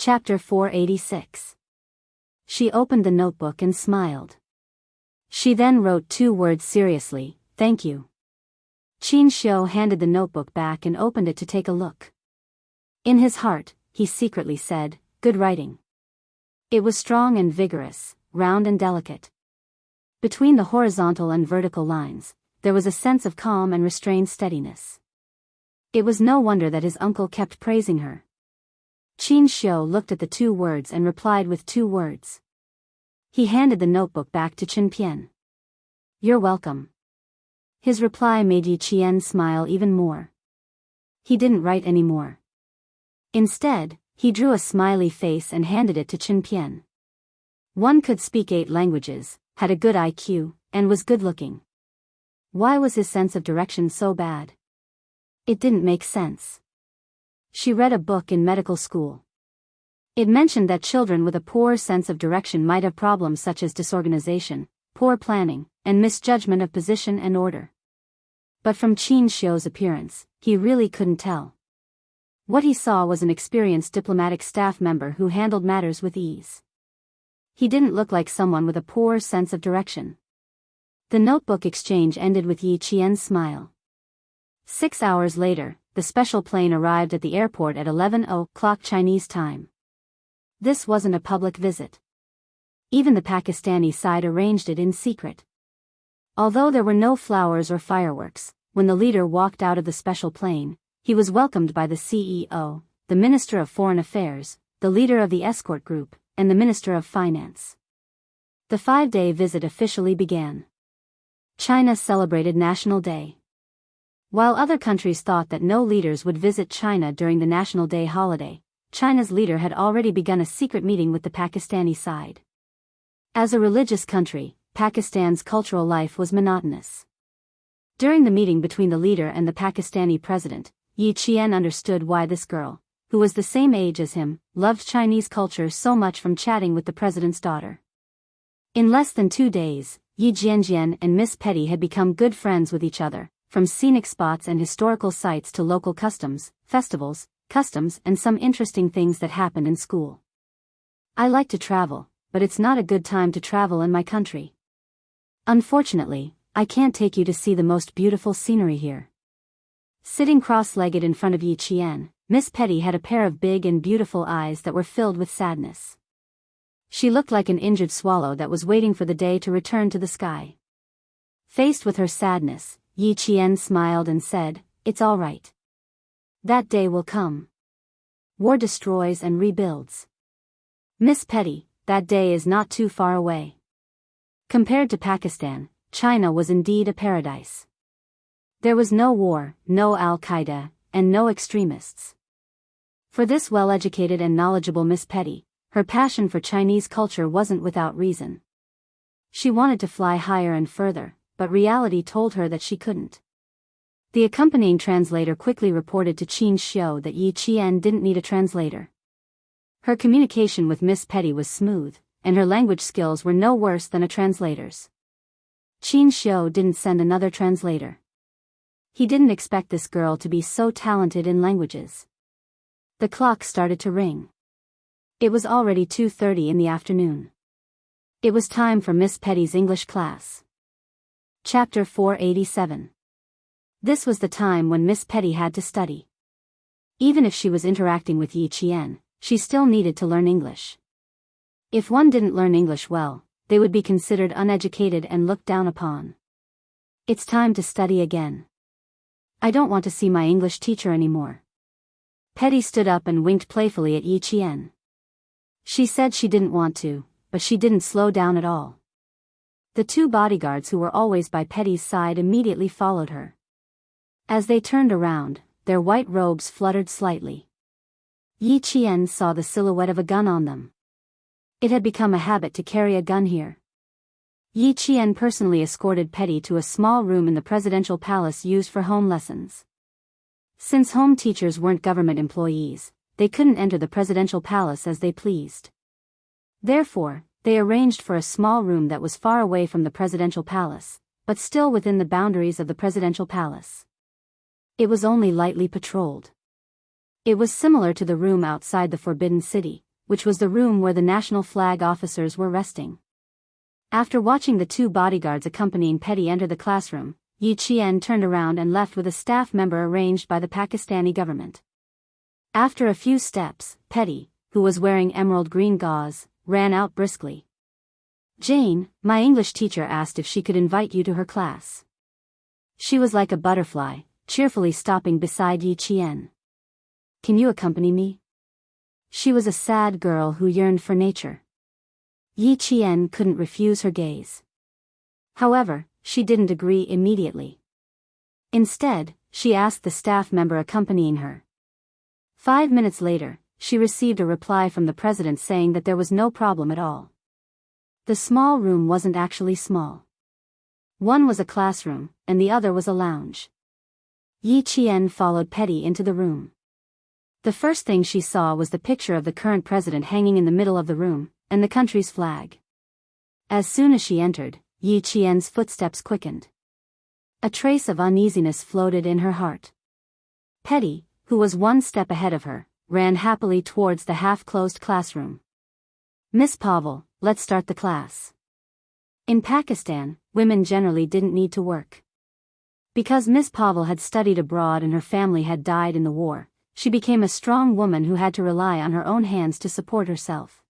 Chapter 486. She opened the notebook and smiled. She then wrote 2 words seriously, "Thank you." Qin Xiu handed the notebook back and opened it to take a look. In his heart, he secretly said, "Good writing." It was strong and vigorous, round and delicate. Between the horizontal and vertical lines, there was a sense of calm and restrained steadiness. It was no wonder that his uncle kept praising her. Qin Xiu looked at the 2 words and replied with 2 words. He handed the notebook back to Chen Pian. "You're welcome." His reply made Yi Qian smile even more. He didn't write any more. Instead, he drew a smiley face and handed it to Chen Pian. One could speak 8 languages, had a good IQ, and was good-looking. Why was his sense of direction so bad? It didn't make sense. She read a book in medical school. It mentioned that children with a poor sense of direction might have problems such as disorganization, poor planning, and misjudgment of position and order. But from Qin Xiu's appearance, he really couldn't tell. What he saw was an experienced diplomatic staff member who handled matters with ease. He didn't look like someone with a poor sense of direction. The notebook exchange ended with Yi Qian's smile. 6 hours later, the special plane arrived at the airport at 11:00 Chinese time. This wasn't a public visit. Even the Pakistani side arranged it in secret. Although there were no flowers or fireworks, when the leader walked out of the special plane, he was welcomed by the CEO, the Minister of Foreign Affairs, the leader of the escort group, and the Minister of Finance. The 5-day visit officially began. China celebrated National Day. While other countries thought that no leaders would visit China during the National Day holiday, China's leader had already begun a secret meeting with the Pakistani side. As a religious country, Pakistan's cultural life was monotonous. During the meeting between the leader and the Pakistani president, Yi Qian understood why this girl, who was the same age as him, loved Chinese culture so much from chatting with the president's daughter. In less than 2 days, Yi Jianjian and Miss Petty had become good friends with each other, from scenic spots and historical sites to local customs, festivals, and some interesting things that happened in school. "I like to travel, but it's not a good time to travel in my country. Unfortunately, I can't take you to see the most beautiful scenery here." Sitting cross-legged in front of Yi Qian, Miss Petty had a pair of big and beautiful eyes that were filled with sadness. She looked like an injured swallow that was waiting for the day to return to the sky. Faced with her sadness, Yi Qian smiled and said, "It's all right. That day will come. War destroys and rebuilds. Miss Petty, that day is not too far away." Compared to Pakistan, China was indeed a paradise. There was no war, no Al-Qaeda, and no extremists. For this well-educated and knowledgeable Miss Petty, her passion for Chinese culture wasn't without reason. She wanted to fly higher and further, but reality told her that she couldn't. The accompanying translator quickly reported to Qin Xiu that Yi Qian didn't need a translator. Her communication with Miss Petty was smooth, and her language skills were no worse than a translator's. Qin Xiu didn't send another translator. He didn't expect this girl to be so talented in languages. The clock started to ring. It was already 2:30 in the afternoon. It was time for Miss Petty's English class. Chapter 487. This was the time when Miss Petty had to study. Even if she was interacting with Yi Qian, she still needed to learn English. If one didn't learn English well, they would be considered uneducated and looked down upon. "It's time to study again. I don't want to see my English teacher anymore." Petty stood up and winked playfully at Yi Qian. She said she didn't want to, but she didn't slow down at all. The 2 bodyguards who were always by Petty's side immediately followed her. As they turned around, their white robes fluttered slightly. Yi Qian saw the silhouette of a gun on them. It had become a habit to carry a gun here. Yi Qian personally escorted Petty to a small room in the presidential palace used for home lessons. Since home teachers weren't government employees, they couldn't enter the presidential palace as they pleased. Therefore, they arranged for a small room that was far away from the presidential palace, but still within the boundaries of the presidential palace. It was only lightly patrolled. It was similar to the room outside the Forbidden City, which was the room where the national flag officers were resting. After watching the two bodyguards accompanying Petty enter the classroom, Yi Qian turned around and left with a staff member arranged by the Pakistani government. After a few steps, Petty, who was wearing emerald green gauze, ran out briskly. "Jane, my English teacher asked if she could invite you to her class." She was like a butterfly, cheerfully stopping beside Yi Qian. "Can you accompany me?" She was a sad girl who yearned for nature. Yi Qian couldn't refuse her gaze. However, she didn't agree immediately. Instead, she asked the staff member accompanying her. 5 minutes later, she received a reply from the president saying that there was no problem at all. The small room wasn't actually small. One was a classroom, and the other was a lounge. Yi Qian followed Petty into the room. The first thing she saw was the picture of the current president hanging in the middle of the room, and the country's flag. As soon as she entered, Yi Qian's footsteps quickened. A trace of uneasiness floated in her heart. Petty, who was one step ahead of her, ran happily towards the half-closed classroom. "Miss Pavel, let's start the class." In Pakistan, women generally didn't need to work. Because Miss Pavel had studied abroad and her family had died in the war, she became a strong woman who had to rely on her own hands to support herself.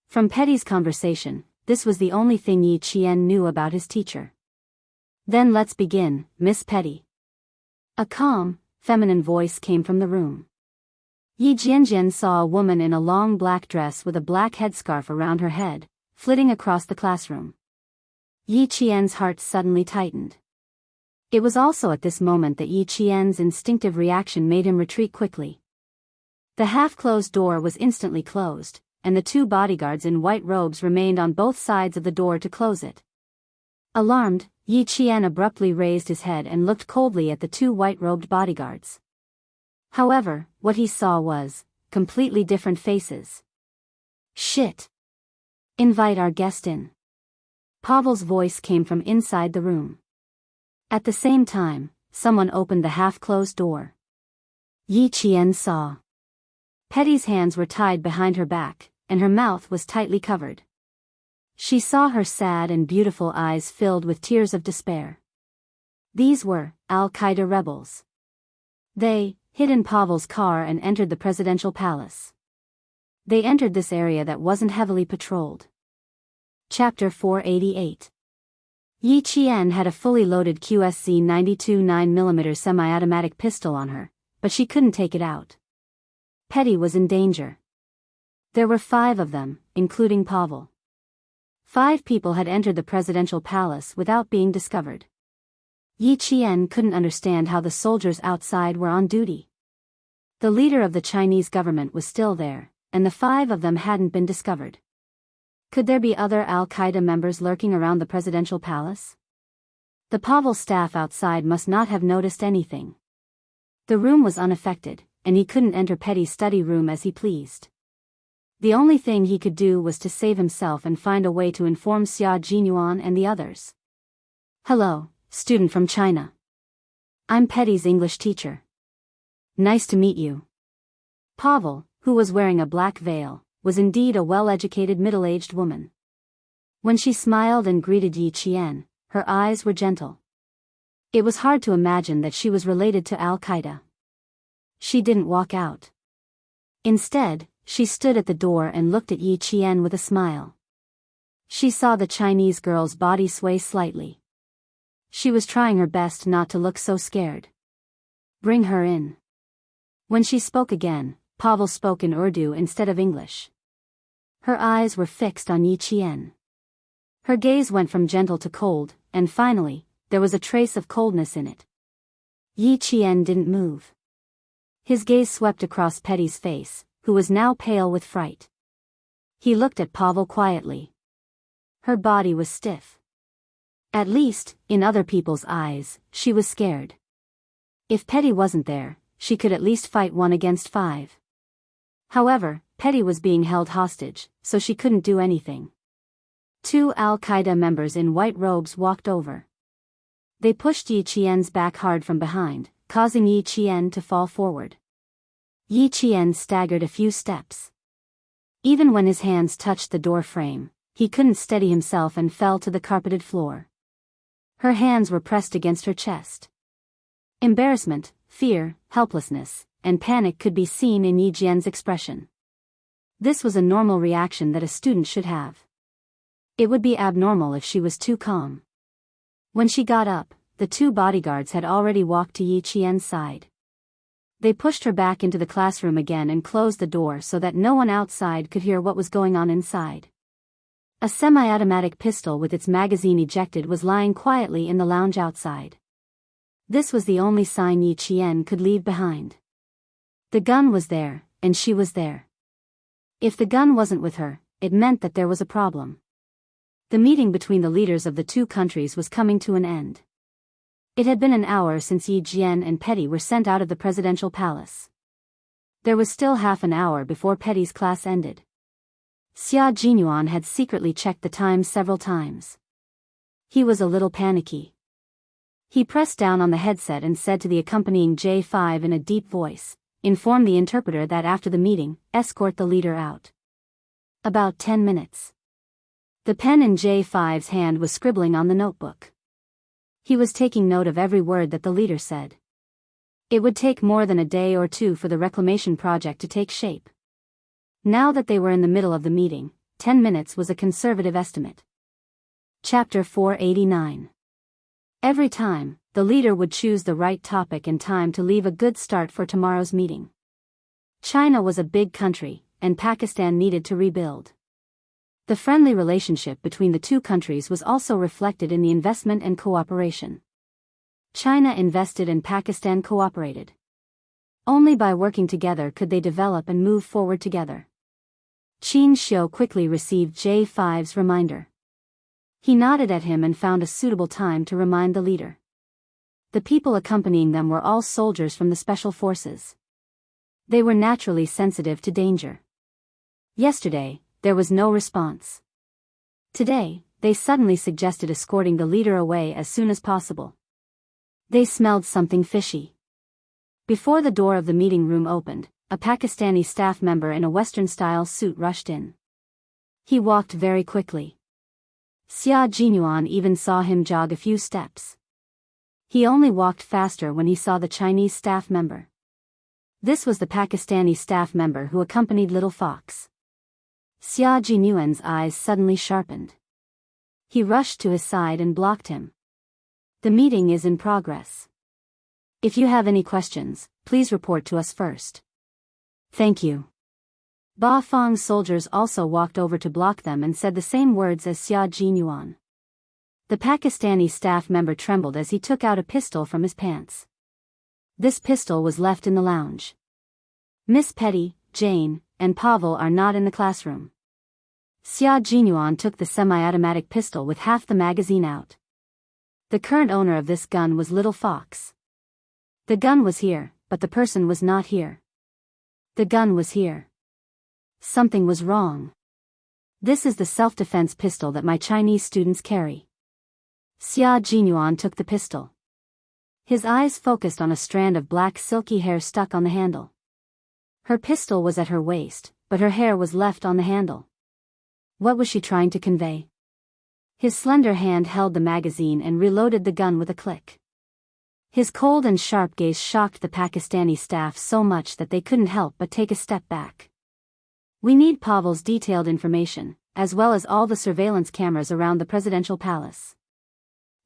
From Petty's conversation, this was the only thing Yi Qian knew about his teacher. "Then let's begin, Miss Petty." A calm, feminine voice came from the room. Yi Jianjian saw a woman in a long black dress with a black headscarf around her head, flitting across the classroom. Yi Qian's heart suddenly tightened. It was also at this moment that Yi Qian's instinctive reaction made him retreat quickly. The half-closed door was instantly closed, and the two bodyguards in white robes remained on both sides of the door to close it. Alarmed, Yi Qian abruptly raised his head and looked coldly at the two white-robed bodyguards. However, what he saw was completely different faces. "Shit! Invite our guest in." Pavel's voice came from inside the room. At the same time, someone opened the half-closed door. Yi Qian saw. Petty's hands were tied behind her back, and her mouth was tightly covered. She saw her sad and beautiful eyes filled with tears of despair. These were Al-Qaeda rebels. They hid in Pavel's car and entered the presidential palace. They entered this area that wasn't heavily patrolled. Chapter 488. Yi Qian had a fully loaded QSC 92 9mm semi-automatic pistol on her, but she couldn't take it out. Petty was in danger. There were 5 of them, including Pavel. 5 people had entered the presidential palace without being discovered. Yi Qian couldn't understand how the soldiers outside were on duty. The leader of the Chinese government was still there, and the 5 of them hadn't been discovered. Could there be other Al-Qaeda members lurking around the presidential palace? The Pavel staff outside must not have noticed anything. The room was unaffected, and he couldn't enter Petty's study room as he pleased. The only thing he could do was to save himself and find a way to inform Xia Jinyuan and the others. "Hello, student from China. I'm Petty's English teacher. Nice to meet you." Pavel, who was wearing a black veil, was indeed a well-educated middle-aged woman. When she smiled and greeted Yi Qian, her eyes were gentle. It was hard to imagine that she was related to Al-Qaeda. She didn't walk out. Instead, she stood at the door and looked at Yi Qian with a smile. She saw the Chinese girl's body sway slightly. She was trying her best not to look so scared. "Bring her in." When she spoke again, Pavel spoke in Urdu instead of English. Her eyes were fixed on Yi Qian. Her gaze went from gentle to cold, and finally, there was a trace of coldness in it. Yi Qian didn't move. His gaze swept across Petty's face, who was now pale with fright. He looked at Pavel quietly. Her body was stiff. At least, in other people's eyes, she was scared. If Petty wasn't there, she could at least fight 1 against 5. However, Petty was being held hostage, so she couldn't do anything. 2 Al-Qaeda members in white robes walked over. They pushed Yi Qian's back hard from behind, causing Yi Qian to fall forward. Yi Qian staggered a few steps. Even when his hands touched the door frame, he couldn't steady himself and fell to the carpeted floor. Her hands were pressed against her chest. Embarrassment, fear, helplessness, and panic could be seen in Yi Jian's expression. This was a normal reaction that a student should have. It would be abnormal if she was too calm. When she got up, the two bodyguards had already walked to Yi Jian's side. They pushed her back into the classroom again and closed the door so that no one outside could hear what was going on inside. A semi-automatic pistol with its magazine ejected was lying quietly in the lounge outside. This was the only sign Yi Jian could leave behind. The gun was there, and she was there. If the gun wasn't with her, it meant that there was a problem. The meeting between the leaders of the two countries was coming to an end. It had been an hour since Yi Jian and Petty were sent out of the presidential palace. There was still half an hour before Petty's class ended. Xia Jinyuan had secretly checked the time several times. He was a little panicky. He pressed down on the headset and said to the accompanying J5 in a deep voice, "Inform the interpreter that after the meeting, escort the leader out." About 10 minutes. The pen in J5's hand was scribbling on the notebook. He was taking note of every word that the leader said. It would take more than a day or two for the reclamation project to take shape. Now that they were in the middle of the meeting, 10 minutes was a conservative estimate. Chapter 489. Every time, the leader would choose the right topic and time to leave a good start for tomorrow's meeting. China was a big country, and Pakistan needed to rebuild. The friendly relationship between the two countries was also reflected in the investment and cooperation. China invested and Pakistan cooperated. Only by working together could they develop and move forward together. Qin Xiu quickly received J5's reminder. He nodded at him and found a suitable time to remind the leader. The people accompanying them were all soldiers from the special forces. They were naturally sensitive to danger. Yesterday, there was no response. Today, they suddenly suggested escorting the leader away as soon as possible. They smelled something fishy. Before the door of the meeting room opened, a Pakistani staff member in a Western-style suit rushed in. He walked very quickly. Xia Jinyuan even saw him jog a few steps. He only walked faster when he saw the Chinese staff member. This was the Pakistani staff member who accompanied Little Fox. Xia Jinyuan's eyes suddenly sharpened. He rushed to his side and blocked him. "The meeting is in progress. If you have any questions, please report to us first." "Thank you." Ba Feng's soldiers also walked over to block them and said the same words as Xia Jinyuan. The Pakistani staff member trembled as he took out a pistol from his pants. This pistol was left in the lounge. Miss Petty, Jane, and Pavel are not in the classroom. Xia Jinyuan took the semi-automatic pistol with half the magazine out. The current owner of this gun was Little Fox. The gun was here, but the person was not here. The gun was here. Something was wrong. "This is the self-defense pistol that my Chinese students carry." Xia Jinyuan took the pistol. His eyes focused on a strand of black silky hair stuck on the handle. Her pistol was at her waist, but her hair was left on the handle. What was she trying to convey? His slender hand held the magazine and reloaded the gun with a click. His cold and sharp gaze shocked the Pakistani staff so much that they couldn't help but take a step back. "We need Pavel's detailed information, as well as all the surveillance cameras around the presidential palace.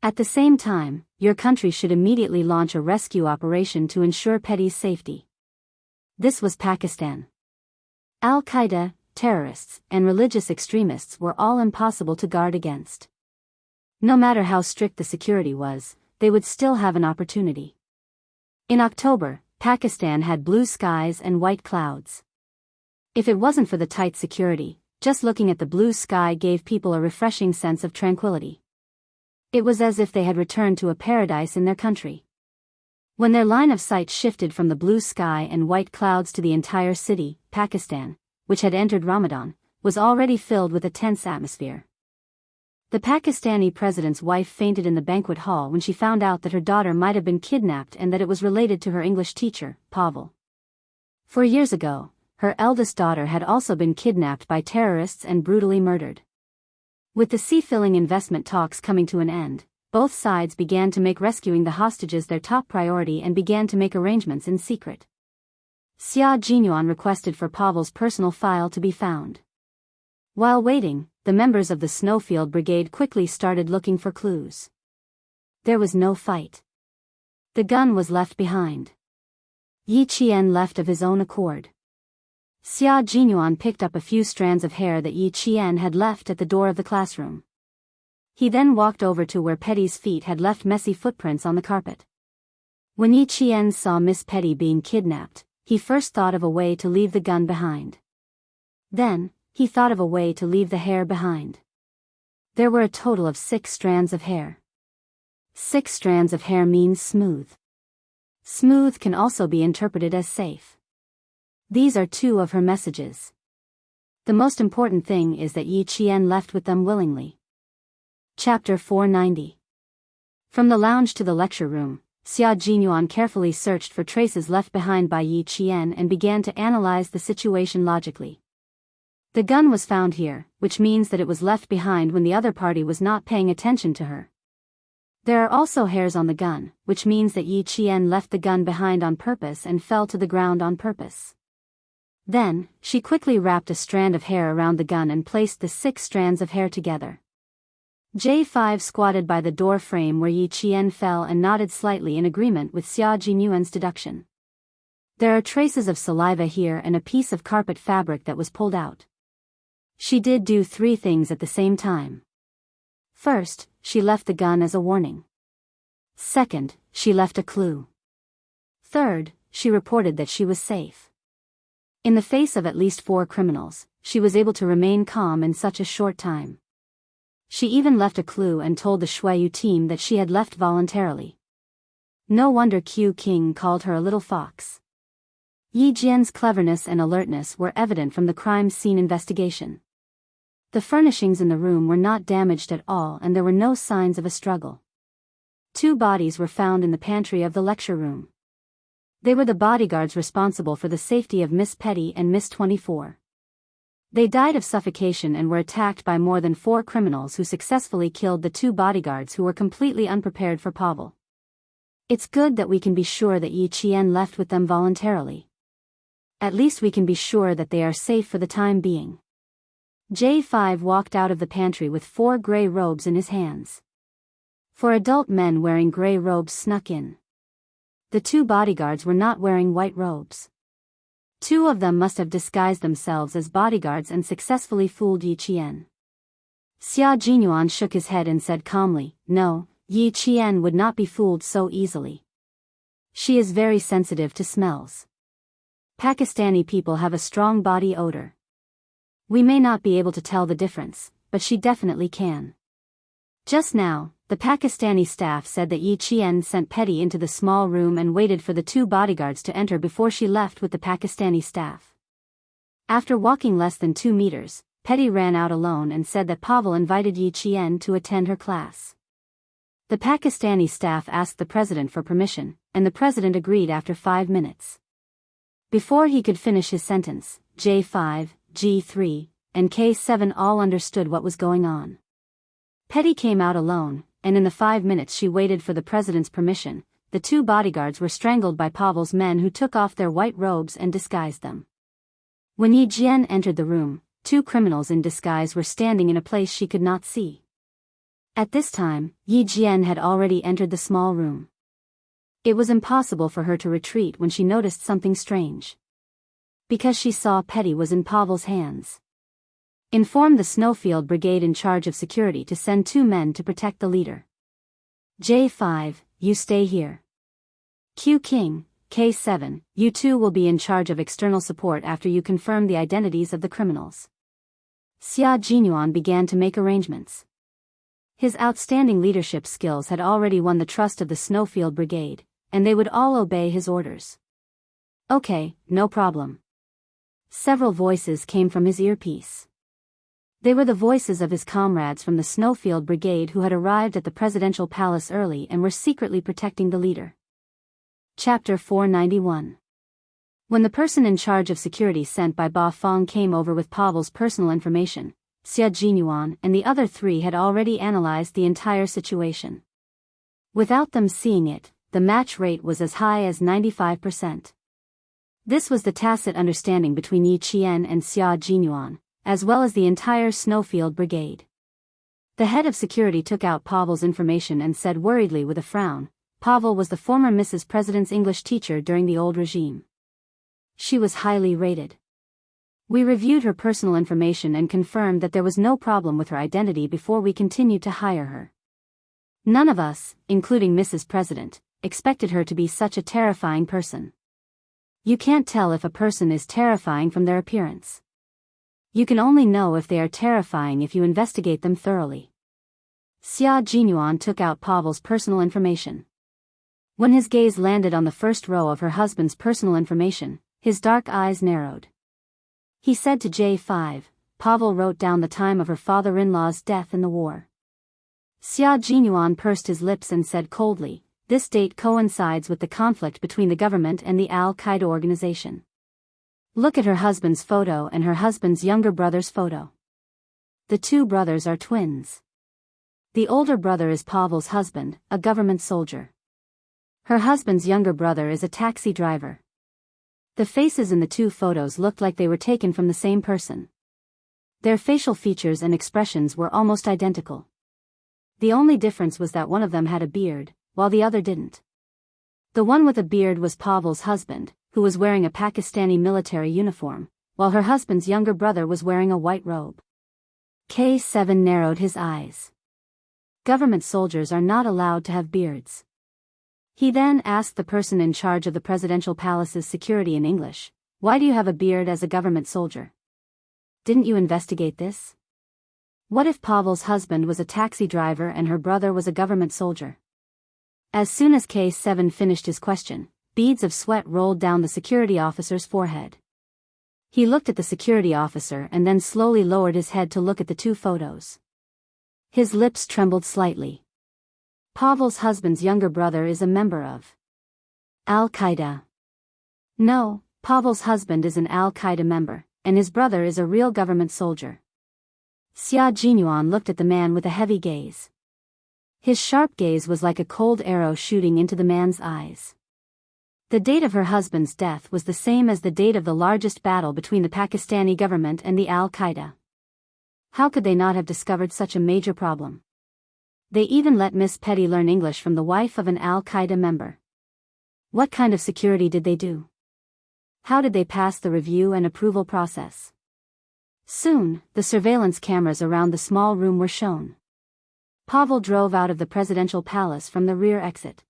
At the same time, your country should immediately launch a rescue operation to ensure Petty's safety." This was Pakistan. Al-Qaeda, terrorists, and religious extremists were all impossible to guard against. No matter how strict the security was, they would still have an opportunity. In October, Pakistan had blue skies and white clouds. If it wasn't for the tight security, just looking at the blue sky gave people a refreshing sense of tranquility. It was as if they had returned to a paradise in their country. When their line of sight shifted from the blue sky and white clouds to the entire city, Pakistan, which had entered Ramadan, was already filled with a tense atmosphere. The Pakistani president's wife fainted in the banquet hall when she found out that her daughter might have been kidnapped and that it was related to her English teacher, Pavel. 4 years ago, her eldest daughter had also been kidnapped by terrorists and brutally murdered. With the sea-filling investment talks coming to an end, both sides began to make rescuing the hostages their top priority and began to make arrangements in secret. Xia Jinyuan requested for Pavel's personal file to be found. While waiting, the members of the Snowfield Brigade quickly started looking for clues. There was no fight. The gun was left behind. Yi Qian left of his own accord. Xia Jinyuan picked up a few strands of hair that Yi Qian had left at the door of the classroom. He then walked over to where Petty's feet had left messy footprints on the carpet. When Yi Qian saw Miss Petty being kidnapped, he first thought of a way to leave the gun behind. Then, he thought of a way to leave the hair behind. There were a total of 6 strands of hair. 6 strands of hair means smooth. Smooth can also be interpreted as safe. These are 2 of her messages. The most important thing is that Yi Qian left with them willingly. Chapter 490. From the lounge to the lecture room, Xia Jinyuan carefully searched for traces left behind by Yi Qian and began to analyze the situation logically. The gun was found here, which means that it was left behind when the other party was not paying attention to her. There are also hairs on the gun, which means that Yi Qian left the gun behind on purpose and fell to the ground on purpose. Then, she quickly wrapped a strand of hair around the gun and placed the 6 strands of hair together. J5 squatted by the door frame where Yi Qian fell and nodded slightly in agreement with Xia Jinyuan's deduction. There are traces of saliva here and a piece of carpet fabric that was pulled out. She did do 3 things at the same time. First, she left the gun as a warning. Second, she left a clue. Third, she reported that she was safe. In the face of at least 4 criminals, she was able to remain calm in such a short time. She even left a clue and told the Shuayu team that she had left voluntarily. No wonder Q King called her a little fox. Yi Jian's cleverness and alertness were evident from the crime scene investigation. The furnishings in the room were not damaged at all and there were no signs of a struggle. 2 bodies were found in the pantry of the lecture room. They were the bodyguards responsible for the safety of Miss Petty and Miss 24. They died of suffocation and were attacked by more than 4 criminals who successfully killed the 2 bodyguards who were completely unprepared for Pavel. It's good that we can be sure that Yi Qian left with them voluntarily. At least we can be sure that they are safe for the time being. J5 walked out of the pantry with 4 gray robes in his hands. 4 adult men wearing gray robes snuck in. The 2 bodyguards were not wearing white robes. 2 of them must have disguised themselves as bodyguards and successfully fooled Yi Qian. Xia Jinyuan shook his head and said calmly, "No, Yi Qian would not be fooled so easily. She is very sensitive to smells. Pakistani people have a strong body odor. We may not be able to tell the difference, but she definitely can." Just now, the Pakistani staff said that Yi Qian sent Petty into the small room and waited for the 2 bodyguards to enter before she left with the Pakistani staff. After walking less than 2 meters, Petty ran out alone and said that Pavel invited Yi Qian to attend her class. The Pakistani staff asked the president for permission, and the president agreed after 5 minutes. Before he could finish his sentence, J5, G3, and K7 all understood what was going on. Petty came out alone, and in the 5 minutes she waited for the president's permission, the 2 bodyguards were strangled by Pavel's men who took off their white robes and disguised them. When Yi Jian entered the room, 2 criminals in disguise were standing in a place she could not see. At this time, Yi Jian had already entered the small room. It was impossible for her to retreat when she noticed something strange. Because she saw Petty was in Pavel's hands. Inform the Snowfield Brigade in charge of security to send 2 men to protect the leader. J5, you stay here. Q King, K7, you 2 will be in charge of external support after you confirm the identities of the criminals. Xia Jinyuan began to make arrangements. His outstanding leadership skills had already won the trust of the Snowfield Brigade, and they would all obey his orders. Okay, no problem. Several voices came from his earpiece. They were the voices of his comrades from the Snowfield Brigade who had arrived at the presidential palace early and were secretly protecting the leader. Chapter 491. When the person in charge of security sent by Ba Fong came over with Pavel's personal information, Xia Jinyuan and the other three had already analyzed the entire situation. Without them seeing it, the match rate was as high as 95%. This was the tacit understanding between Yi Qian and Xia Jinyuan, as well as the entire Snowfield Brigade. The head of security took out Pavel's information and said worriedly with a frown, Pavel was the former Mrs. President's English teacher during the old regime. She was highly rated. We reviewed her personal information and confirmed that there was no problem with her identity before we continued to hire her. None of us, including Mrs. President, expected her to be such a terrifying person. You can't tell if a person is terrifying from their appearance. You can only know if they are terrifying if you investigate them thoroughly. Xia Jinyuan took out Pavel's personal information. When his gaze landed on the first row of her husband's personal information, his dark eyes narrowed. He said to J5, Pavel wrote down the time of her father-in-law's death in the war. Xia Jinyuan pursed his lips and said coldly, this date coincides with the conflict between the government and the Al-Qaeda organization. Look at her husband's photo and her husband's younger brother's photo. The two brothers are twins. The older brother is Pavel's husband, a government soldier. Her husband's younger brother is a taxi driver. The faces in the two photos looked like they were taken from the same person. Their facial features and expressions were almost identical. The only difference was that one of them had a beard, while the other didn't. The one with a beard was Pavel's husband, who was wearing a Pakistani military uniform, while her husband's younger brother was wearing a white robe. K7 narrowed his eyes. Government soldiers are not allowed to have beards. He then asked the person in charge of the presidential palace's security in English, why do you have a beard as a government soldier? Didn't you investigate this? What if Pavel's husband was a taxi driver and her brother was a government soldier? As soon as K7 finished his question, beads of sweat rolled down the security officer's forehead. He looked at the security officer and then slowly lowered his head to look at the two photos. His lips trembled slightly. Pavel's husband's younger brother is a member of Al-Qaeda. No, Pavel's husband is an Al-Qaeda member, and his brother is a real government soldier. Xia Jinyuan looked at the man with a heavy gaze. His sharp gaze was like a cold arrow shooting into the man's eyes. The date of her husband's death was the same as the date of the largest battle between the Pakistani government and the Al-Qaeda. How could they not have discovered such a major problem? They even let Miss Petty learn English from the wife of an Al-Qaeda member. What kind of security did they do? How did they pass the review and approval process? Soon, the surveillance cameras around the small room were shown. Pavel drove out of the presidential palace from the rear exit.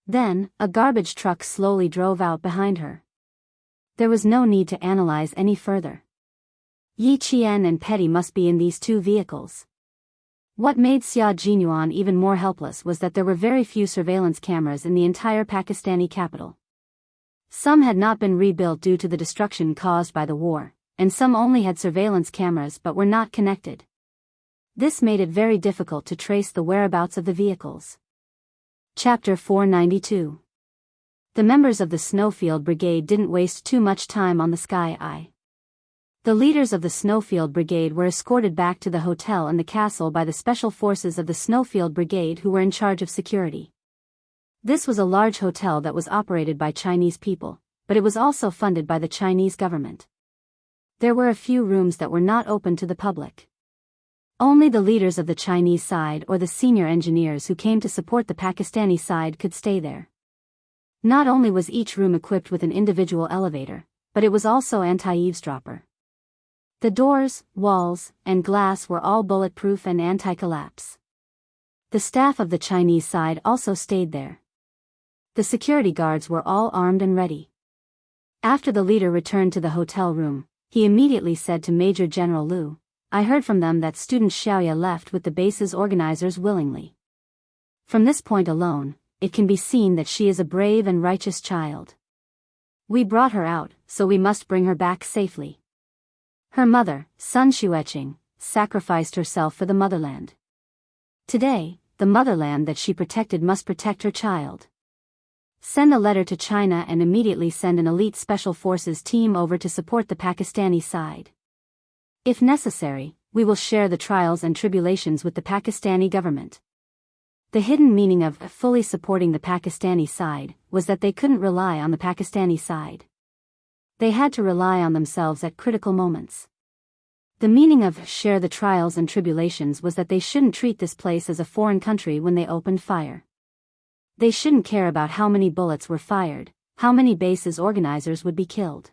Then, a garbage truck slowly drove out behind her. There was no need to analyze any further. Yi Qian and Petty must be in these two vehicles. What made Xia Jinyuan even more helpless was that there were very few surveillance cameras in the entire Pakistani capital. Some had not been rebuilt due to the destruction caused by the war, and some only had surveillance cameras but were not connected. This made it very difficult to trace the whereabouts of the vehicles. Chapter 492. The members of the Snowfield Brigade didn't waste too much time on the Sky Eye. The leaders of the Snowfield Brigade were escorted back to the hotel and the castle by the special forces of the Snowfield Brigade who were in charge of security. This was a large hotel that was operated by Chinese people, but it was also funded by the Chinese government. There were a few rooms that were not open to the public. Only the leaders of the Chinese side or the senior engineers who came to support the Pakistani side could stay there. Not only was each room equipped with an individual elevator, but it was also anti-eavesdropper. The doors, walls, and glass were all bulletproof and anti-collapse. The staff of the Chinese side also stayed there. The security guards were all armed and ready. After the leader returned to the hotel room, he immediately said to Major General Liu, I heard from them that student Xiaoya left with the base's organizers willingly. From this point alone, it can be seen that she is a brave and righteous child. We brought her out, so we must bring her back safely. Her mother, Sun Xueqing, sacrificed herself for the motherland. Today, the motherland that she protected must protect her child. Send a letter to China and immediately send an elite special forces team over to support the Pakistani side. If necessary, we will share the trials and tribulations with the Pakistani government. The hidden meaning of fully supporting the Pakistani side was that they couldn't rely on the Pakistani side. They had to rely on themselves at critical moments. The meaning of share the trials and tribulations was that they shouldn't treat this place as a foreign country when they opened fire. They shouldn't care about how many bullets were fired, how many bases organizers would be killed.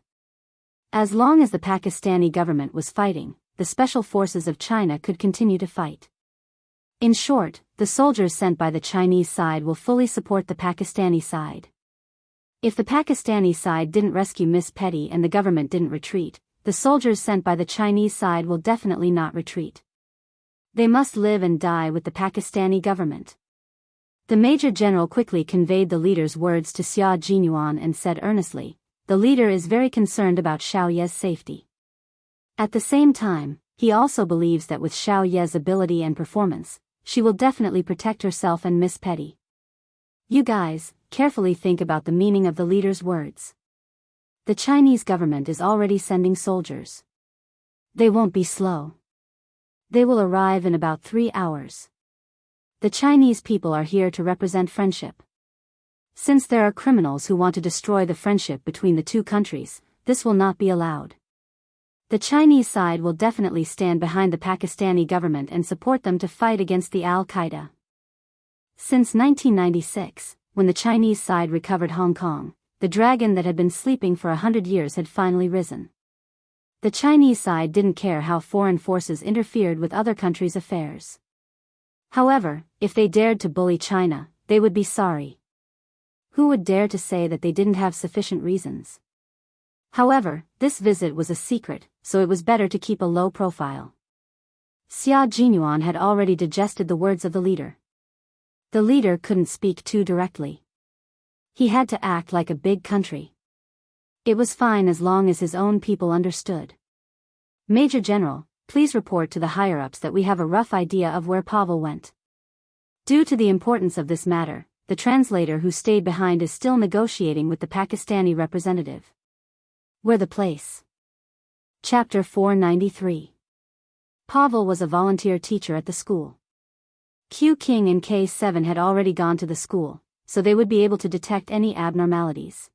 As long as the Pakistani government was fighting, the special forces of China could continue to fight. In short, the soldiers sent by the Chinese side will fully support the Pakistani side. If the Pakistani side didn't rescue Miss Petty and the government didn't retreat, the soldiers sent by the Chinese side will definitely not retreat. They must live and die with the Pakistani government. The Major General quickly conveyed the leader's words to Xia Jinyuan and said earnestly, "The leader is very concerned about Xiao Ye's safety." At the same time, he also believes that with Xiao Ye's ability and performance, she will definitely protect herself and Miss Petty. You guys, carefully think about the meaning of the leader's words. The Chinese government is already sending soldiers. They won't be slow. They will arrive in about 3 hours. The Chinese people are here to represent friendship. Since there are criminals who want to destroy the friendship between the two countries, this will not be allowed. The Chinese side will definitely stand behind the Pakistani government and support them to fight against the Al-Qaeda. Since 1996, when the Chinese side recovered Hong Kong, the dragon that had been sleeping for 100 years had finally risen. The Chinese side didn't care how foreign forces interfered with other countries' affairs. However, if they dared to bully China, they would be sorry. Who would dare to say that they didn't have sufficient reasons? However, this visit was a secret, so it was better to keep a low profile. Xia Jinyuan had already digested the words of the leader. The leader couldn't speak too directly. He had to act like a big country. It was fine as long as his own people understood. Major General, please report to the higher-ups that we have a rough idea of where Pavel went. Due to the importance of this matter, the translator who stayed behind is still negotiating with the Pakistani representative. Where the place? Chapter 493. Pavel was a volunteer teacher at the school. Q King and K7 had already gone to the school, so they would be able to detect any abnormalities.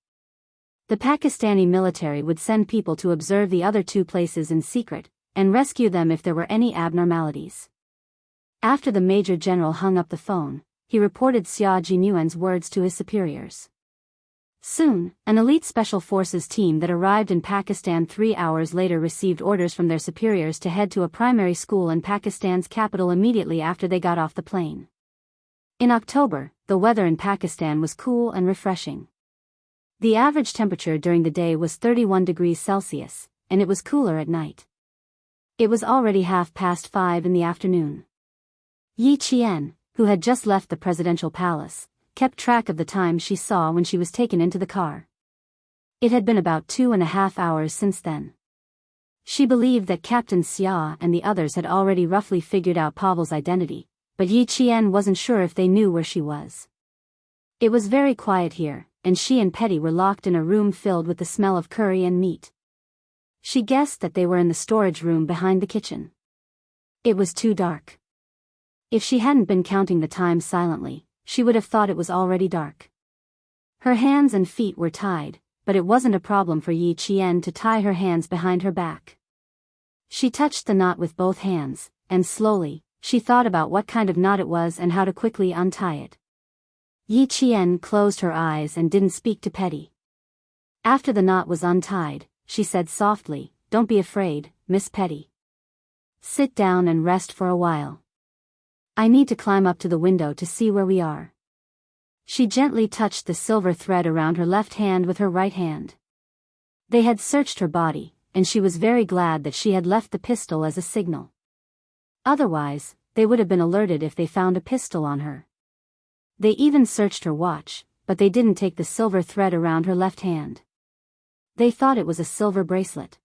The Pakistani military would send people to observe the other two places in secret, and rescue them if there were any abnormalities. After the Major General hung up the phone, he reported Xia Jinyuan's words to his superiors. Soon, an elite special forces team that arrived in Pakistan 3 hours later received orders from their superiors to head to a primary school in Pakistan's capital immediately after they got off the plane. In October, the weather in Pakistan was cool and refreshing. The average temperature during the day was 31 degrees Celsius, and it was cooler at night. It was already 5:30 in the afternoon. Yi Qian, who had just left the presidential palace, kept track of the time she saw when she was taken into the car. It had been about 2.5 hours since then. She believed that Captain Xia and the others had already roughly figured out Pavel's identity, but Yi Qian wasn't sure if they knew where she was. It was very quiet here, and she and Petty were locked in a room filled with the smell of curry and meat. She guessed that they were in the storage room behind the kitchen. It was too dark. If she hadn't been counting the time silently, she would have thought it was already dark. Her hands and feet were tied, but it wasn't a problem for Yi Qian to tie her hands behind her back. She touched the knot with both hands, and slowly, she thought about what kind of knot it was and how to quickly untie it. Yi Qian closed her eyes and didn't speak to Petty. After the knot was untied, she said softly, "Don't be afraid, Miss Petty. Sit down and rest for a while. I need to climb up to the window to see where we are." She gently touched the silver thread around her left hand with her right hand. They had searched her body, and she was very glad that she had left the pistol as a signal. Otherwise, they would have been alerted if they found a pistol on her. They even searched her watch, but they didn't take the silver thread around her left hand. They thought it was a silver bracelet.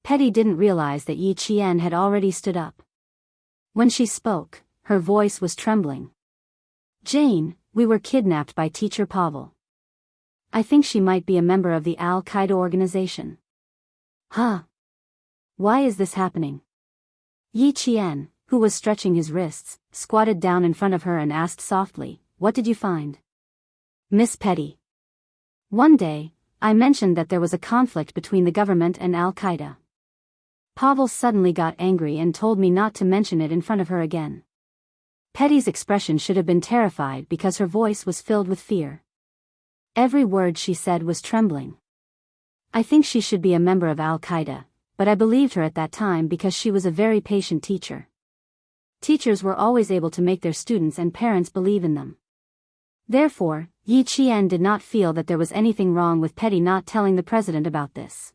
Petty didn't realize that Yi Qian had already stood up. When she spoke, her voice was trembling. "Jane, we were kidnapped by Teacher Pavel. I think she might be a member of the Al-Qaeda organization. Huh? Why is this happening? Yi Qian, who was stretching his wrists, squatted down in front of her and asked softly, "What did you find?" "Miss Petty. One day, I mentioned that there was a conflict between the government and Al-Qaeda. Pavel suddenly got angry and told me not to mention it in front of her again." Petty's expression should have been terrified because her voice was filled with fear. Every word she said was trembling. I think she should be a member of Al-Qaeda, but I believed her at that time because she was a very patient teacher. Teachers were always able to make their students and parents believe in them. Therefore, Yi Qian did not feel that there was anything wrong with Petty not telling the president about this.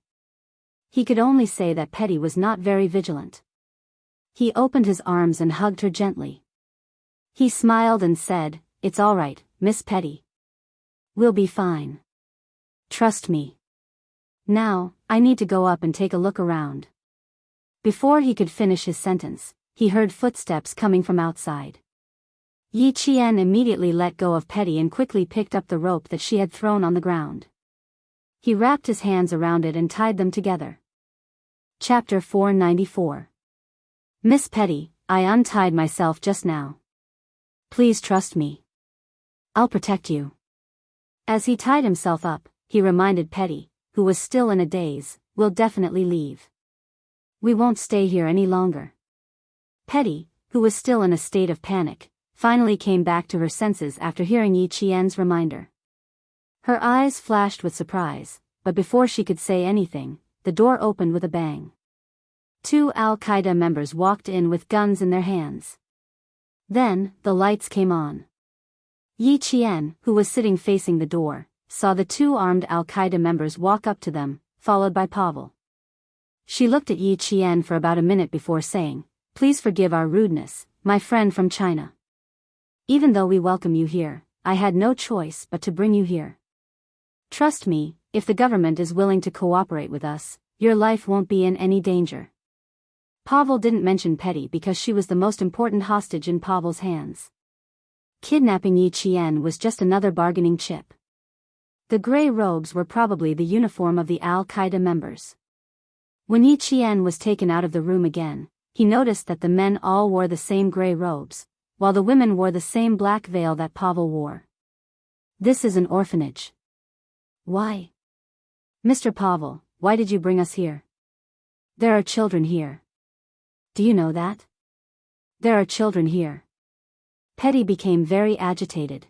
He could only say that Petty was not very vigilant. He opened his arms and hugged her gently. He smiled and said, "It's all right, Miss Petty. We'll be fine. Trust me. Now, I need to go up and take a look around." Before he could finish his sentence, he heard footsteps coming from outside. Yi Qian immediately let go of Petty and quickly picked up the rope that she had thrown on the ground. He wrapped his hands around it and tied them together. Chapter 494. Miss Petty, I untied myself just now. Please trust me. I'll protect you. As he tied himself up, he reminded Petty, who was still in a daze, "We'll definitely leave. We won't stay here any longer." Petty, who was still in a state of panic, finally came back to her senses after hearing Yi Qian's reminder. Her eyes flashed with surprise, but before she could say anything, the door opened with a bang. 2 Al-Qaeda members walked in with guns in their hands. Then, the lights came on. Yi Qian, who was sitting facing the door, saw the 2 armed Al-Qaeda members walk up to them, followed by Pavel. She looked at Yi Qian for about a minute before saying, "Please forgive our rudeness, my friend from China. Even though we welcome you here, I had no choice but to bring you here. Trust me, if the government is willing to cooperate with us, your life won't be in any danger." Pavel didn't mention Petty because she was the most important hostage in Pavel's hands. Kidnapping Yi Qian was just another bargaining chip. The gray robes were probably the uniform of the Al-Qaeda members. When Yi Qian was taken out of the room again, he noticed that the men all wore the same gray robes, while the women wore the same black veil that Pavel wore. "This is an orphanage." "Why?" "Mr. Pavel, why did you bring us here?" "There are children here." "Do you know that?" "There are children here." Petty became very agitated.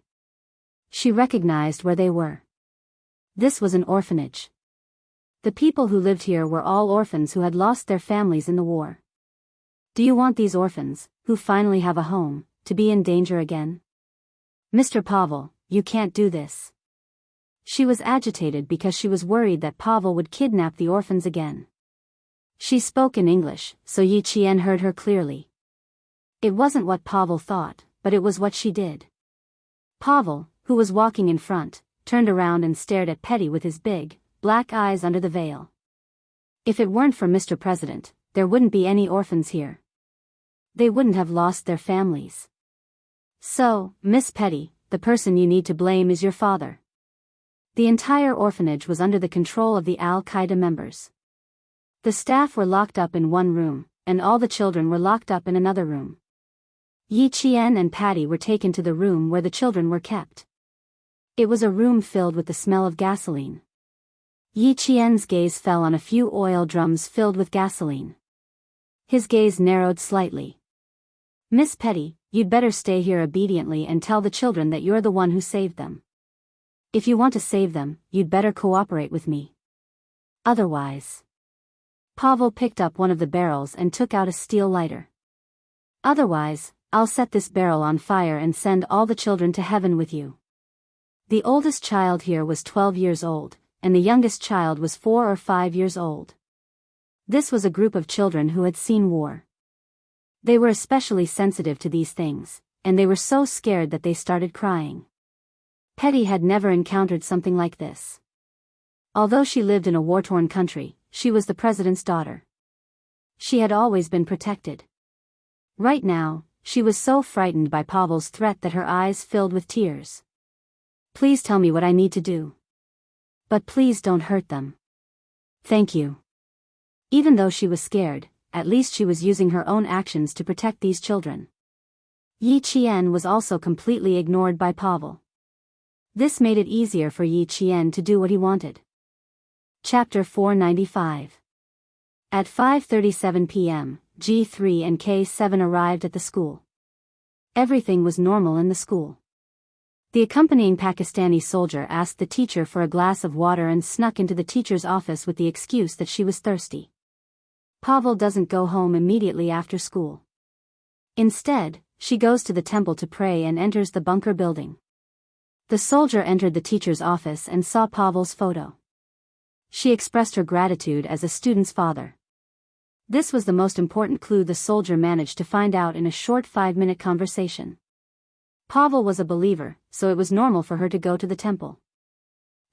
She recognized where they were. This was an orphanage. The people who lived here were all orphans who had lost their families in the war. "Do you want these orphans, who finally have a home, to be in danger again?" "Mr. Pavel, you can't do this." She was agitated because she was worried that Pavel would kidnap the orphans again. She spoke in English, so Yi Qian heard her clearly. It wasn't what Pavel thought, but it was what she did. Pavel, who was walking in front, turned around and stared at Petty with his big, black eyes under the veil. "If it weren't for Mr. President, there wouldn't be any orphans here. They wouldn't have lost their families. So, Miss Petty, the person you need to blame is your father." The entire orphanage was under the control of the Al-Qaeda members. The staff were locked up in one room, and all the children were locked up in another room. Yi Qian and Patty were taken to the room where the children were kept. It was a room filled with the smell of gasoline. Yi Qian's gaze fell on a few oil drums filled with gasoline. His gaze narrowed slightly. "Miss Petty, you'd better stay here obediently and tell the children that you're the one who saved them. If you want to save them, you'd better cooperate with me. Otherwise..." Pavel picked up one of the barrels and took out a steel lighter. "Otherwise, I'll set this barrel on fire and send all the children to heaven with you." The oldest child here was 12 years old, and the youngest child was 4 or 5 years old. This was a group of children who had seen war. They were especially sensitive to these things, and they were so scared that they started crying. Petty had never encountered something like this. Although she lived in a war-torn country, she was the president's daughter. She had always been protected. Right now, she was so frightened by Pavel's threat that her eyes filled with tears. "Please tell me what I need to do." But please don't hurt them. Thank you. Even though she was scared, at least she was using her own actions to protect these children. Yi Qian was also completely ignored by Pavel. This made it easier for Yi Qian to do what he wanted. Chapter 495. At 5:37 p.m., G3 and K7 arrived at the school. Everything was normal in the school. The accompanying Pakistani soldier asked the teacher for a glass of water and snuck into the teacher's office with the excuse that she was thirsty. Pavel doesn't go home immediately after school. Instead, she goes to the temple to pray and enters the bunker building. The soldier entered the teacher's office and saw Pavel's photo. She expressed her gratitude as a student's father. This was the most important clue the soldier managed to find out in a short 5-minute conversation. Pavel was a believer, so it was normal for her to go to the temple.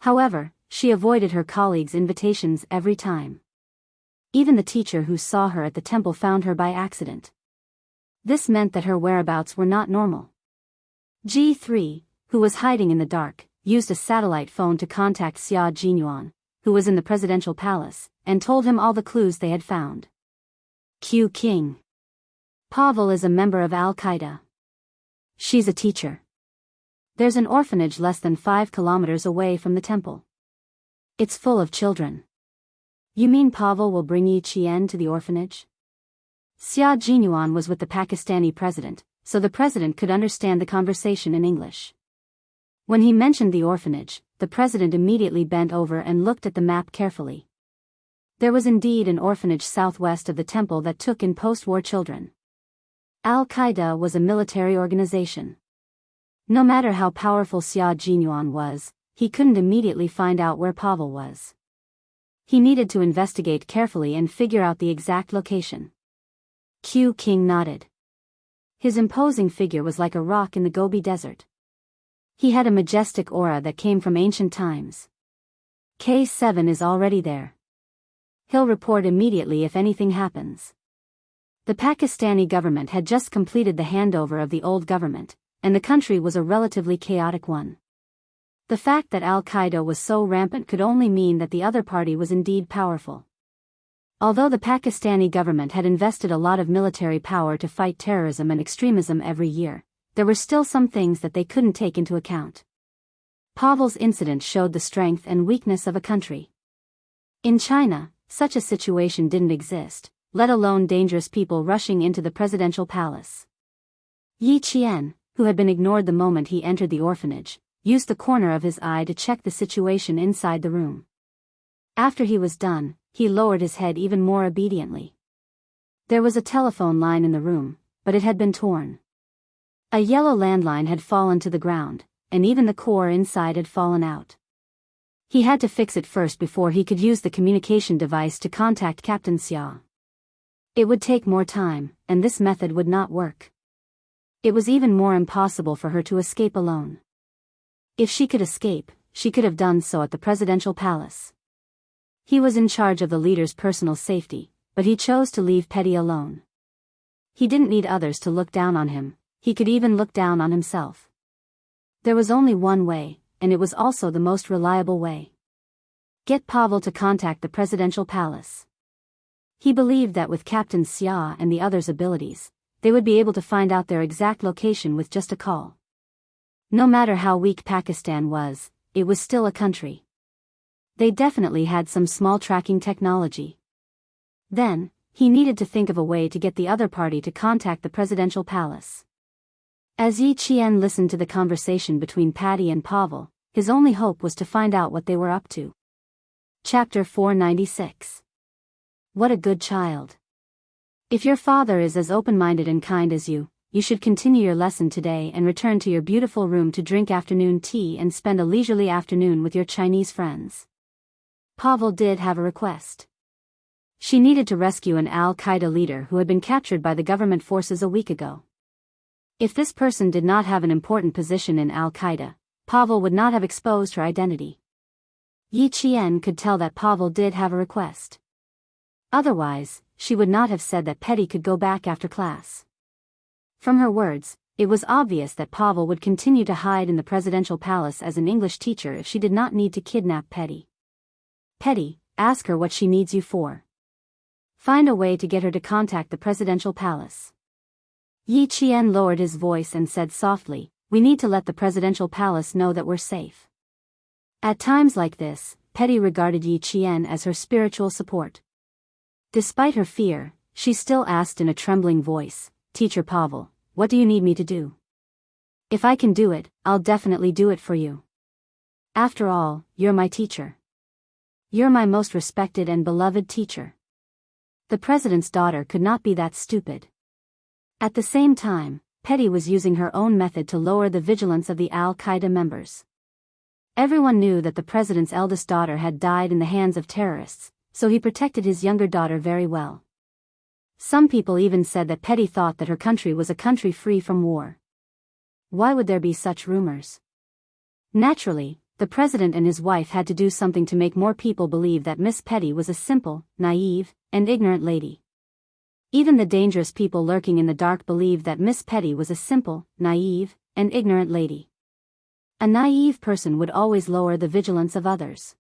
However, she avoided her colleagues' invitations every time. Even the teacher who saw her at the temple found her by accident. This meant that her whereabouts were not normal. G3, who was hiding in the dark, used a satellite phone to contact Xia Jinyuan, who was in the presidential palace, and told him all the clues they had found. Q King. Pavel is a member of Al-Qaeda. She's a teacher. There's an orphanage less than 5 kilometers away from the temple. It's full of children. You mean Pavel will bring Yi Qian to the orphanage? Xia Jinyuan was with the Pakistani president, so the president could understand the conversation in English. When he mentioned the orphanage, the president immediately bent over and looked at the map carefully. There was indeed an orphanage southwest of the temple that took in post-war children. Al-Qaeda was a military organization. No matter how powerful Xia Jinyuan was, he couldn't immediately find out where Pavel was. He needed to investigate carefully and figure out the exact location. Q King nodded. His imposing figure was like a rock in the Gobi Desert. He had a majestic aura that came from ancient times. K7 is already there. He'll report immediately if anything happens. The Pakistani government had just completed the handover of the old government, and the country was a relatively chaotic one. The fact that Al-Qaeda was so rampant could only mean that the other party was indeed powerful. Although the Pakistani government had invested a lot of military power to fight terrorism and extremism every year, there were still some things that they couldn't take into account. Pavel's incident showed the strength and weakness of a country. In China, such a situation didn't exist, let alone dangerous people rushing into the presidential palace. Yi Qian, who had been ignored the moment he entered the orphanage, used the corner of his eye to check the situation inside the room. After he was done, he lowered his head even more obediently. There was a telephone line in the room, but it had been torn. A yellow landline had fallen to the ground, and even the core inside had fallen out. He had to fix it first before he could use the communication device to contact Captain Xia. It would take more time, and this method would not work. It was even more impossible for her to escape alone. If she could escape, she could have done so at the presidential palace. He was in charge of the leader's personal safety, but he chose to leave Petty alone. He didn't need others to look down on him, he could even look down on himself. There was only one way, and it was also the most reliable way. Get Pavel to contact the presidential palace. He believed that with Captain Xia and the others' abilities, they would be able to find out their exact location with just a call. No matter how weak Pakistan was, it was still a country. They definitely had some small tracking technology. Then, he needed to think of a way to get the other party to contact the presidential palace. As Yi Qian listened to the conversation between Patty and Pavel, his only hope was to find out what they were up to. Chapter 496. What a good child. If your father is as open-minded and kind as you, you should continue your lesson today and return to your beautiful room to drink afternoon tea and spend a leisurely afternoon with your Chinese friends. Pavel did have a request. She needed to rescue an Al-Qaeda leader who had been captured by the government forces a week ago. If this person did not have an important position in Al-Qaeda, Pavel would not have exposed her identity. Yi Qian could tell that Pavel did have a request. Otherwise, she would not have said that Petty could go back after class. From her words, it was obvious that Pavel would continue to hide in the presidential palace as an English teacher if she did not need to kidnap Petty. Petty, ask her what she needs you for. Find a way to get her to contact the presidential palace. Yi Qian lowered his voice and said softly, we need to let the presidential palace know that we're safe. At times like this, Petty regarded Yi Qian as her spiritual support. Despite her fear, she still asked in a trembling voice, Teacher Pavel, what do you need me to do? If I can do it, I'll definitely do it for you. After all, you're my teacher. You're my most respected and beloved teacher. The president's daughter could not be that stupid. At the same time, Petty was using her own method to lower the vigilance of the Al-Qaeda members. Everyone knew that the president's eldest daughter had died in the hands of terrorists, so he protected his younger daughter very well. Some people even said that Petty thought that her country was a country free from war. Why would there be such rumors? Naturally, the president and his wife had to do something to make more people believe that Miss Petty was a simple, naive, and ignorant lady. Even the dangerous people lurking in the dark believed that Miss Petty was a simple, naive, and ignorant lady. A naive person would always lower the vigilance of others.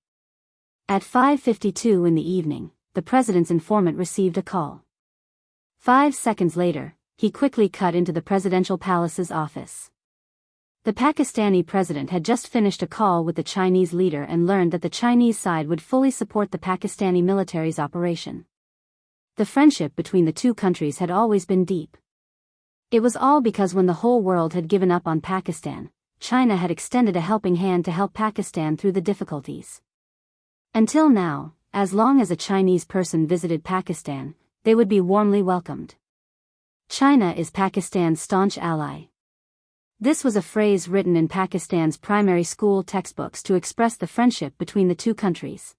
At 5:52 in the evening, the president's informant received a call. 5 seconds later, he quickly cut into the presidential palace's office. The Pakistani president had just finished a call with the Chinese leader and learned that the Chinese side would fully support the Pakistani military's operation. The friendship between the two countries had always been deep. It was all because when the whole world had given up on Pakistan, China had extended a helping hand to help Pakistan through the difficulties. Until now, as long as a Chinese person visited Pakistan, they would be warmly welcomed. China is Pakistan's staunch ally. This was a phrase written in Pakistan's primary school textbooks to express the friendship between the two countries.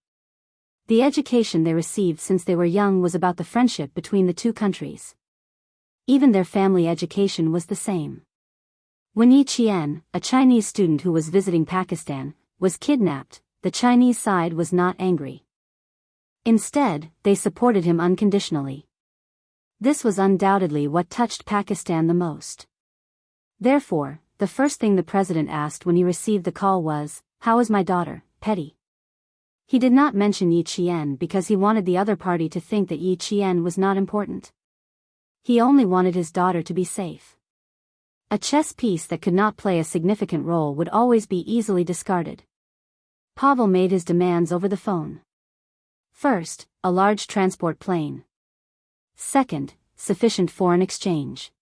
The education they received since they were young was about the friendship between the two countries. Even their family education was the same. When Yi Qian, a Chinese student who was visiting Pakistan, was kidnapped, the Chinese side was not angry. Instead, they supported him unconditionally. This was undoubtedly what touched Pakistan the most. Therefore, the first thing the president asked when he received the call was, "How is my daughter, Petty?" He did not mention Yi Qian because he wanted the other party to think that Yi Qian was not important. He only wanted his daughter to be safe. A chess piece that could not play a significant role would always be easily discarded. Pavel made his demands over the phone. First, a large transport plane. Second, sufficient foreign exchange.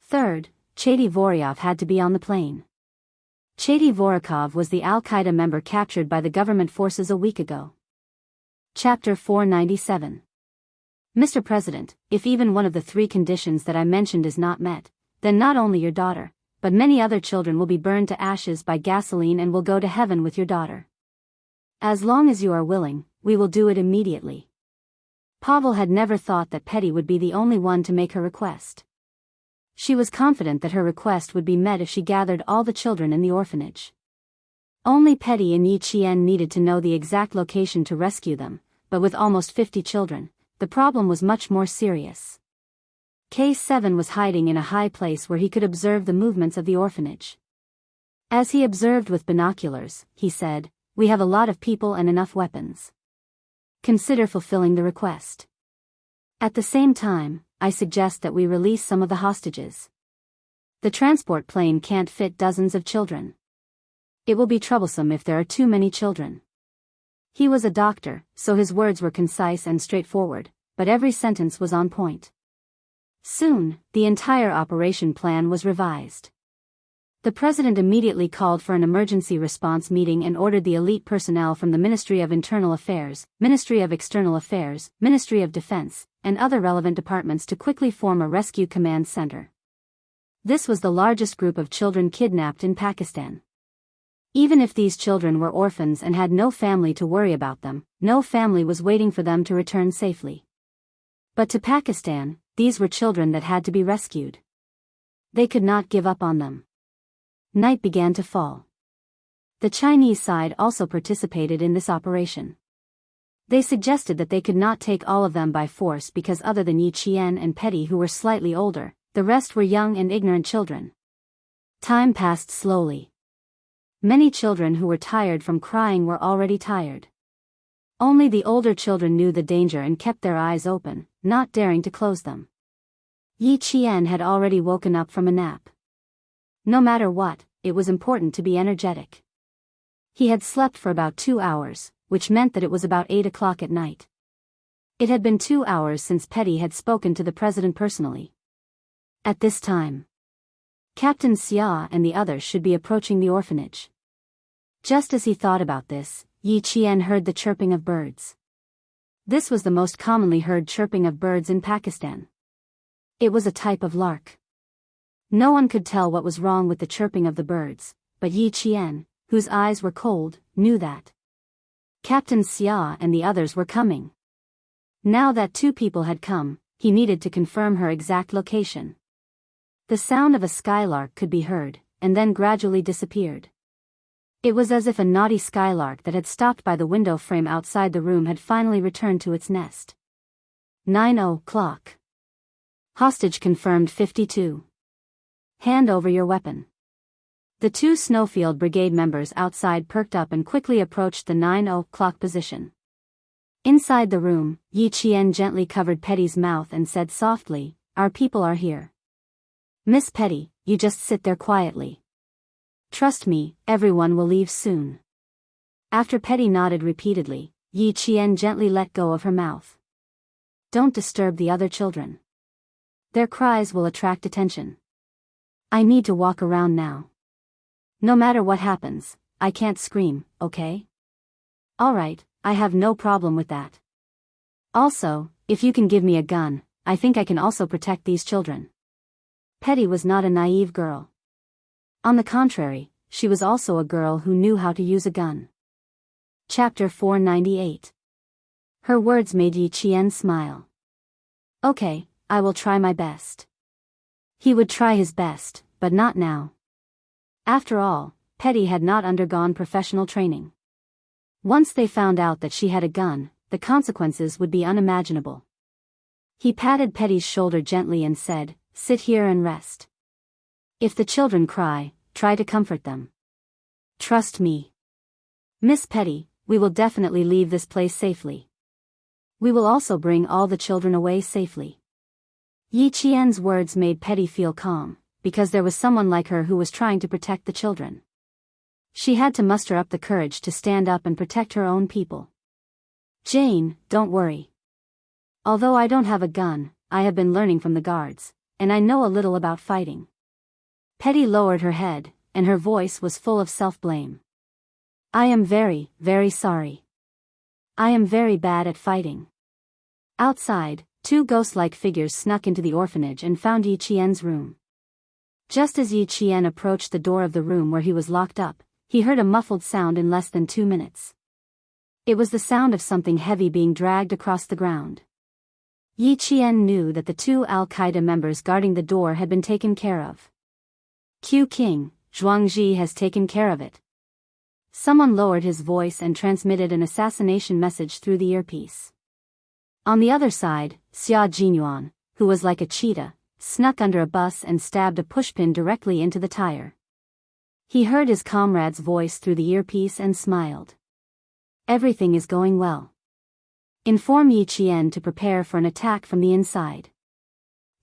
Third, Chady Voryov had to be on the plane. Chady Voryakov was the Al-Qaeda member captured by the government forces a week ago. Chapter 497. Mr. President, if even one of the 3 conditions that I mentioned is not met, then not only your daughter, but many other children will be burned to ashes by gasoline and will go to heaven with your daughter. As long as you are willing, we will do it immediately. Pavel had never thought that Petty would be the only one to make her request. She was confident that her request would be met if she gathered all the children in the orphanage. Only Petty and Yi Qian needed to know the exact location to rescue them, but with almost 50 children, the problem was much more serious. K7 was hiding in a high place where he could observe the movements of the orphanage. As he observed with binoculars, he said, "We have a lot of people and enough weapons. Consider fulfilling the request. At the same time, I suggest that we release some of the hostages. The transport plane can't fit dozens of children. It will be troublesome if there are too many children." He was a doctor, so his words were concise and straightforward, but every sentence was on point. Soon, the entire operation plan was revised. The president immediately called for an emergency response meeting and ordered the elite personnel from the Ministry of Internal Affairs, Ministry of External Affairs, Ministry of Defense, and other relevant departments to quickly form a rescue command center. This was the largest group of children kidnapped in Pakistan. Even if these children were orphans and had no family to worry about them, no family was waiting for them to return safely. But to Pakistan, these were children that had to be rescued. They could not give up on them. Night began to fall. The Chinese side also participated in this operation. They suggested that they could not take all of them by force because other than Yi Qian and Petty, who were slightly older, the rest were young and ignorant children. Time passed slowly. Many children who were tired from crying were already tired. Only the older children knew the danger and kept their eyes open, not daring to close them. Yi Qian had already woken up from a nap. No matter what, it was important to be energetic. He had slept for about 2 hours, which meant that it was about 8 o'clock at night. It had been 2 hours since Petty had spoken to the president personally. At this time, Captain Xia and the others should be approaching the orphanage. Just as he thought about this, Yi Qian heard the chirping of birds. This was the most commonly heard chirping of birds in Pakistan. It was a type of lark. No one could tell what was wrong with the chirping of the birds, but Yi Qian, whose eyes were cold, knew that Captain Xia and the others were coming. Now that 2 people had come, he needed to confirm her exact location. The sound of a skylark could be heard, and then gradually disappeared. It was as if a naughty skylark that had stopped by the window frame outside the room had finally returned to its nest. 9 o'clock. Hostage confirmed 52. Hand over your weapon. The 2 Snowfield Brigade members outside perked up and quickly approached the 9 o'clock position. Inside the room, Yi Qian gently covered Petty's mouth and said softly, "Our people are here. Miss Petty, you just sit there quietly. Trust me, everyone will leave soon." After Petty nodded repeatedly, Yi Qian gently let go of her mouth. "Don't disturb the other children. Their cries will attract attention. I need to walk around now. No matter what happens, I can't scream, okay?" "Alright, I have no problem with that. Also, if you can give me a gun, I think I can also protect these children." Petty was not a naive girl. On the contrary, she was also a girl who knew how to use a gun. Chapter 498. Her words made Yi Qian smile. "Okay, I will try my best." He would try his best, but not now. After all, Petty had not undergone professional training. Once they found out that she had a gun, the consequences would be unimaginable. He patted Petty's shoulder gently and said, "Sit here and rest. If the children cry, try to comfort them. Trust me. Miss Petty, we will definitely leave this place safely. We will also bring all the children away safely." Yi Qian's words made Petty feel calm, because there was someone like her who was trying to protect the children. She had to muster up the courage to stand up and protect her own people. "Jane, don't worry. Although I don't have a gun, I have been learning from the guards, and I know a little about fighting." Petty lowered her head, and her voice was full of self-blame. "I am very, very sorry. I am very bad at fighting." Outside, 2 ghost-like figures snuck into the orphanage and found Yi Qian's room. Just as Yi Qian approached the door of the room where he was locked up, he heard a muffled sound in less than 2 minutes. It was the sound of something heavy being dragged across the ground. Yi Qian knew that the 2 Al-Qaeda members guarding the door had been taken care of. "Q King, Zhuangzi has taken care of it." Someone lowered his voice and transmitted an assassination message through the earpiece. On the other side, Xia Jinyuan, who was like a cheetah, snuck under a bus and stabbed a pushpin directly into the tire. He heard his comrade's voice through the earpiece and smiled. "Everything is going well. Inform Yi Qian to prepare for an attack from the inside."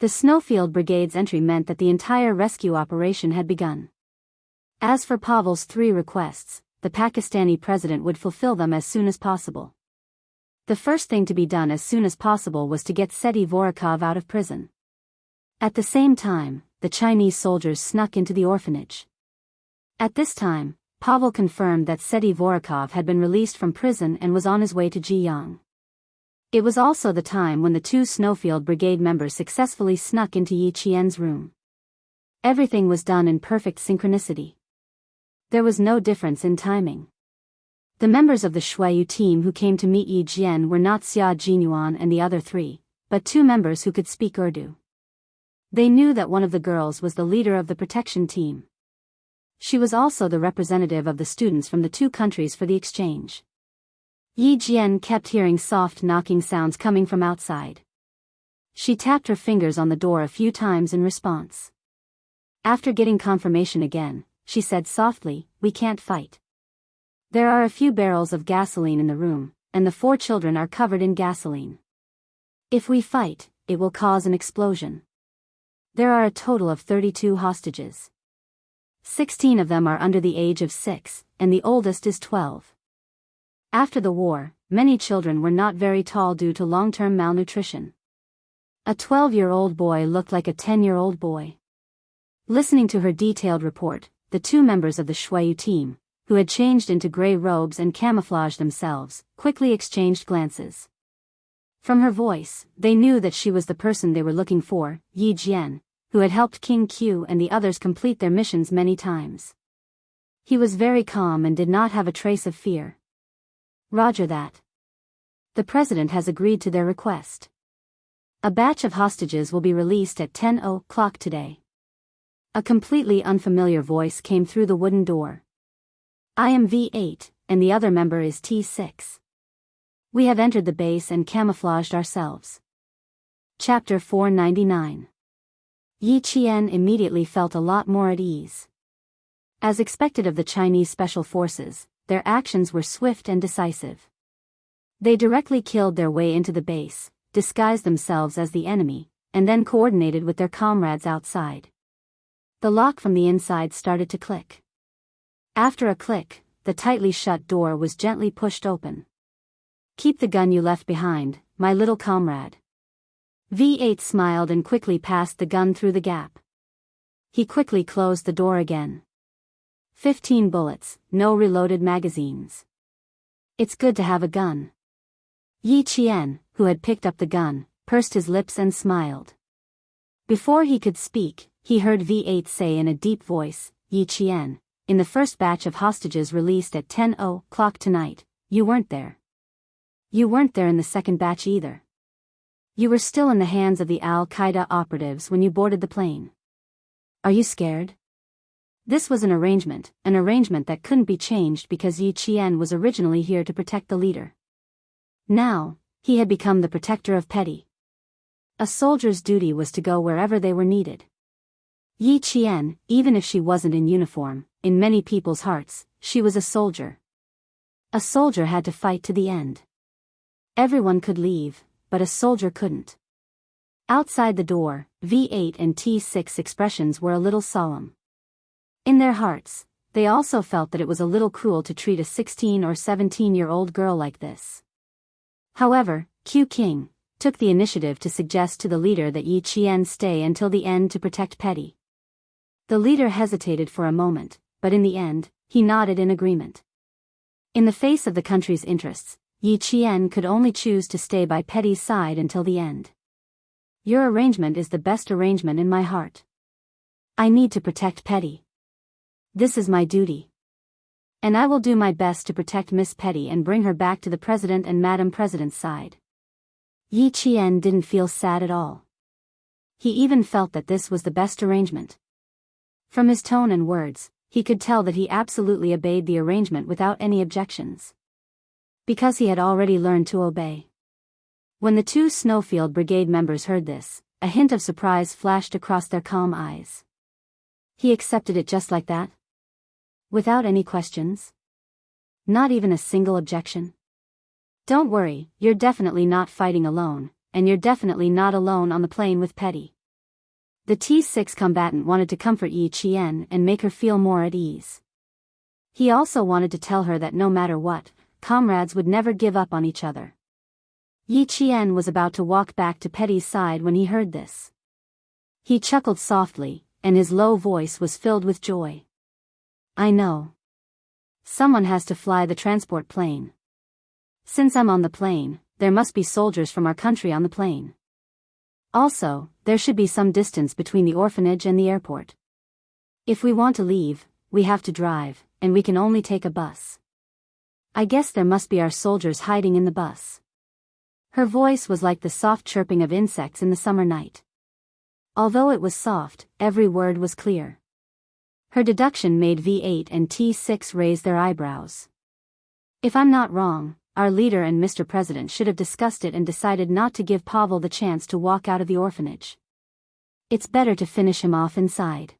The Snowfield Brigade's entry meant that the entire rescue operation had begun. As for Pavel's 3 requests, the Pakistani president would fulfill them as soon as possible. The first thing to be done as soon as possible was to get Seti Vorakov out of prison. At the same time, the Chinese soldiers snuck into the orphanage. At this time, Pavel confirmed that Seti Vorakov had been released from prison and was on his way to Jiyang. It was also the time when the 2 Snowfield Brigade members successfully snuck into Yi Qian's room. Everything was done in perfect synchronicity. There was no difference in timing. The members of the Shuayu team who came to meet Yi Jian were not Xia Jinyuan and the other 3, but 2 members who could speak Urdu. They knew that one of the girls was the leader of the protection team. She was also the representative of the students from the 2 countries for the exchange. Yi Jian kept hearing soft knocking sounds coming from outside. She tapped her fingers on the door a few times in response. After getting confirmation again, she said softly, "We can't fight. There are a few barrels of gasoline in the room, and the 4 children are covered in gasoline. If we fight, it will cause an explosion. There are a total of 32 hostages. 16 of them are under the age of 6, and the oldest is 12. After the war, many children were not very tall due to long-term malnutrition. A 12-year-old boy looked like a 10-year-old boy. Listening to her detailed report, the 2 members of the Shuayu team, who had changed into gray robes and camouflaged themselves, quickly exchanged glances. From her voice, they knew that she was the person they were looking for, Yi Jian, who had helped King Q and the others complete their missions many times. He was very calm and did not have a trace of fear. Roger that. The president has agreed to their request. A batch of hostages will be released at 10 o'clock today. A completely unfamiliar voice came through the wooden door. I am V8, and the other member is T6. We have entered the base and camouflaged ourselves. Chapter 499. Yi Qian immediately felt a lot more at ease. As expected of the Chinese Special Forces, their actions were swift and decisive. They directly killed their way into the base, disguised themselves as the enemy, and then coordinated with their comrades outside. The lock from the inside started to click. After a click, the tightly shut door was gently pushed open. Keep the gun you left behind, my little comrade. V8 smiled and quickly passed the gun through the gap. He quickly closed the door again. 15 bullets, no reloaded magazines. It's good to have a gun. Yi Qian, who had picked up the gun, pursed his lips and smiled. Before he could speak, he heard V8 say in a deep voice, Yi Qian, in the first batch of hostages released at 10 o'clock tonight, you weren't there. You weren't there in the second batch either. You were still in the hands of the Al-Qaeda operatives when you boarded the plane. Are you scared? This was an arrangement that couldn't be changed because Yi Qian was originally here to protect the leader. Now, he had become the protector of Petty. A soldier's duty was to go wherever they were needed. Yi Qian, even if she wasn't in uniform, in many people's hearts, she was a soldier. A soldier had to fight to the end. Everyone could leave, but a soldier couldn't. Outside the door, V8 and T6 expressions were a little solemn. In their hearts, they also felt that it was a little cruel to treat a 16 or 17-year-old girl like this. However, Q King took the initiative to suggest to the leader that Yi Qian stay until the end to protect Petty. The leader hesitated for a moment, but in the end, he nodded in agreement. In the face of the country's interests, Yi Qian could only choose to stay by Petty's side until the end. Your arrangement is the best arrangement in my heart. I need to protect Petty. This is my duty. And I will do my best to protect Miss Petty and bring her back to the President and Madam President's side. Yi Qian didn't feel sad at all. He even felt that this was the best arrangement. From his tone and words, he could tell that he absolutely obeyed the arrangement without any objections. Because he had already learned to obey. When the 2 Snowfield Brigade members heard this, a hint of surprise flashed across their calm eyes. He accepted it just like that? Without any questions? Not even a single objection? Don't worry, you're definitely not fighting alone, and you're definitely not alone on the plane with Petty. The T6 combatant wanted to comfort Yi Qian and make her feel more at ease. He also wanted to tell her that no matter what, comrades would never give up on each other. Yi Qian was about to walk back to Petty's side when he heard this. He chuckled softly, and his low voice was filled with joy. I know. Someone has to fly the transport plane. Since I'm on the plane, there must be soldiers from our country on the plane. Also, there should be some distance between the orphanage and the airport. If we want to leave, we have to drive, and we can only take a bus. I guess there must be our soldiers hiding in the bus. Her voice was like the soft chirping of insects in the summer night. Although it was soft, every word was clear. Her deduction made V8 and T6 raise their eyebrows. If I'm not wrong, our leader and Mr. President should have discussed it and decided not to give Pavel the chance to walk out of the orphanage. It's better to finish him off inside.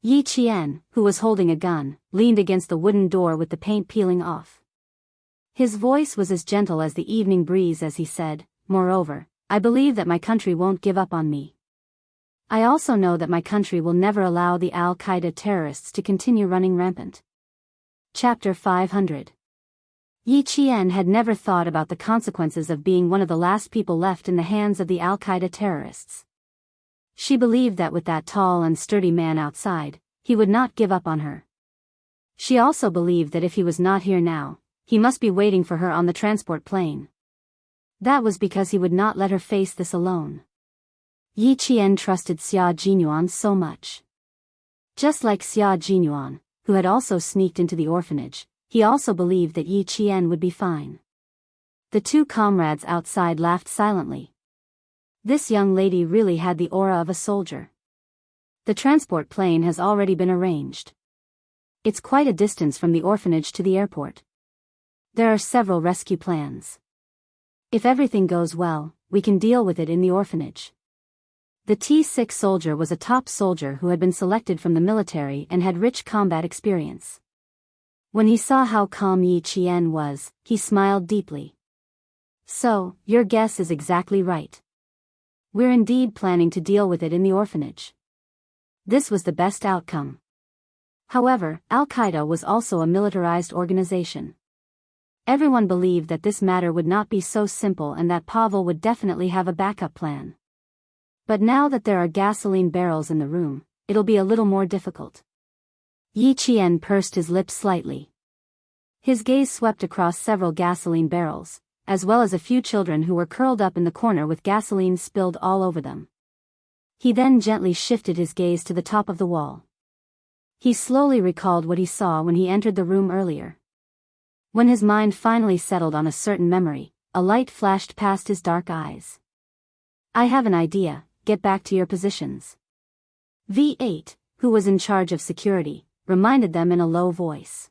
Yi Qian, who was holding a gun, leaned against the wooden door with the paint peeling off. His voice was as gentle as the evening breeze as he said, "Moreover, I believe that my country won't give up on me. I also know that my country will never allow the Al-Qaeda terrorists to continue running rampant." Chapter 500. Yi Qian had never thought about the consequences of being one of the last people left in the hands of the Al-Qaeda terrorists. She believed that with that tall and sturdy man outside, he would not give up on her. She also believed that if he was not here now, he must be waiting for her on the transport plane. That was because he would not let her face this alone. Yi Qian trusted Xia Jinyuan so much. Just like Xia Jinyuan, who had also sneaked into the orphanage, he also believed that Yi Qian would be fine. The two comrades outside laughed silently. This young lady really had the aura of a soldier. The transport plane has already been arranged. It's quite a distance from the orphanage to the airport. There are several rescue plans. If everything goes well, we can deal with it in the orphanage. The T6 soldier was a top soldier who had been selected from the military and had rich combat experience. When he saw how calm Yi Qian was, he smiled deeply. "So, your guess is exactly right. We're indeed planning to deal with it in the orphanage." This was the best outcome. However, Al-Qaeda was also a militarized organization. Everyone believed that this matter would not be so simple and that Pavel would definitely have a backup plan. But now that there are gasoline barrels in the room, it'll be a little more difficult. Yi Qian pursed his lips slightly. His gaze swept across several gasoline barrels, as well as a few children who were curled up in the corner with gasoline spilled all over them. He then gently shifted his gaze to the top of the wall. He slowly recalled what he saw when he entered the room earlier. When his mind finally settled on a certain memory, a light flashed past his dark eyes. "I have an idea, get back to your positions." V8, who was in charge of security, reminded them in a low voice.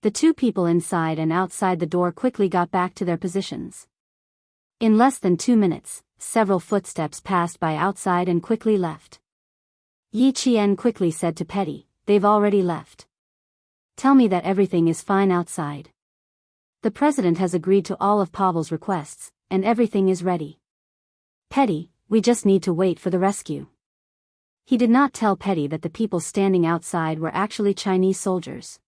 The two people inside and outside the door quickly got back to their positions. In less than 2 minutes, several footsteps passed by outside and quickly left. Yi Qian quickly said to Petty, "They've already left. Tell me that everything is fine outside. The president has agreed to all of Pavel's requests, and everything is ready. Petty, we just need to wait for the rescue." He did not tell Petty that the people standing outside were actually Chinese soldiers.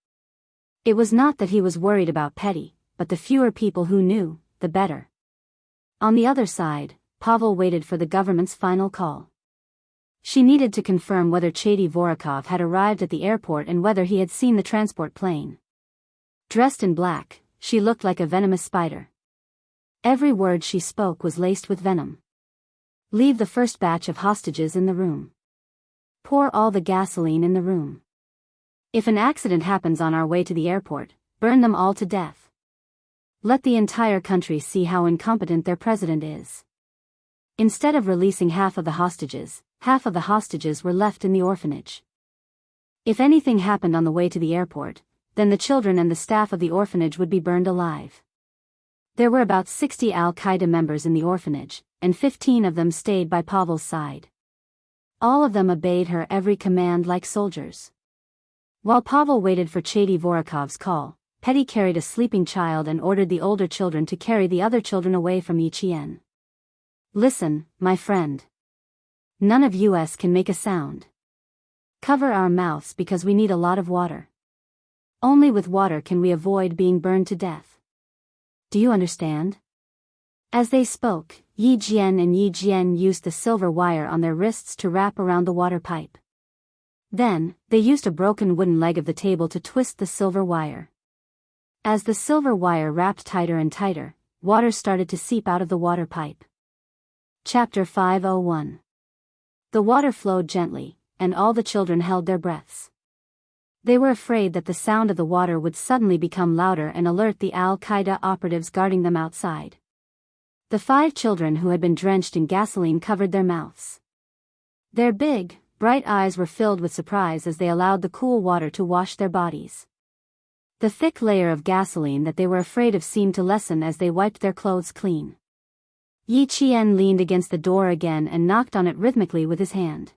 It was not that he was worried about Petty, but the fewer people who knew, the better. On the other side, Pavel waited for the government's final call. She needed to confirm whether Chady Vorakov had arrived at the airport and whether he had seen the transport plane. Dressed in black, she looked like a venomous spider. Every word she spoke was laced with venom. "Leave the first batch of hostages in the room. Pour all the gasoline in the room. If an accident happens on our way to the airport, burn them all to death. Let the entire country see how incompetent their president is." Instead of releasing half of the hostages were left in the orphanage. If anything happened on the way to the airport, then the children and the staff of the orphanage would be burned alive. There were about 60 Al-Qaeda members in the orphanage, and 15 of them stayed by Pavel's side. All of them obeyed her every command like soldiers. While Pavel waited for Chady Vorakov's call, Petty carried a sleeping child and ordered the older children to carry the other children away from Yi Qian. "Listen, my friend. None of us can make a sound. Cover our mouths because we need a lot of water. Only with water can we avoid being burned to death. Do you understand?" As they spoke, Yi Jian and Yi Jian used the silver wire on their wrists to wrap around the water pipe. Then, they used a broken wooden leg of the table to twist the silver wire. As the silver wire wrapped tighter and tighter, water started to seep out of the water pipe. Chapter 501. The water flowed gently, and all the children held their breaths. They were afraid that the sound of the water would suddenly become louder and alert the Al-Qaeda operatives guarding them outside. The 5 children who had been drenched in gasoline covered their mouths. Their big, bright eyes were filled with surprise as they allowed the cool water to wash their bodies. The thick layer of gasoline that they were afraid of seemed to lessen as they wiped their clothes clean. Yi Qian leaned against the door again and knocked on it rhythmically with his hand.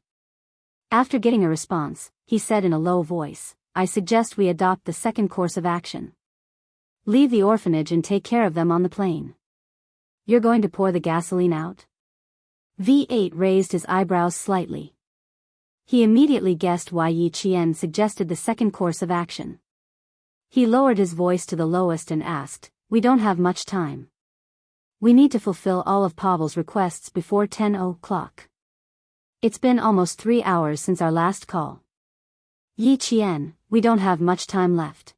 After getting a response, he said in a low voice, "I suggest we adopt the second course of action. Leave the orphanage and take care of them on the plane. You're going to pour the gasoline out? V8 raised his eyebrows slightly. He immediately guessed why Yi Qian suggested the second course of action. He lowered his voice to the lowest and asked, "We don't have much time. We need to fulfill all of Pavel's requests before 10 o'clock. It's been almost 3 hours since our last call. Yi Qian, we don't have much time left."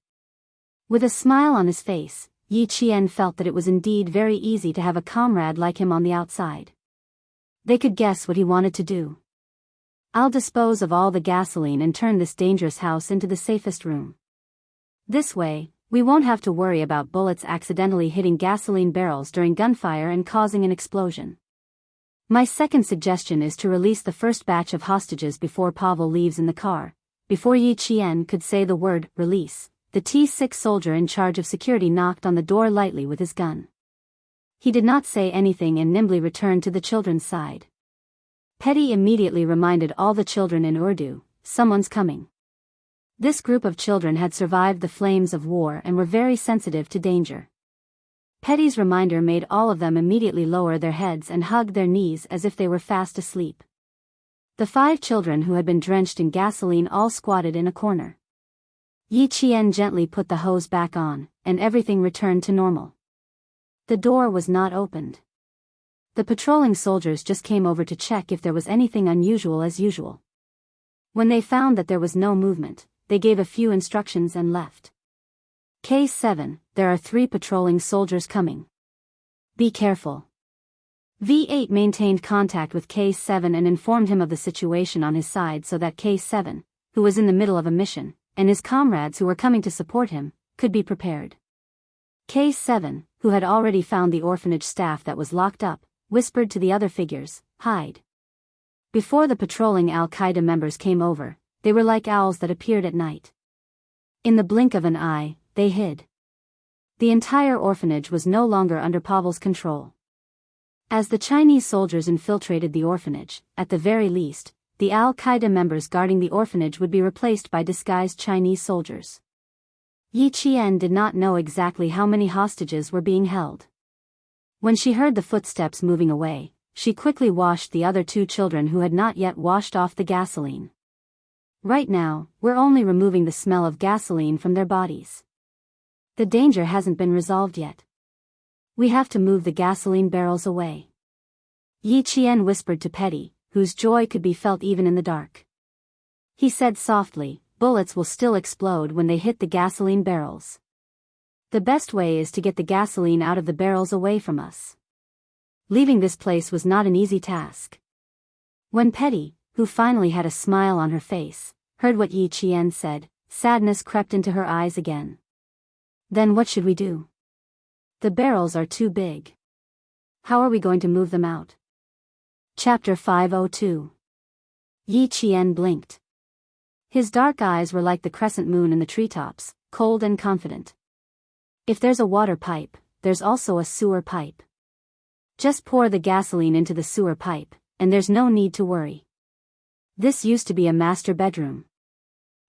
With a smile on his face, Yi Qian felt that it was indeed very easy to have a comrade like him on the outside. They could guess what he wanted to do. "I'll dispose of all the gasoline and turn this dangerous house into the safest room. This way, we won't have to worry about bullets accidentally hitting gasoline barrels during gunfire and causing an explosion. My second suggestion is to release the first batch of hostages before Pavel leaves in the car." Before Yi Qian could say the word release, the T6 soldier in charge of security knocked on the door lightly with his gun. He did not say anything and nimbly returned to the children's side. Petty immediately reminded all the children in Urdu, "Someone's coming." This group of children had survived the flames of war and were very sensitive to danger. Petty's reminder made all of them immediately lower their heads and hug their knees as if they were fast asleep. The 5 children who had been drenched in gasoline all squatted in a corner. Yi Qian gently put the hose back on, and everything returned to normal. The door was not opened. The patrolling soldiers just came over to check if there was anything unusual as usual. When they found that there was no movement, they gave a few instructions and left. Case 7, there are 3 patrolling soldiers coming. Be careful. V8 maintained contact with Case 7 and informed him of the situation on his side so that Case 7, who was in the middle of a mission, and his comrades who were coming to support him, could be prepared. Case 7, who had already found the orphanage staff that was locked up, whispered to the other figures, "Hide." Before the patrolling Al-Qaeda members came over, they were like owls that appeared at night. In the blink of an eye, they hid. The entire orphanage was no longer under Pavel's control. As the Chinese soldiers infiltrated the orphanage, at the very least, the Al-Qaeda members guarding the orphanage would be replaced by disguised Chinese soldiers. Yi Qian did not know exactly how many hostages were being held. When she heard the footsteps moving away, she quickly washed the other 2 children who had not yet washed off the gasoline. "Right now, we're only removing the smell of gasoline from their bodies. The danger hasn't been resolved yet. We have to move the gasoline barrels away." Yi Qian whispered to Petty, whose joy could be felt even in the dark. He said softly, "Bullets will still explode when they hit the gasoline barrels. The best way is to get the gasoline out of the barrels away from us." Leaving this place was not an easy task. When Petty, who finally had a smile on her face, heard what Yi Qian said, sadness crept into her eyes again. "Then what should we do? The barrels are too big. How are we going to move them out?" Chapter 502. Yi Qian blinked. His dark eyes were like the crescent moon in the treetops, cold and confident. "If there's a water pipe, there's also a sewer pipe. Just pour the gasoline into the sewer pipe, and there's no need to worry. This used to be a master bedroom.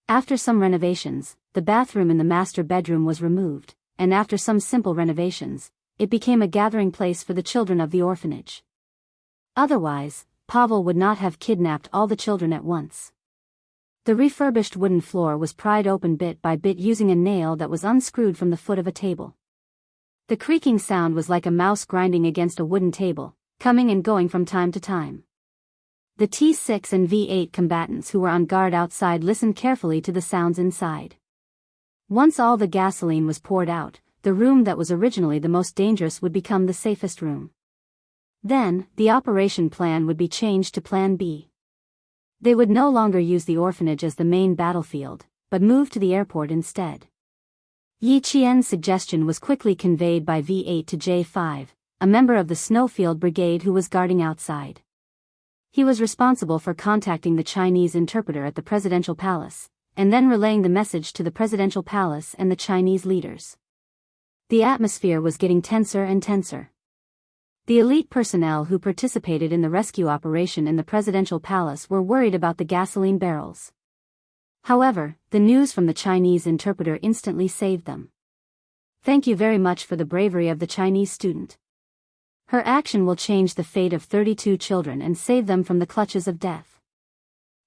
After some renovations, the bathroom in the master bedroom was removed, and after some simple renovations, it became a gathering place for the children of the orphanage. Otherwise, Pavel would not have kidnapped all the children at once." The refurbished wooden floor was pried open bit by bit using a nail that was unscrewed from the foot of a table. The creaking sound was like a mouse grinding against a wooden table, coming and going from time to time. The T6 and V8 combatants who were on guard outside listened carefully to the sounds inside. Once all the gasoline was poured out, the room that was originally the most dangerous would become the safest room. Then, the operation plan would be changed to Plan B. They would no longer use the orphanage as the main battlefield, but move to the airport instead. Yi Qian's suggestion was quickly conveyed by V8 to J5, a member of the Snowfield Brigade who was guarding outside. He was responsible for contacting the Chinese interpreter at the presidential palace, and then relaying the message to the presidential palace and the Chinese leaders. The atmosphere was getting tenser and tenser. The elite personnel who participated in the rescue operation in the presidential palace were worried about the gasoline barrels. However, the news from the Chinese interpreter instantly saved them. Thank you very much for the bravery of the Chinese student. Her action will change the fate of 32 children and save them from the clutches of death.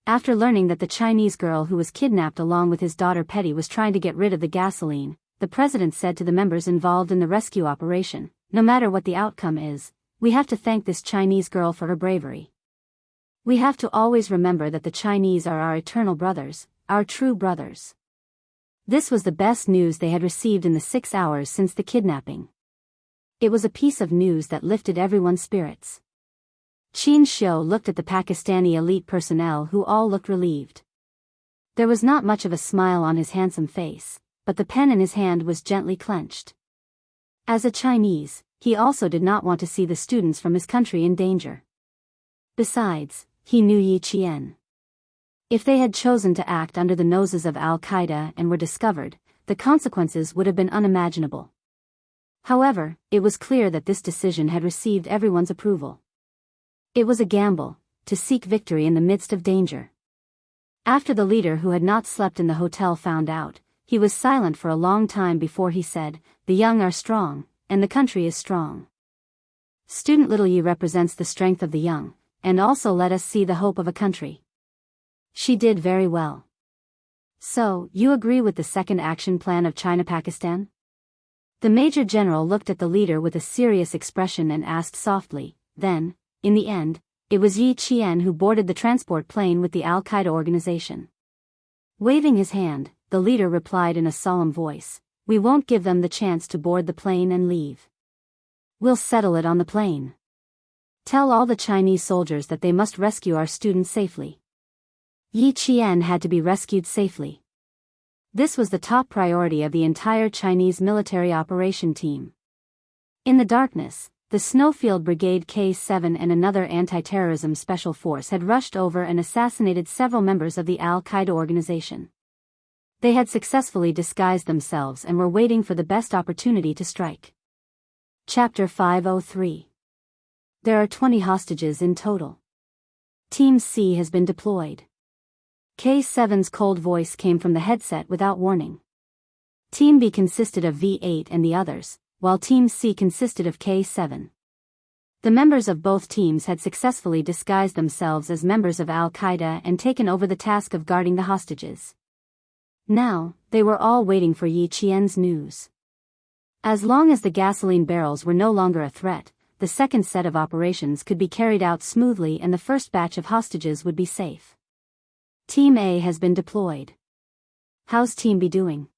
After learning that the Chinese girl who was kidnapped along with his daughter Petty was trying to get rid of the gasoline, the president said to the members involved in the rescue operation, "No matter what the outcome is, we have to thank this Chinese girl for her bravery. We have to always remember that the Chinese are our eternal brothers, our true brothers." This was the best news they had received in the 6 hours since the kidnapping. It was a piece of news that lifted everyone's spirits. Qin Xiu looked at the Pakistani elite personnel who all looked relieved. There was not much of a smile on his handsome face, but the pen in his hand was gently clenched. As a Chinese, he also did not want to see the students from his country in danger. Besides, he knew Yi Qian. If they had chosen to act under the noses of Al-Qaeda and were discovered, the consequences would have been unimaginable. However, it was clear that this decision had received everyone's approval. It was a gamble, to seek victory in the midst of danger. After the leader who had not slept in the hotel found out, he was silent for a long time before he said, "The young are strong, and the country is strong. Student Little Yi represents the strength of the young, and also let us see the hope of a country." She did very well. "So, you agree with the second action plan of China-Pakistan?" The Major General looked at the leader with a serious expression and asked softly, then, in the end, it was Yi Qian who boarded the transport plane with the Al-Qaeda organization. Waving his hand, the leader replied in a solemn voice, "We won't give them the chance to board the plane and leave. We'll settle it on the plane. Tell all the Chinese soldiers that they must rescue our students safely." Yi Qian had to be rescued safely. This was the top priority of the entire Chinese military operation team. In the darkness, the Snowfield Brigade K-7 and another anti-terrorism special force had rushed over and assassinated several members of the Al-Qaeda organization. They had successfully disguised themselves and were waiting for the best opportunity to strike. Chapter 503. There are 20 hostages in total. Team C has been deployed. K-7's cold voice came from the headset without warning. Team B consisted of V8 and the others, while Team C consisted of K-7. The members of both teams had successfully disguised themselves as members of Al-Qaeda and taken over the task of guarding the hostages. Now, they were all waiting for Yi Qian's news. As long as the gasoline barrels were no longer a threat, the second set of operations could be carried out smoothly and the first batch of hostages would be safe. Team A has been deployed. How's Team B doing?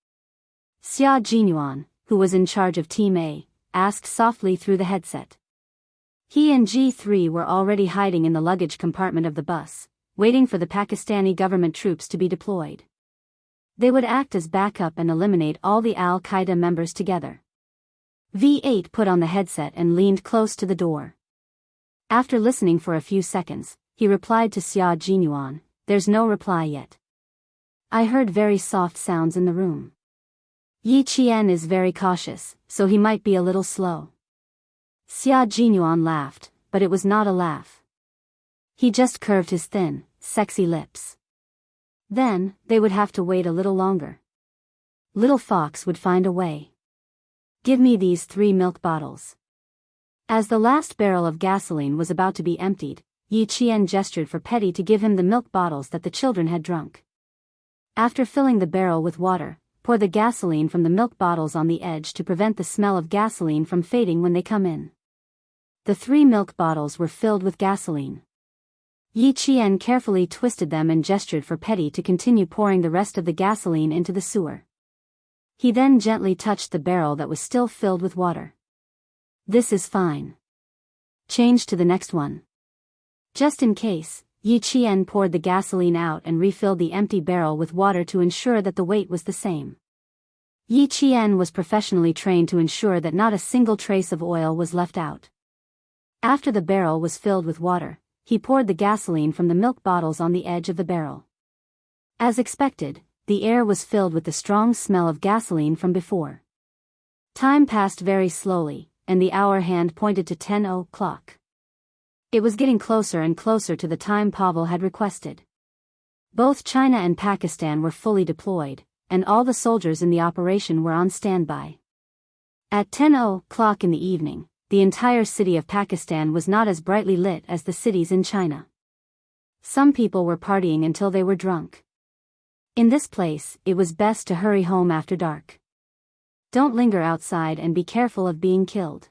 Xia Jinyuan, who was in charge of Team A, asked softly through the headset. He and G3 were already hiding in the luggage compartment of the bus, waiting for the Pakistani government troops to be deployed. They would act as backup and eliminate all the Al-Qaeda members together. V8 put on the headset and leaned close to the door. After listening for a few seconds, he replied to Xia Jinyuan, "There's no reply yet. I heard very soft sounds in the room. Yi Qian is very cautious, so he might be a little slow." Xia Jinyuan laughed, but it was not a laugh. He just curved his thin, sexy lips. Then, they would have to wait a little longer. Little Fox would find a way. "Give me these 3 milk bottles." As the last barrel of gasoline was about to be emptied, Yi Qian gestured for Petty to give him the milk bottles that the children had drunk. After filling the barrel with water, pour the gasoline from the milk bottles on the edge to prevent the smell of gasoline from fading when they come in. The 3 milk bottles were filled with gasoline. Yi Qian carefully twisted them and gestured for Petty to continue pouring the rest of the gasoline into the sewer. He then gently touched the barrel that was still filled with water. "This is fine. Change to the next one." Just in case, Yi Qian poured the gasoline out and refilled the empty barrel with water to ensure that the weight was the same. Yi Qian was professionally trained to ensure that not a single trace of oil was left out. After the barrel was filled with water, he poured the gasoline from the milk bottles on the edge of the barrel. As expected, the air was filled with the strong smell of gasoline from before. Time passed very slowly, and the hour hand pointed to 10 o'clock. It was getting closer and closer to the time Pavel had requested. Both China and Pakistan were fully deployed, and all the soldiers in the operation were on standby. At 10:00 in the evening, the entire city of Pakistan was not as brightly lit as the cities in China. Some people were partying until they were drunk. In this place, it was best to hurry home after dark. Don't linger outside and be careful of being killed.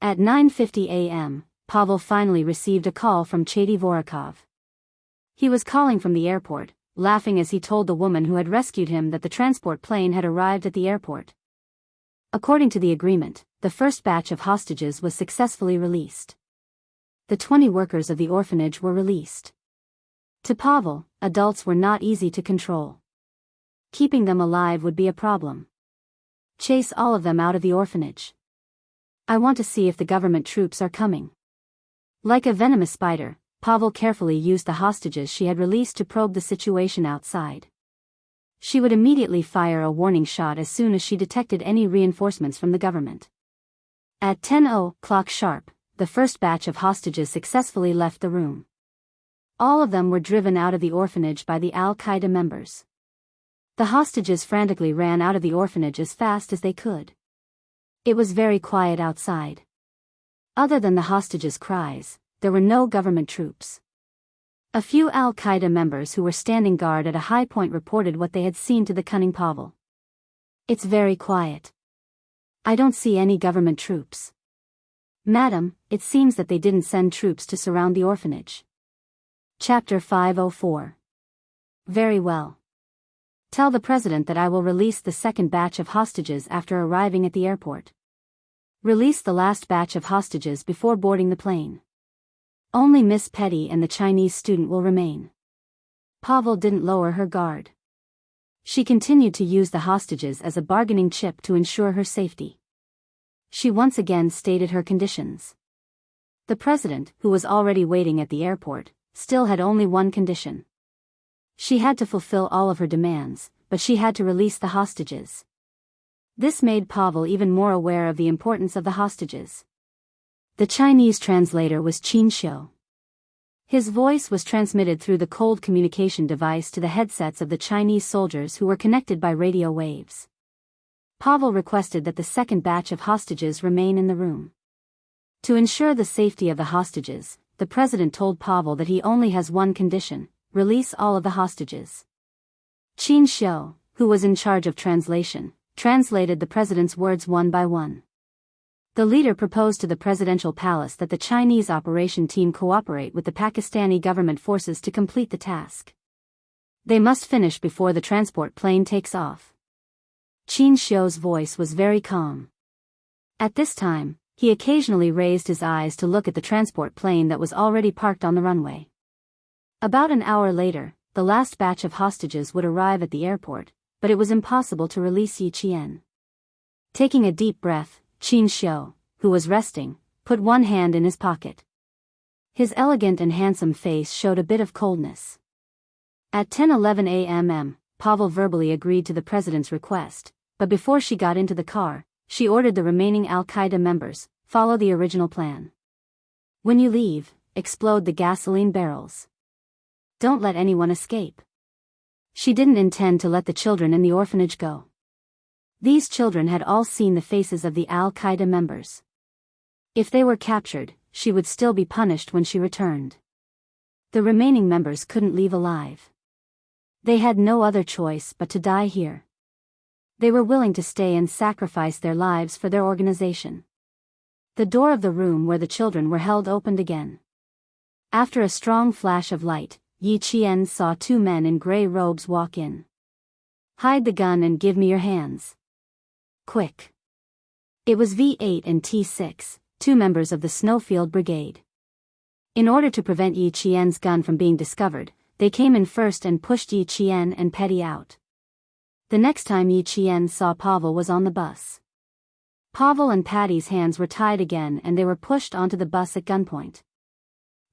At 9:50 a.m., Pavel finally received a call from Chady Vorakov. He was calling from the airport, laughing as he told the woman who had rescued him that the transport plane had arrived at the airport. According to the agreement, the first batch of hostages was successfully released. The 20 workers of the orphanage were released. To Pavel, adults were not easy to control. Keeping them alive would be a problem. Chase all of them out of the orphanage. I want to see if the government troops are coming. Like a venomous spider, Pavel carefully used the hostages she had released to probe the situation outside. She would immediately fire a warning shot as soon as she detected any reinforcements from the government. At 10:00 sharp, the first batch of hostages successfully left the room. All of them were driven out of the orphanage by the Al-Qaeda members. The hostages frantically ran out of the orphanage as fast as they could. It was very quiet outside. Other than the hostages' cries, there were no government troops. A few Al-Qaeda members who were standing guard at a high point reported what they had seen to the cunning Pavel. It's very quiet. I don't see any government troops. Madam, it seems that they didn't send troops to surround the orphanage. Chapter 504. Very well. Tell the president that I will release the second batch of hostages after arriving at the airport. Release the last batch of hostages before boarding the plane. Only Miss Petty and the Chinese student will remain. Pavel didn't lower her guard. She continued to use the hostages as a bargaining chip to ensure her safety. She once again stated her conditions. The president, who was already waiting at the airport, still had only one condition. She had to fulfill all of her demands, but she had to release the hostages. This made Pavel even more aware of the importance of the hostages. The Chinese translator was Qin Xiu. His voice was transmitted through the cold communication device to the headsets of the Chinese soldiers who were connected by radio waves. Pavel requested that the second batch of hostages remain in the room. To ensure the safety of the hostages, the president told Pavel that he only has one condition: release all of the hostages. Qin Xiu, who was in charge of translation, translated the president's words one by one. The leader proposed to the presidential palace that the Chinese operation team cooperate with the Pakistani government forces to complete the task. They must finish before the transport plane takes off. Qin Xiu's voice was very calm. At this time, he occasionally raised his eyes to look at the transport plane that was already parked on the runway. About an hour later, the last batch of hostages would arrive at the airport, but it was impossible to release Yi Qian. Taking a deep breath, Qin Xiu, who was resting, put one hand in his pocket. His elegant and handsome face showed a bit of coldness. At 10:11 a.m., Pavel verbally agreed to the president's request, but before she got into the car, she ordered the remaining Al-Qaeda members, follow the original plan. When you leave, explode the gasoline barrels. Don't let anyone escape. She didn't intend to let the children in the orphanage go. These children had all seen the faces of the Al-Qaeda members. If they were captured, she would still be punished when she returned. The remaining members couldn't leave alive. They had no other choice but to die here. They were willing to stay and sacrifice their lives for their organization. The door of the room where the children were held opened again. After a strong flash of light, Yi Qian saw two men in gray robes walk in. Hide the gun and give me your hands. Quick. It was V8 and T6, two members of the Snowfield Brigade. In order to prevent Yi Qian's gun from being discovered, they came in first and pushed Yi Qian and Petty out. The next time Yi Qian saw Pavel was on the bus. Pavel and Patty's hands were tied again and they were pushed onto the bus at gunpoint.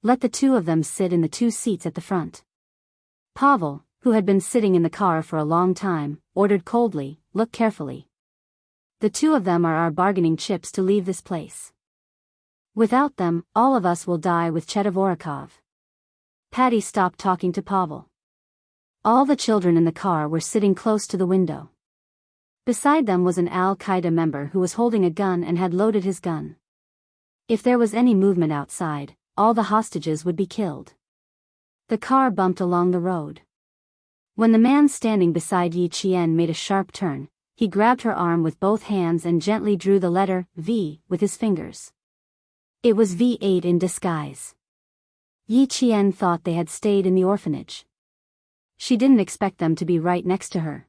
Let the two of them sit in the two seats at the front. Pavel, who had been sitting in the car for a long time, ordered coldly, look carefully. The two of them are our bargaining chips to leave this place. Without them, all of us will die with Chedavorakov. Patty stopped talking to Pavel. All the children in the car were sitting close to the window. Beside them was an Al-Qaeda member who was holding a gun and had loaded his gun. If there was any movement outside, all the hostages would be killed. The car bumped along the road. When the man standing beside Yi Qian made a sharp turn, he grabbed her arm with both hands and gently drew the letter V with his fingers. It was V8 in disguise. Yi Qian thought they had stayed in the orphanage. She didn't expect them to be right next to her.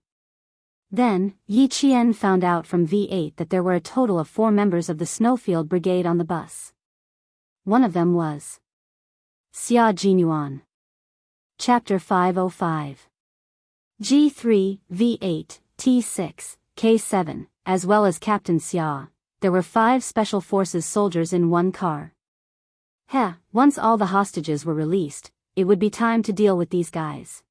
Then, Yi Qian found out from V8 that there were a total of 4 members of the Snowfield Brigade on the bus. One of them was Xia Jinyuan. Chapter 505. G3, V8, T6, K7, as well as Captain Xia, there were 5 Special Forces soldiers in one car. Once all the hostages were released, it would be time to deal with these guys.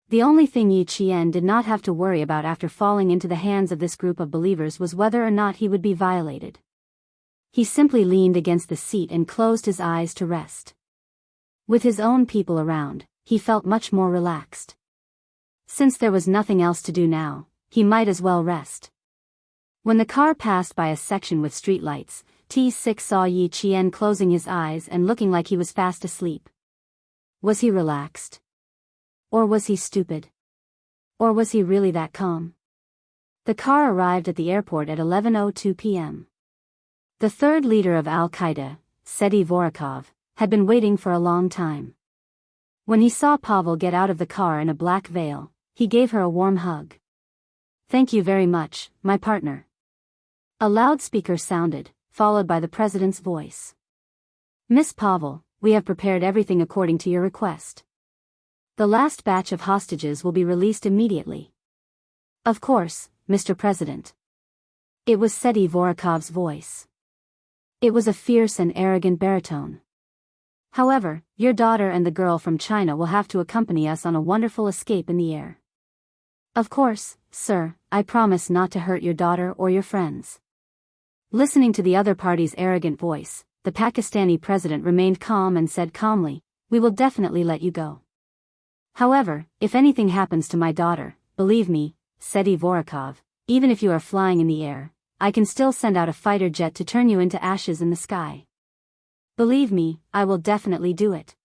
The only thing Yi Qian did not have to worry about after falling into the hands of this group of believers was whether or not he would be violated. He simply leaned against the seat and closed his eyes to rest. With his own people around, he felt much more relaxed. Since there was nothing else to do now, he might as well rest. When the car passed by a section with streetlights, T6 saw Yi Qian closing his eyes and looking like he was fast asleep. Was he relaxed? Or was he stupid? Or was he really that calm? The car arrived at the airport at 11:02 p.m. The third leader of Al-Qaeda, Seti Vorakov, had been waiting for a long time. When he saw Pavel get out of the car in a black veil, he gave her a warm hug. "Thank you very much, my partner." A loudspeaker sounded, followed by the president's voice. "Miss Pavel, we have prepared everything according to your request. The last batch of hostages will be released immediately." "Of course, Mr. President." It was Seti Vorakov's voice. It was a fierce and arrogant baritone. "However, your daughter and the girl from China will have to accompany us on a wonderful escape in the air." "Of course, sir, I promise not to hurt your daughter or your friends." Listening to the other party's arrogant voice, the Pakistani president remained calm and said calmly, "We will definitely let you go. However, if anything happens to my daughter, believe me, Seti Vorakov, even if you are flying in the air, I can still send out a fighter jet to turn you into ashes in the sky. Believe me, I will definitely do it."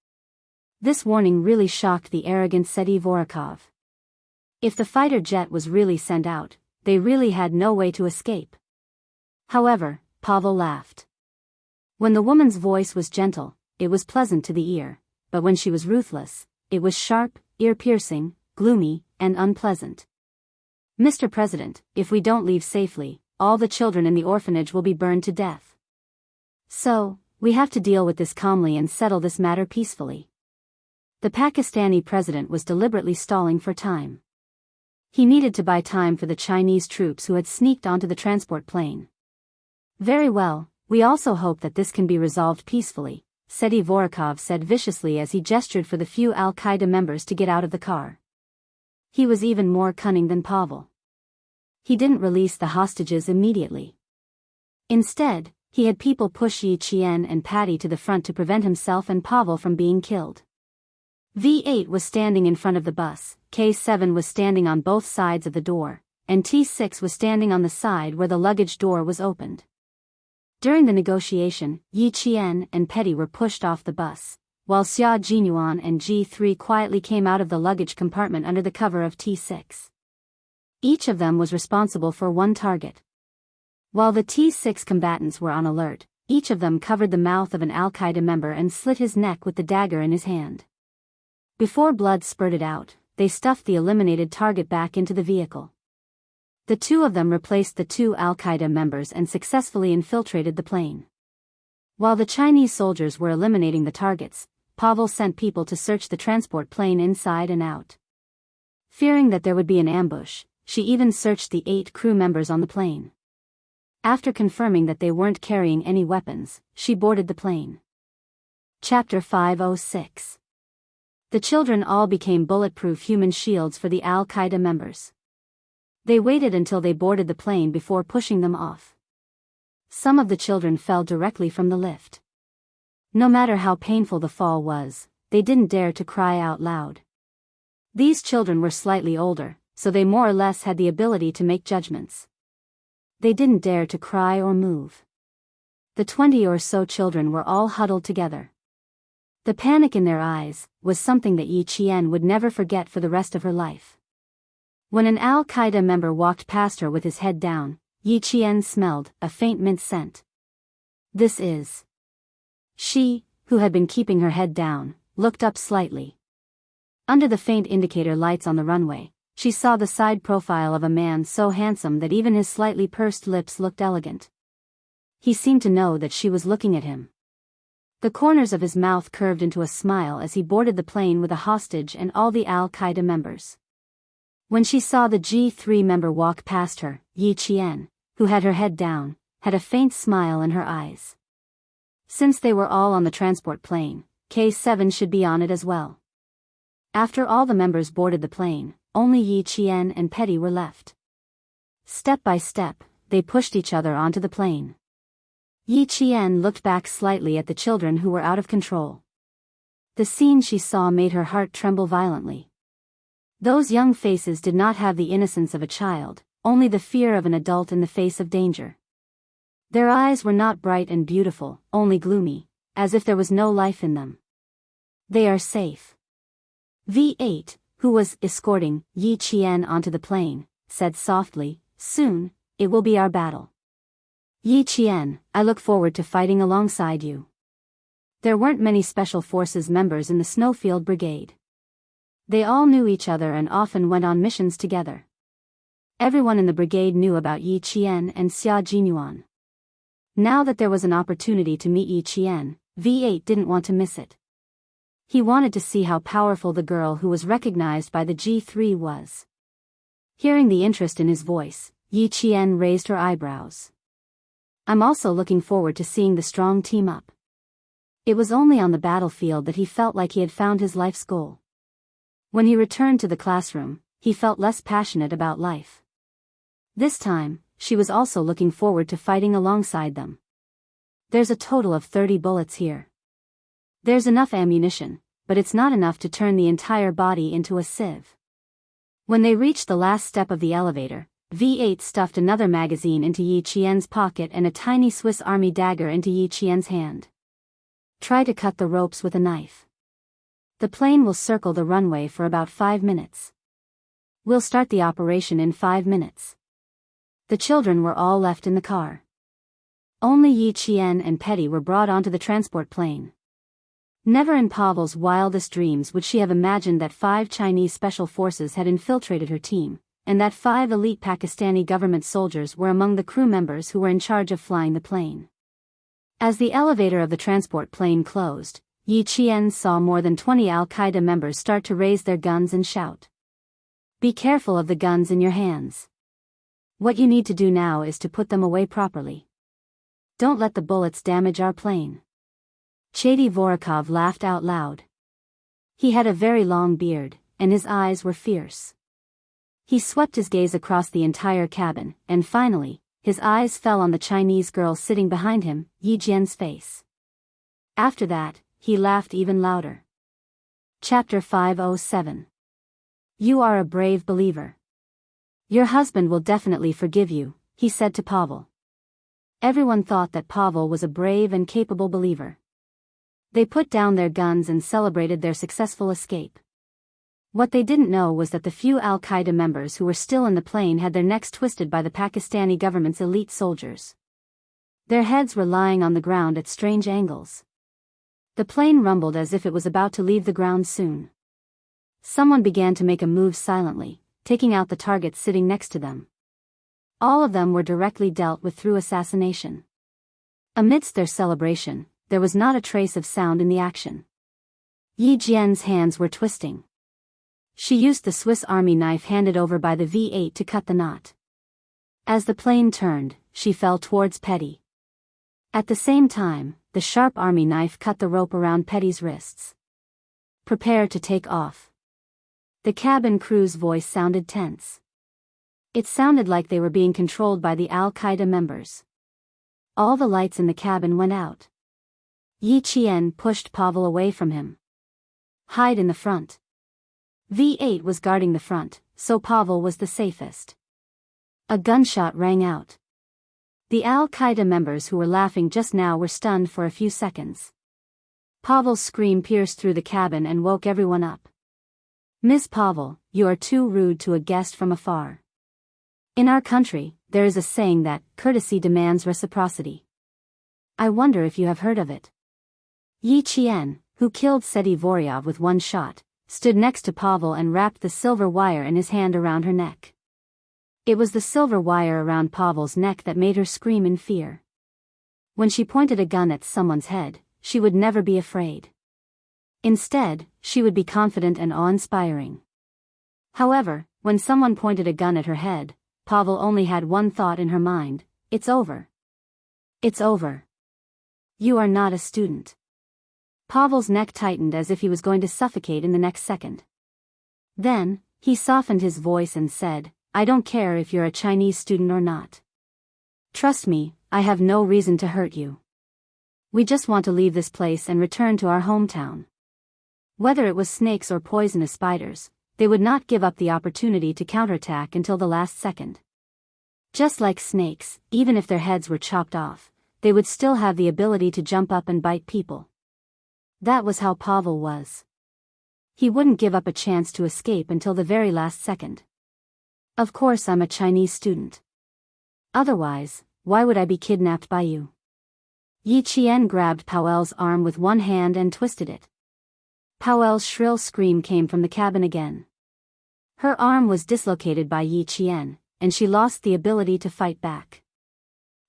This warning really shocked the arrogant Seti Vorakov. If the fighter jet was really sent out, they really had no way to escape. However, Pavel laughed. When the woman's voice was gentle, it was pleasant to the ear, but when she was ruthless, it was sharp, ear-piercing, gloomy, and unpleasant. "Mr. President, if we don't leave safely, all the children in the orphanage will be burned to death. So, we have to deal with this calmly and settle this matter peacefully." The Pakistani president was deliberately stalling for time. He needed to buy time for the Chinese troops who had sneaked onto the transport plane. "Very well, we also hope that this can be resolved peacefully," Seti Vorakov said viciously as he gestured for the few Al-Qaeda members to get out of the car. He was even more cunning than Pavel. He didn't release the hostages immediately. Instead, he had people push Yi Qian and Patty to the front to prevent himself and Pavel from being killed. V8 was standing in front of the bus, K7 was standing on both sides of the door, and T6 was standing on the side where the luggage door was opened. During the negotiation, Yi Qian and Petty were pushed off the bus, while Xia Jinyuan and G3 quietly came out of the luggage compartment under the cover of T6. Each of them was responsible for one target. While the T6 combatants were on alert, each of them covered the mouth of an Al-Qaeda member and slit his neck with the dagger in his hand. Before blood spurted out, they stuffed the eliminated target back into the vehicle. The two of them replaced the 2 Al-Qaeda members and successfully infiltrated the plane. While the Chinese soldiers were eliminating the targets, Pavel sent people to search the transport plane inside and out. Fearing that there would be an ambush, she even searched the 8 crew members on the plane. After confirming that they weren't carrying any weapons, she boarded the plane. Chapter 506. The children all became bulletproof human shields for the Al-Qaeda members. They waited until they boarded the plane before pushing them off. Some of the children fell directly from the lift. No matter how painful the fall was, they didn't dare to cry out loud. These children were slightly older, so they more or less had the ability to make judgments. They didn't dare to cry or move. The 20 or so children were all huddled together. The panic in their eyes was something that Yi Qian would never forget for the rest of her life. When an Al-Qaeda member walked past her with his head down, Yi Qian smelled a faint mint scent. This is. She, who had been keeping her head down, looked up slightly. Under the faint indicator lights on the runway, she saw the side profile of a man so handsome that even his slightly pursed lips looked elegant. He seemed to know that she was looking at him. The corners of his mouth curved into a smile as he boarded the plane with a hostage and all the Al-Qaeda members. When she saw the G3 member walk past her, Yi Qian, who had her head down, had a faint smile in her eyes. Since they were all on the transport plane, K7 should be on it as well. After all the members boarded the plane, only Yi Qian and Petty were left. Step by step, they pushed each other onto the plane. Yi Qian looked back slightly at the children who were out of control. The scene she saw made her heart tremble violently. Those young faces did not have the innocence of a child, only the fear of an adult in the face of danger. Their eyes were not bright and beautiful, only gloomy, as if there was no life in them. They are safe. V8, who was escorting Yi Qian onto the plane, said softly, "Soon, it will be our battle. Yi Qian, I look forward to fighting alongside you." There weren't many Special Forces members in the Snowfield Brigade. They all knew each other and often went on missions together. Everyone in the brigade knew about Yi Qian and Xia Jinyuan. Now that there was an opportunity to meet Yi Qian, V8 didn't want to miss it. He wanted to see how powerful the girl who was recognized by the G3 was. Hearing the interest in his voice, Yi Qian raised her eyebrows. "I'm also looking forward to seeing the strong team up." It was only on the battlefield that he felt like he had found his life's goal. When he returned to the classroom, he felt less passionate about life. This time, she was also looking forward to fighting alongside them. "There's a total of 30 bullets here. There's enough ammunition, but it's not enough to turn the entire body into a sieve." When they reached the last step of the elevator, V8 stuffed another magazine into Yi Qian's pocket and a tiny Swiss Army dagger into Yi Qian's hand. "Try to cut the ropes with a knife. The plane will circle the runway for about 5 minutes. We'll start the operation in 5 minutes." The children were all left in the car. Only Yi Qian and Petty were brought onto the transport plane. Never in Pavel's wildest dreams would she have imagined that 5 Chinese special forces had infiltrated her team, and that 5 elite Pakistani government soldiers were among the crew members who were in charge of flying the plane. As the elevator of the transport plane closed, Yi Qian saw more than 20 Al-Qaeda members start to raise their guns and shout. "Be careful of the guns in your hands. What you need to do now is to put them away properly. Don't let the bullets damage our plane." Chady Vorokov laughed out loud. He had a very long beard, and his eyes were fierce. He swept his gaze across the entire cabin, and finally, his eyes fell on the Chinese girl sitting behind him, Yi Jian's face. After that, he laughed even louder. Chapter 507. "You are a brave believer. Your husband will definitely forgive you," he said to Pavel. Everyone thought that Pavel was a brave and capable believer. They put down their guns and celebrated their successful escape. What they didn't know was that the few Al-Qaeda members who were still in the plane had their necks twisted by the Pakistani government's elite soldiers. Their heads were lying on the ground at strange angles. The plane rumbled as if it was about to leave the ground soon. Someone began to make a move silently, taking out the targets sitting next to them. All of them were directly dealt with through assassination. Amidst their celebration, there was not a trace of sound in the action. Yi Jian's hands were twisting. She used the Swiss Army knife handed over by the V8 to cut the knot. As the plane turned, she fell towards Petty. At the same time, the sharp army knife cut the rope around Petty's wrists. "Prepare to take off." The cabin crew's voice sounded tense. It sounded like they were being controlled by the Al-Qaeda members. All the lights in the cabin went out. Yi Qian pushed Pavel away from him. "Hide in the front." V8 was guarding the front, so Pavel was the safest. A gunshot rang out. The Al-Qaeda members who were laughing just now were stunned for a few seconds. Pavel's scream pierced through the cabin and woke everyone up. "Miss Pavel, you are too rude to a guest from afar. In our country, there is a saying that courtesy demands reciprocity. I wonder if you have heard of it." Yi Qian, who killed Seti Voryov with one shot, stood next to Pavel and wrapped the silver wire in his hand around her neck. It was the silver wire around Pavel's neck that made her scream in fear. When she pointed a gun at someone's head, she would never be afraid. Instead, she would be confident and awe-inspiring. However, when someone pointed a gun at her head, Pavel only had one thought in her mind: it's over. It's over. You are not a student. Pavel's neck tightened as if he was going to suffocate in the next second. Then, he softened his voice and said, "I don't care if you're a Chinese student or not. Trust me, I have no reason to hurt you. We just want to leave this place and return to our hometown." Whether it was snakes or poisonous spiders, they would not give up the opportunity to counterattack until the last second. Just like snakes, even if their heads were chopped off, they would still have the ability to jump up and bite people. That was how Pavel was. He wouldn't give up a chance to escape until the very last second. "Of course I'm a Chinese student. Otherwise, why would I be kidnapped by you?" Yi Qian grabbed Powell's arm with one hand and twisted it. Powell's shrill scream came from the cabin again. Her arm was dislocated by Yi Qian, and she lost the ability to fight back.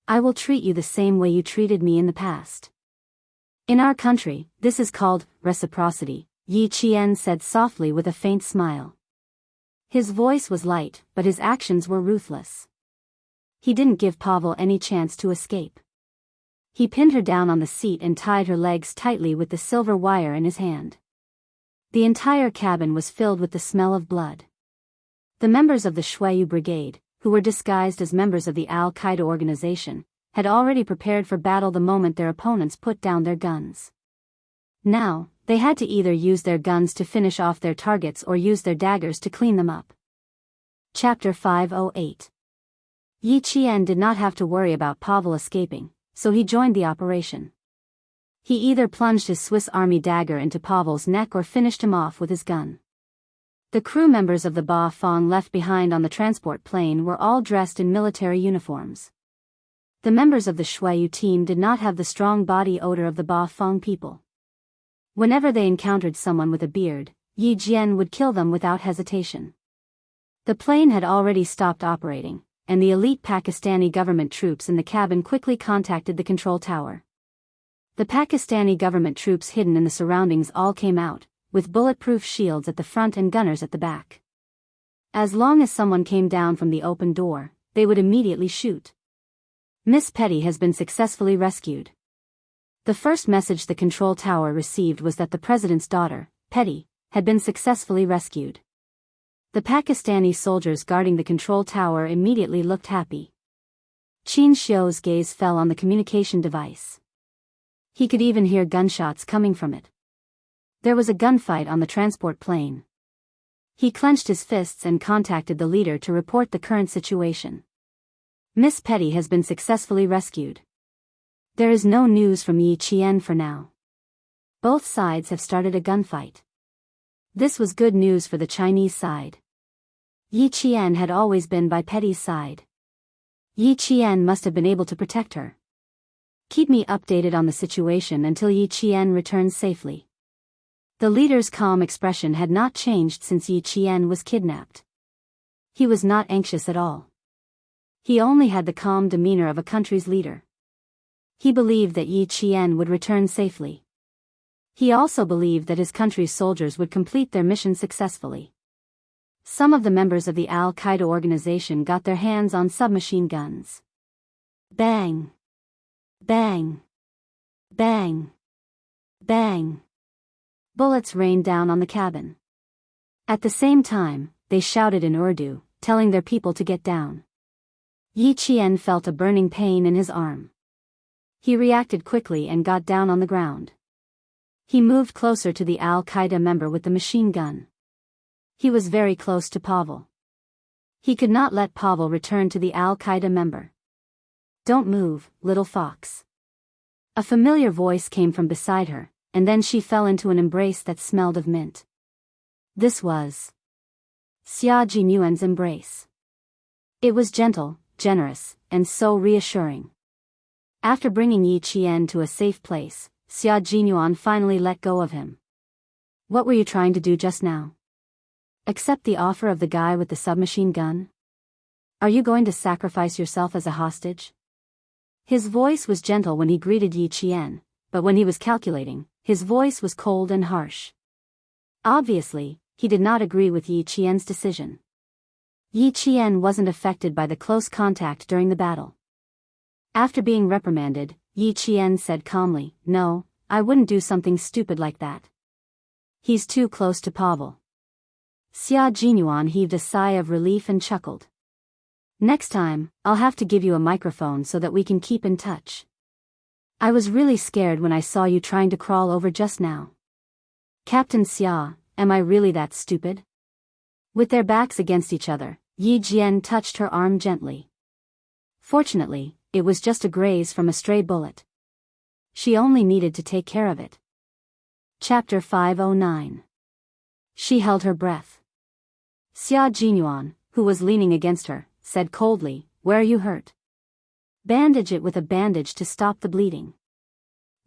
"I will treat you the same way you treated me in the past. In our country, this is called reciprocity," Yi Qian said softly with a faint smile. His voice was light, but his actions were ruthless. He didn't give Pavel any chance to escape. He pinned her down on the seat and tied her legs tightly with the silver wire in his hand. The entire cabin was filled with the smell of blood. The members of the Shuayu Brigade, who were disguised as members of the Al-Qaeda organization, had already prepared for battle the moment their opponents put down their guns. Now, they had to either use their guns to finish off their targets or use their daggers to clean them up. Chapter 508. Yi Qian did not have to worry about Pavel escaping, so he joined the operation. He either plunged his Swiss Army dagger into Pavel's neck or finished him off with his gun. The crew members of the Ba Fong left behind on the transport plane were all dressed in military uniforms. The members of the Shuayu team did not have the strong body odor of the Ba Fong people. Whenever they encountered someone with a beard, Yi Jian would kill them without hesitation. The plane had already stopped operating, and the elite Pakistani government troops in the cabin quickly contacted the control tower. The Pakistani government troops hidden in the surroundings all came out, with bulletproof shields at the front and gunners at the back. As long as someone came down from the open door, they would immediately shoot. "Miss Petty has been successfully rescued." The first message the control tower received was that the president's daughter, Petty, had been successfully rescued. The Pakistani soldiers guarding the control tower immediately looked happy. Qin Xiu's gaze fell on the communication device. He could even hear gunshots coming from it. There was a gunfight on the transport plane. He clenched his fists and contacted the leader to report the current situation. "Miss Petty has been successfully rescued. There is no news from Yi Qian for now. Both sides have started a gunfight." This was good news for the Chinese side. Yi Qian had always been by Petty's side. Yi Qian must have been able to protect her. "Keep me updated on the situation until Yi Qian returns safely." The leader's calm expression had not changed since Yi Qian was kidnapped. He was not anxious at all. He only had the calm demeanor of a country's leader. He believed that Yi Qian would return safely. He also believed that his country's soldiers would complete their mission successfully. Some of the members of the Al-Qaeda organization got their hands on submachine guns. Bang! Bang! Bang! Bang! Bullets rained down on the cabin. At the same time, they shouted in Urdu, telling their people to get down. Yi Qian felt a burning pain in his arm. He reacted quickly and got down on the ground. He moved closer to the Al-Qaeda member with the machine gun. He was very close to Pavel. He could not let Pavel return to the Al-Qaeda member. "Don't move, little fox." A familiar voice came from beside her, and then she fell into an embrace that smelled of mint. This was Xia Jinyuan's embrace. It was gentle, generous, and so reassuring. After bringing Yi Qian to a safe place, Xia Jinyuan finally let go of him. "What were you trying to do just now? Accept the offer of the guy with the submachine gun? Are you going to sacrifice yourself as a hostage?" His voice was gentle when he greeted Yi Qian, but when he was calculating, his voice was cold and harsh. Obviously, he did not agree with Yi Qian's decision. Yi Qian wasn't affected by the close contact during the battle. After being reprimanded, Yi Qian said calmly, "No, I wouldn't do something stupid like that. He's too close to Pavel." Xia Jinyuan heaved a sigh of relief and chuckled. "Next time, I'll have to give you a microphone so that we can keep in touch. I was really scared when I saw you trying to crawl over just now. Captain Xia, am I really that stupid?" With their backs against each other, Yi Jian touched her arm gently. Fortunately, it was just a graze from a stray bullet. She only needed to take care of it. Chapter 509. She held her breath. Xia Jinyuan, who was leaning against her, said coldly, "Where are you hurt?" "Bandage it with a bandage to stop the bleeding."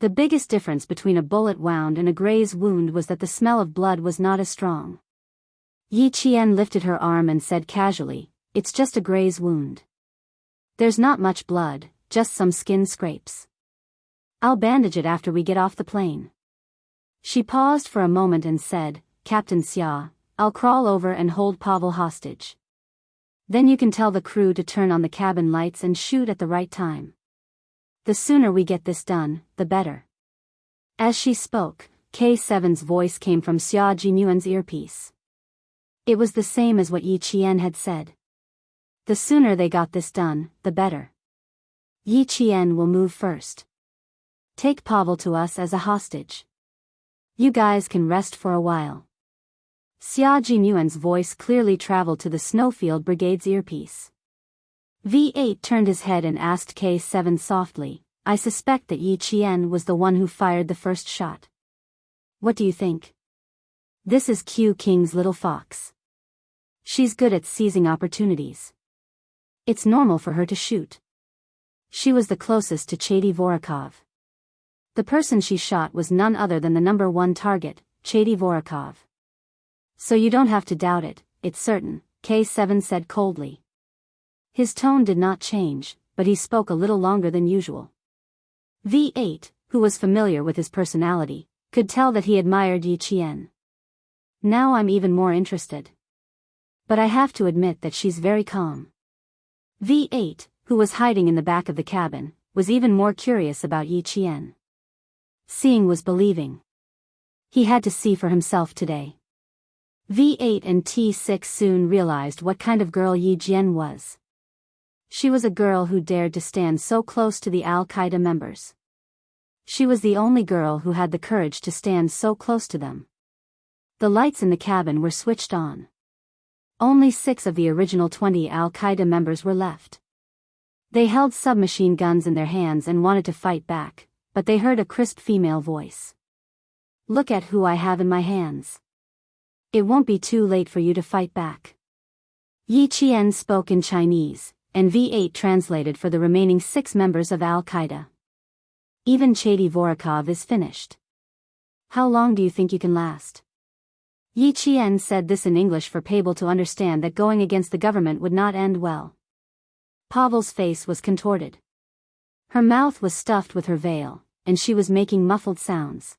The biggest difference between a bullet wound and a graze wound was that the smell of blood was not as strong. Yi Qian lifted her arm and said casually, "It's just a graze wound. There's not much blood, just some skin scrapes. I'll bandage it after we get off the plane." She paused for a moment and said, "Captain Xia, I'll crawl over and hold Pavel hostage. Then you can tell the crew to turn on the cabin lights and shoot at the right time. The sooner we get this done, the better." As she spoke, K7's voice came from Xia Jinyuan's earpiece. It was the same as what Yi Qian had said. The sooner they got this done, the better. "Yi Qian will move first. Take Pavel to us as a hostage. You guys can rest for a while." Xia Jinyuan's voice clearly traveled to the Snowfield Brigade's earpiece. V8 turned his head and asked K7 softly, "I suspect that Yi Qian was the one who fired the first shot. What do you think? This is Q King's little fox. She's good at seizing opportunities. It's normal for her to shoot. She was the closest to Chady Vorakov. The person she shot was none other than the number one target, Chady Vorakov. So you don't have to doubt it, it's certain," K7 said coldly. His tone did not change, but he spoke a little longer than usual. V8, who was familiar with his personality, could tell that he admired Yi Qian. "Now I'm even more interested. But I have to admit that she's very calm." V8, who was hiding in the back of the cabin, was even more curious about Yi Qian. Seeing was believing. He had to see for himself today. V8 and T6 soon realized what kind of girl Yi Jian was. She was a girl who dared to stand so close to the Al-Qaeda members. She was the only girl who had the courage to stand so close to them. The lights in the cabin were switched on. Only 6 of the original 20 Al-Qaeda members were left. They held submachine guns in their hands and wanted to fight back, but they heard a crisp female voice. "Look at who I have in my hands. It won't be too late for you to fight back." Yi Qian spoke in Chinese, and V8 translated for the remaining 6 members of Al-Qaeda. "Even Chady Vorakov is finished. How long do you think you can last?" Yi Qian said this in English for Pavel to understand that going against the government would not end well. Pavel's face was contorted. Her mouth was stuffed with her veil, and she was making muffled sounds.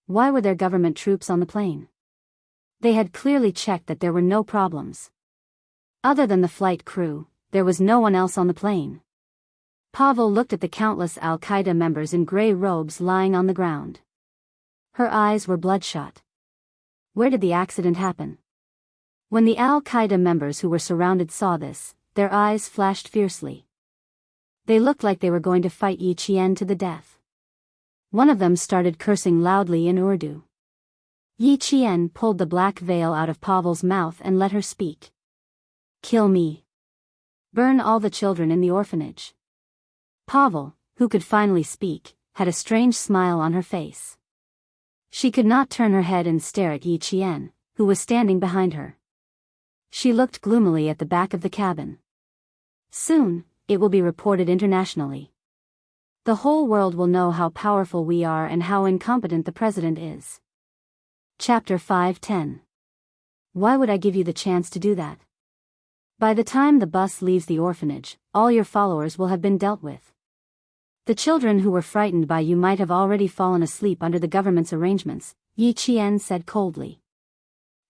Why were there government troops on the plane? They had clearly checked that there were no problems. Other than the flight crew, there was no one else on the plane. Pavel looked at the countless Al-Qaeda members in gray robes lying on the ground. Her eyes were bloodshot. Where did the accident happen? When the Al-Qaeda members who were surrounded saw this, their eyes flashed fiercely. They looked like they were going to fight Yi Qian to the death. One of them started cursing loudly in Urdu. Yi Qian pulled the black veil out of Pavel's mouth and let her speak. Kill me. Burn all the children in the orphanage. Pavel, who could finally speak, had a strange smile on her face. She could not turn her head and stare at Yi Qian, who was standing behind her. She looked gloomily at the back of the cabin. Soon, it will be reported internationally. The whole world will know how powerful we are and how incompetent the president is. Chapter 5:10. Why would I give you the chance to do that? By the time the bus leaves the orphanage, all your followers will have been dealt with. The children who were frightened by you might have already fallen asleep under the government's arrangements, Yi Qian said coldly.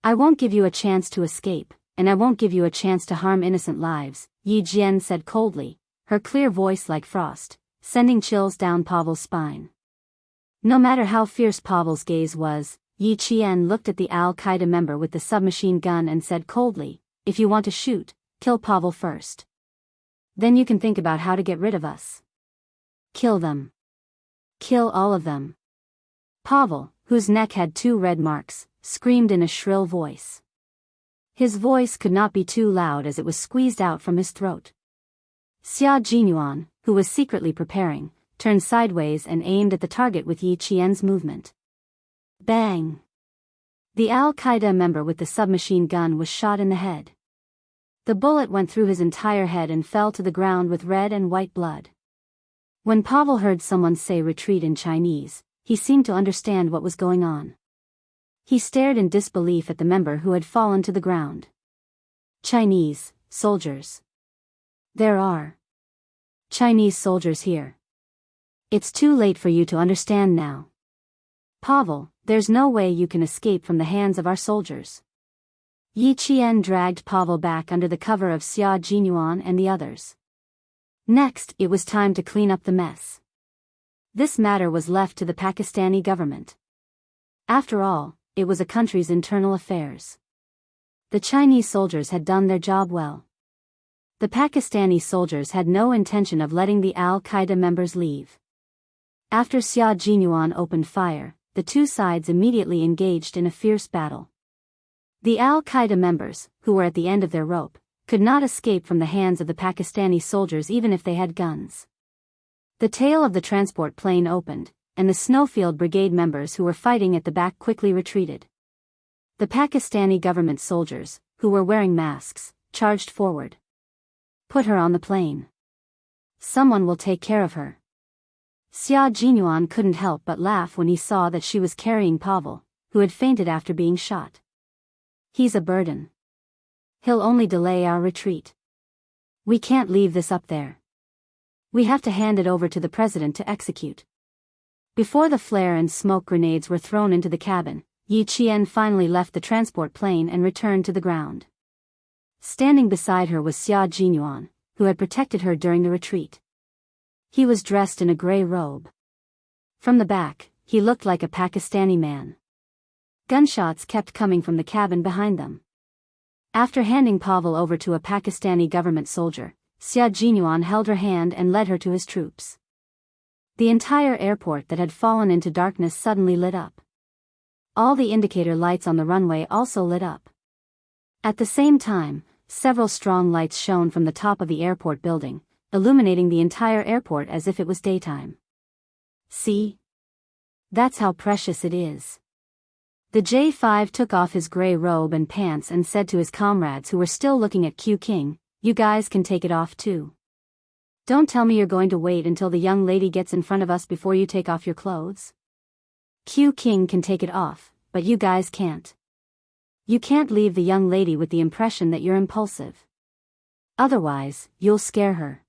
I won't give you a chance to escape, and I won't give you a chance to harm innocent lives, Yi Qian said coldly, her clear voice like frost, sending chills down Pavel's spine. No matter how fierce Pavel's gaze was, Yi Qian looked at the Al-Qaeda member with the submachine gun and said coldly, if you want to shoot, kill Pavel first. Then you can think about how to get rid of us. Kill them. Kill all of them. Pavel, whose neck had 2 red marks, screamed in a shrill voice. His voice could not be too loud as it was squeezed out from his throat. Xia Jinyuan, who was secretly preparing, turned sideways and aimed at the target with Yi Qian's movement. Bang! The Al-Qaeda member with the submachine gun was shot in the head. The bullet went through his entire head and fell to the ground with red and white blood. When Pavel heard someone say retreat in Chinese, he seemed to understand what was going on. He stared in disbelief at the member who had fallen to the ground. Chinese soldiers. There are Chinese soldiers here. It's too late for you to understand now. Pavel, there's no way you can escape from the hands of our soldiers. Yi Qian dragged Pavel back under the cover of Xia Jinyuan and the others. Next, it was time to clean up the mess. This matter was left to the Pakistani government. After all, it was a country's internal affairs. The Chinese soldiers had done their job well. The Pakistani soldiers had no intention of letting the Al-Qaeda members leave. After Xia Jinyuan opened fire, the two sides immediately engaged in a fierce battle. The Al-Qaeda members, who were at the end of their rope, could not escape from the hands of the Pakistani soldiers even if they had guns. The tail of the transport plane opened, and the Snowfield Brigade members who were fighting at the back quickly retreated. The Pakistani government soldiers, who were wearing masks, charged forward. Put her on the plane. Someone will take care of her. Xia Jinyuan couldn't help but laugh when he saw that she was carrying Pavel, who had fainted after being shot. He's a burden. He'll only delay our retreat. We can't leave this up there. We have to hand it over to the president to execute. Before the flare and smoke grenades were thrown into the cabin, Yi Qian finally left the transport plane and returned to the ground. Standing beside her was Xia Jinyuan, who had protected her during the retreat. He was dressed in a gray robe. From the back, he looked like a Pakistani man. Gunshots kept coming from the cabin behind them. After handing Pavel over to a Pakistani government soldier, Xia Jinyuan held her hand and led her to his troops. The entire airport that had fallen into darkness suddenly lit up. All the indicator lights on the runway also lit up. At the same time, several strong lights shone from the top of the airport building, illuminating the entire airport as if it was daytime. See? That's how precious it is. The J5 took off his gray robe and pants and said to his comrades who were still looking at Q King, "You guys can take it off too. Don't tell me you're going to wait until the young lady gets in front of us before you take off your clothes. Q King can take it off, but you guys can't. You can't leave the young lady with the impression that you're impulsive. Otherwise, you'll scare her."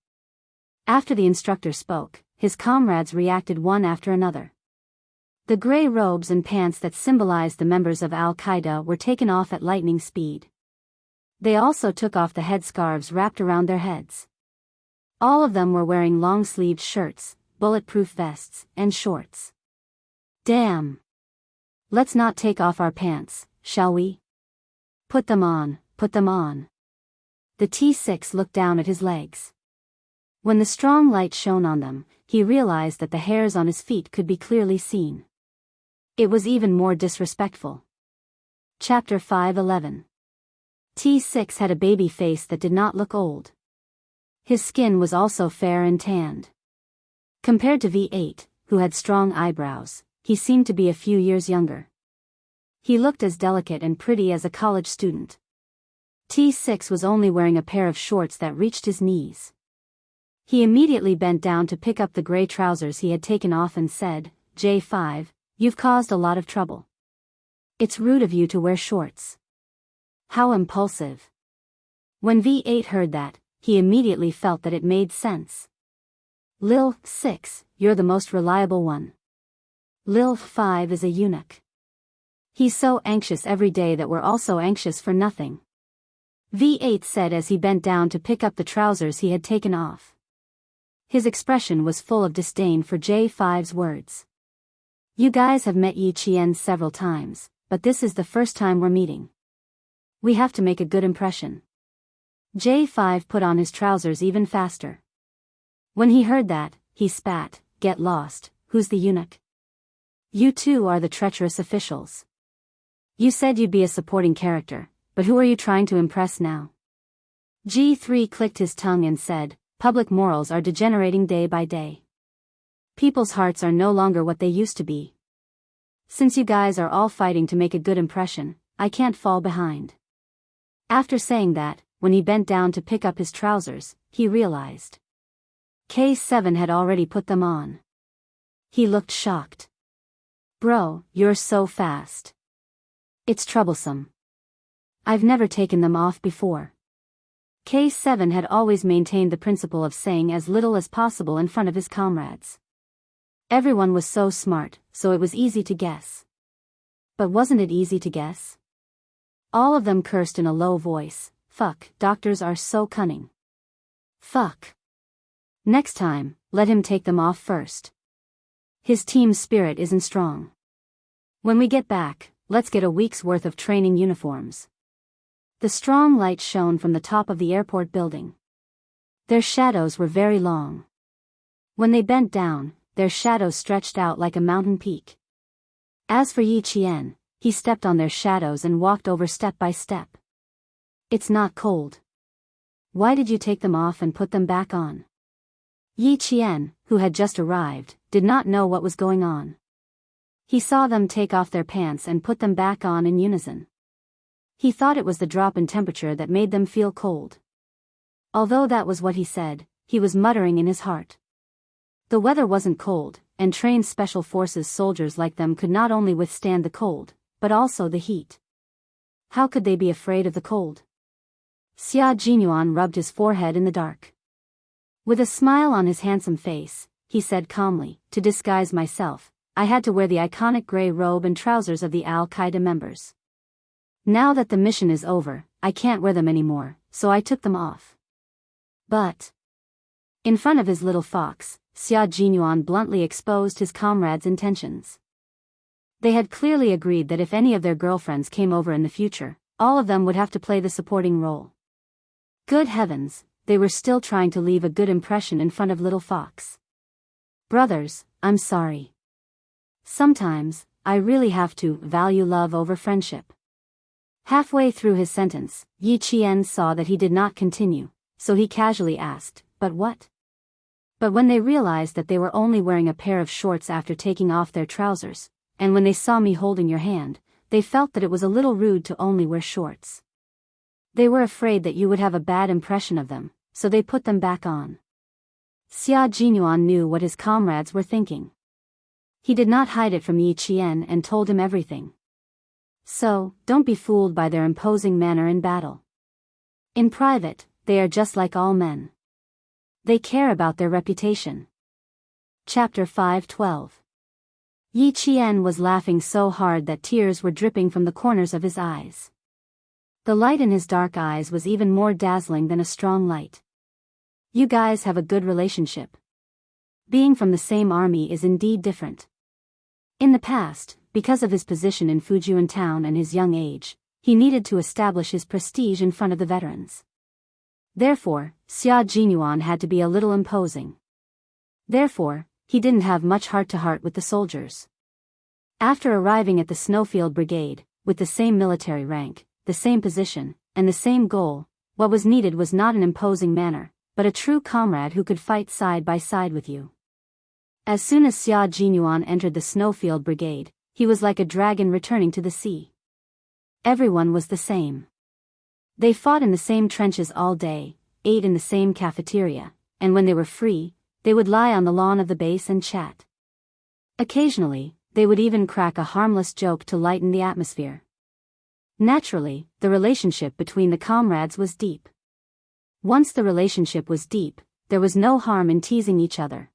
After the instructor spoke, his comrades reacted one after another. The gray robes and pants that symbolized the members of Al-Qaeda were taken off at lightning speed. They also took off the headscarves wrapped around their heads. All of them were wearing long-sleeved shirts, bulletproof vests, and shorts. Damn! Let's not take off our pants, shall we? Put them on, put them on. The T6 looked down at his legs. When the strong light shone on them, he realized that the hairs on his feet could be clearly seen. It was even more disrespectful. Chapter 5:11. T6 had a baby face that did not look old. His skin was also fair and tanned. Compared to V8, who had strong eyebrows, he seemed to be a few years younger. He looked as delicate and pretty as a college student. T6 was only wearing a pair of shorts that reached his knees. He immediately bent down to pick up the gray trousers he had taken off and said, J5, you've caused a lot of trouble. It's rude of you to wear shorts. How impulsive. When V8 heard that, he immediately felt that it made sense. Lil 6, you're the most reliable one. Lil 5 is a eunuch. He's so anxious every day that we're also anxious for nothing. V8 said as he bent down to pick up the trousers he had taken off. His expression was full of disdain for J5's words. You guys have met Yi Qian several times, but this is the first time we're meeting. We have to make a good impression. J5 put on his trousers even faster. When he heard that, he spat, get lost, who's the eunuch? You two are the treacherous officials. You said you'd be a supporting character, but who are you trying to impress now? G3 clicked his tongue and said, public morals are degenerating day by day. People's hearts are no longer what they used to be. Since you guys are all fighting to make a good impression, I can't fall behind. After saying that, when he bent down to pick up his trousers, he realized K7 had already put them on. He looked shocked. Bro, you're so fast. It's troublesome. I've never taken them off before. K7 had always maintained the principle of saying as little as possible in front of his comrades. Everyone was so smart, so it was easy to guess. But wasn't it easy to guess? All of them cursed in a low voice. Fuck, doctors are so cunning. Fuck. Next time, let him take them off first. His team spirit isn't strong. When we get back, let's get a week's worth of training uniforms. The strong light shone from the top of the airport building. Their shadows were very long. When they bent down, their shadows stretched out like a mountain peak. As for Yi Qian, he stepped on their shadows and walked over step by step. It's not cold. Why did you take them off and put them back on? Yi Qian, who had just arrived, did not know what was going on. He saw them take off their pants and put them back on in unison. He thought it was the drop in temperature that made them feel cold. Although that was what he said, he was muttering in his heart. The weather wasn't cold, and trained special forces soldiers like them could not only withstand the cold, but also the heat. How could they be afraid of the cold? Xia Jinyuan rubbed his forehead in the dark. With a smile on his handsome face, he said calmly, to disguise myself, I had to wear the iconic gray robe and trousers of the Al-Qaeda members. Now that the mission is over, I can't wear them anymore, so I took them off. But in front of his little fox, Xia Jinyuan bluntly exposed his comrades' intentions. They had clearly agreed that if any of their girlfriends came over in the future, all of them would have to play the supporting role. Good heavens, they were still trying to leave a good impression in front of little fox. Brothers, I'm sorry. Sometimes, I really have to value love over friendship. Halfway through his sentence, Yi Qian saw that he did not continue, so he casually asked, but what? But when they realized that they were only wearing a pair of shorts after taking off their trousers, and when they saw me holding your hand, they felt that it was a little rude to only wear shorts. They were afraid that you would have a bad impression of them, so they put them back on. Xia Jinyuan knew what his comrades were thinking. He did not hide it from Yi Qian and told him everything. So, don't be fooled by their imposing manner in battle. In private, they are just like all men. They care about their reputation. Chapter 5:12. Yi Qian was laughing so hard that tears were dripping from the corners of his eyes. The light in his dark eyes was even more dazzling than a strong light. You guys have a good relationship. Being from the same army is indeed different. In the past, because of his position in Fujian town and his young age, he needed to establish his prestige in front of the veterans. Therefore, Xia Jinyuan had to be a little imposing. Therefore, he didn't have much heart-to-heart with the soldiers. After arriving at the Snowfield Brigade, with the same military rank, the same position, and the same goal. What was needed was not an imposing manner, but a true comrade who could fight side by side with you. As soon as Xia Jinyuan entered the Snowfield Brigade, he was like a dragon returning to the sea. Everyone was the same. They fought in the same trenches all day, ate in the same cafeteria, and when they were free, they would lie on the lawn of the base and chat. Occasionally, they would even crack a harmless joke to lighten the atmosphere. Naturally, the relationship between the comrades was deep. Once the relationship was deep, there was no harm in teasing each other.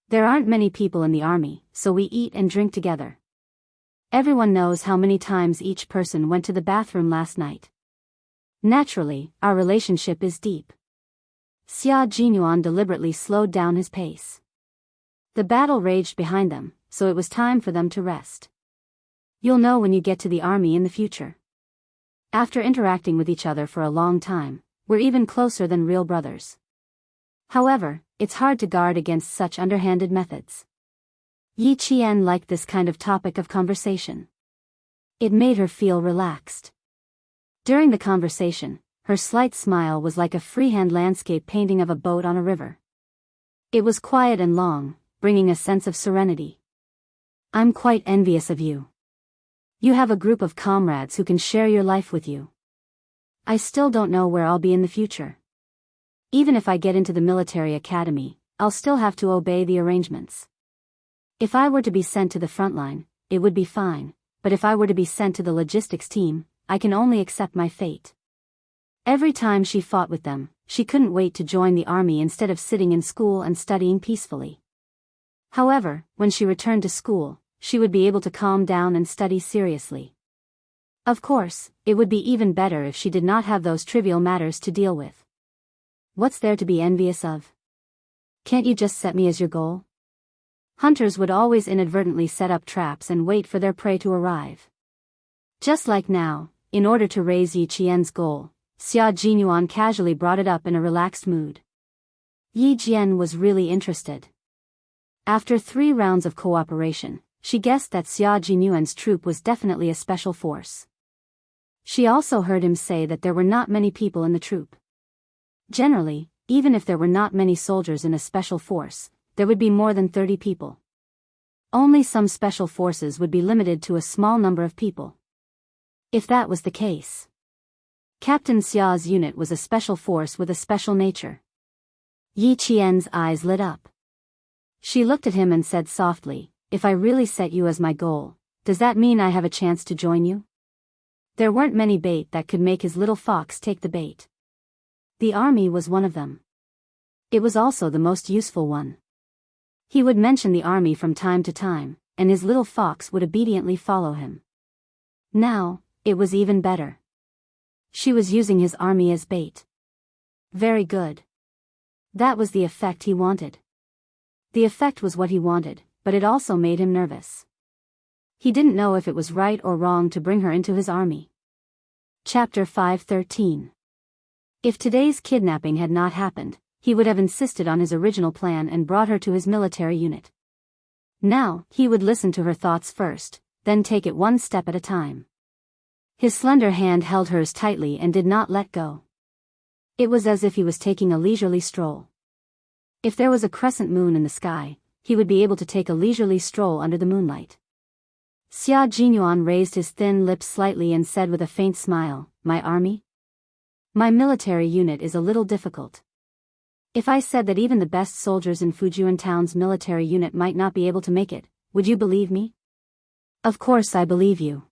There aren't many people in the army, so we eat and drink together. Everyone knows how many times each person went to the bathroom last night. Naturally, our relationship is deep. Xia Jinyuan deliberately slowed down his pace. The battle raged behind them, so it was time for them to rest. You'll know when you get to the army in the future. After interacting with each other for a long time, we're even closer than real brothers. However, it's hard to guard against such underhanded methods. Yi Qian liked this kind of topic of conversation. It made her feel relaxed. During the conversation, her slight smile was like a freehand landscape painting of a boat on a river. It was quiet and long, bringing a sense of serenity. I'm quite envious of you. You have a group of comrades who can share your life with you. I still don't know where I'll be in the future. Even if I get into the military academy, I'll still have to obey the arrangements. If I were to be sent to the front line, it would be fine, but if I were to be sent to the logistics team, I can only accept my fate. Every time she fought with them, she couldn't wait to join the army instead of sitting in school and studying peacefully. However, when she returned to school, she would be able to calm down and study seriously. Of course, it would be even better if she did not have those trivial matters to deal with. What's there to be envious of? Can't you just set me as your goal? Hunters would always inadvertently set up traps and wait for their prey to arrive. Just like now, in order to raise Yi Qian's goal, Xia Jinyuan casually brought it up in a relaxed mood. Yi Jian was really interested. After 3 rounds of cooperation, she guessed that Xia Jinyuan's troop was definitely a special force. She also heard him say that there were not many people in the troop. Generally, even if there were not many soldiers in a special force, there would be more than 30 people. Only some special forces would be limited to a small number of people. If that was the case, Captain Xia's unit was a special force with a special nature. Yi Qian's eyes lit up. She looked at him and said softly, "If I really set you as my goal, does that mean I have a chance to join you?" There weren't many bait that could make his little fox take the bait. The army was one of them. It was also the most useful one. He would mention the army from time to time, and his little fox would obediently follow him. Now, it was even better. She was using his army as bait. Very good. That was the effect he wanted. The effect was what he wanted, but it also made him nervous. He didn't know if it was right or wrong to bring her into his army. Chapter 5:13. If today's kidnapping had not happened, he would have insisted on his original plan and brought her to his military unit. Now, he would listen to her thoughts first, then take it one step at a time. His slender hand held hers tightly and did not let go. It was as if he was taking a leisurely stroll. If there was a crescent moon in the sky, he would be able to take a leisurely stroll under the moonlight. Xia Jinyuan raised his thin lips slightly and said with a faint smile, "My army? My military unit is a little difficult. If I said that even the best soldiers in Fujian Town's military unit might not be able to make it, would you believe me?" "Of course I believe you,"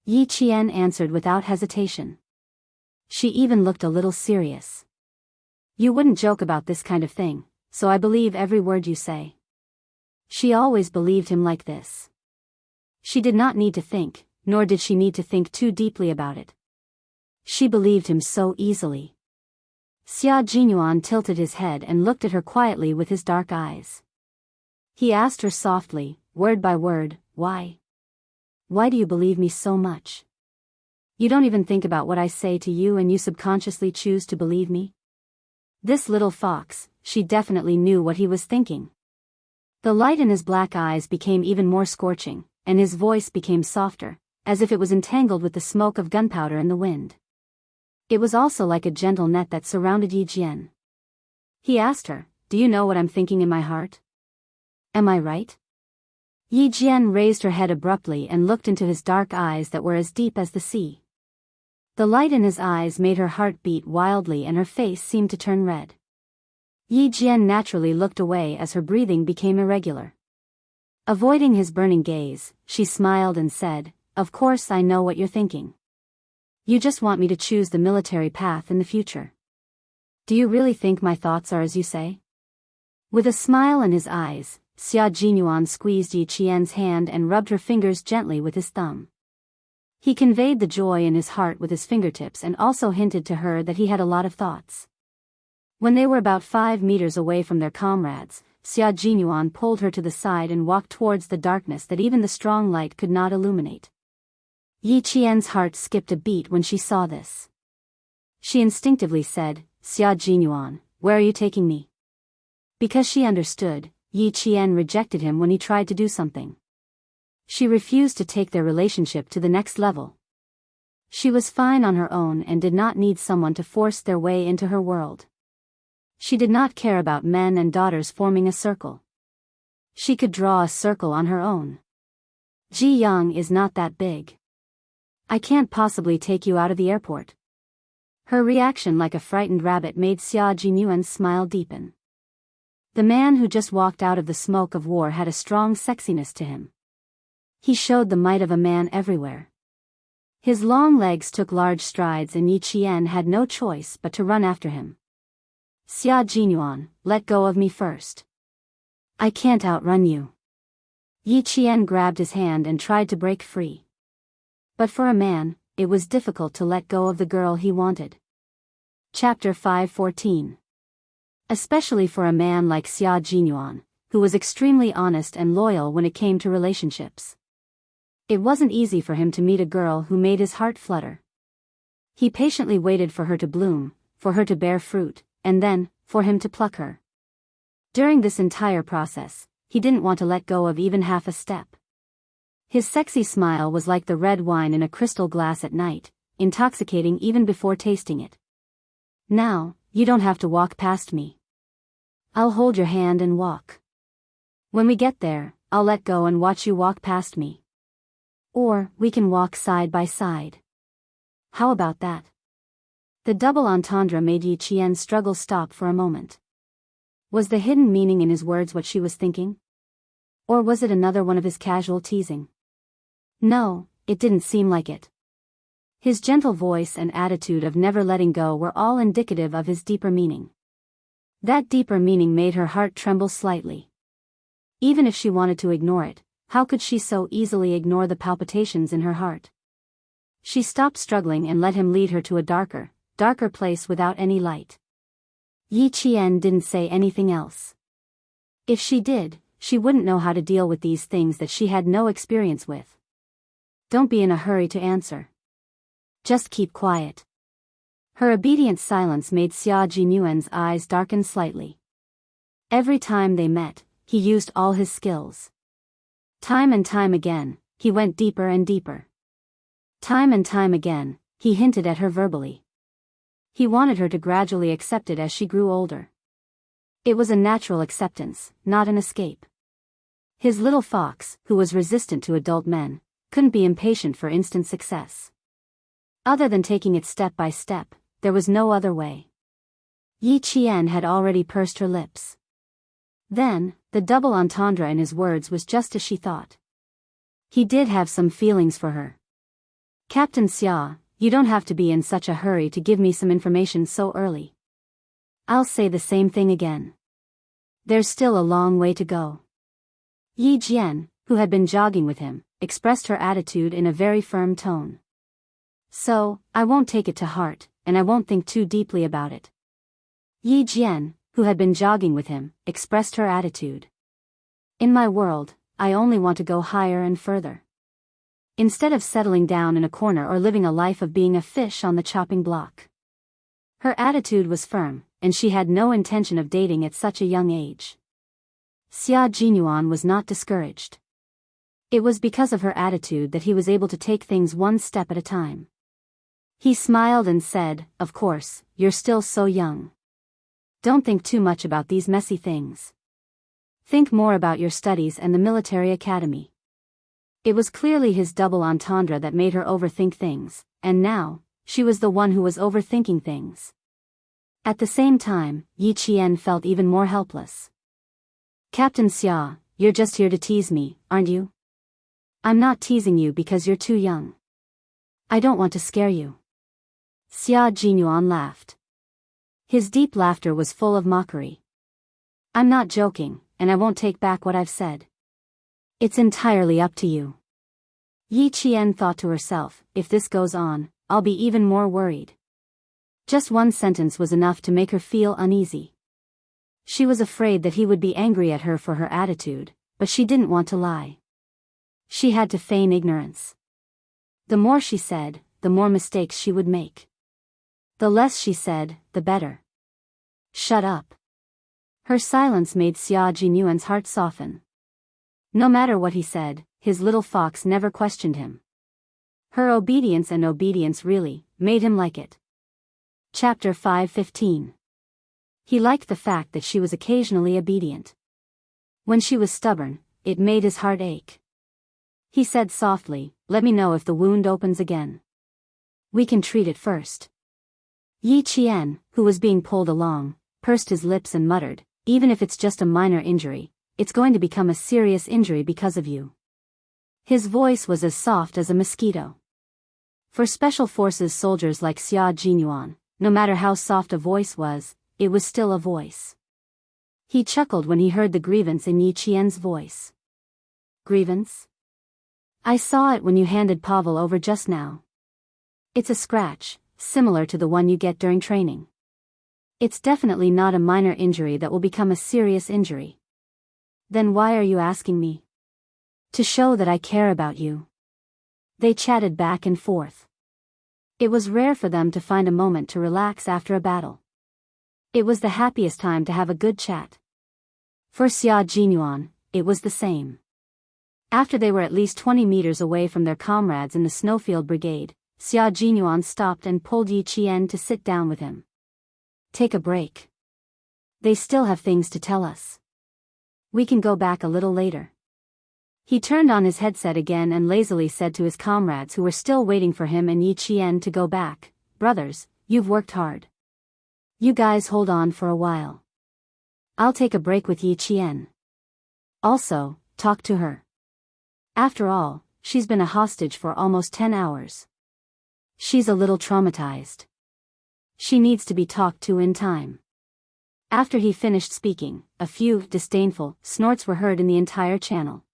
Yi Qian answered without hesitation. She even looked a little serious. "You wouldn't joke about this kind of thing, so I believe every word you say." She always believed him like this. She did not need to think, nor did she need to think too deeply about it. She believed him so easily. Xia Jinyuan tilted his head and looked at her quietly with his dark eyes. He asked her softly, word by word, "Why? Why do you believe me so much? You don't even think about what I say to you and you subconsciously choose to believe me?" This little fox, she definitely knew what he was thinking. The light in his black eyes became even more scorching, and his voice became softer, as if it was entangled with the smoke of gunpowder in the wind. It was also like a gentle net that surrounded Yi Jian. He asked her, "Do you know what I'm thinking in my heart? Am I right?" Yi Jian raised her head abruptly and looked into his dark eyes that were as deep as the sea. The light in his eyes made her heart beat wildly and her face seemed to turn red. Yi Jian naturally looked away as her breathing became irregular. Avoiding his burning gaze, she smiled and said, "Of course I know what you're thinking. You just want me to choose the military path in the future. Do you really think my thoughts are as you say?" With a smile in his eyes, Xia Jinyuan squeezed Yi Qian's hand and rubbed her fingers gently with his thumb. He conveyed the joy in his heart with his fingertips and also hinted to her that he had a lot of thoughts. When they were about 5 meters away from their comrades, Xia Jinyuan pulled her to the side and walked towards the darkness that even the strong light could not illuminate. Yi Qian's heart skipped a beat when she saw this. She instinctively said, "Xia Jinyuan, where are you taking me?" Because she understood, Yi Qian rejected him when he tried to do something. She refused to take their relationship to the next level. She was fine on her own and did not need someone to force their way into her world. She did not care about men and daughters forming a circle. She could draw a circle on her own. Ji Yang is not that big. I can't possibly take you out of the airport. Her reaction like a frightened rabbit made Xia Jinyuan's smile deepen. The man who just walked out of the smoke of war had a strong sexiness to him. He showed the might of a man everywhere. His long legs took large strides and Yi Qian had no choice but to run after him. "Xia Jinyuan, let go of me first. I can't outrun you." Yi Qian grabbed his hand and tried to break free. But for a man, it was difficult to let go of the girl he wanted. Chapter 5:14. Especially for a man like Xia Jinyuan, who was extremely honest and loyal when it came to relationships. It wasn't easy for him to meet a girl who made his heart flutter. He patiently waited for her to bloom, for her to bear fruit, and then, for him to pluck her. During this entire process, he didn't want to let go of even half a step. His sexy smile was like the red wine in a crystal glass at night, intoxicating even before tasting it. "Now, you don't have to walk past me. I'll hold your hand and walk. When we get there, I'll let go and watch you walk past me. Or, we can walk side by side. How about that?" The double entendre made Yi Qian's struggle stop for a moment. Was the hidden meaning in his words what she was thinking? Or was it another one of his casual teasing? No, it didn't seem like it. His gentle voice and attitude of never letting go were all indicative of his deeper meaning. That deeper meaning made her heart tremble slightly. Even if she wanted to ignore it, how could she so easily ignore the palpitations in her heart? She stopped struggling and let him lead her to a darker place without any light. Yi Qian didn't say anything else. If she did, she wouldn't know how to deal with these things that she had no experience with. "Don't be in a hurry to answer. Just keep quiet." Her obedient silence made Xia Jinyuan's eyes darken slightly. Every time they met, he used all his skills. Time and time again, he went deeper and deeper. Time and time again, he hinted at her verbally. He wanted her to gradually accept it as she grew older. It was a natural acceptance, not an escape. His little fox, who was resistant to adult men, couldn't be impatient for instant success. Other than taking it step by step, there was no other way. Yi Qian had already pursed her lips. Then, the double entendre in his words was just as she thought. He did have some feelings for her. "Captain Xia, you don't have to be in such a hurry to give me some information so early. I'll say the same thing again. There's still a long way to go." Yi Jian, who had been jogging with him, expressed her attitude in a very firm tone. "So, I won't take it to heart, and I won't think too deeply about it." Yi Jian, who had been jogging with him, expressed her attitude. "In my world, I only want to go higher and further. Instead of settling down in a corner or living a life of being a fish on the chopping block." Her attitude was firm, and she had no intention of dating at such a young age. Xia Jinyuan was not discouraged. It was because of her attitude that he was able to take things one step at a time. He smiled and said, "Of course, you're still so young. Don't think too much about these messy things. Think more about your studies and the military academy." It was clearly his double entendre that made her overthink things, and now, she was the one who was overthinking things. At the same time, Yi Qian felt even more helpless. "Captain Xia, you're just here to tease me, aren't you?" "I'm not teasing you because you're too young. I don't want to scare you." Xia Jinyuan laughed. His deep laughter was full of mockery. "I'm not joking, and I won't take back what I've said. It's entirely up to you." Yi Qian thought to herself, if this goes on, I'll be even more worried. Just one sentence was enough to make her feel uneasy. She was afraid that he would be angry at her for her attitude, but she didn't want to lie. She had to feign ignorance. The more she said, the more mistakes she would make. The less she said, the better. "Shut up." Her silence made Xia Jinyuan's heart soften. No matter what he said, his little fox never questioned him. Her obedience really made him like it. Chapter 5:15. He liked the fact that she was occasionally obedient. When she was stubborn, it made his heart ache. He said softly, "Let me know if the wound opens again. We can treat it first." Yi Qian, who was being pulled along, pursed his lips and muttered, "Even if it's just a minor injury, it's going to become a serious injury because of you." His voice was as soft as a mosquito. For Special Forces soldiers like Xia Jinyuan, no matter how soft a voice was, it was still a voice. He chuckled when he heard the grievance in Yi Qian's voice. "Grievance? I saw it when you handed Pavel over just now. It's a scratch, similar to the one you get during training. It's definitely not a minor injury that will become a serious injury." "Then why are you asking me?" "To show that I care about you." They chatted back and forth. It was rare for them to find a moment to relax after a battle. It was the happiest time to have a good chat. For Xia Jinyuan, it was the same. After they were at least 20 meters away from their comrades in the Snowfield Brigade, Xia Jinyuan stopped and pulled Yi Qian to sit down with him. "Take a break. They still have things to tell us. We can go back a little later." He turned on his headset again and lazily said to his comrades who were still waiting for him and Yi Qian to go back, "Brothers, you've worked hard. You guys hold on for a while. I'll take a break with Yi Qian. Also, talk to her. After all, she's been a hostage for almost 10 hours. She's a little traumatized. She needs to be talked to in time." After he finished speaking, a few disdainful snorts were heard in the entire channel.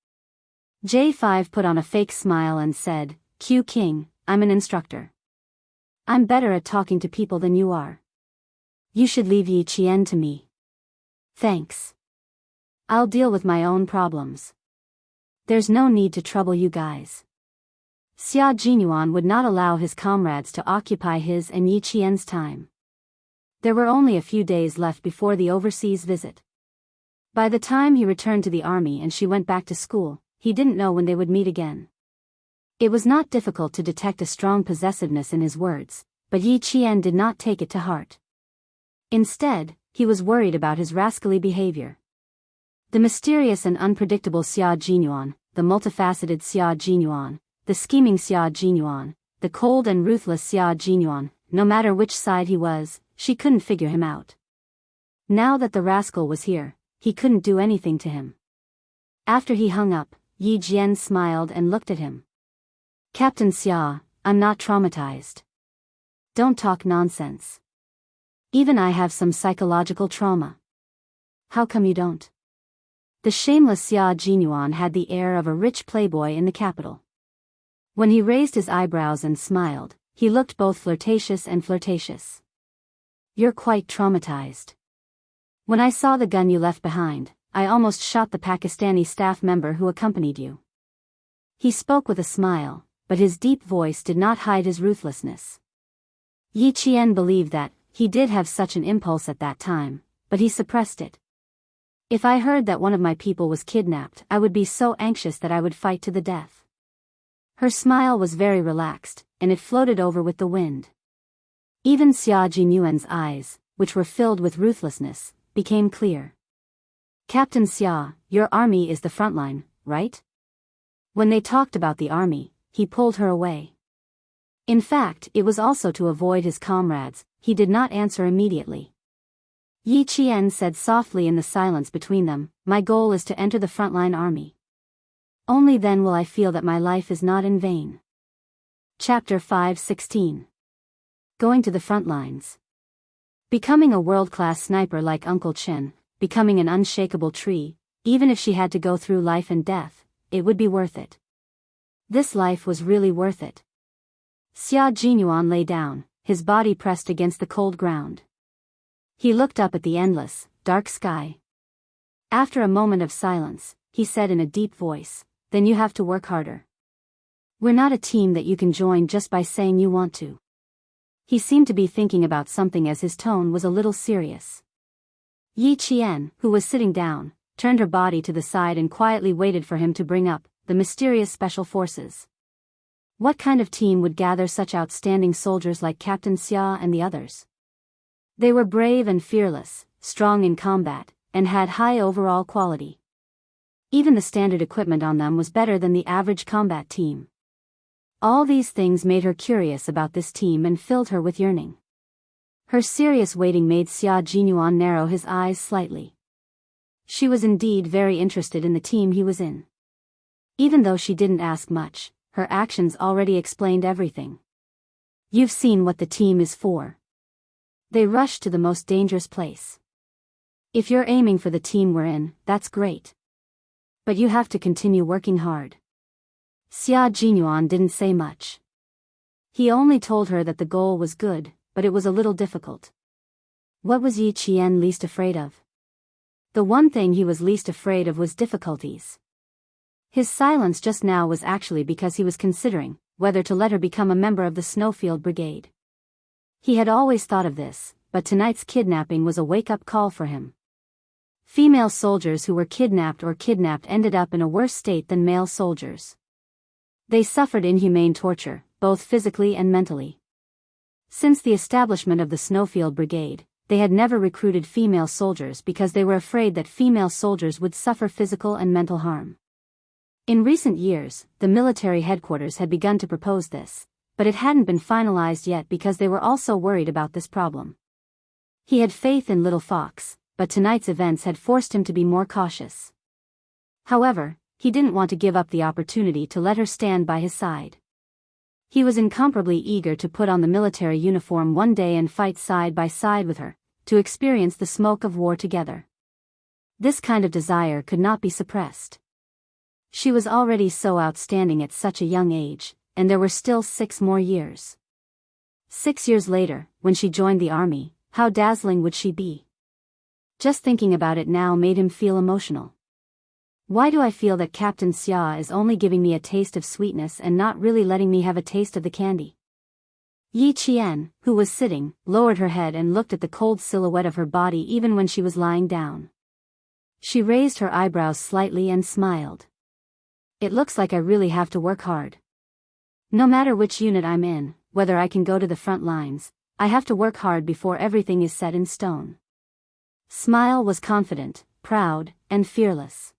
J5 put on a fake smile and said, "Q King, I'm an instructor. I'm better at talking to people than you are. You should leave Yi Qian to me." "Thanks. I'll deal with my own problems. There's no need to trouble you guys." Xia Jinyuan would not allow his comrades to occupy his and Yi Qian's time. There were only a few days left before the overseas visit. By the time he returned to the army and she went back to school, he didn't know when they would meet again. It was not difficult to detect a strong possessiveness in his words, but Yi Qian did not take it to heart. Instead, he was worried about his rascally behavior. The mysterious and unpredictable Xia Jinyuan, the multifaceted Xia Jinyuan, the scheming Xia Jinyuan, the cold and ruthless Xia Jinyuan, no matter which side he was, she couldn't figure him out. Now that the rascal was here, he couldn't do anything to him. After he hung up, Yi Jian smiled and looked at him. "Captain Xia, I'm not traumatized. Don't talk nonsense. Even I have some psychological trauma." "How come you don't?" The shameless Xia Jinyuan had the air of a rich playboy in the capital. When he raised his eyebrows and smiled, he looked both flirtatious and flirtatious. "You're quite traumatized. When I saw the gun you left behind, I almost shot the Pakistani staff member who accompanied you." He spoke with a smile, but his deep voice did not hide his ruthlessness. Yi Qian believed that he did have such an impulse at that time, but he suppressed it. "If I heard that one of my people was kidnapped, I would be so anxious that I would fight to the death." Her smile was very relaxed, and it floated over with the wind. Even Xia Jinyuan's eyes, which were filled with ruthlessness, became clear. Captain Xia, your army is the front line, right? When they talked about the army, he pulled her away. In fact, it was also to avoid his comrades. He did not answer immediately. Yi Qian said softly in the silence between them, my goal is to enter the frontline army. Only then will I feel that my life is not in vain. Chapter 5:16. Going to the front lines. Becoming a world-class sniper like Uncle Chen, becoming an unshakable tree, even if she had to go through life and death, it would be worth it. This life was really worth it. Xia Jinyuan lay down, his body pressed against the cold ground. He looked up at the endless, dark sky. After a moment of silence, he said in a deep voice, then you have to work harder. We're not a team that you can join just by saying you want to. He seemed to be thinking about something as his tone was a little serious. Yi Qian, who was sitting down, turned her body to the side and quietly waited for him to bring up the mysterious special forces. What kind of team would gather such outstanding soldiers like Captain Xia and the others? They were brave and fearless, strong in combat, and had high overall quality. Even the standard equipment on them was better than the average combat team. All these things made her curious about this team and filled her with yearning. Her serious waiting made Xia Jinyuan narrow his eyes slightly. She was indeed very interested in the team he was in. Even though she didn't ask much, her actions already explained everything. You've seen what the team is for. They rushed to the most dangerous place. If you're aiming for the team we're in, that's great. But you have to continue working hard. Xia Jinyuan didn't say much. He only told her that the goal was good, but it was a little difficult. What was Yi Qian least afraid of? The one thing he was least afraid of was difficulties. His silence just now was actually because he was considering whether to let her become a member of the Snowfield Brigade. He had always thought of this, but tonight's kidnapping was a wake-up call for him. Female soldiers who were kidnapped ended up in a worse state than male soldiers. They suffered inhumane torture, both physically and mentally. Since the establishment of the Snowfield Brigade, they had never recruited female soldiers because they were afraid that female soldiers would suffer physical and mental harm. In recent years, the military headquarters had begun to propose this, but it hadn't been finalized yet because they were also worried about this problem. He had faith in Little Fox, but tonight's events had forced him to be more cautious. However, he didn't want to give up the opportunity to let her stand by his side. He was incomparably eager to put on the military uniform one day and fight side by side with her, to experience the smoke of war together. This kind of desire could not be suppressed. She was already so outstanding at such a young age, and there were still 6 more years. 6 years later, when she joined the army, how dazzling would she be? Just thinking about it now made him feel emotional. Why do I feel that Captain Xia is only giving me a taste of sweetness and not really letting me have a taste of the candy? Yi Qian, who was sitting, lowered her head and looked at the cold silhouette of her body even when she was lying down. She raised her eyebrows slightly and smiled. It looks like I really have to work hard. No matter which unit I'm in, whether I can go to the front lines, I have to work hard before everything is set in stone. Smile was confident, proud, and fearless.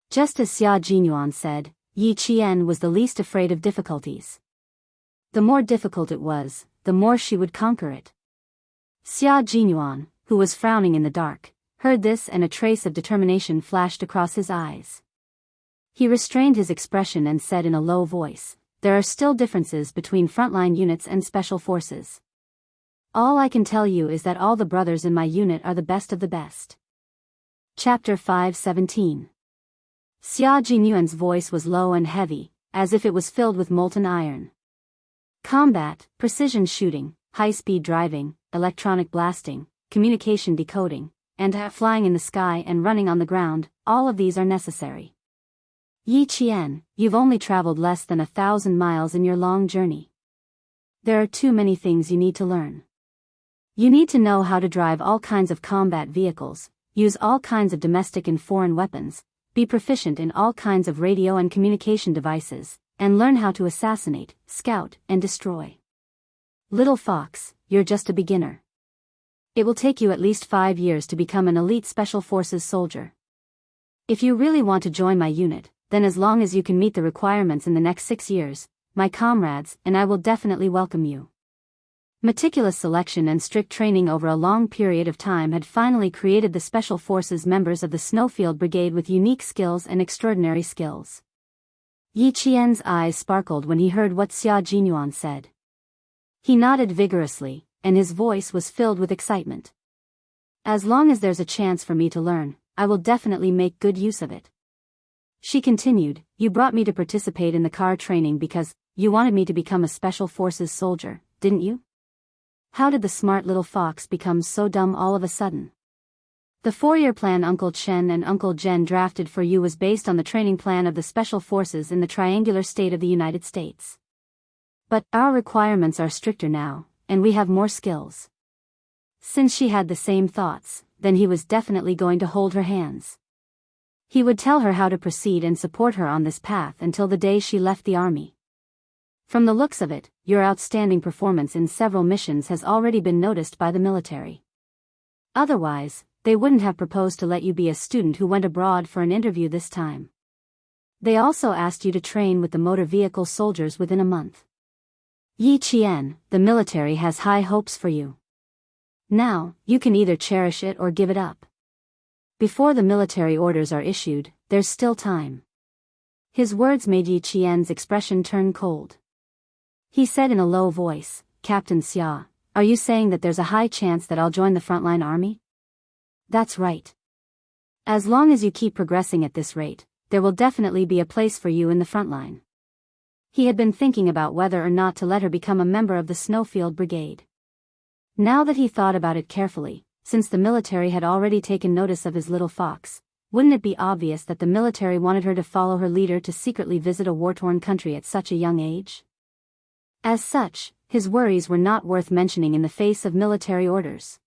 Just as Xia Jinyuan said, Yi Qian was the least afraid of difficulties. The more difficult it was, the more she would conquer it. Xia Jinyuan, who was frowning in the dark, heard this and a trace of determination flashed across his eyes. He restrained his expression and said in a low voice, there are still differences between frontline units and special forces. All I can tell you is that all the brothers in my unit are the best of the best. Chapter 5:17. Xia Jinyuan's voice was low and heavy, as if it was filled with molten iron. Combat, precision shooting, high-speed driving, electronic blasting, communication decoding, and flying in the sky and running on the ground, all of these are necessary. Yi Qian, you've only traveled less than 1,000 miles in your long journey. There are too many things you need to learn. You need to know how to drive all kinds of combat vehicles, use all kinds of domestic and foreign weapons, be proficient in all kinds of radio and communication devices, and learn how to assassinate, scout, and destroy. Little fox, you're just a beginner. It will take you at least 5 years to become an elite Special Forces soldier. If you really want to join my unit, then as long as you can meet the requirements in the next 6 years, my comrades and I will definitely welcome you. Meticulous selection and strict training over a long period of time had finally created the Special Forces members of the Snowfield Brigade with unique skills and extraordinary skills. Yi Qian's eyes sparkled when he heard what Xia Jinyuan said. He nodded vigorously, and his voice was filled with excitement. As long as there's a chance for me to learn, I will definitely make good use of it. She continued, you brought me to participate in the car training because you wanted me to become a Special Forces soldier, didn't you? How did the smart little fox become so dumb all of a sudden? The 4-year plan Uncle Chen and Uncle Jen drafted for you was based on the training plan of the Special Forces in the triangular state of the United States. But our requirements are stricter now, and we have more skills. Since she had the same thoughts, then he was definitely going to hold her hands. He would tell her how to proceed and support her on this path until the day she left the army. From the looks of it, your outstanding performance in several missions has already been noticed by the military. Otherwise, they wouldn't have proposed to let you be a student who went abroad for an interview this time. They also asked you to train with the motor vehicle soldiers within a month. Yi Qian, the military has high hopes for you. Now, you can either cherish it or give it up. Before the military orders are issued, there's still time. His words made Yi Qian's expression turn cold. He said in a low voice, Captain Xia, are you saying that there's a high chance that I'll join the frontline army? That's right. As long as you keep progressing at this rate, there will definitely be a place for you in the frontline. He had been thinking about whether or not to let her become a member of the Snowfield Brigade. Now that he thought about it carefully, since the military had already taken notice of his little fox, wouldn't it be obvious that the military wanted her to follow her leader to secretly visit a war-torn country at such a young age? As such, his worries were not worth mentioning in the face of military orders.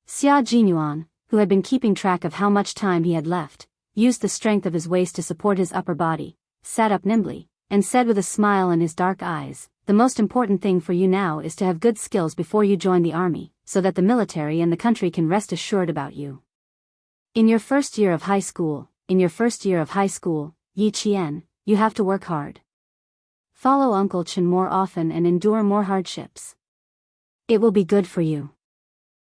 Xia Jinyuan, who had been keeping track of how much time he had left, used the strength of his waist to support his upper body, sat up nimbly, and said with a smile in his dark eyes, the most important thing for you now is to have good skills before you join the army, so that the military and the country can rest assured about you. In your first year of high school, Yi Qian, you have to work hard. Follow Uncle Chen more often and endure more hardships. It will be good for you.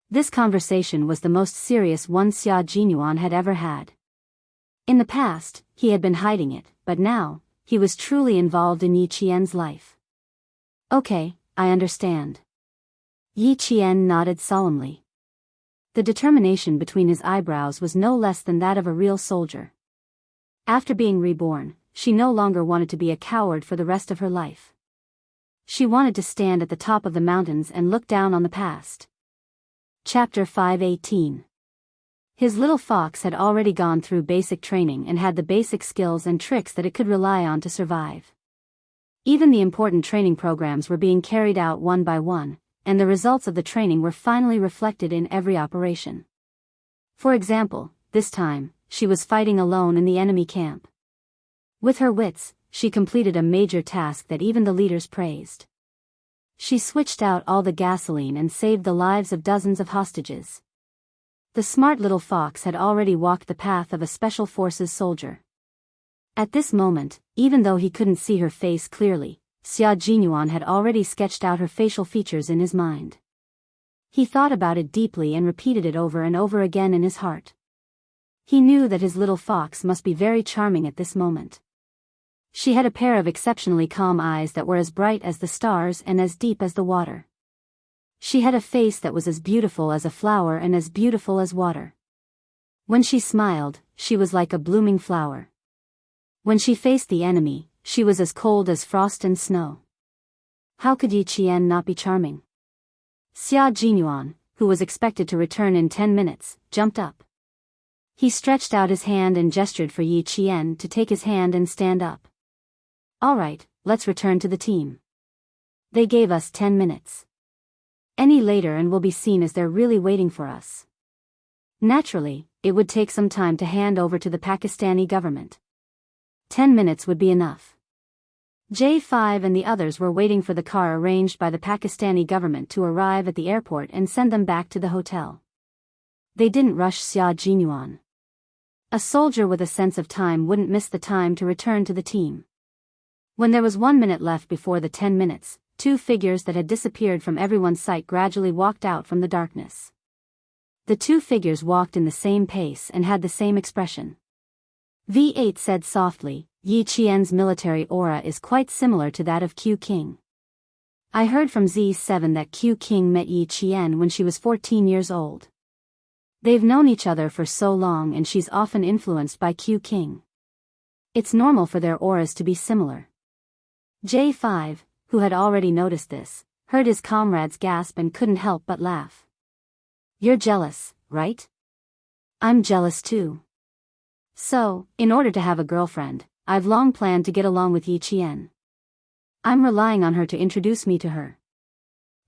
This conversation was the most serious one Xia Jinyuan had ever had. In the past, he had been hiding it, but now, he was truly involved in Yi Qian's life. Okay, I understand. Yi Qian nodded solemnly. The determination between his eyebrows was no less than that of a real soldier. After being reborn, she no longer wanted to be a coward for the rest of her life. She wanted to stand at the top of the mountains and look down on the past. Chapter 518. His little fox had already gone through basic training and had the basic skills and tricks that it could rely on to survive. Even the important training programs were being carried out one by one, and the results of the training were finally reflected in every operation. For example, this time, she was fighting alone in the enemy camp. With her wits, she completed a major task that even the leaders praised. She switched out all the gasoline and saved the lives of dozens of hostages. The smart little fox had already walked the path of a Special Forces soldier. At this moment, even though he couldn't see her face clearly, Xia Jinyuan had already sketched out her facial features in his mind. He thought about it deeply and repeated it over and over again in his heart. He knew that his little fox must be very charming at this moment. She had a pair of exceptionally calm eyes that were as bright as the stars and as deep as the water. She had a face that was as beautiful as a flower and as beautiful as water. When she smiled, she was like a blooming flower. When she faced the enemy, she was as cold as frost and snow. How could Yi Qian not be charming? Xia Jinyuan, who was expected to return in 10 minutes, jumped up. He stretched out his hand and gestured for Yi Qian to take his hand and stand up. All right, let's return to the team. They gave us 10 minutes. Any later and we'll be seen as they're really waiting for us. Naturally, it would take some time to hand over to the Pakistani government. 10 minutes would be enough. J5 and the others were waiting for the car arranged by the Pakistani government to arrive at the airport and send them back to the hotel. They didn't rush Xia Jinyuan. A soldier with a sense of time wouldn't miss the time to return to the team. When there was 1 minute left before the 10 minutes, two figures that had disappeared from everyone's sight gradually walked out from the darkness. The two figures walked in the same pace and had the same expression. V8 said softly, Yi Qian's military aura is quite similar to that of Q King. I heard from Z7 that Q King met Yi Qian when she was 14 years old. They've known each other for so long and she's often influenced by Q King. It's normal for their auras to be similar. J5, who had already noticed this, heard his comrades gasp and couldn't help but laugh. You're jealous, right? I'm jealous too. So, in order to have a girlfriend, I've long planned to get along with Yi Qian. I'm relying on her to introduce me to her.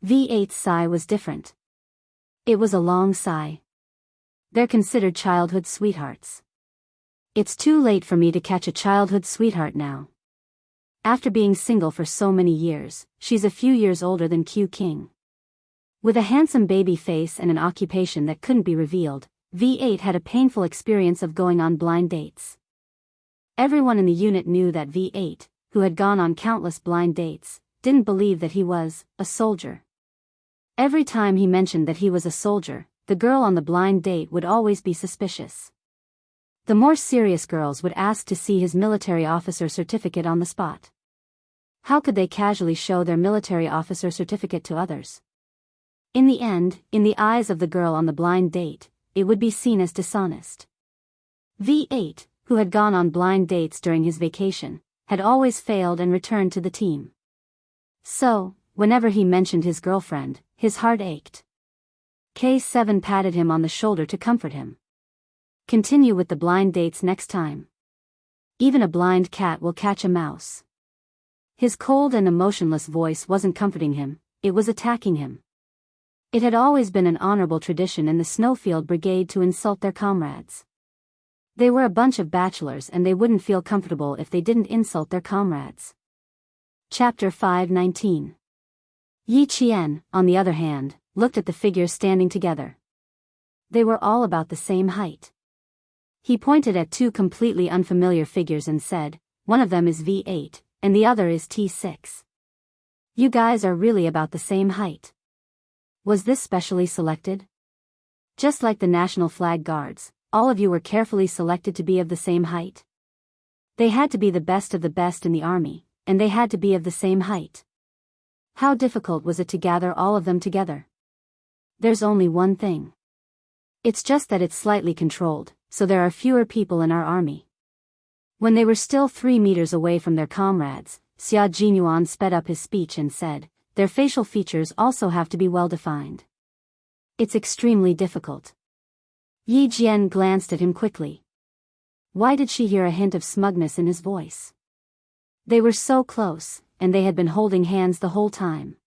V8's sigh was different. It was a long sigh. They're considered childhood sweethearts. It's too late for me to catch a childhood sweetheart now. After being single for so many years, she's a few years older than Q King. With a handsome baby face and an occupation that couldn't be revealed, V8 had a painful experience of going on blind dates. Everyone in the unit knew that V8, who had gone on countless blind dates, didn't believe that he was a soldier. Every time he mentioned that he was a soldier, the girl on the blind date would always be suspicious. The more serious girls would ask to see his military officer certificate on the spot. How could they casually show their military officer certificate to others? In the end, in the eyes of the girl on the blind date, it would be seen as dishonest. V8, who had gone on blind dates during his vacation, had always failed and returned to the team. So, whenever he mentioned his girlfriend, his heart ached. K7 patted him on the shoulder to comfort him. Continue with the blind dates next time. Even a blind cat will catch a mouse. His cold and emotionless voice wasn't comforting him, it was attacking him. It had always been an honorable tradition in the Snowfield Brigade to insult their comrades. They were a bunch of bachelors and they wouldn't feel comfortable if they didn't insult their comrades. Chapter 5:19. Yi Qian, on the other hand, looked at the figures standing together. They were all about the same height. He pointed at two completely unfamiliar figures and said, one of them is V8, and the other is T6. You guys are really about the same height. Was this specially selected? Just like the National Flag Guards, all of you were carefully selected to be of the same height? They had to be the best of the best in the army, and they had to be of the same height. How difficult was it to gather all of them together? There's only one thing. It's just that it's slightly controlled, so there are fewer people in our army. When they were still 3 meters away from their comrades, Xia Jinyuan sped up his speech and said, their facial features also have to be well defined. It's extremely difficult. Yi Jian glanced at him quickly. Why did she hear a hint of smugness in his voice? They were so close, and they had been holding hands the whole time.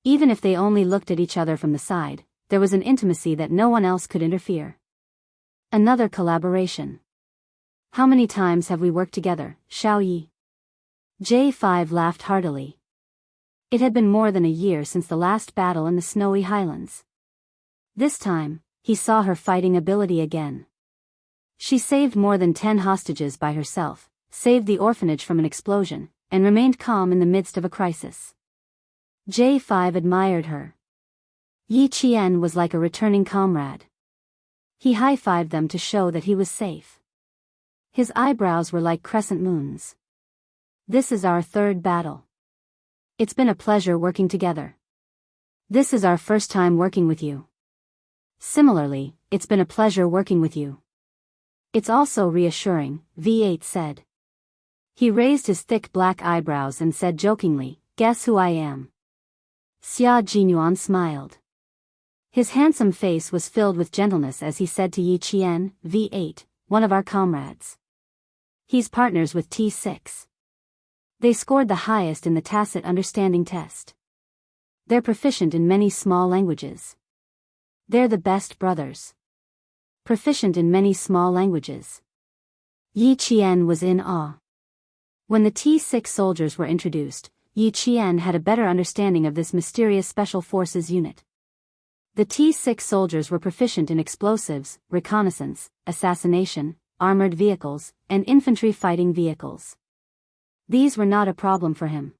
Even if they only looked at each other from the side, there was an intimacy that no one else could interfere. Another collaboration. How many times have we worked together, Xiao Yi? J5 laughed heartily. It had been more than a year since the last battle in the snowy highlands. This time, he saw her fighting ability again. She saved more than 10 hostages by herself, saved the orphanage from an explosion, and remained calm in the midst of a crisis. J5 admired her. Yi Qian was like a returning comrade. He high-fived them to show that he was safe. His eyebrows were like crescent moons. This is our third battle. It's been a pleasure working together. This is our first time working with you. Similarly, it's been a pleasure working with you. It's also reassuring, V8 said. He raised his thick black eyebrows and said jokingly, guess who I am? Xia Jinyuan smiled. His handsome face was filled with gentleness as he said to Yi Qian, V8, one of our comrades. He's partners with T6. They scored the highest in the tacit understanding test. They're proficient in many small languages. They're the best brothers. Proficient in many small languages. Yi Qian was in awe. When the T-6 soldiers were introduced, Yi Qian had a better understanding of this mysterious Special Forces unit. The T-6 soldiers were proficient in explosives, reconnaissance, assassination, armored vehicles, and infantry fighting vehicles. These were not a problem for him.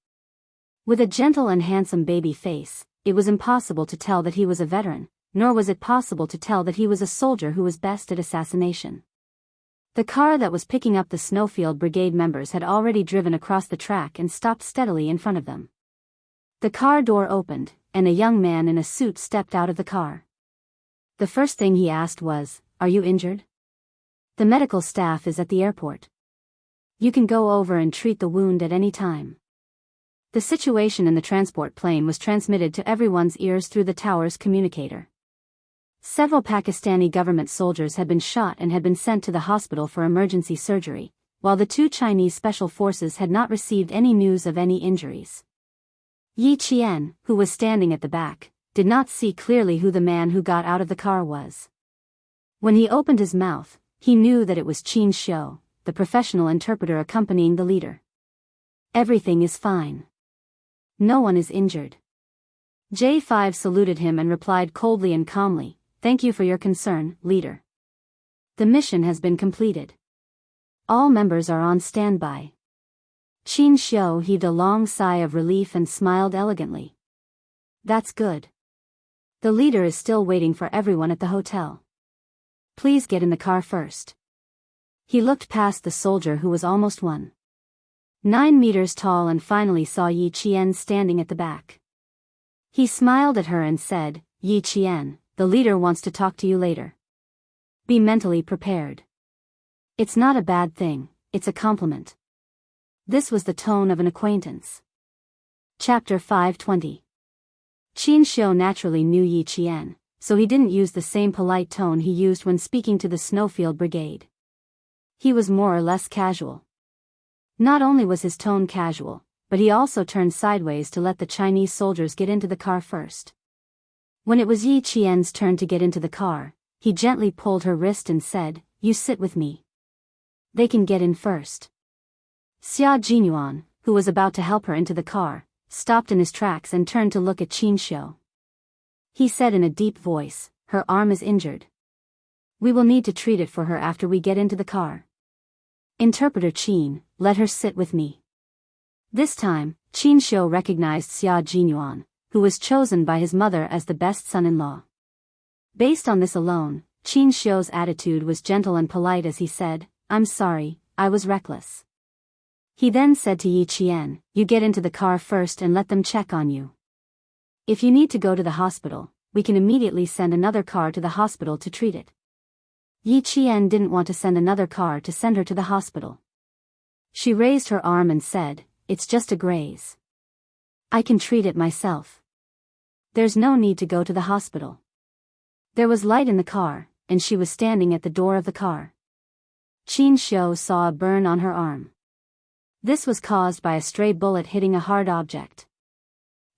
With a gentle and handsome baby face, it was impossible to tell that he was a veteran, nor was it possible to tell that he was a soldier who was best at assassination. The car that was picking up the Snowfield Brigade members had already driven across the track and stopped steadily in front of them. The car door opened, and a young man in a suit stepped out of the car. The first thing he asked was, "Are you injured? The medical staff is at the airport. You can go over and treat the wound at any time." The situation in the transport plane was transmitted to everyone's ears through the tower's communicator. Several Pakistani government soldiers had been shot and had been sent to the hospital for emergency surgery, while the two Chinese special forces had not received any news of any injuries. Yi Qian, who was standing at the back, did not see clearly who the man who got out of the car was. When he opened his mouth, he knew that it was Qin Xiu, the professional interpreter accompanying the leader. "Everything is fine. No one is injured." J5 saluted him and replied coldly and calmly, "Thank you for your concern, leader. The mission has been completed. All members are on standby." Qin Xiu heaved a long sigh of relief and smiled elegantly. "That's good. The leader is still waiting for everyone at the hotel. Please get in the car first." He looked past the soldier who was almost 1.9 meters tall and finally saw Yi Qian standing at the back. He smiled at her and said, "Yi Qian, the leader wants to talk to you later. Be mentally prepared. It's not a bad thing, it's a compliment." This was the tone of an acquaintance. Chapter 520. Qin Xiu naturally knew Yi Qian, so he didn't use the same polite tone he used when speaking to the Snowfield Brigade. He was more or less casual. Not only was his tone casual, but he also turned sideways to let the Chinese soldiers get into the car first. When it was Yi Qian's turn to get into the car, he gently pulled her wrist and said, "You sit with me. They can get in first." Xia Jinyuan, who was about to help her into the car, stopped in his tracks and turned to look at Qin Xiu. He said in a deep voice, "Her arm is injured. We will need to treat it for her after we get into the car. Interpreter Qin, let her sit with me." This time, Qin Xiu recognized Xia Jinyuan, who was chosen by his mother as the best son-in-law. Based on this alone, Qin Xiu's attitude was gentle and polite as he said, "I'm sorry, I was reckless." He then said to Yi Qian, "You get into the car first and let them check on you. If you need to go to the hospital, we can immediately send another car to the hospital to treat it." Yi Qian didn't want to send another car to send her to the hospital. She raised her arm and said, "It's just a graze. I can treat it myself. There's no need to go to the hospital." There was light in the car, and she was standing at the door of the car. Qin Xiu saw a burn on her arm. This was caused by a stray bullet hitting a hard object.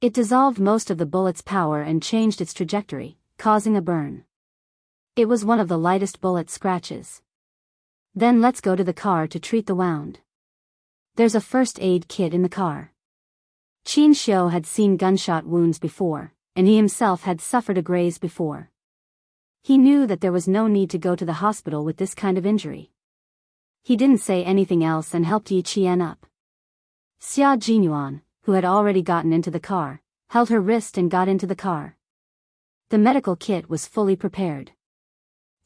It dissolved most of the bullet's power and changed its trajectory, causing a burn. It was one of the lightest bullet scratches. "Then let's go to the car to treat the wound. There's a first aid kit in the car." Qin Xiu had seen gunshot wounds before, and he himself had suffered a graze before. He knew that there was no need to go to the hospital with this kind of injury. He didn't say anything else and helped Yi Qian up. Xia Jinyuan, who had already gotten into the car, held her wrist and got into the car. The medical kit was fully prepared.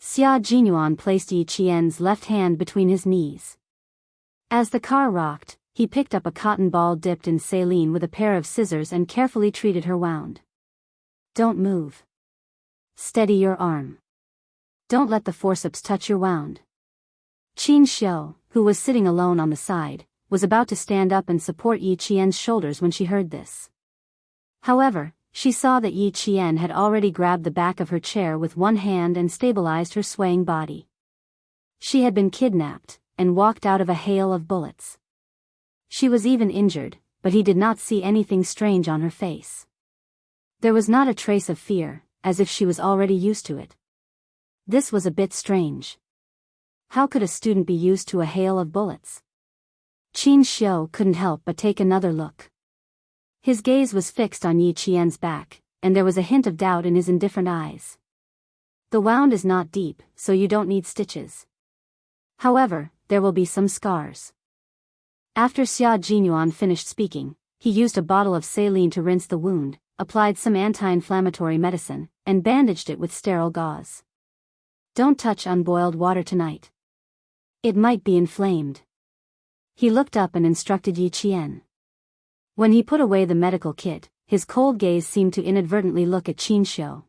Xia Jinyuan placed Yi Qian's left hand between his knees. As the car rocked, he picked up a cotton ball dipped in saline with a pair of scissors and carefully treated her wound. "Don't move. Steady your arm. Don't let the forceps touch your wound." Qin Xiu, who was sitting alone on the side, was about to stand up and support Yi Qian's shoulders when she heard this. However, she saw that Yi Qian had already grabbed the back of her chair with one hand and stabilized her swaying body. She had been kidnapped, and walked out of a hail of bullets. She was even injured, but he did not see anything strange on her face. There was not a trace of fear, as if she was already used to it. This was a bit strange. How could a student be used to a hail of bullets? Qin Xiu couldn't help but take another look. His gaze was fixed on Yi Qian's back, and there was a hint of doubt in his indifferent eyes. The wound is not deep, so you don't need stitches. However, there will be some scars. After Xia Jinyuan finished speaking, he used a bottle of saline to rinse the wound, applied some anti-inflammatory medicine, and bandaged it with sterile gauze. Don't touch unboiled water tonight. It might be inflamed. He looked up and instructed Yi Qian. When he put away the medical kit, his cold gaze seemed to inadvertently look at Qin Xiu.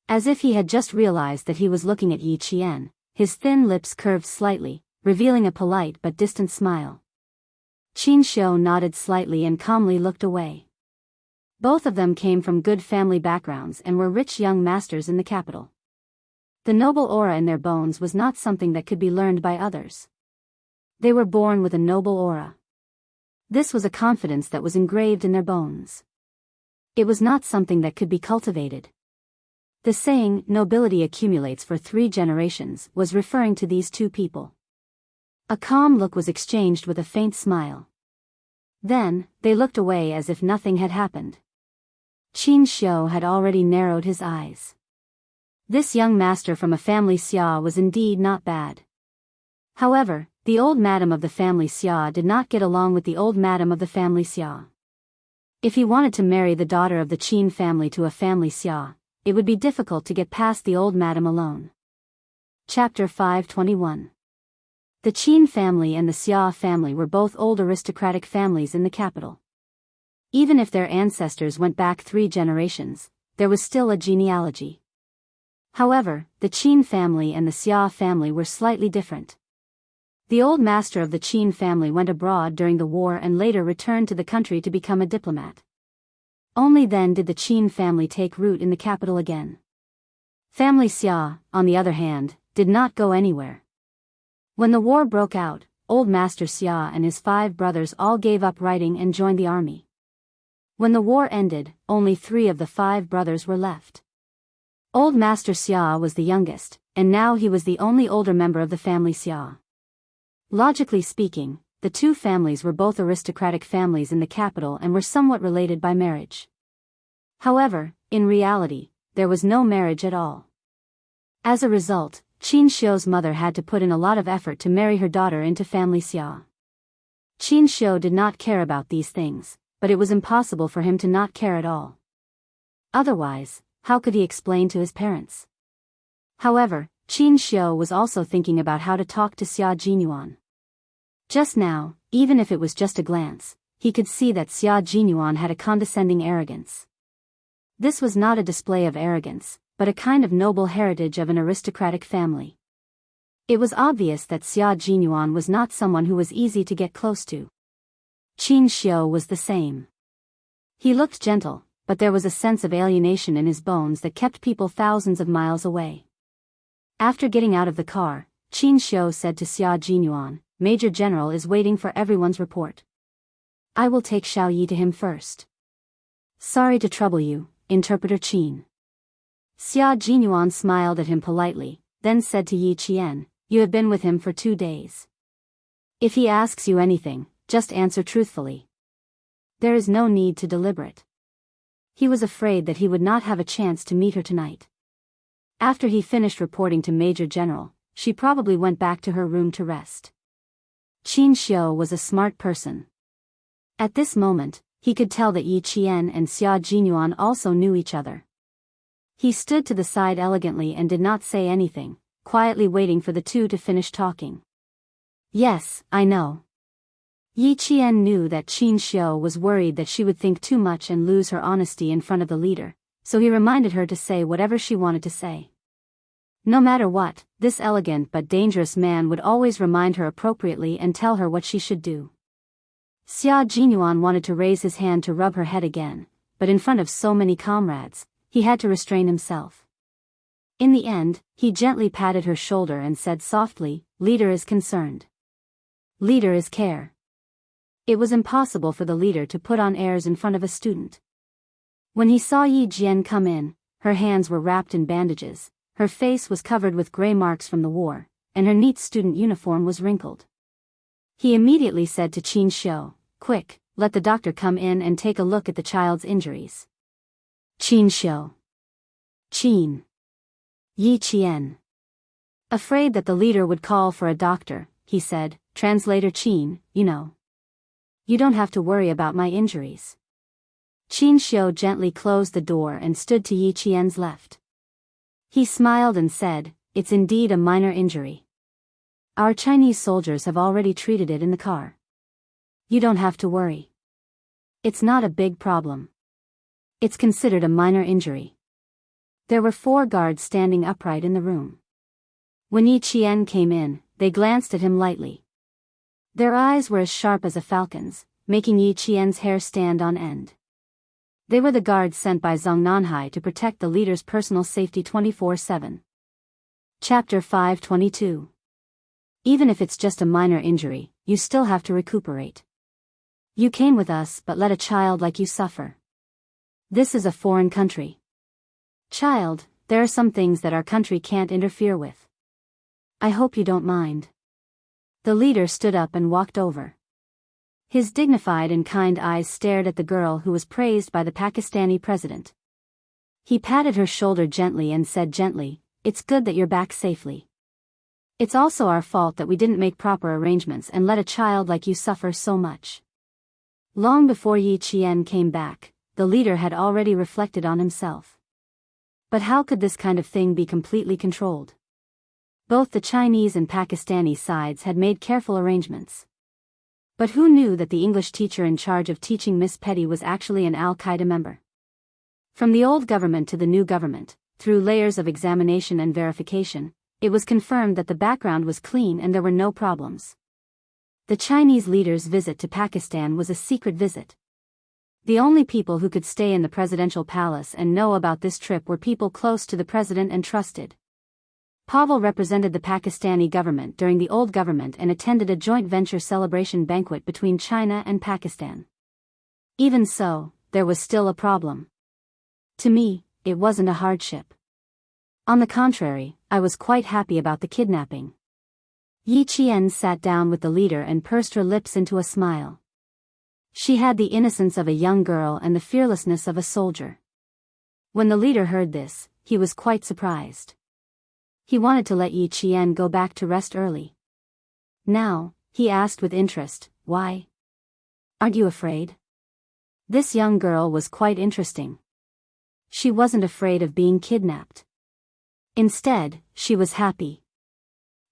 As if he had just realized that he was looking at Yi Qian, his thin lips curved slightly, revealing a polite but distant smile. Qin Xiu nodded slightly and calmly looked away. Both of them came from good family backgrounds and were rich young masters in the capital. The noble aura in their bones was not something that could be learned by others. They were born with a noble aura. This was a confidence that was engraved in their bones. It was not something that could be cultivated. The saying, "nobility accumulates for 3 generations," was referring to these two people. A calm look was exchanged with a faint smile. Then, they looked away as if nothing had happened. Qin Xiu had already narrowed his eyes. This young master from a family Xia was indeed not bad. However, the old madam of the family Xia did not get along with the old madam of the family Xia. If he wanted to marry the daughter of the Qin family to a family Xia, it would be difficult to get past the old madam alone. Chapter 521. The Qin family and the Xia family were both old aristocratic families in the capital. Even if their ancestors went back 3 generations, there was still a genealogy. However, the Qin family and the Xia family were slightly different. The old master of the Qin family went abroad during the war and later returned to the country to become a diplomat. Only then did the Qin family take root in the capital again. Family Xia, on the other hand, did not go anywhere. When the war broke out, old Master Xia and his 5 brothers all gave up writing and joined the army. When the war ended, only 3 of the 5 brothers were left. Old Master Xia was the youngest, and now he was the only older member of the family Xia. Logically speaking, the 2 families were both aristocratic families in the capital and were somewhat related by marriage. However, in reality, there was no marriage at all. As a result, Qin Xiu's mother had to put in a lot of effort to marry her daughter into family Xia. Qin Xiu did not care about these things, but it was impossible for him to not care at all. Otherwise, how could he explain to his parents? However, Qin Xiu was also thinking about how to talk to Xia Jinyuan. Just now, even if it was just a glance, he could see that Xia Jinyuan had a condescending arrogance. This was not a display of arrogance, but a kind of noble heritage of an aristocratic family. It was obvious that Xia Jinyuan was not someone who was easy to get close to. Qin Xiu was the same. He looked gentle, but there was a sense of alienation in his bones that kept people thousands of miles away. After getting out of the car, Qin Xiu said to Xia Jinyuan, "Major General is waiting for everyone's report. I will take Xiao Yi to him first." "Sorry to trouble you, Interpreter Qin." Xia Jinyuan smiled at him politely, then said to Yi Qian, "You have been with him for 2 days. If he asks you anything, just answer truthfully. There is no need to deliberate." He was afraid that he would not have a chance to meet her tonight. After he finished reporting to Major General, she probably went back to her room to rest. Qin Xiu was a smart person. At this moment, he could tell that Yi Qian and Xia Jinyuan also knew each other. He stood to the side elegantly and did not say anything, quietly waiting for the 2 to finish talking. "Yes, I know." Yi Qian knew that Qin Xiu was worried that she would think too much and lose her honesty in front of the leader, so he reminded her to say whatever she wanted to say. No matter what, this elegant but dangerous man would always remind her appropriately and tell her what she should do. Xia Jinyuan wanted to raise his hand to rub her head again, but in front of so many comrades, he had to restrain himself. In the end, he gently patted her shoulder and said softly, "Leader is concerned. Leader is care." It was impossible for the leader to put on airs in front of a student. When he saw Yi Jian come in, her hands were wrapped in bandages, her face was covered with gray marks from the war, and her neat student uniform was wrinkled. He immediately said to Qin Xiu, "Quick, let the doctor come in and take a look at the child's injuries." Qin Xiu. Qin. Yi Qian. Afraid that the leader would call for a doctor, he said, "Translator Qin, you know. You don't have to worry about my injuries." Qin Xiu gently closed the door and stood to Yi Qian's left. He smiled and said, "It's indeed a minor injury. Our Chinese soldiers have already treated it in the car. You don't have to worry. It's not a big problem. It's considered a minor injury." There were 4 guards standing upright in the room. When Yi Qian came in, they glanced at him lightly. Their eyes were as sharp as a falcon's, making Yi Qian's hair stand on end. They were the guards sent by Zhang Nanhai to protect the leader's personal safety 24/7. Chapter 522. Even if it's just a minor injury, you still have to recuperate. You came with us but let a child like you suffer. This is a foreign country. Child, there are some things that our country can't interfere with. I hope you don't mind. The leader stood up and walked over. His dignified and kind eyes stared at the girl who was praised by the Pakistani president. He patted her shoulder gently and said gently, "It's good that you're back safely. It's also our fault that we didn't make proper arrangements and let a child like you suffer so much." Long before Yi Qian came back, the leader had already reflected on himself. But how could this kind of thing be completely controlled? Both the Chinese and Pakistani sides had made careful arrangements. But who knew that the English teacher in charge of teaching Miss Petty was actually an Al-Qaeda member? From the old government to the new government, through layers of examination and verification, it was confirmed that the background was clean and there were no problems. The Chinese leader's visit to Pakistan was a secret visit. The only people who could stay in the presidential palace and know about this trip were people close to the president and trusted. Pavel represented the Pakistani government during the old government and attended a joint venture celebration banquet between China and Pakistan. Even so, there was still a problem. To me, it wasn't a hardship. On the contrary, I was quite happy about the kidnapping. Yi Qian sat down with the leader and pursed her lips into a smile. She had the innocence of a young girl and the fearlessness of a soldier. When the leader heard this, he was quite surprised. He wanted to let Yi Qian go back to rest early. Now, he asked with interest, "Why? Aren't you afraid?" This young girl was quite interesting. She wasn't afraid of being kidnapped. Instead, she was happy.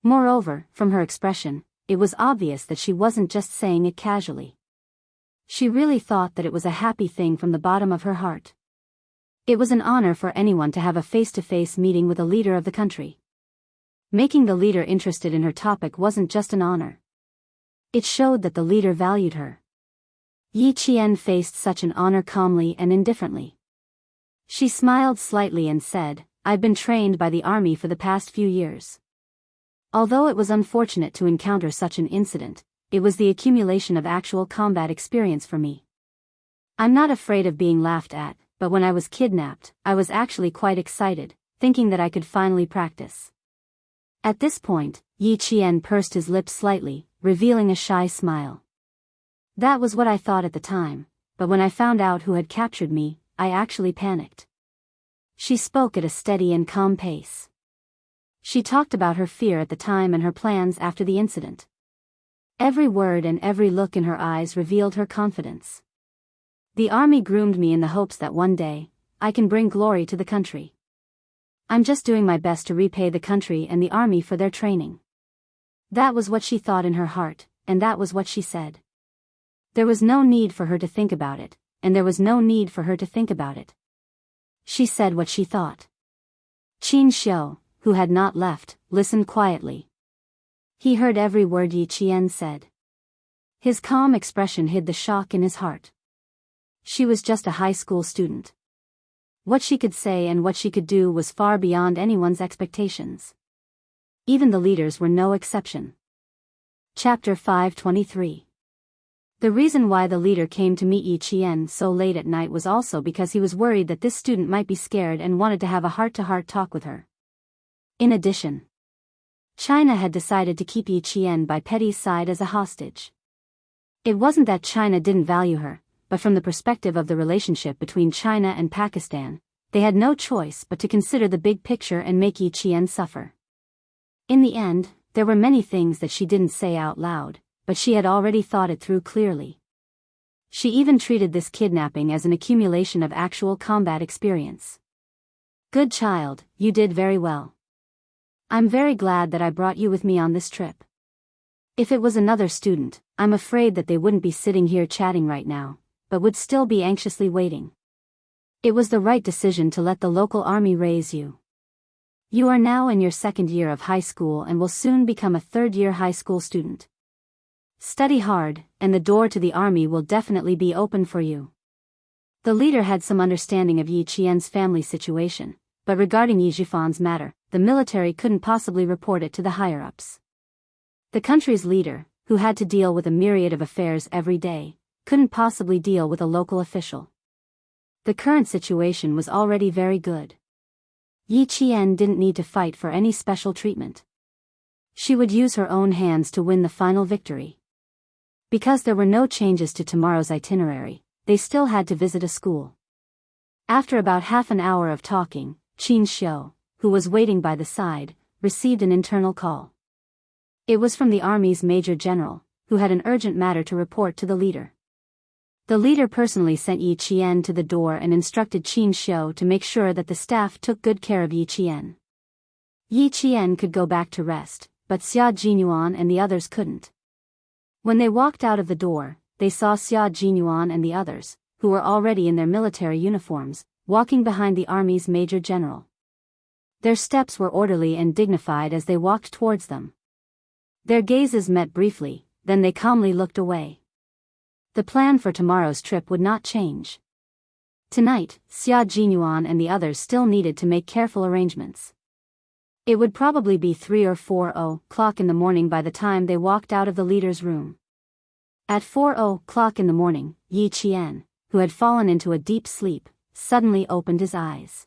Moreover, from her expression, it was obvious that she wasn't just saying it casually. She really thought that it was a happy thing from the bottom of her heart. It was an honor for anyone to have a face-to-face meeting with a leader of the country. Making the leader interested in her topic wasn't just an honor. It showed that the leader valued her. Yi Qian faced such an honor calmly and indifferently. She smiled slightly and said, "I've been trained by the army for the past few years. Although it was unfortunate to encounter such an incident, it was the accumulation of actual combat experience for me. I'm not afraid of being laughed at, but when I was kidnapped, I was actually quite excited, thinking that I could finally practice." At this point, Yi Qian pursed his lips slightly, revealing a shy smile. "That was what I thought at the time, but when I found out who had captured me, I actually panicked." She spoke at a steady and calm pace. She talked about her fear at the time and her plans after the incident. Every word and every look in her eyes revealed her confidence. "The army groomed me in the hopes that one day, I can bring glory to the country. I'm just doing my best to repay the country and the army for their training." That was what she thought in her heart, and that was what she said. There was no need for her to think about it, and there was no need for her to think about it. She said what she thought. Qin Xiu, who had not left, listened quietly. He heard every word Yi Qian said. His calm expression hid the shock in his heart. She was just a high school student. What she could say and what she could do was far beyond anyone's expectations. Even the leaders were no exception. Chapter 523. The reason why the leader came to meet Yi Qian so late at night was also because he was worried that this student might be scared and wanted to have a heart-to-heart talk with her. In addition, China had decided to keep Yi Qian by Petty's side as a hostage. It wasn't that China didn't value her, but from the perspective of the relationship between China and Pakistan, they had no choice but to consider the big picture and make Yi Qian suffer. In the end, there were many things that she didn't say out loud, but she had already thought it through clearly. She even treated this kidnapping as an accumulation of actual combat experience. Good child, you did very well. I'm very glad that I brought you with me on this trip. If it was another student, I'm afraid that they wouldn't be sitting here chatting right now, but would still be anxiously waiting. It was the right decision to let the local army raise you. You are now in your second year of high school and will soon become a third-year high school student. Study hard, and the door to the army will definitely be open for you. The leader had some understanding of Yi Qian's family situation, but regarding Yi Jifan's matter, the military couldn't possibly report it to the higher-ups. The country's leader, who had to deal with a myriad of affairs every day, couldn't possibly deal with a local official. The current situation was already very good. Yi Qian didn't need to fight for any special treatment. She would use her own hands to win the final victory. Because there were no changes to tomorrow's itinerary, they still had to visit a school. After about half an hour of talking, Qin Xiu, who was waiting by the side, received an internal call. It was from the army's major general, who had an urgent matter to report to the leader. The leader personally sent Yi Qian to the door and instructed Qin Xiu to make sure that the staff took good care of Yi Qian. Yi Qian could go back to rest, but Xia Jinyuan and the others couldn't. When they walked out of the door, they saw Xia Jinyuan and the others, who were already in their military uniforms, walking behind the army's major general. Their steps were orderly and dignified as they walked towards them. Their gazes met briefly, then they calmly looked away. The plan for tomorrow's trip would not change. Tonight, Xia Jinyuan and the others still needed to make careful arrangements. It would probably be 3 or 4 o'clock in the morning by the time they walked out of the leader's room. At 4 o'clock in the morning, Yi Qian, who had fallen into a deep sleep, suddenly opened his eyes.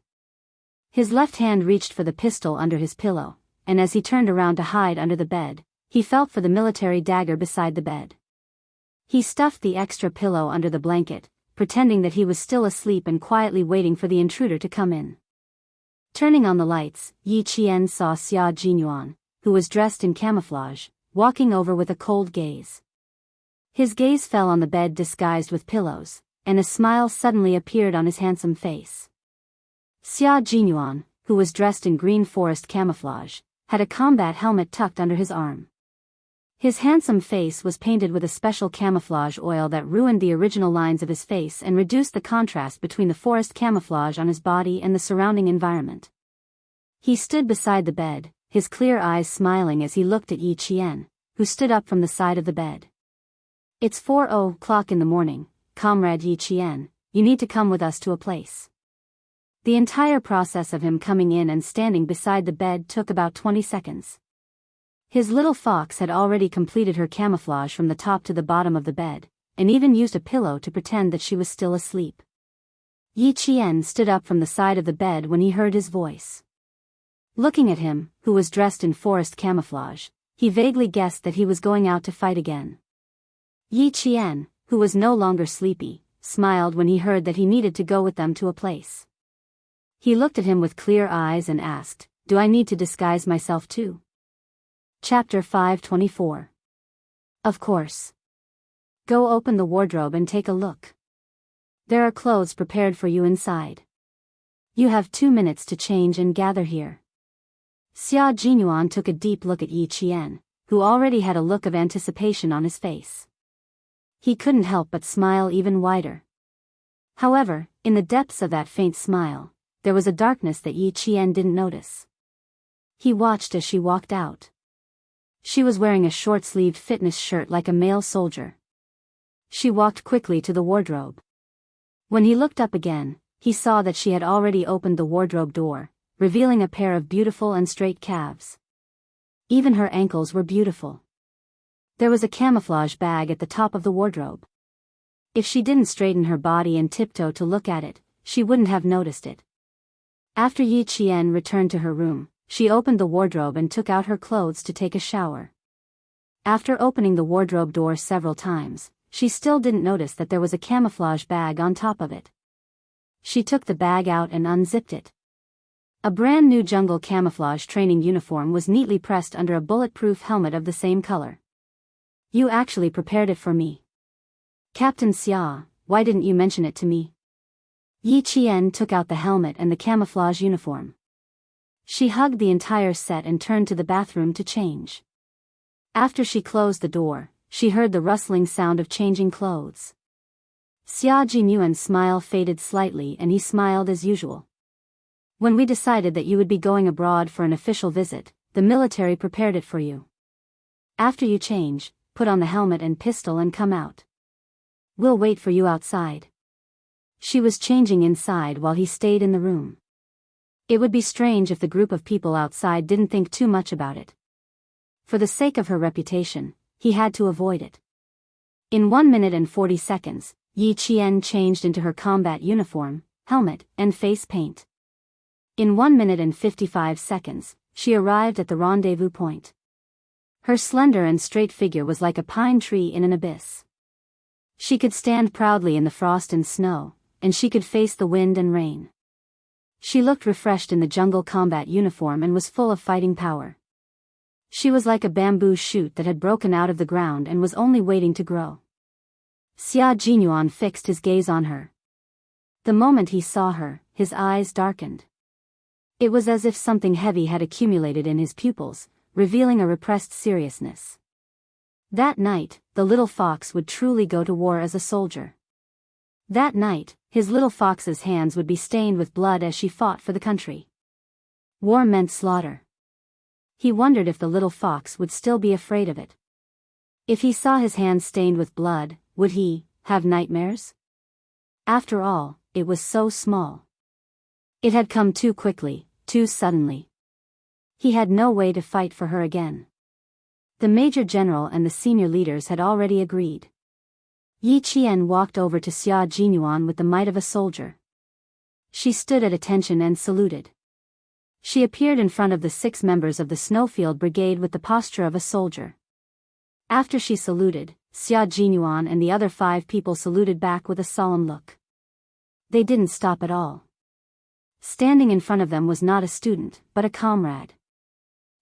His left hand reached for the pistol under his pillow, and as he turned around to hide under the bed, he felt for the military dagger beside the bed. He stuffed the extra pillow under the blanket, pretending that he was still asleep and quietly waiting for the intruder to come in. Turning on the lights, Yi Qian saw Xia Jinyuan, who was dressed in camouflage, walking over with a cold gaze. His gaze fell on the bed disguised with pillows, and a smile suddenly appeared on his handsome face. Xia Jinyuan, who was dressed in green forest camouflage, had a combat helmet tucked under his arm. His handsome face was painted with a special camouflage oil that ruined the original lines of his face and reduced the contrast between the forest camouflage on his body and the surrounding environment. He stood beside the bed, his clear eyes smiling as he looked at Yi Qian, who stood up from the side of the bed. It's 4 o'clock in the morning, Comrade Yi Qian, you need to come with us to a place. The entire process of him coming in and standing beside the bed took about 20 seconds. His little fox had already completed her camouflage from the top to the bottom of the bed, and even used a pillow to pretend that she was still asleep. Yi Qian stood up from the side of the bed when he heard his voice. Looking at him, who was dressed in forest camouflage, he vaguely guessed that he was going out to fight again. Yi Qian, who was no longer sleepy, smiled when he heard that he needed to go with them to a place. He looked at him with clear eyes and asked, "Do I need to disguise myself too?" Chapter 524. Of course. Go open the wardrobe and take a look. There are clothes prepared for you inside. You have 2 minutes to change and gather here. Xia Jinyuan took a deep look at Yi Qian, who already had a look of anticipation on his face. He couldn't help but smile even wider. However, in the depths of that faint smile, there was a darkness that Yi Qian didn't notice. He watched as she walked out. She was wearing a short-sleeved fitness shirt like a male soldier. She walked quickly to the wardrobe. When he looked up again, he saw that she had already opened the wardrobe door, revealing a pair of beautiful and straight calves. Even her ankles were beautiful. There was a camouflage bag at the top of the wardrobe. If she didn't straighten her body and tiptoe to look at it, she wouldn't have noticed it. After Yi Qian returned to her room, she opened the wardrobe and took out her clothes to take a shower. After opening the wardrobe door several times, she still didn't notice that there was a camouflage bag on top of it. She took the bag out and unzipped it. A brand new jungle camouflage training uniform was neatly pressed under a bulletproof helmet of the same color. You actually prepared it for me. Captain Xia, why didn't you mention it to me? Yi Qian took out the helmet and the camouflage uniform. She hugged the entire set and turned to the bathroom to change. After she closed the door, she heard the rustling sound of changing clothes. Xia Jinyuan's smile faded slightly and he smiled as usual. When we decided that you would be going abroad for an official visit, the military prepared it for you. After you change, put on the helmet and pistol and come out. We'll wait for you outside. She was changing inside while he stayed in the room. It would be strange if the group of people outside didn't think too much about it. For the sake of her reputation, he had to avoid it. In 1 minute and 40 seconds, Yi Qian changed into her combat uniform, helmet, and face paint. In 1 minute and 55 seconds, she arrived at the rendezvous point. Her slender and straight figure was like a pine tree in an abyss. She could stand proudly in the frost and snow, and she could face the wind and rain. She looked refreshed in the jungle combat uniform and was full of fighting power. She was like a bamboo shoot that had broken out of the ground and was only waiting to grow. Xia Jinyuan fixed his gaze on her. The moment he saw her, his eyes darkened. It was as if something heavy had accumulated in his pupils, revealing a repressed seriousness. That night, the little fox would truly go to war as a soldier. That night, his little fox's hands would be stained with blood as she fought for the country. War meant slaughter. He wondered if the little fox would still be afraid of it. If he saw his hands stained with blood, would he have nightmares? After all, it was so small. It had come too quickly, too suddenly. He had no way to fight for her again. The major general and the senior leaders had already agreed. Yi Qian walked over to Xia Jinyuan with the might of a soldier. She stood at attention and saluted. She appeared in front of the 6 members of the Snowfield Brigade with the posture of a soldier. After she saluted, Xia Jinyuan and the other 5 people saluted back with a solemn look. They didn't stop at all. Standing in front of them was not a student, but a comrade.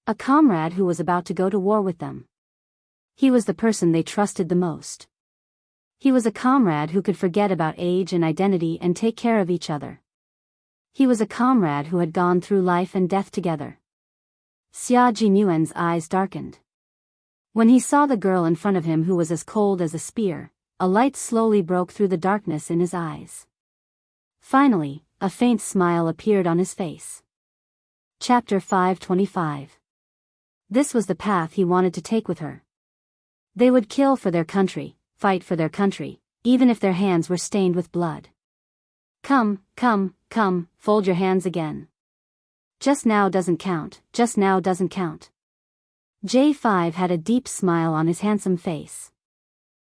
A comrade who was about to go to war with them. He was the person they trusted the most. He was a comrade who could forget about age and identity and take care of each other. He was a comrade who had gone through life and death together. Xia Jinyuan's eyes darkened. When he saw the girl in front of him who was as cold as a spear, a light slowly broke through the darkness in his eyes. Finally, a faint smile appeared on his face. Chapter 525. This was the path he wanted to take with her. They would kill for their country, fight for their country, even if their hands were stained with blood. Come, come, come, fold your hands again. Just now doesn't count, just now doesn't count. J5 had a deep smile on his handsome face.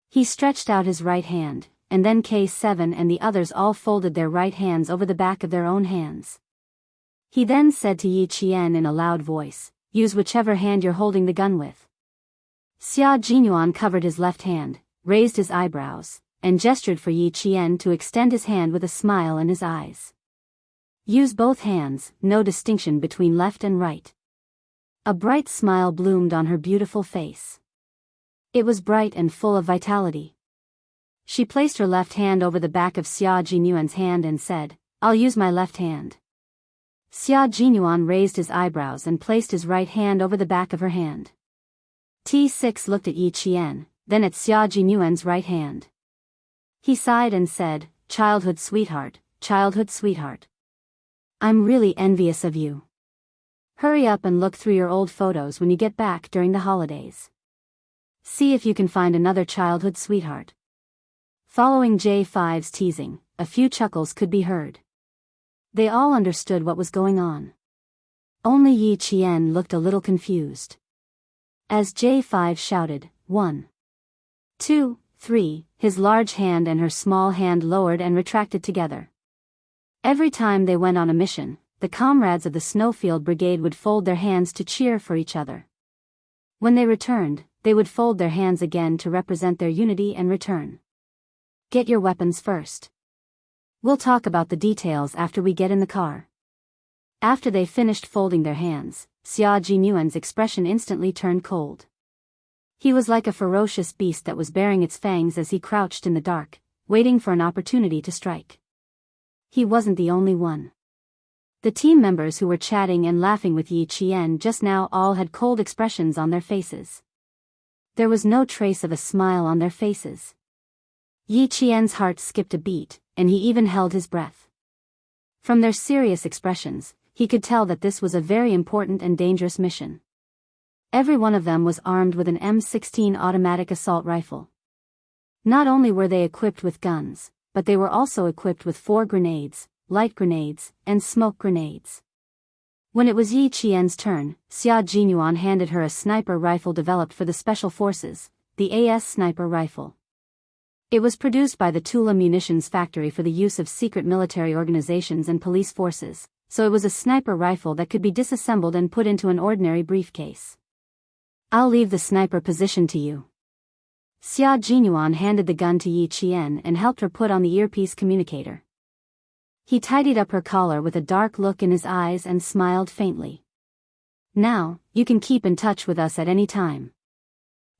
He stretched out his right hand, and then K7 and the others all folded their right hands over the back of their own hands. He then said to Yi Qian in a loud voice, use whichever hand you're holding the gun with. Xia Jinyuan covered his left hand, raised his eyebrows, and gestured for Yi Qian to extend his hand with a smile in his eyes. Use both hands, no distinction between left and right. A bright smile bloomed on her beautiful face. It was bright and full of vitality. She placed her left hand over the back of Xia Jinyuan's hand and said, I'll use my left hand. Xia Jinyuan raised his eyebrows and placed his right hand over the back of her hand. T6 looked at Yi Qian, then at Xia Jinyuan's right hand. He sighed and said, childhood sweetheart, childhood sweetheart. I'm really envious of you. Hurry up and look through your old photos when you get back during the holidays. See if you can find another childhood sweetheart. Following J5's teasing, a few chuckles could be heard. They all understood what was going on. Only Yi Qian looked a little confused. As J5 shouted, 1, 2, 3, his large hand and her small hand lowered and retracted together. Every time they went on a mission, the comrades of the Snowfield Brigade would fold their hands to cheer for each other. When they returned, they would fold their hands again to represent their unity and return. Get your weapons first. We'll talk about the details after we get in the car. After they finished folding their hands, Xia Jinyuan's expression instantly turned cold. He was like a ferocious beast that was baring its fangs as he crouched in the dark, waiting for an opportunity to strike. He wasn't the only one. The team members who were chatting and laughing with Yi Qian just now all had cold expressions on their faces. There was no trace of a smile on their faces. Yi Qian's heart skipped a beat, and he even held his breath. From their serious expressions, he could tell that this was a very important and dangerous mission. Every one of them was armed with an M16 automatic assault rifle. Not only were they equipped with guns, but they were also equipped with 4 grenades, light grenades, and smoke grenades. When it was Yi Qian's turn, Xia Jinyuan handed her a sniper rifle developed for the Special Forces, the AS Sniper Rifle. It was produced by the Tula Munitions Factory for the use of secret military organizations and police forces, so it was a sniper rifle that could be disassembled and put into an ordinary briefcase. I'll leave the sniper position to you. Xia Jinyuan handed the gun to Yi Qian and helped her put on the earpiece communicator. He tidied up her collar with a dark look in his eyes and smiled faintly. Now, you can keep in touch with us at any time.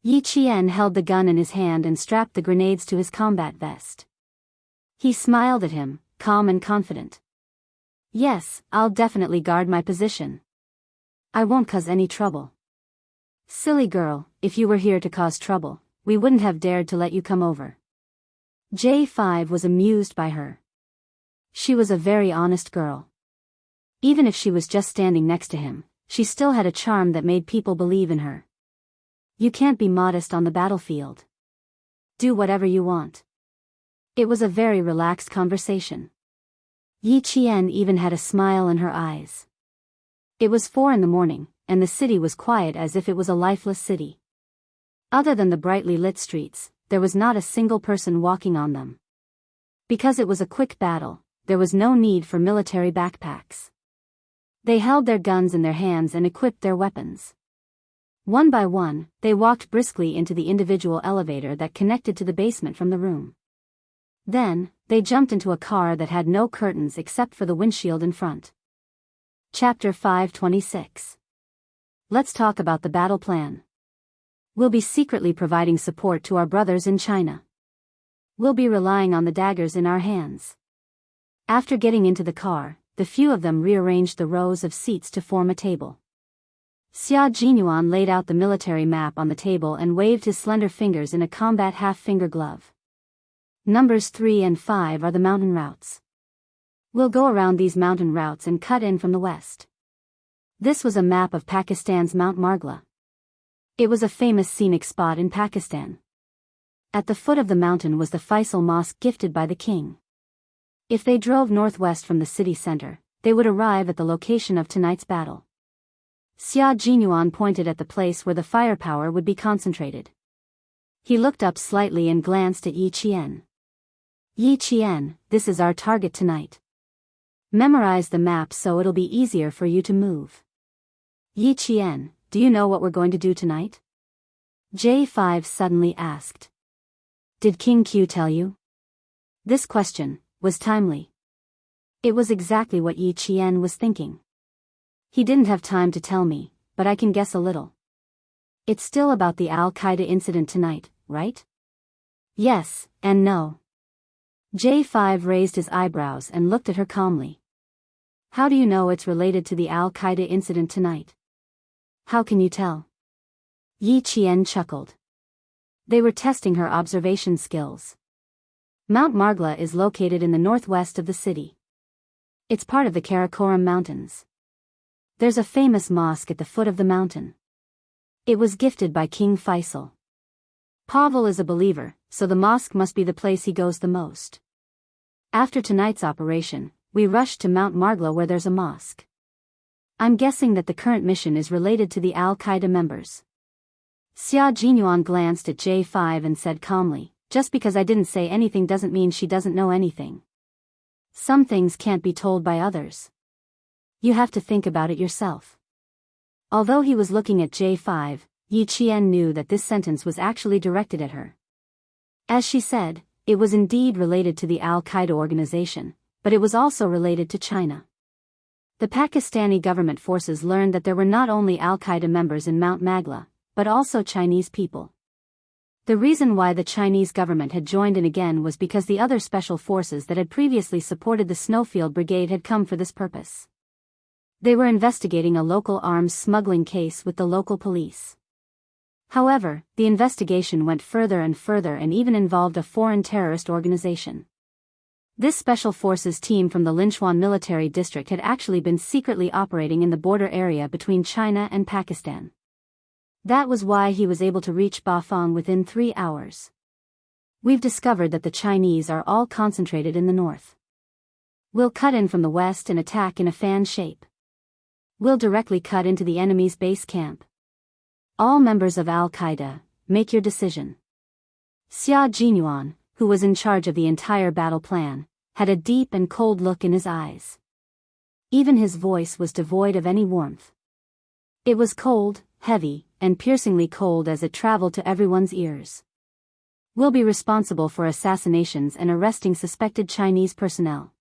Yi Qian held the gun in his hand and strapped the grenades to his combat vest. He smiled at him, calm and confident. Yes, I'll definitely guard my position. I won't cause any trouble. Silly girl, if you were here to cause trouble, we wouldn't have dared to let you come over. J5 was amused by her. She was a very honest girl. Even if she was just standing next to him, she still had a charm that made people believe in her. You can't be modest on the battlefield. Do whatever you want. It was a very relaxed conversation. Yi Qian even had a smile in her eyes. It was 4 a.m, and the city was quiet as if it was a lifeless city. Other than the brightly lit streets, there was not a single person walking on them. Because it was a quick battle, there was no need for military backpacks. They held their guns in their hands and equipped their weapons. One by one, they walked briskly into the individual elevator that connected to the basement from the room. Then, they jumped into a car that had no curtains except for the windshield in front. Chapter 526. Let's talk about the battle plan. We'll be secretly providing support to our brothers in China. We'll be relying on the daggers in our hands. After getting into the car, the few of them rearranged the rows of seats to form a table. Xia Jinyuan laid out the military map on the table and waved his slender fingers in a combat half-finger glove. Numbers 3 and 5 are the mountain routes. We'll go around these mountain routes and cut in from the west. This was a map of Pakistan's Mount Margla. It was a famous scenic spot in Pakistan. At the foot of the mountain was the Faisal Mosque gifted by the king. If they drove northwest from the city center, they would arrive at the location of tonight's battle. Xia Jinyuan pointed at the place where the firepower would be concentrated. He looked up slightly and glanced at Yi Qian. Yi Qian, this is our target tonight. Memorize the map so it'll be easier for you to move. Yi Qian, do you know what we're going to do tonight? J5 suddenly asked. Did King Q tell you? This question was timely. It was exactly what Yi Qian was thinking. He didn't have time to tell me, but I can guess a little. It's still about the Al-Qaeda incident tonight, right? Yes, and no. J5 raised his eyebrows and looked at her calmly. How do you know it's related to the Al-Qaeda incident tonight? How can you tell? Yi Qian chuckled. They were testing her observation skills. Mount Margla is located in the northwest of the city. It's part of the Karakoram Mountains. There's a famous mosque at the foot of the mountain. It was gifted by King Faisal. Pavel is a believer, so the mosque must be the place he goes the most. After tonight's operation, we rushed to Mount Margla where there's a mosque. I'm guessing that the current mission is related to the Al-Qaeda members. Xia Jinyuan glanced at J5 and said calmly, just because I didn't say anything doesn't mean she doesn't know anything. Some things can't be told by others. You have to think about it yourself. Although he was looking at J5, Yi Qian knew that this sentence was actually directed at her. As she said, it was indeed related to the Al-Qaeda organization, but it was also related to China. The Pakistani government forces learned that there were not only Al-Qaeda members in Mount Magla, but also Chinese people. The reason why the Chinese government had joined in again was because the other special forces that had previously supported the Snowfield Brigade had come for this purpose. They were investigating a local arms smuggling case with the local police. However, the investigation went further and even involved a foreign terrorist organization. This special forces team from the Linchuan military district had actually been secretly operating in the border area between China and Pakistan. That was why he was able to reach Bafang within 3 hours. We've discovered that the Chinese are all concentrated in the north. We'll cut in from the west and attack in a fan shape. We'll directly cut into the enemy's base camp. All members of Al-Qaeda, make your decision. Xia Jinyuan, who was in charge of the entire battle plan, had a deep and cold look in his eyes. Even his voice was devoid of any warmth. It was cold, heavy, and piercingly cold as it traveled to everyone's ears. We'll be responsible for assassinations and arresting suspected Chinese personnel.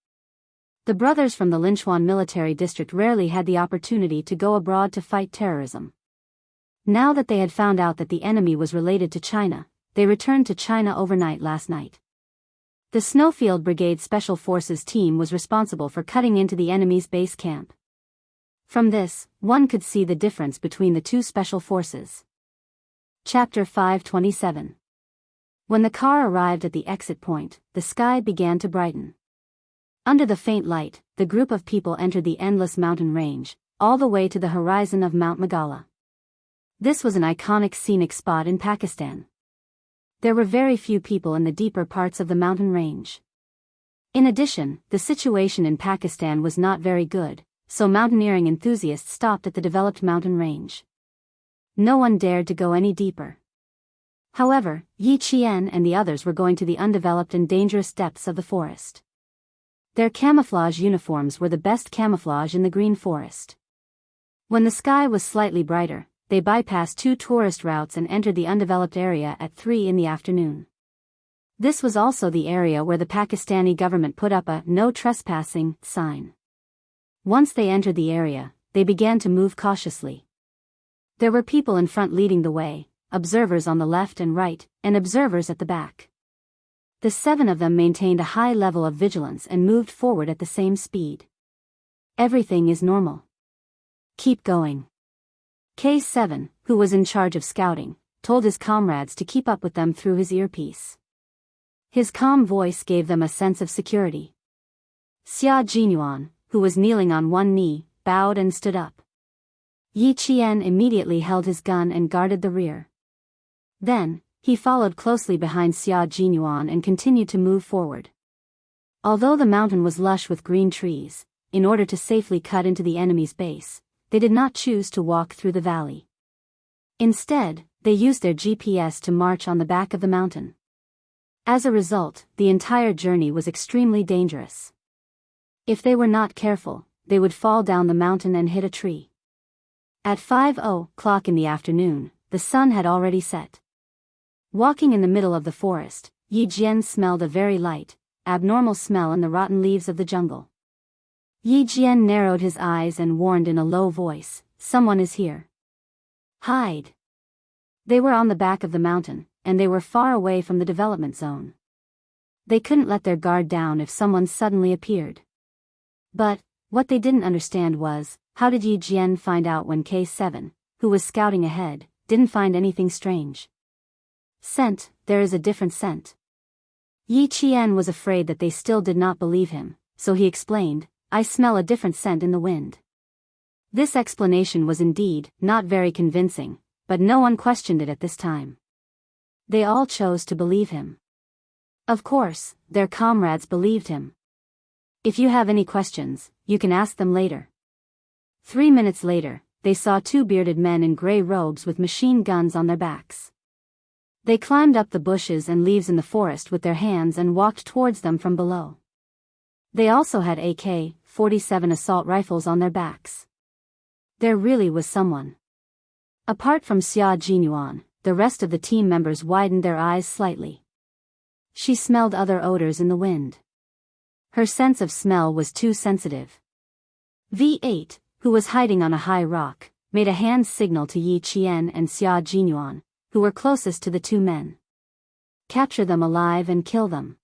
The brothers from the Linchuan military district rarely had the opportunity to go abroad to fight terrorism. Now that they had found out that the enemy was related to China, they returned to China overnight last night. The Snowfield Brigade Special Forces team was responsible for cutting into the enemy's base camp. From this, one could see the difference between the two special forces. Chapter 527. When the car arrived at the exit point, the sky began to brighten. Under the faint light, the group of people entered the endless mountain range, all the way to the horizon of Mount Magala. This was an iconic scenic spot in Pakistan. There were very few people in the deeper parts of the mountain range. In addition, the situation in Pakistan was not very good, so mountaineering enthusiasts stopped at the developed mountain range. No one dared to go any deeper. However, Yi Qian and the others were going to the undeveloped and dangerous depths of the forest. Their camouflage uniforms were the best camouflage in the green forest. When the sky was slightly brighter, they bypassed 2 tourist routes and entered the undeveloped area at 3 in the afternoon. This was also the area where the Pakistani government put up a "No Trespassing" sign. Once they entered the area, they began to move cautiously. There were people in front leading the way, observers on the left and right, and observers at the back. The 7 of them maintained a high level of vigilance and moved forward at the same speed. Everything is normal. Keep going. K7, who was in charge of scouting, told his comrades to keep up with them through his earpiece. His calm voice gave them a sense of security. Xia Jinyuan, who was kneeling on one knee, bowed and stood up. Yi Qian immediately held his gun and guarded the rear. Then, he followed closely behind Xia Jinyuan and continued to move forward. Although the mountain was lush with green trees, in order to safely cut into the enemy's base, they did not choose to walk through the valley. Instead, they used their GPS to march on the back of the mountain. As a result, the entire journey was extremely dangerous. If they were not careful, they would fall down the mountain and hit a tree. At 5:00 in the afternoon, the sun had already set. Walking in the middle of the forest, Yi Jian smelled a very light, abnormal smell in the rotten leaves of the jungle. Yi Jian narrowed his eyes and warned in a low voice, "Someone is here. Hide." They were on the back of the mountain, and they were far away from the development zone. They couldn't let their guard down if someone suddenly appeared. But, what they didn't understand was, how did Yi Jian find out when K7, who was scouting ahead, didn't find anything strange? Scent, there is a different scent. Yi Qian was afraid that they still did not believe him, so he explained, "I smell a different scent in the wind." This explanation was indeed not very convincing, but no one questioned it at this time. They all chose to believe him. Of course, their comrades believed him. "If you have any questions, you can ask them later." 3 minutes later, they saw 2 bearded men in gray robes with machine guns on their backs. They climbed up the bushes and leaves in the forest with their hands and walked towards them from below. They also had AK-47 AK-47 assault rifles on their backs. There really was someone. Apart from Xia Jinyuan, the rest of the team members widened their eyes slightly. She smelled other odors in the wind. Her sense of smell was too sensitive. V8, who was hiding on a high rock, made a hand signal to Yi Qian and Xia Jinyuan, who were closest to the two men. Capture them alive and kill them.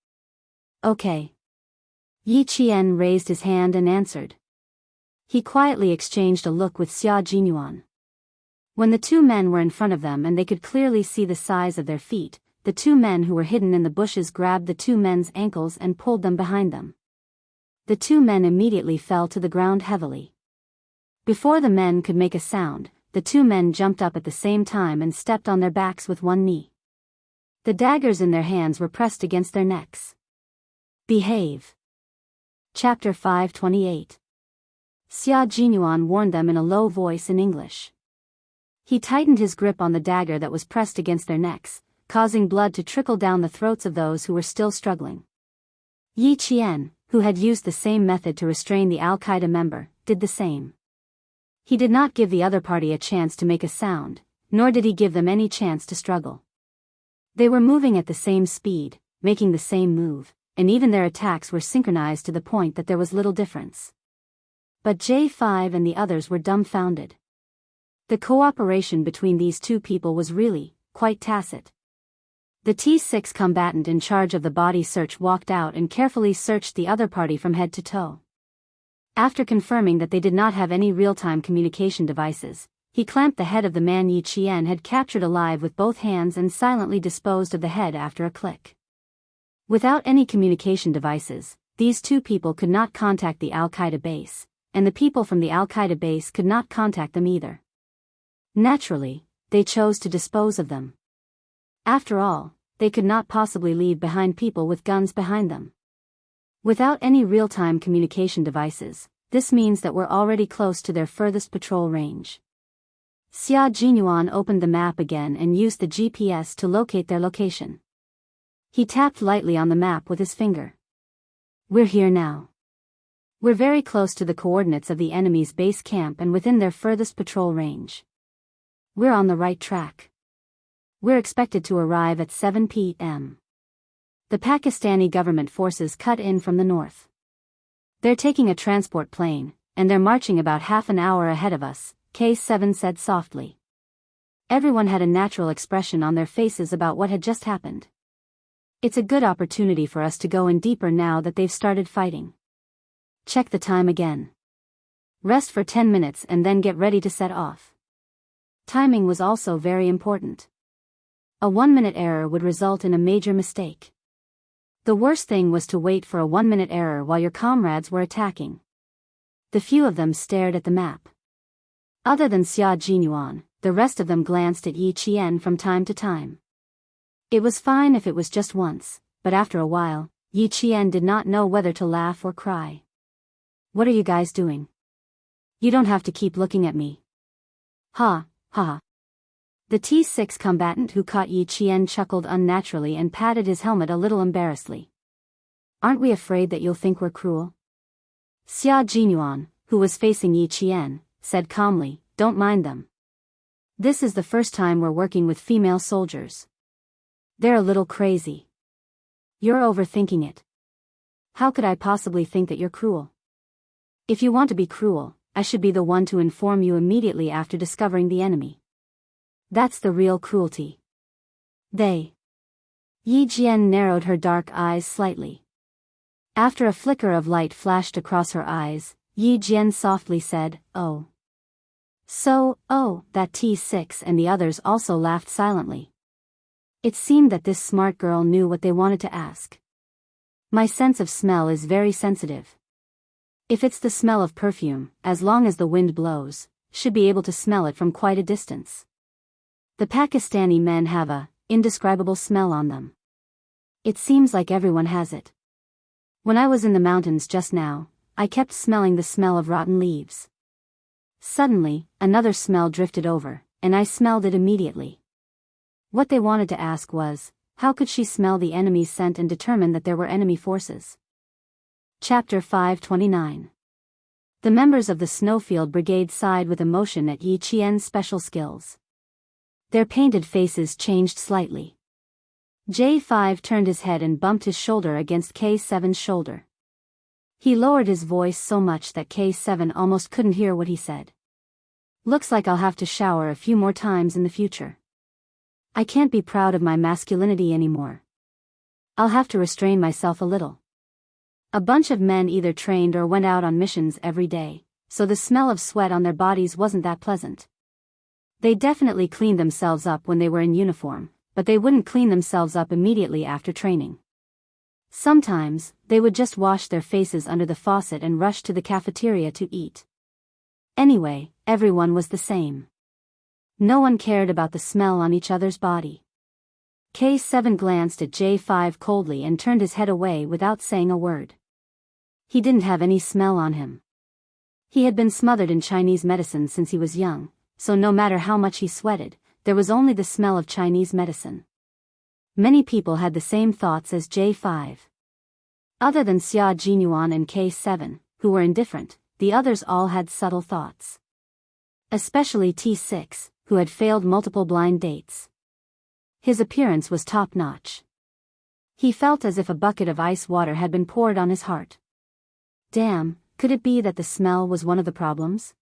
Okay. Yi Qian raised his hand and answered. He quietly exchanged a look with Xia Jinyuan. When the two men were in front of them and they could clearly see the size of their feet, the two men who were hidden in the bushes grabbed the two men's ankles and pulled them behind them. The two men immediately fell to the ground heavily. Before the men could make a sound, the two men jumped up at the same time and stepped on their backs with one knee. The daggers in their hands were pressed against their necks. Behave. Chapter 528. Xia Jinyuan warned them in a low voice in English. He tightened his grip on the dagger that was pressed against their necks, causing blood to trickle down the throats of those who were still struggling. Yi Qian, who had used the same method to restrain the Al-Qaeda member, did the same. He did not give the other party a chance to make a sound, nor did he give them any chance to struggle. They were moving at the same speed, making the same move, and even their attacks were synchronized to the point that there was little difference. But J5 and the others were dumbfounded. The cooperation between these two people was really quite tacit. The T6 combatant in charge of the body search walked out and carefully searched the other party from head to toe. After confirming that they did not have any real-time communication devices, he clamped the head of the man Yi Qian had captured alive with both hands and silently disposed of the head after a click. Without any communication devices, these two people could not contact the Al-Qaeda base, and the people from the Al-Qaeda base could not contact them either. Naturally, they chose to dispose of them. After all, they could not possibly leave behind people with guns behind them. Without any real-time communication devices, this means that we're already close to their furthest patrol range. Xia Jinyuan opened the map again and used the GPS to locate their location. He tapped lightly on the map with his finger. We're here now. We're very close to the coordinates of the enemy's base camp and within their furthest patrol range. We're on the right track. We're expected to arrive at 7 p.m. The Pakistani government forces cut in from the north. They're taking a transport plane, and they're marching about half an hour ahead of us, K7 said softly. Everyone had a natural expression on their faces about what had just happened. It's a good opportunity for us to go in deeper now that they've started fighting. Check the time again. Rest for 10 minutes and then get ready to set off. Timing was also very important. A 1-minute error would result in a major mistake. The worst thing was to wait for a 1-minute error while your comrades were attacking. The few of them stared at the map. Other than Xia Jinyuan, the rest of them glanced at Yi Qian from time to time. It was fine if it was just once, but after a while, Yi Qian did not know whether to laugh or cry. What are you guys doing? You don't have to keep looking at me. Ha, ha. The T6 combatant who caught Yi Qian chuckled unnaturally and patted his helmet a little embarrassedly. Aren't we afraid that you'll think we're cruel? Xia Jinyuan, who was facing Yi Qian, said calmly, don't mind them. This is the first time we're working with female soldiers. They're a little crazy. You're overthinking it. How could I possibly think that you're cruel? If you want to be cruel, I should be the one to inform you immediately after discovering the enemy. That's the real cruelty. They. Yi Jian narrowed her dark eyes slightly. After a flicker of light flashed across her eyes, Yi Jian softly said, oh. So, oh, that T6 and the others also laughed silently. It seemed that this smart girl knew what they wanted to ask. My sense of smell is very sensitive. If it's the smell of perfume, as long as the wind blows, should be able to smell it from quite a distance. The Pakistani men have a indescribable smell on them. It seems like everyone has it. When I was in the mountains just now, I kept smelling the smell of rotten leaves. Suddenly, another smell drifted over, and I smelled it immediately. What they wanted to ask was, how could she smell the enemy's scent and determine that there were enemy forces? Chapter 529. The members of the Snowfield Brigade sighed with emotion at Yi Qian's special skills. Their painted faces changed slightly. J5 turned his head and bumped his shoulder against K7's shoulder. He lowered his voice so much that K7 almost couldn't hear what he said. Looks like I'll have to shower a few more times in the future. I can't be proud of my masculinity anymore. I'll have to restrain myself a little. A bunch of men either trained or went out on missions every day, so the smell of sweat on their bodies wasn't that pleasant. They definitely cleaned themselves up when they were in uniform, but they wouldn't clean themselves up immediately after training. Sometimes, they would just wash their faces under the faucet and rush to the cafeteria to eat. Anyway, everyone was the same. No one cared about the smell on each other's body. K7 glanced at J5 coldly and turned his head away without saying a word. He didn't have any smell on him. He had been smothered in Chinese medicine since he was young, so no matter how much he sweated, there was only the smell of Chinese medicine. Many people had the same thoughts as J5. Other than Xia Jinyuan and K7, who were indifferent, the others all had subtle thoughts. Especially T6, who had failed multiple blind dates. His appearance was top-notch. He felt as if a bucket of ice water had been poured on his heart. Damn, could it be that the smell was one of the problems?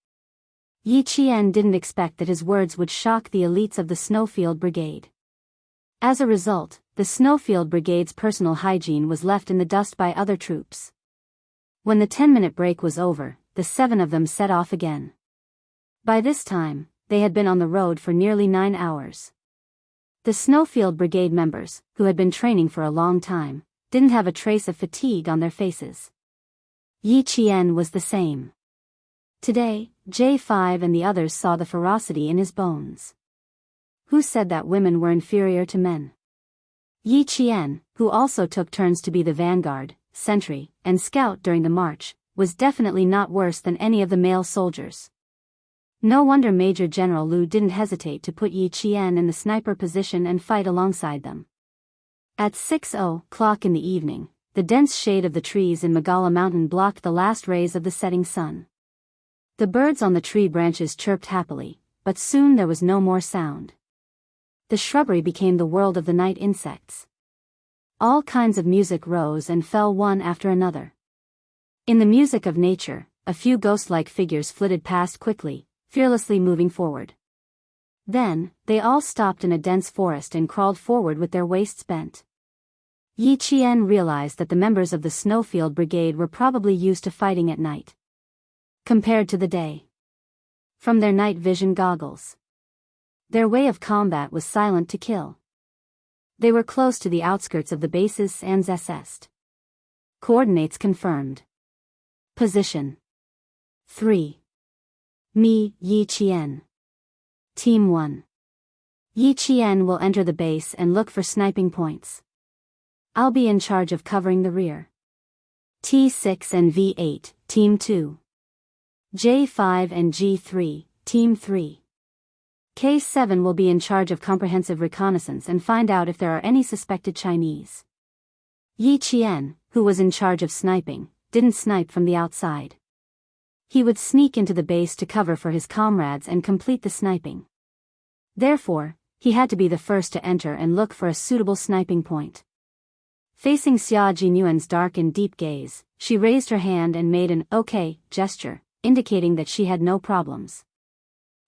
Yi Qian didn't expect that his words would shock the elites of the Snowfield Brigade. As a result, the Snowfield Brigade's personal hygiene was left in the dust by other troops. When the 10-minute break was over, the 7 of them set off again. By this time, they had been on the road for nearly 9 hours. The Snowfield Brigade members, who had been training for a long time, didn't have a trace of fatigue on their faces. Yi Qian was the same. Today, J5 and the others saw the ferocity in his bones. Who said that women were inferior to men? Yi Qian, who also took turns to be the vanguard, sentry, and scout during the march, was definitely not worse than any of the male soldiers. No wonder Major General Lu didn't hesitate to put Yi Qian in the sniper position and fight alongside them. At 6:00 in the evening, the dense shade of the trees in Magala Mountain blocked the last rays of the setting sun. The birds on the tree branches chirped happily, but soon there was no more sound. The shrubbery became the world of the night insects. All kinds of music rose and fell one after another. In the music of nature, a few ghost-like figures flitted past quickly, fearlessly moving forward. Then, they all stopped in a dense forest and crawled forward with their waists bent. Yi Qian realized that the members of the Snowfield Brigade were probably used to fighting at night, compared to the day. From their night vision goggles, their way of combat was silent to kill. They were close to the outskirts of the bases and Zest. Coordinates confirmed. Position 3. Me, Yi Qian. Team 1. Yi Qian will enter the base and look for sniping points. I'll be in charge of covering the rear. T6 and V8, Team 2. J5 and G3, Team 3. K7 will be in charge of comprehensive reconnaissance and find out if there are any suspected Chinese. Yi Qian, who was in charge of sniping, didn't snipe from the outside. He would sneak into the base to cover for his comrades and complete the sniping. Therefore, he had to be the first to enter and look for a suitable sniping point. Facing Xia Jinyuan's dark and deep gaze, she raised her hand and made an "okay" gesture, indicating that she had no problems.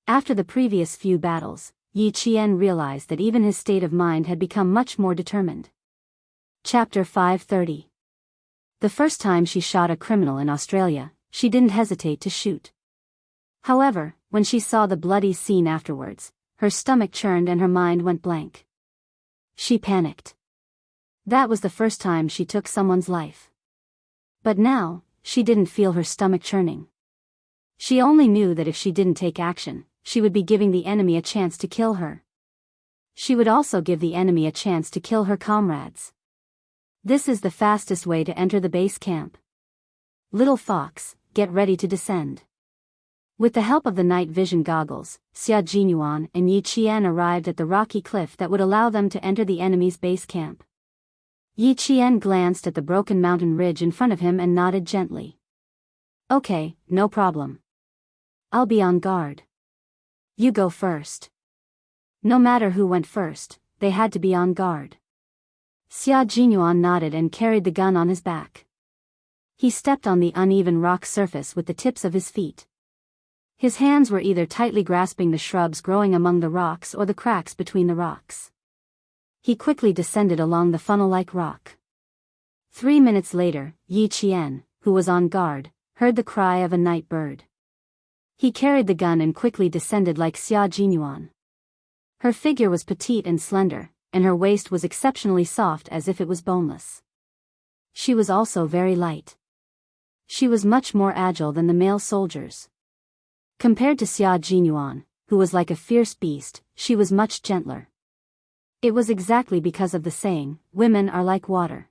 After the previous few battles, Yi Qian realized that even his state of mind had become much more determined. Chapter 530. The first time she shot a criminal in Australia, she didn't hesitate to shoot. However, when she saw the bloody scene afterwards, her stomach churned and her mind went blank. She panicked. That was the first time she took someone's life. But now, she didn't feel her stomach churning. She only knew that if she didn't take action, she would be giving the enemy a chance to kill her. She would also give the enemy a chance to kill her comrades. This is the fastest way to enter the base camp. Little Fox, get ready to descend. With the help of the night vision goggles, Xia Jinyuan and Yi Qian arrived at the rocky cliff that would allow them to enter the enemy's base camp. Yi Qian glanced at the broken mountain ridge in front of him and nodded gently. Okay, no problem. I'll be on guard. You go first. No matter who went first, they had to be on guard. Xia Jinyuan nodded and carried the gun on his back. He stepped on the uneven rock surface with the tips of his feet. His hands were either tightly grasping the shrubs growing among the rocks or the cracks between the rocks. He quickly descended along the funnel-like rock. 3 minutes later, Yi Qian, who was on guard, heard the cry of a night bird. He carried the gun and quickly descended like Xia Jinyuan. Her figure was petite and slender, and her waist was exceptionally soft as if it was boneless. She was also very light. She was much more agile than the male soldiers. Compared to Xia Jinyuan, who was like a fierce beast, she was much gentler. It was exactly because of the saying, women are like water.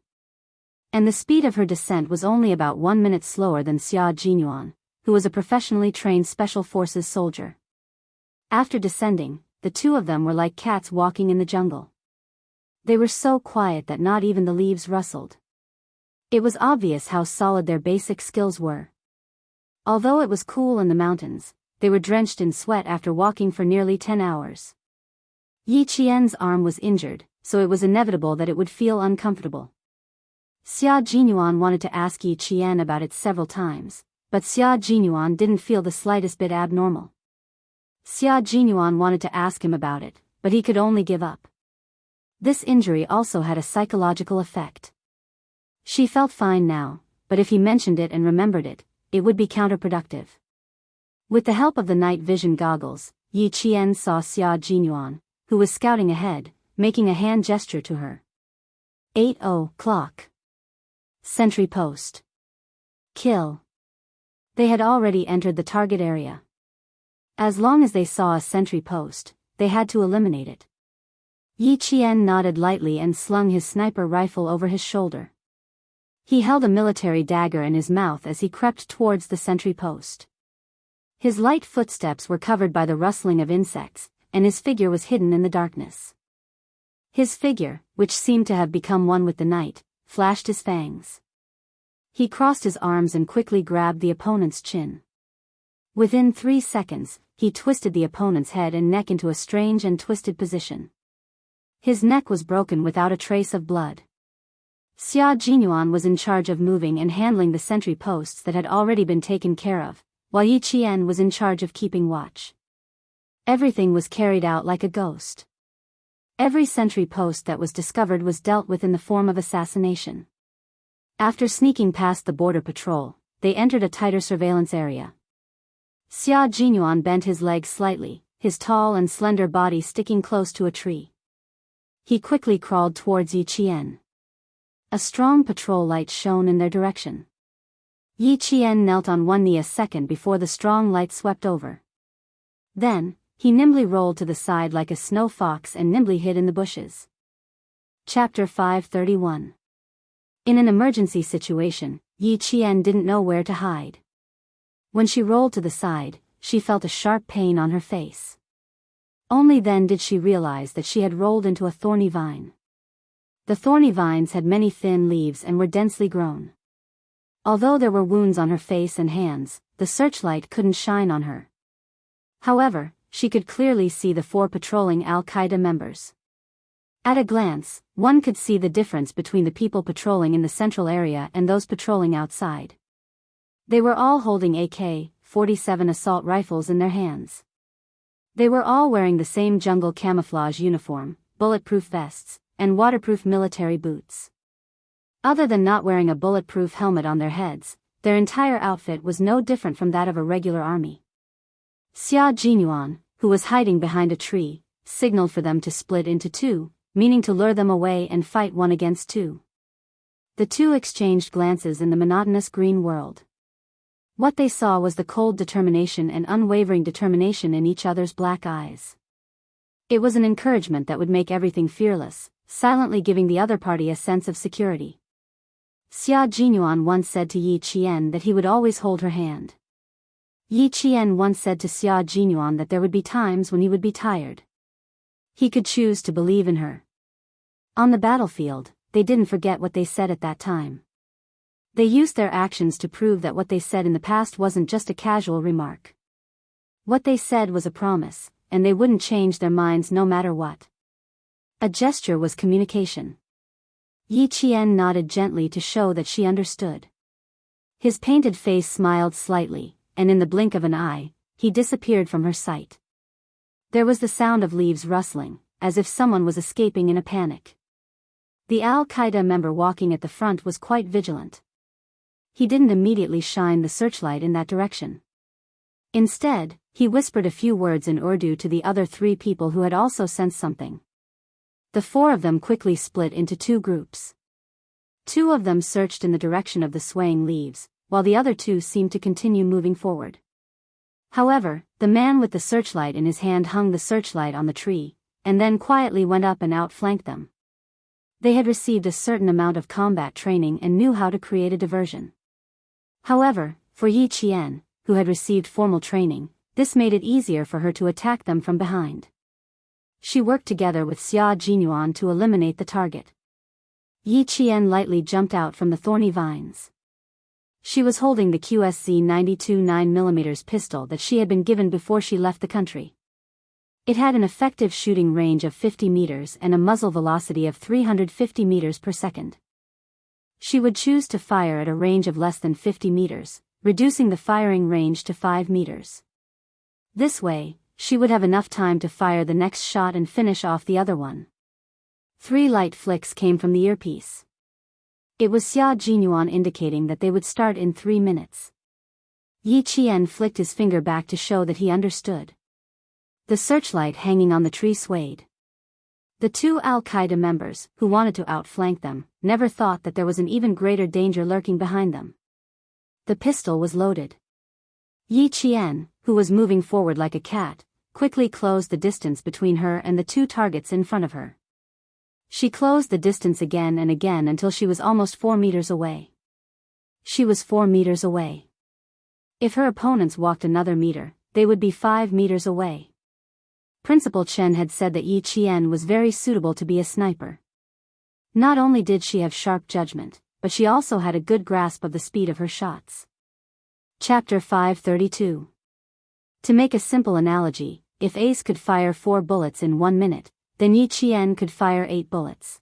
And the speed of her descent was only about 1 minute slower than Xia Jinyuan, who was a professionally trained special forces soldier. After descending, the two of them were like cats walking in the jungle. They were so quiet that not even the leaves rustled. It was obvious how solid their basic skills were. Although it was cool in the mountains, they were drenched in sweat after walking for nearly 10 hours. Yi Qian's arm was injured, so it was inevitable that it would feel uncomfortable. Xia Jinyuan wanted to ask Yi Qian about it several times, but Xia Jinyuan didn't feel the slightest bit abnormal. Xia Jinyuan wanted to ask him about it, but he could only give up. This injury also had a psychological effect. She felt fine now, but if he mentioned it and remembered it, it would be counterproductive. With the help of the night vision goggles, Yi Qian saw Xia Jinyuan, who was scouting ahead, making a hand gesture to her. 8:00. Sentry post. Kill. They had already entered the target area. As long as they saw a sentry post, they had to eliminate it. Yi Qian nodded lightly and slung his sniper rifle over his shoulder. He held a military dagger in his mouth as he crept towards the sentry post. His light footsteps were covered by the rustling of insects, and his figure was hidden in the darkness. His figure, which seemed to have become one with the night, flashed his fangs. He crossed his arms and quickly grabbed the opponent's chin. Within 3 seconds, he twisted the opponent's head and neck into a strange and twisted position. His neck was broken without a trace of blood. Xia Jinyuan was in charge of moving and handling the sentry posts that had already been taken care of, while Yi Qian was in charge of keeping watch. Everything was carried out like a ghost. Every sentry post that was discovered was dealt with in the form of assassination. After sneaking past the border patrol, they entered a tighter surveillance area. Xia Jinyuan bent his legs slightly, his tall and slender body sticking close to a tree. He quickly crawled towards Yi Qian. A strong patrol light shone in their direction. Yi Qian knelt on one knee a second before the strong light swept over. Then, he nimbly rolled to the side like a snow fox and nimbly hid in the bushes. Chapter 531. In an emergency situation, Yi Qian didn't know where to hide. When she rolled to the side, she felt a sharp pain on her face. Only then did she realize that she had rolled into a thorny vine. The thorny vines had many thin leaves and were densely grown. Although there were wounds on her face and hands, the searchlight couldn't shine on her. However, she could clearly see the 4 patrolling Al-Qaeda members. At a glance, one could see the difference between the people patrolling in the central area and those patrolling outside. They were all holding AK-47 assault rifles in their hands. They were all wearing the same jungle camouflage uniform, bulletproof vests, and waterproof military boots. Other than not wearing a bulletproof helmet on their heads, their entire outfit was no different from that of a regular army. Xia Jinyuan, who was hiding behind a tree, signaled for them to split into 2, meaning to lure them away and fight 1 against 2. The 2 exchanged glances in the monotonous green world. What they saw was the cold determination and unwavering determination in each other's black eyes. It was an encouragement that would make everything fearless, silently giving the other party a sense of security. Xia Jinyuan once said to Yi Qian that he would always hold her hand. Yi Qian once said to Xia Jinyuan that there would be times when he would be tired. He could choose to believe in her. On the battlefield, they didn't forget what they said at that time. They used their actions to prove that what they said in the past wasn't just a casual remark. What they said was a promise, and they wouldn't change their minds no matter what. A gesture was communication. Yi Qian nodded gently to show that she understood. His painted face smiled slightly, and in the blink of an eye, he disappeared from her sight. There was the sound of leaves rustling, as if someone was escaping in a panic. The Al-Qaeda member walking at the front was quite vigilant. He didn't immediately shine the searchlight in that direction. Instead, he whispered a few words in Urdu to the other 3 people who had also sensed something. The 4 of them quickly split into 2 groups. 2 of them searched in the direction of the swaying leaves, while the other 2 seemed to continue moving forward. However, the man with the searchlight in his hand hung the searchlight on the tree, and then quietly went up and outflanked them. They had received a certain amount of combat training and knew how to create a diversion. However, for Yi Qian, who had received formal training, this made it easier for her to attack them from behind. She worked together with Xia Jinyuan to eliminate the target. Yi Qian lightly jumped out from the thorny vines. She was holding the QSZ 92 9mm pistol that she had been given before she left the country. It had an effective shooting range of 50 meters and a muzzle velocity of 350 meters per second. She would choose to fire at a range of less than 50 meters, reducing the firing range to 5 meters. This way, she would have enough time to fire the next shot and finish off the other one. 3 light flicks came from the earpiece. It was Xia Jinyuan indicating that they would start in 3 minutes. Yi Qian flicked his finger back to show that he understood. The searchlight hanging on the tree swayed. The 2 Al-Qaeda members, who wanted to outflank them, never thought that there was an even greater danger lurking behind them. The pistol was loaded. Yi Qian, who was moving forward like a cat, quickly closed the distance between her and the 2 targets in front of her. She closed the distance again and again until she was almost 4 meters away. She was 4 meters away. If her opponents walked another meter, they would be 5 meters away. Principal Chen had said that Yi Qian was very suitable to be a sniper. Not only did she have sharp judgment, but she also had a good grasp of the speed of her shots. Chapter 532. To make a simple analogy, if Ace could fire 4 bullets in 1 minute, then Yi Qian could fire 8 bullets.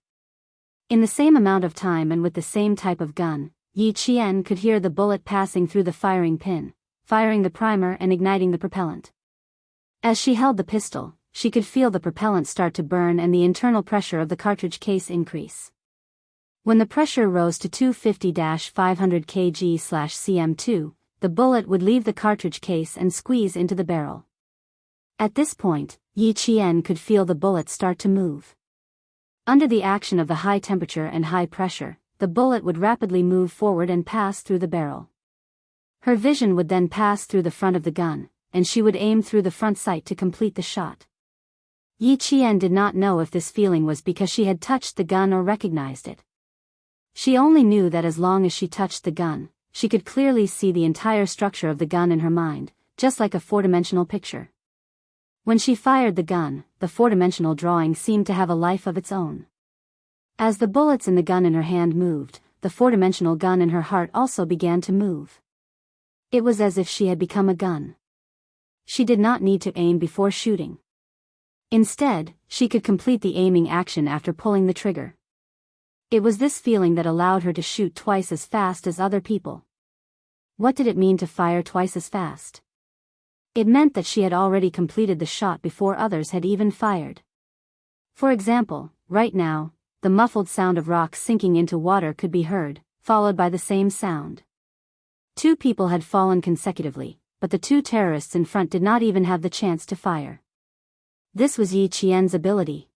In the same amount of time and with the same type of gun, Yi Qian could hear the bullet passing through the firing pin, firing the primer and igniting the propellant. As she held the pistol, she could feel the propellant start to burn and the internal pressure of the cartridge case increase. When the pressure rose to 250-500 kg/cm2, the bullet would leave the cartridge case and squeeze into the barrel. At this point, Yi Qian could feel the bullet start to move. Under the action of the high temperature and high pressure, the bullet would rapidly move forward and pass through the barrel. Her vision would then pass through the front of the gun, and she would aim through the front sight to complete the shot. Yi Qian did not know if this feeling was because she had touched the gun or recognized it. She only knew that as long as she touched the gun, she could clearly see the entire structure of the gun in her mind, just like a 4-dimensional picture. When she fired the gun, the 4-dimensional drawing seemed to have a life of its own. As the bullets in the gun in her hand moved, the 4-dimensional gun in her heart also began to move. It was as if she had become a gun. She did not need to aim before shooting. Instead, she could complete the aiming action after pulling the trigger. It was this feeling that allowed her to shoot twice as fast as other people. What did it mean to fire twice as fast? It meant that she had already completed the shot before others had even fired. For example, right now, the muffled sound of rocks sinking into water could be heard, followed by the same sound. 2 people had fallen consecutively, but the 2 terrorists in front did not even have the chance to fire. This was Yi Qian's ability.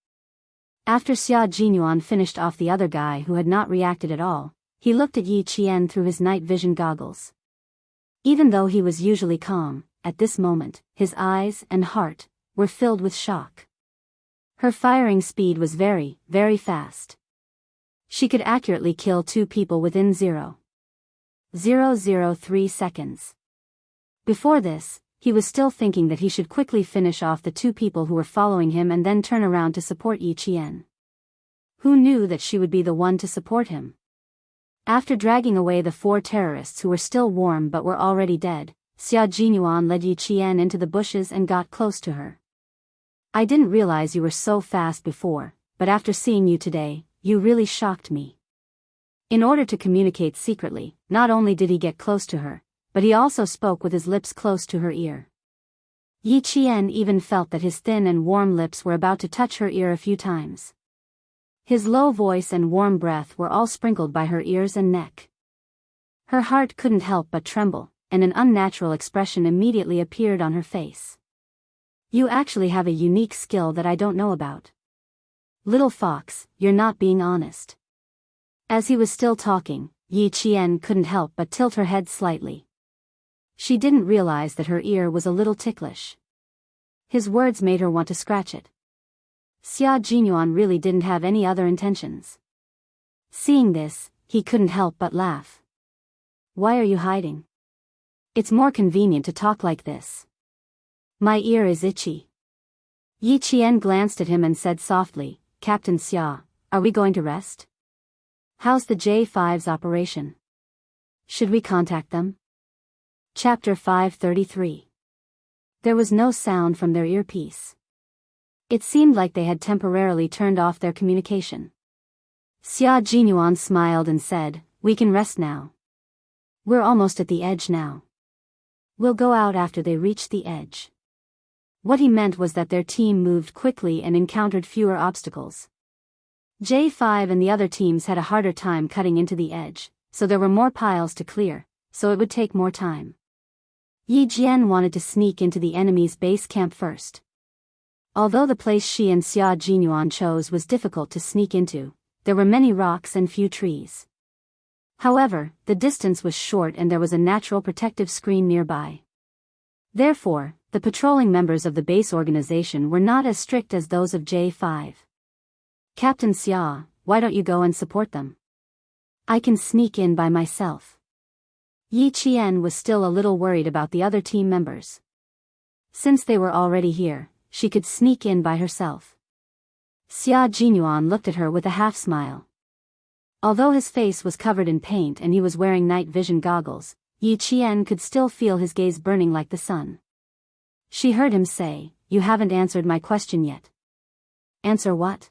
After Xia Jinyuan finished off the other guy who had not reacted at all, he looked at Yi Qian through his night vision goggles. Even though he was usually calm, at this moment, his eyes and heart were filled with shock. Her firing speed was very, very fast. She could accurately kill 2 people within 0.003 seconds. Before this, he was still thinking that he should quickly finish off the 2 people who were following him and then turn around to support Yi Qian. Who knew that she would be the one to support him? After dragging away the 4 terrorists who were still warm but were already dead, Xia Jinyuan led Yi Qian into the bushes and got close to her. I didn't realize you were so fast before, but after seeing you today, you really shocked me. In order to communicate secretly, not only did he get close to her, but he also spoke with his lips close to her ear. Yi Qian even felt that his thin and warm lips were about to touch her ear a few times. His low voice and warm breath were all sprinkled by her ears and neck. Her heart couldn't help but tremble, and an unnatural expression immediately appeared on her face. You actually have a unique skill that I don't know about. Little fox, you're not being honest. As he was still talking, Yi Qian couldn't help but tilt her head slightly. She didn't realize that her ear was a little ticklish. His words made her want to scratch it. Xia Jinyuan really didn't have any other intentions. Seeing this, he couldn't help but laugh. Why are you hiding? It's more convenient to talk like this. My ear is itchy. Yi Qian glanced at him and said softly, Captain Xia, are we going to rest? How's the J5's operation? Should we contact them? Chapter 533. There was no sound from their earpiece. It seemed like they had temporarily turned off their communication. Xia Jinyuan smiled and said, we can rest now. We're almost at the edge now. We'll go out after they reach the edge. What he meant was that their team moved quickly and encountered fewer obstacles. J5 and the other teams had a harder time cutting into the edge, so there were more piles to clear, so it would take more time. Yi Jian wanted to sneak into the enemy's base camp first. Although the place she and Xia Jinyuan chose was difficult to sneak into, there were many rocks and few trees. However, the distance was short and there was a natural protective screen nearby. Therefore, the patrolling members of the base organization were not as strict as those of J5. Captain Xia, why don't you go and support them? I can sneak in by myself. Yi Qian was still a little worried about the other team members. Since they were already here, she could sneak in by herself. Xia Jinyuan looked at her with a half-smile. Although his face was covered in paint and he was wearing night vision goggles, Yi Qian could still feel his gaze burning like the sun. She heard him say, you haven't answered my question yet. Answer what?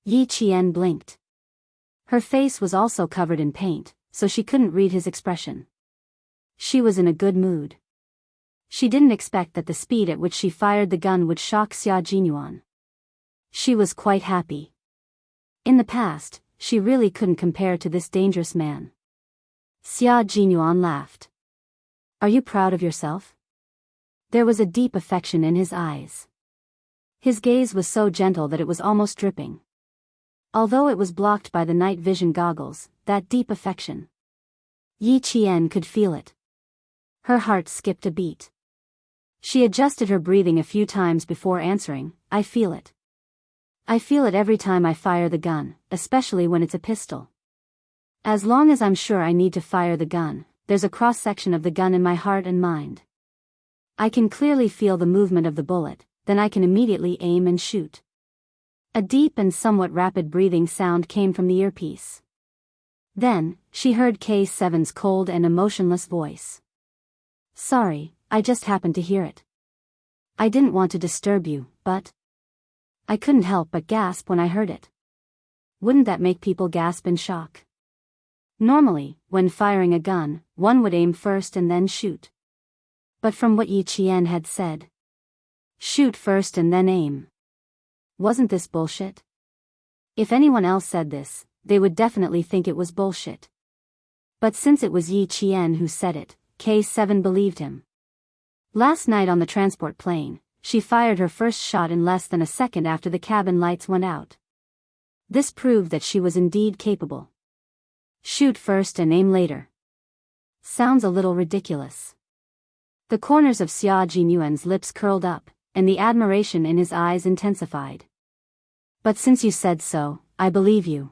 Yi Qian blinked. Her face was also covered in paint, so she couldn't read his expression. She was in a good mood. She didn't expect that the speed at which she fired the gun would shock Xia Jinyuan. She was quite happy. In the past, she really couldn't compare to this dangerous man. Xia Jinyuan laughed. Are you proud of yourself? There was a deep affection in his eyes. His gaze was so gentle that it was almost dripping. Although it was blocked by the night vision goggles, that deep affection. Yi Qian could feel it. Her heart skipped a beat. She adjusted her breathing a few times before answering, I feel it. I feel it every time I fire the gun, especially when it's a pistol. As long as I'm sure I need to fire the gun, there's a cross-section of the gun in my heart and mind. I can clearly feel the movement of the bullet, then I can immediately aim and shoot. A deep and somewhat rapid breathing sound came from the earpiece. Then, she heard K7's cold and emotionless voice. Sorry, I just happened to hear it. I didn't want to disturb you, but I couldn't help but gasp when I heard it. Wouldn't that make people gasp in shock? Normally, when firing a gun, one would aim first and then shoot. But from what Yi Qian had said, shoot first and then aim. Wasn't this bullshit? If anyone else said this, they would definitely think it was bullshit. But since it was Yi Qian who said it, K7 believed him. Last night on the transport plane, she fired her first shot in less than a second after the cabin lights went out. This proved that she was indeed capable. Shoot first and aim later. Sounds a little ridiculous. The corners of Xia Jinyuan's lips curled up, and the admiration in his eyes intensified. But since you said so, I believe you.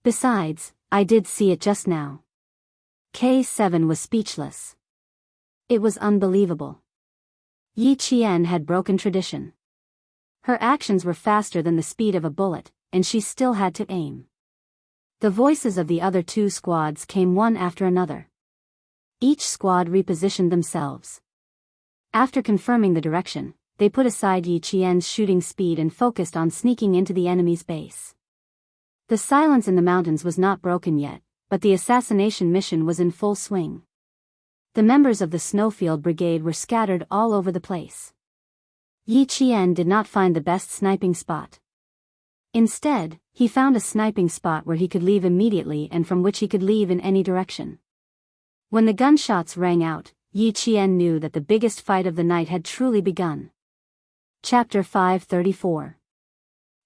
Besides, I did see it just now. K7 was speechless. It was unbelievable. Yi Qian had broken tradition. Her actions were faster than the speed of a bullet, and she still had to aim. The voices of the other two squads came one after another. Each squad repositioned themselves. After confirming the direction, they put aside Yi Qian's shooting speed and focused on sneaking into the enemy's base. The silence in the mountains was not broken yet, but the assassination mission was in full swing. The members of the Snowfield Brigade were scattered all over the place. Yi Qian did not find the best sniping spot. Instead, he found a sniping spot where he could leave immediately and from which he could leave in any direction. When the gunshots rang out, Yi Qian knew that the biggest fight of the night had truly begun. Chapter 534.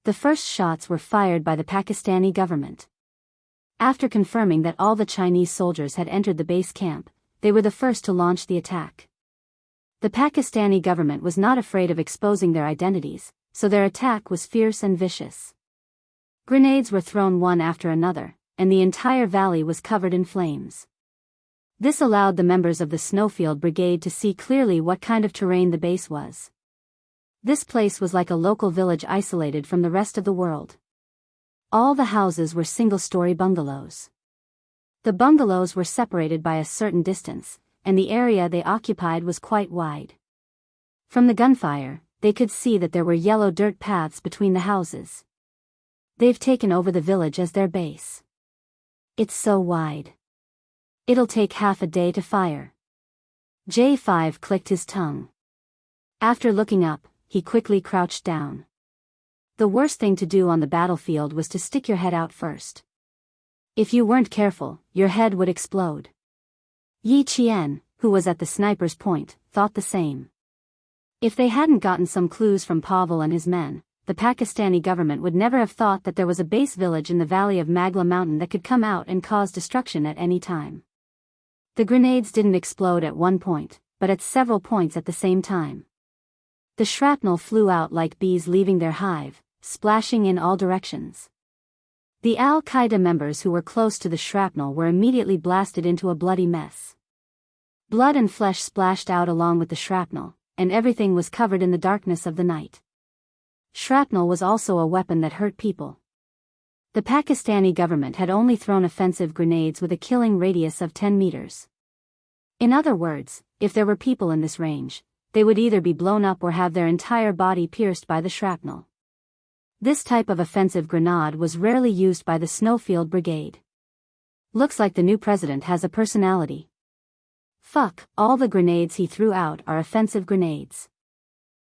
The first shots were fired by the Pakistani government. After confirming that all the Chinese soldiers had entered the base camp, they were the first to launch the attack. The Pakistani government was not afraid of exposing their identities, so their attack was fierce and vicious. Grenades were thrown one after another, and the entire valley was covered in flames. This allowed the members of the Snowfield Brigade to see clearly what kind of terrain the base was. This place was like a local village isolated from the rest of the world. All the houses were single-story bungalows. The bungalows were separated by a certain distance, and the area they occupied was quite wide. From the gunfire, they could see that there were yellow dirt paths between the houses. They've taken over the village as their base. It's so wide. It'll take half a day to fire. J5 clicked his tongue. After looking up, he quickly crouched down. The worst thing to do on the battlefield was to stick your head out first. If you weren't careful, your head would explode. Yi Qian, who was at the sniper's point, thought the same. If they hadn't gotten some clues from Pavel and his men, the Pakistani government would never have thought that there was a base village in the valley of Magla Mountain that could come out and cause destruction at any time. The grenades didn't explode at one point, but at several points at the same time. The shrapnel flew out like bees leaving their hive, splashing in all directions. The Al-Qaeda members who were close to the shrapnel were immediately blasted into a bloody mess. Blood and flesh splashed out along with the shrapnel, and everything was covered in the darkness of the night. Shrapnel was also a weapon that hurt people. The Pakistani government had only thrown offensive grenades with a killing radius of 10 meters. In other words, if there were people in this range, they would either be blown up or have their entire body pierced by the shrapnel. This type of offensive grenade was rarely used by the Snowfield Brigade. Looks like the new president has a personality. Fuck, all the grenades he threw out are offensive grenades.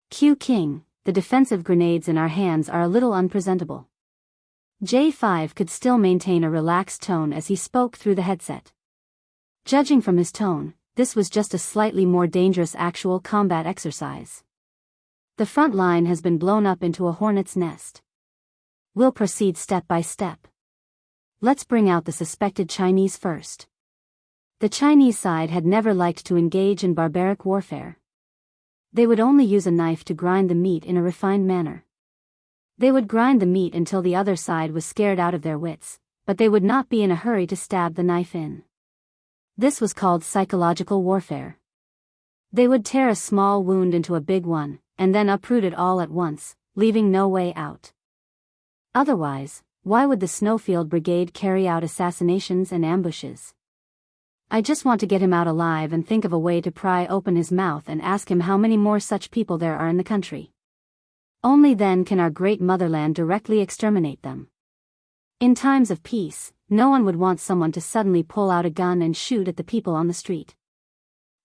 Q King, the defensive grenades in our hands are a little unpresentable. J5 could still maintain a relaxed tone as he spoke through the headset. Judging from his tone, this was just a slightly more dangerous actual combat exercise. The front line has been blown up into a hornet's nest. We'll proceed step by step. Let's bring out the suspected Chinese first. The Chinese side had never liked to engage in barbaric warfare. They would only use a knife to grind the meat in a refined manner. They would grind the meat until the other side was scared out of their wits, but they would not be in a hurry to stab the knife in. This was called psychological warfare. They would tear a small wound into a big one, and then uproot it all at once, leaving no way out. Otherwise, why would the Snowfield Brigade carry out assassinations and ambushes? I just want to get him out alive and think of a way to pry open his mouth and ask him how many more such people there are in the country. Only then can our great motherland directly exterminate them. In times of peace, no one would want someone to suddenly pull out a gun and shoot at the people on the street.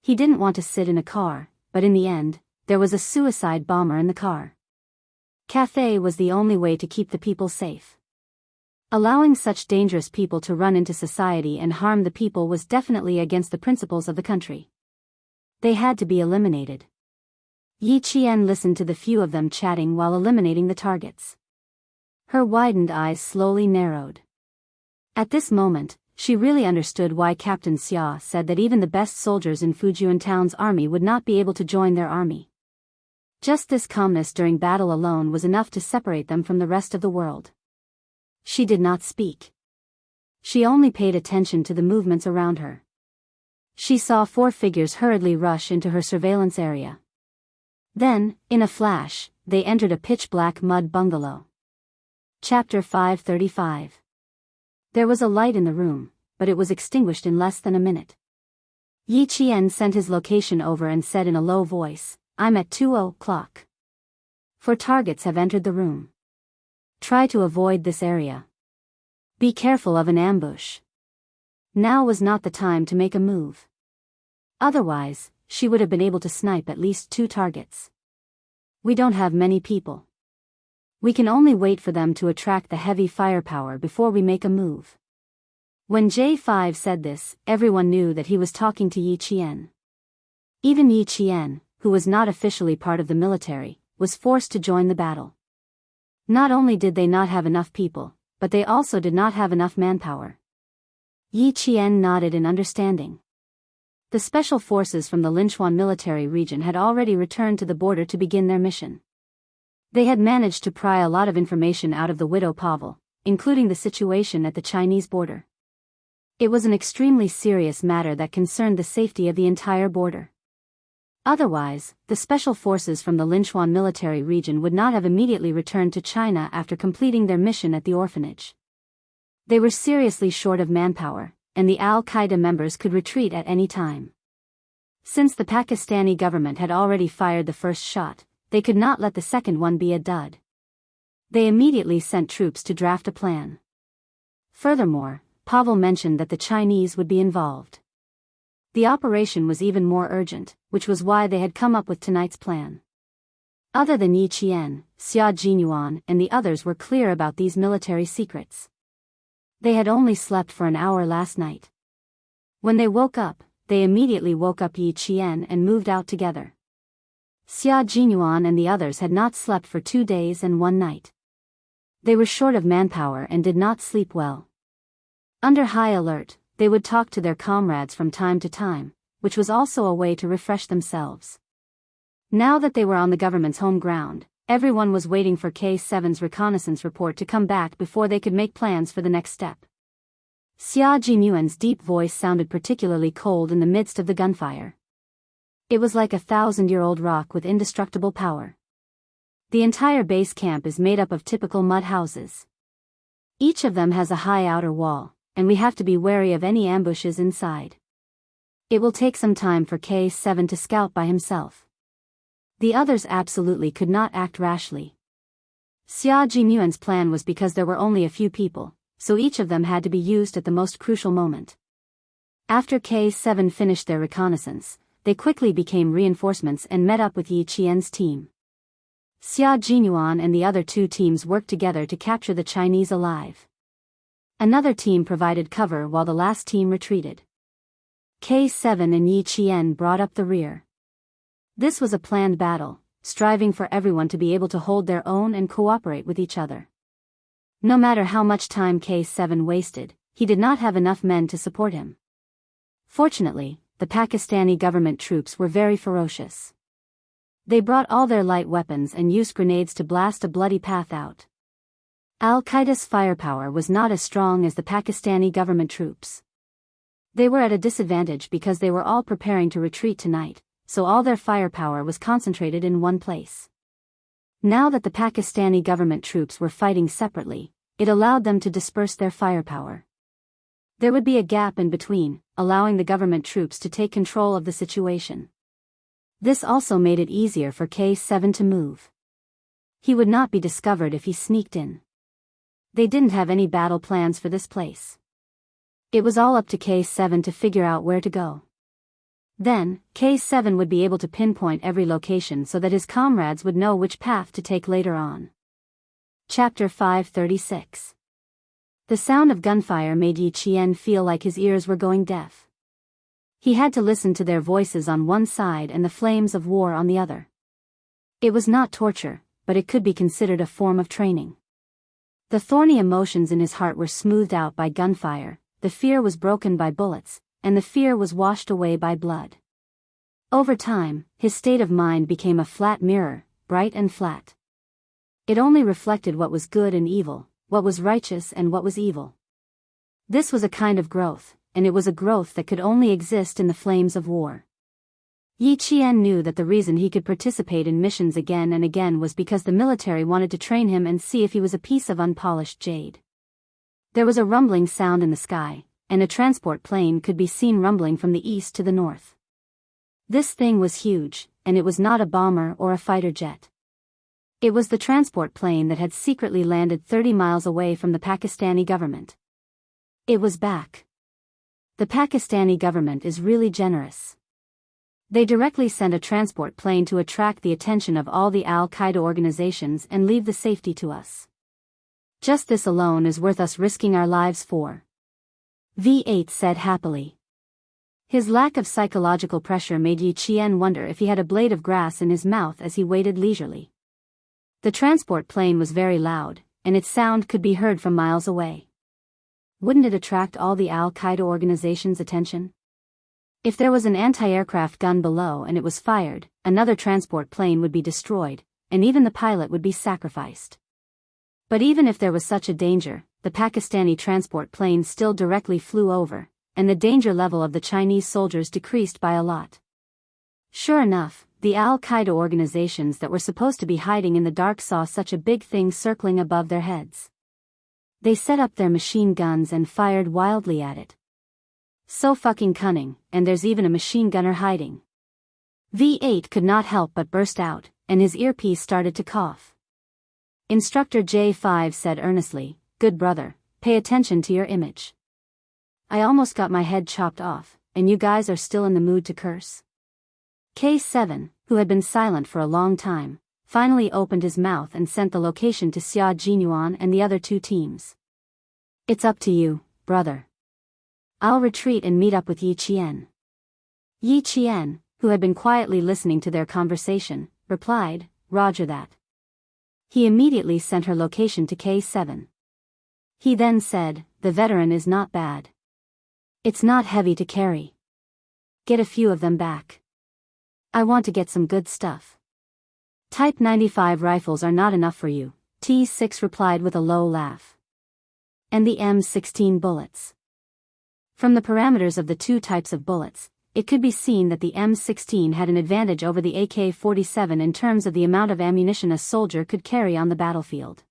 He didn't want to sit in a car, but in the end, there was a suicide bomber in the car. Cathay was the only way to keep the people safe. Allowing such dangerous people to run into society and harm the people was definitely against the principles of the country. They had to be eliminated. Yi Qian listened to the few of them chatting while eliminating the targets. Her widened eyes slowly narrowed. At this moment, she really understood why Captain Xia said that even the best soldiers in Fujian Town's army would not be able to join their army. Just this calmness during battle alone was enough to separate them from the rest of the world. She did not speak. She only paid attention to the movements around her. She saw 4 figures hurriedly rush into her surveillance area. Then, in a flash, they entered a pitch-black mud bungalow. Chapter 535. There was a light in the room, but it was extinguished in less than a minute. Yi Qian sent his location over and said in a low voice, "I'm at 2:00. 4 targets have entered the room. Try to avoid this area. Be careful of an ambush." Now was not the time to make a move. Otherwise, she would have been able to snipe at least 2 targets. "We don't have many people. We can only wait for them to attract the heavy firepower before we make a move." When J5 said this, everyone knew that he was talking to Yi Qian. Even Yi Qian, who was not officially part of the military, was forced to join the battle. Not only did they not have enough people, but they also did not have enough manpower. Yi Qian nodded in understanding. The special forces from the Linchuan military region had already returned to the border to begin their mission. They had managed to pry a lot of information out of the widow Pavel, including the situation at the Chinese border. It was an extremely serious matter that concerned the safety of the entire border. Otherwise, the special forces from the Linchuan military region would not have immediately returned to China after completing their mission at the orphanage. They were seriously short of manpower, and the Al-Qaeda members could retreat at any time. Since the Pakistani government had already fired the first shot, they could not let the second one be a dud. They immediately sent troops to draft a plan. Furthermore, Pavel mentioned that the Chinese would be involved. The operation was even more urgent, which was why they had come up with tonight's plan. Other than Yi Qian, Xia Jinyuan and the others were clear about these military secrets. They had only slept for an hour last night. When they woke up, they immediately woke up Yi Qian and moved out together. Xia Jinyuan and the others had not slept for 2 days and 1 night. They were short of manpower and did not sleep well. Under high alert, they would talk to their comrades from time to time, which was also a way to refresh themselves. Now that they were on the government's home ground, everyone was waiting for K7's reconnaissance report to come back before they could make plans for the next step. Xia Jinyuan's deep voice sounded particularly cold in the midst of the gunfire. It was like a 1,000-year-old rock with indestructible power. The entire base camp is made up of typical mud houses. Each of them has a high outer wall, and we have to be wary of any ambushes inside. It will take some time for K7 to scout by himself. The others absolutely could not act rashly. Xia Jinyuan's plan was because there were only a few people, so each of them had to be used at the most crucial moment. After K7 finished their reconnaissance, they quickly became reinforcements and met up with Yi Qian's team. Xia Jinyuan and the other 2 teams worked together to capture the Chinese alive. Another team provided cover while the last team retreated. K7 and Yi Qian brought up the rear. This was a planned battle, striving for everyone to be able to hold their own and cooperate with each other. No matter how much time K7 wasted, he did not have enough men to support him. Fortunately, the Pakistani government troops were very ferocious. They brought all their light weapons and used grenades to blast a bloody path out. Al-Qaeda's firepower was not as strong as the Pakistani government troops. They were at a disadvantage because they were all preparing to retreat tonight, so all their firepower was concentrated in one place. Now that the Pakistani government troops were fighting separately, it allowed them to disperse their firepower. There would be a gap in between, allowing the government troops to take control of the situation. This also made it easier for K7 to move. He would not be discovered if he sneaked in. They didn't have any battle plans for this place. It was all up to K7 to figure out where to go. Then, K7 would be able to pinpoint every location so that his comrades would know which path to take later on. Chapter 536. The sound of gunfire made Yi Qian feel like his ears were going deaf. He had to listen to their voices on one side and the flames of war on the other. It was not torture, but it could be considered a form of training. The thorny emotions in his heart were smoothed out by gunfire, the fear was broken by bullets, and the fear was washed away by blood. Over time, his state of mind became a flat mirror, bright and flat. It only reflected what was good and evil, what was righteous and what was evil. This was a kind of growth, and it was a growth that could only exist in the flames of war. Yi Qian knew that the reason he could participate in missions again and again was because the military wanted to train him and see if he was a piece of unpolished jade. There was a rumbling sound in the sky, and a transport plane could be seen rumbling from the east to the north. This thing was huge, and it was not a bomber or a fighter jet. It was the transport plane that had secretly landed 30 miles away from the Pakistani government. It was back. The Pakistani government is really generous. They directly sent a transport plane to attract the attention of all the Al-Qaeda organizations and leave the safety to us. Just this alone is worth us risking our lives for. V8 said happily. His lack of psychological pressure made Yi Qian wonder if he had a blade of grass in his mouth as he waited leisurely. The transport plane was very loud, and its sound could be heard from miles away. Wouldn't it attract all the Al-Qaeda organization's attention? If there was an anti-aircraft gun below and it was fired, another transport plane would be destroyed, and even the pilot would be sacrificed. But even if there was such a danger, the Pakistani transport plane still directly flew over, and the danger level of the Chinese soldiers decreased by a lot. Sure enough, the Al-Qaeda organizations that were supposed to be hiding in the dark saw such a big thing circling above their heads. They set up their machine guns and fired wildly at it. So fucking cunning, and there's even a machine gunner hiding. V8 could not help but burst out, and his earpiece started to cough. Instructor J5 said earnestly, "Good brother, pay attention to your image. I almost got my head chopped off, and you guys are still in the mood to curse?" K7, who had been silent for a long time, finally opened his mouth and sent the location to Xia Jinyuan and the other two teams. "It's up to you, brother. I'll retreat and meet up with Yi Qian." Yi Qian, who had been quietly listening to their conversation, replied, "Roger that." He immediately sent her location to K7. He then said, "The veteran is not bad. It's not heavy to carry. Get a few of them back. I want to get some good stuff." "Type 95 rifles are not enough for you," T6 replied with a low laugh. "And the M16 bullets." From the parameters of the two types of bullets, it could be seen that the M16 had an advantage over the AK-47 in terms of the amount of ammunition a soldier could carry on the battlefield.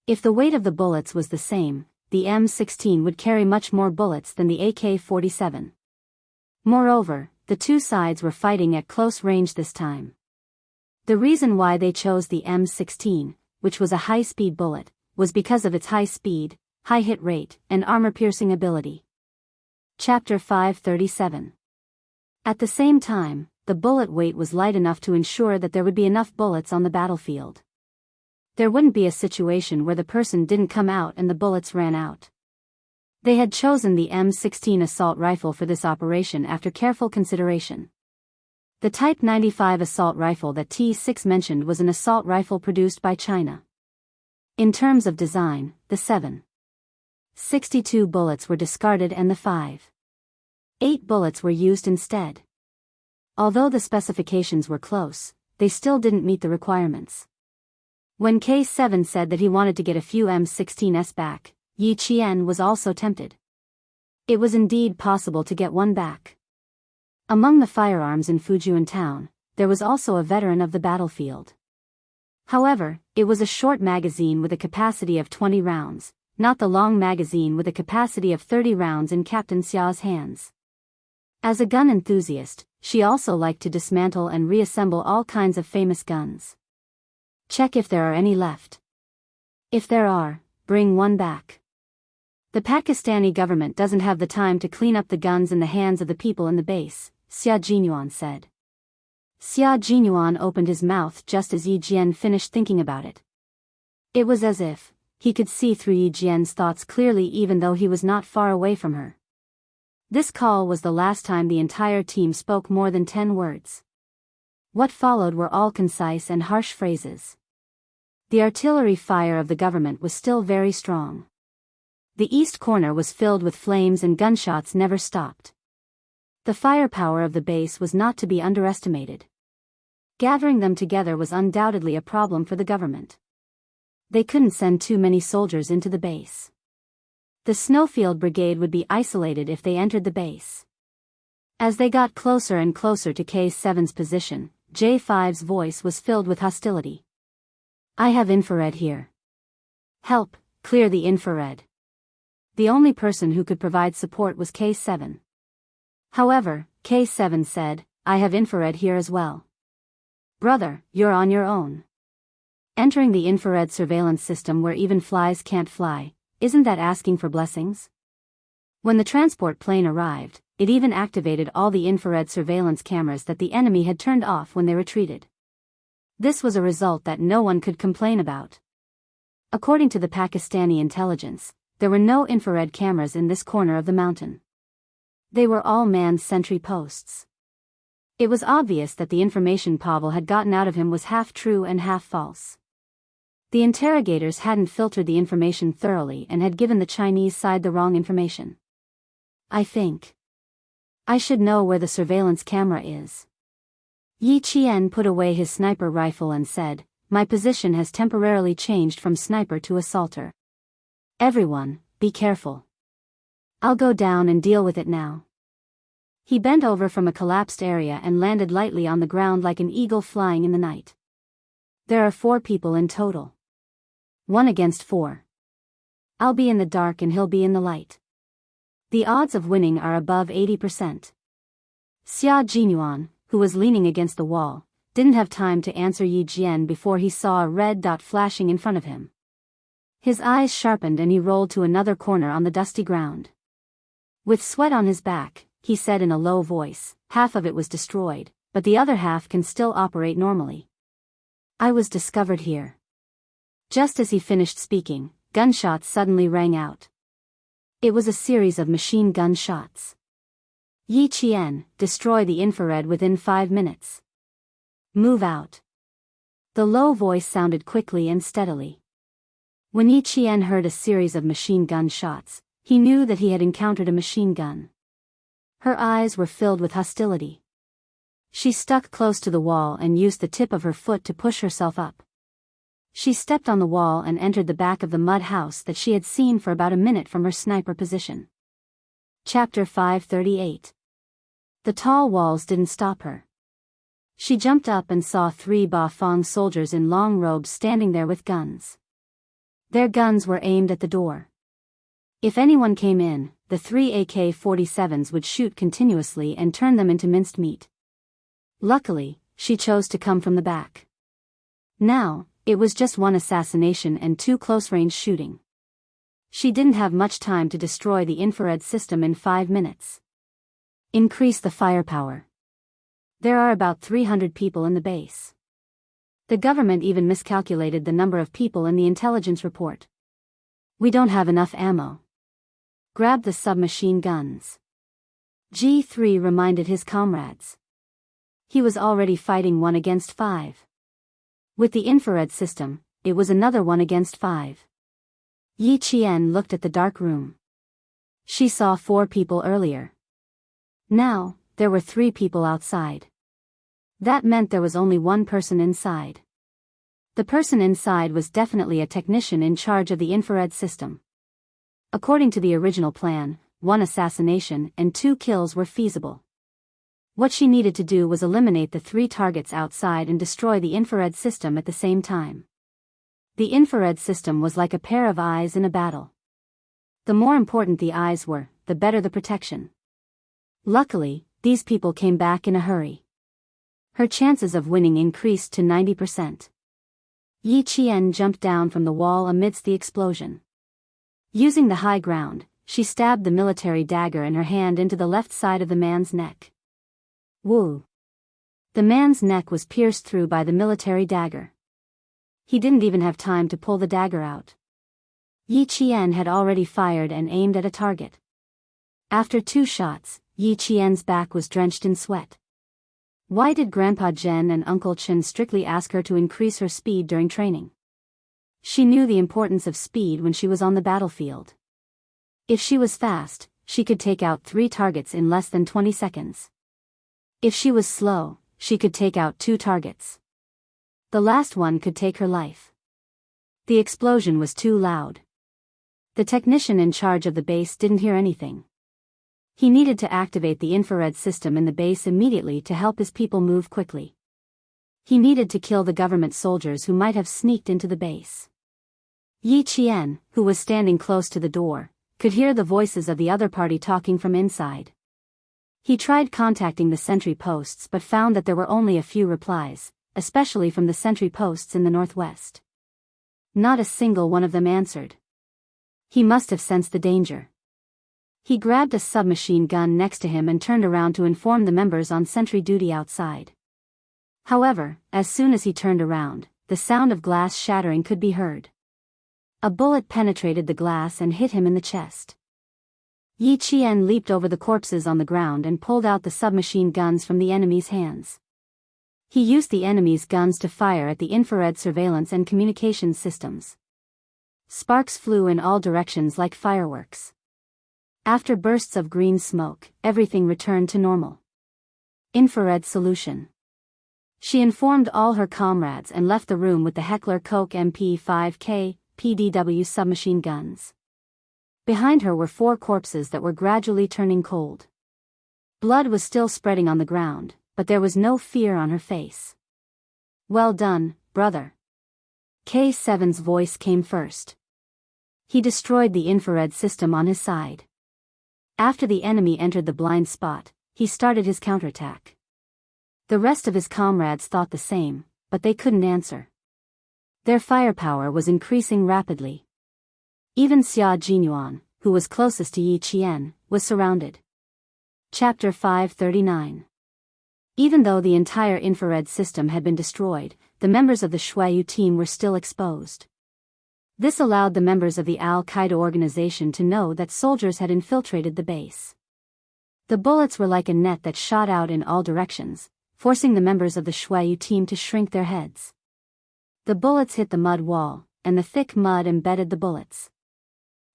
If the weight of the bullets was the same, the M16 would carry much more bullets than the AK-47. Moreover, the two sides were fighting at close range this time. The reason why they chose the M16, which was a high-speed bullet, was because of its high speed, high hit rate, and armor-piercing ability. Chapter 537. At the same time, the bullet weight was light enough to ensure that there would be enough bullets on the battlefield. There wouldn't be a situation where the person didn't come out and the bullets ran out. They had chosen the M16 assault rifle for this operation after careful consideration. The Type 95 assault rifle that T6 mentioned was an assault rifle produced by China. In terms of design, the 7.62 bullets were discarded and the 5.8 bullets were used instead. Although the specifications were close, they still didn't meet the requirements. When K7 said that he wanted to get a few M16s back, Yi Qian was also tempted. It was indeed possible to get one back. Among the firearms in Fujian town, there was also a veteran of the battlefield. However, it was a short magazine with a capacity of 20 rounds, not the long magazine with a capacity of 30 rounds in Captain Xia's hands. As a gun enthusiast, she also liked to dismantle and reassemble all kinds of famous guns. Check if there are any left. If there are, bring one back. The Pakistani government doesn't have the time to clean up the guns in the hands of the people in the base, Xia Jinyuan said. Xia Jinyuan opened his mouth just as Yi Jian finished thinking about it. It was as if he could see through Yi Jian's thoughts clearly even though he was not far away from her. This call was the last time the entire team spoke more than 10 words. What followed were all concise and harsh phrases. The artillery fire of the government was still very strong. The east corner was filled with flames and gunshots never stopped. The firepower of the base was not to be underestimated. Gathering them together was undoubtedly a problem for the government. They couldn't send too many soldiers into the base. The Snowfield Brigade would be isolated if they entered the base. As they got closer and closer to K7's position, J5's voice was filled with hostility. "I have infrared here. Help, clear the infrared." The only person who could provide support was K7. However, K7 said, I have infrared here as well. Brother, you're on your own. Entering the infrared surveillance system where even flies can't fly, isn't that asking for blessings? When the transport plane arrived, it even activated all the infrared surveillance cameras that the enemy had turned off when they retreated. This was a result that no one could complain about. According to the Pakistani intelligence, there were no infrared cameras in this corner of the mountain. They were all manned sentry posts. It was obvious that the information Pavel had gotten out of him was half true and half false. The interrogators hadn't filtered the information thoroughly and had given the Chinese side the wrong information. I think I should know where the surveillance camera is. Yi Qian put away his sniper rifle and said, my position has temporarily changed from sniper to assaulter. Everyone, be careful. I'll go down and deal with it now. He bent over from a collapsed area and landed lightly on the ground like an eagle flying in the night. There are 4 people in total. 1 against 4. I'll be in the dark and he'll be in the light. The odds of winning are above 80%. Xia Jinyuan, who was leaning against the wall, didn't have time to answer Yi Jian before he saw a red dot flashing in front of him. His eyes sharpened and he rolled to another corner on the dusty ground. With sweat on his back, he said in a low voice, half of it was destroyed, but the other half can still operate normally. I was discovered here. Just as he finished speaking, gunshots suddenly rang out. It was a series of machine gun shots. Yi Qian, destroy the infrared within 5 minutes. Move out. The low voice sounded quickly and steadily. When Yi Qian heard a series of machine gun shots, he knew that he had encountered a machine gun. Her eyes were filled with hostility. She stuck close to the wall and used the tip of her foot to push herself up. She stepped on the wall and entered the back of the mud house that she had seen for about a minute from her sniper position. Chapter 538. The tall walls didn't stop her. She jumped up and saw 3 Ba Fong soldiers in long robes standing there with guns. Their guns were aimed at the door. If anyone came in, the 3 AK-47s would shoot continuously and turn them into minced meat. Luckily, she chose to come from the back. Now, it was just 1 assassination and 2 close-range shooting. She didn't have much time to destroy the infrared system in 5 minutes. Increase the firepower. There are about 300 people in the base. The government even miscalculated the number of people in the intelligence report. We don't have enough ammo. Grab the submachine guns. G3 reminded his comrades. He was already fighting 1 against 5. With the infrared system, it was another 1 against 5. Yi Qian looked at the dark room. She saw 4 people earlier. Now, there were 3 people outside. That meant there was only 1 person inside. The person inside was definitely a technician in charge of the infrared system. According to the original plan, 1 assassination and 2 kills were feasible. What she needed to do was eliminate the 3 targets outside and destroy the infrared system at the same time. The infrared system was like a pair of eyes in a battle. The more important the eyes were, the better the protection. Luckily, these people came back in a hurry. Her chances of winning increased to 90%. Yi Qian jumped down from the wall amidst the explosion. Using the high ground, she stabbed the military dagger in her hand into the left side of the man's neck. Woo! The man's neck was pierced through by the military dagger. He didn't even have time to pull the dagger out. Yi Qian had already fired and aimed at a target. After 2 shots, Yi Qian's back was drenched in sweat. Why did Grandpa Zhen and Uncle Chen strictly ask her to increase her speed during training? She knew the importance of speed when she was on the battlefield. If she was fast, she could take out 3 targets in less than 20 seconds. If she was slow, she could take out 2 targets. The last one could take her life. The explosion was too loud. The technician in charge of the base didn't hear anything. He needed to activate the infrared system in the base immediately to help his people move quickly. He needed to kill the government soldiers who might have sneaked into the base. Yi Qian, who was standing close to the door, could hear the voices of the other party talking from inside. He tried contacting the sentry posts but found that there were only a few replies, especially from the sentry posts in the northwest. Not a single one of them answered. He must have sensed the danger. He grabbed a submachine gun next to him and turned around to inform the members on sentry duty outside. However, as soon as he turned around, the sound of glass shattering could be heard. A bullet penetrated the glass and hit him in the chest. Yi Qian leaped over the corpses on the ground and pulled out the submachine guns from the enemy's hands. He used the enemy's guns to fire at the infrared surveillance and communications systems. Sparks flew in all directions like fireworks. After bursts of green smoke, everything returned to normal. Infrared solution. She informed all her comrades and left the room with the Heckler Koch MP5K PDW submachine guns. Behind her were 4 corpses that were gradually turning cold. Blood was still spreading on the ground, but there was no fear on her face. "Well done, brother." K7's voice came first. He destroyed the infrared system on his side. After the enemy entered the blind spot, he started his counterattack. The rest of his comrades thought the same, but they couldn't answer. Their firepower was increasing rapidly. Even Xia Jinyuan, who was closest to Yi Qian, was surrounded. Chapter 539. Even though the entire infrared system had been destroyed, the members of the Shuayu team were still exposed. This allowed the members of the Al-Qaeda organization to know that soldiers had infiltrated the base. The bullets were like a net that shot out in all directions, forcing the members of the Shuayu team to shrink their heads. The bullets hit the mud wall, and the thick mud embedded the bullets.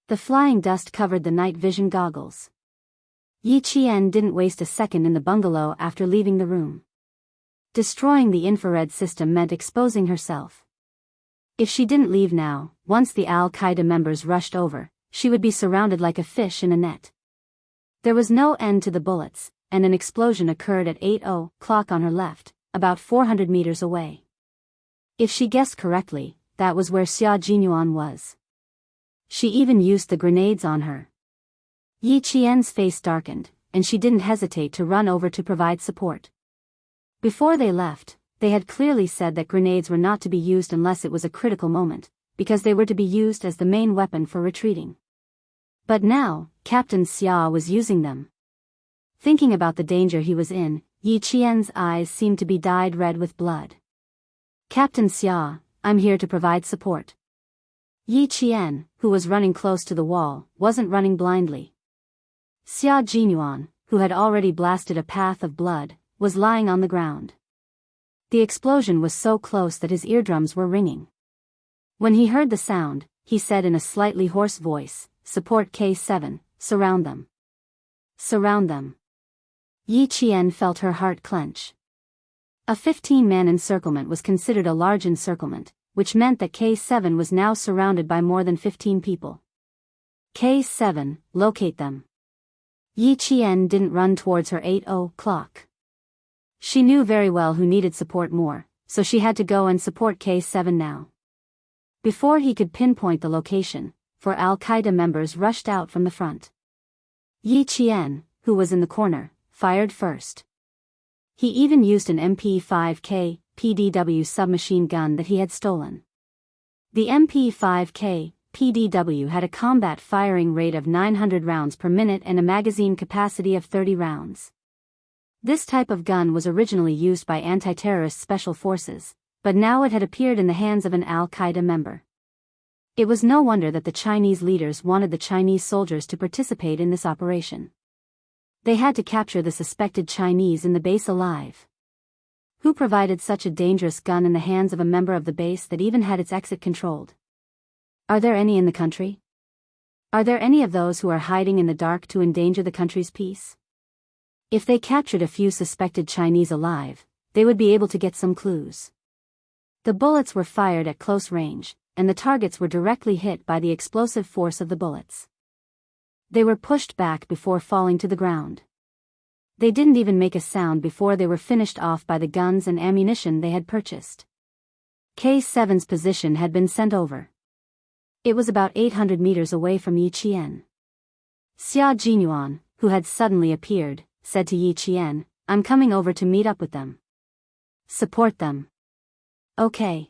The flying dust covered the night vision goggles. Yi Qian didn't waste a second in the bungalow after leaving the room. Destroying the infrared system meant exposing herself. If she didn't leave now, once the Al-Qaeda members rushed over, she would be surrounded like a fish in a net. There was no end to the bullets, and an explosion occurred at 8:00 on her left, about 400 meters away. If she guessed correctly, that was where Xia Jinyuan was. She even used the grenades on her. Yi Qian's face darkened, and she didn't hesitate to run over to provide support. Before they left, they had clearly said that grenades were not to be used unless it was a critical moment, because they were to be used as the main weapon for retreating. But now, Captain Xia was using them. Thinking about the danger he was in, Yi Qian's eyes seemed to be dyed red with blood. "Captain Xia, I'm here to provide support." Yi Qian, who was running close to the wall, wasn't running blindly. Xia Jinyuan, who had already blasted a path of blood, was lying on the ground. The explosion was so close that his eardrums were ringing. When he heard the sound, he said in a slightly hoarse voice, "Support K7, surround them. Surround them." Yi Qian felt her heart clench. A 15-man encirclement was considered a large encirclement, which meant that K7 was now surrounded by more than 15 people. "K7, locate them." Yi Qian didn't run towards her 8:00. She knew very well who needed support more, so she had to go and support K7 now. Before he could pinpoint the location, 4 Al-Qaeda members rushed out from the front. Yi Qian, who was in the corner, fired first. He even used an MP5K PDW submachine gun that he had stolen. The MP5K PDW had a combat firing rate of 900 rounds per minute and a magazine capacity of 30 rounds. This type of gun was originally used by anti-terrorist special forces, but now it had appeared in the hands of an Al-Qaeda member. It was no wonder that the Chinese leaders wanted the Chinese soldiers to participate in this operation. They had to capture the suspected Chinese in the base alive. Who provided such a dangerous gun in the hands of a member of the base that even had its exit controlled? Are there any in the country? Are there any of those who are hiding in the dark to endanger the country's peace? If they captured a few suspected Chinese alive, they would be able to get some clues. The bullets were fired at close range, and the targets were directly hit by the explosive force of the bullets. They were pushed back before falling to the ground. They didn't even make a sound before they were finished off by the guns and ammunition they had purchased. K7's position had been sent over. It was about 800 meters away from Yi Qian. Xia Jinyuan, who had suddenly appeared, said to Yi Qian, I'm coming over to meet up with them. Support them. Okay.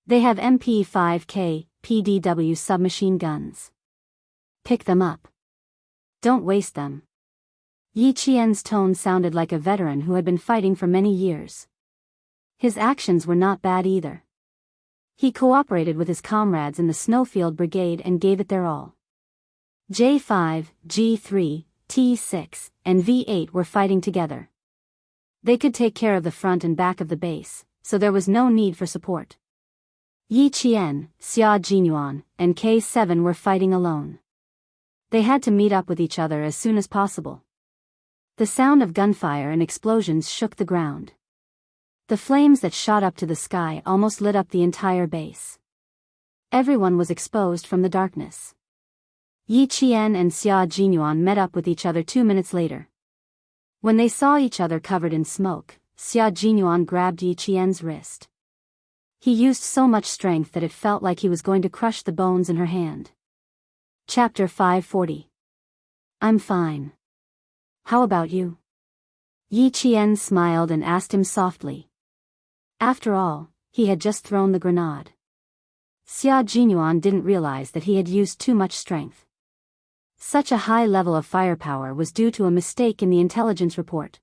They have MP5K, PDW submachine guns. Pick them up. Don't waste them. Yi Qian's tone sounded like a veteran who had been fighting for many years. His actions were not bad either. He cooperated with his comrades in the Snowfield Brigade and gave it their all. J5, G3, T6, and V8 were fighting together. They could take care of the front and back of the base, so there was no need for support. Yi Qian, Xia Jinyuan, and K7 were fighting alone. They had to meet up with each other as soon as possible. The sound of gunfire and explosions shook the ground. The flames that shot up to the sky almost lit up the entire base. Everyone was exposed from the darkness. Yi Qian and Xia Jinyuan met up with each other 2 minutes later. When they saw each other covered in smoke, Xia Jinyuan grabbed Yi Qian's wrist. He used so much strength that it felt like he was going to crush the bones in her hand. Chapter 540. I'm fine. How about you? Yi Qian smiled and asked him softly. After all, he had just thrown the grenade. Xia Jinyuan didn't realize that he had used too much strength. Such a high level of firepower was due to a mistake in the intelligence report.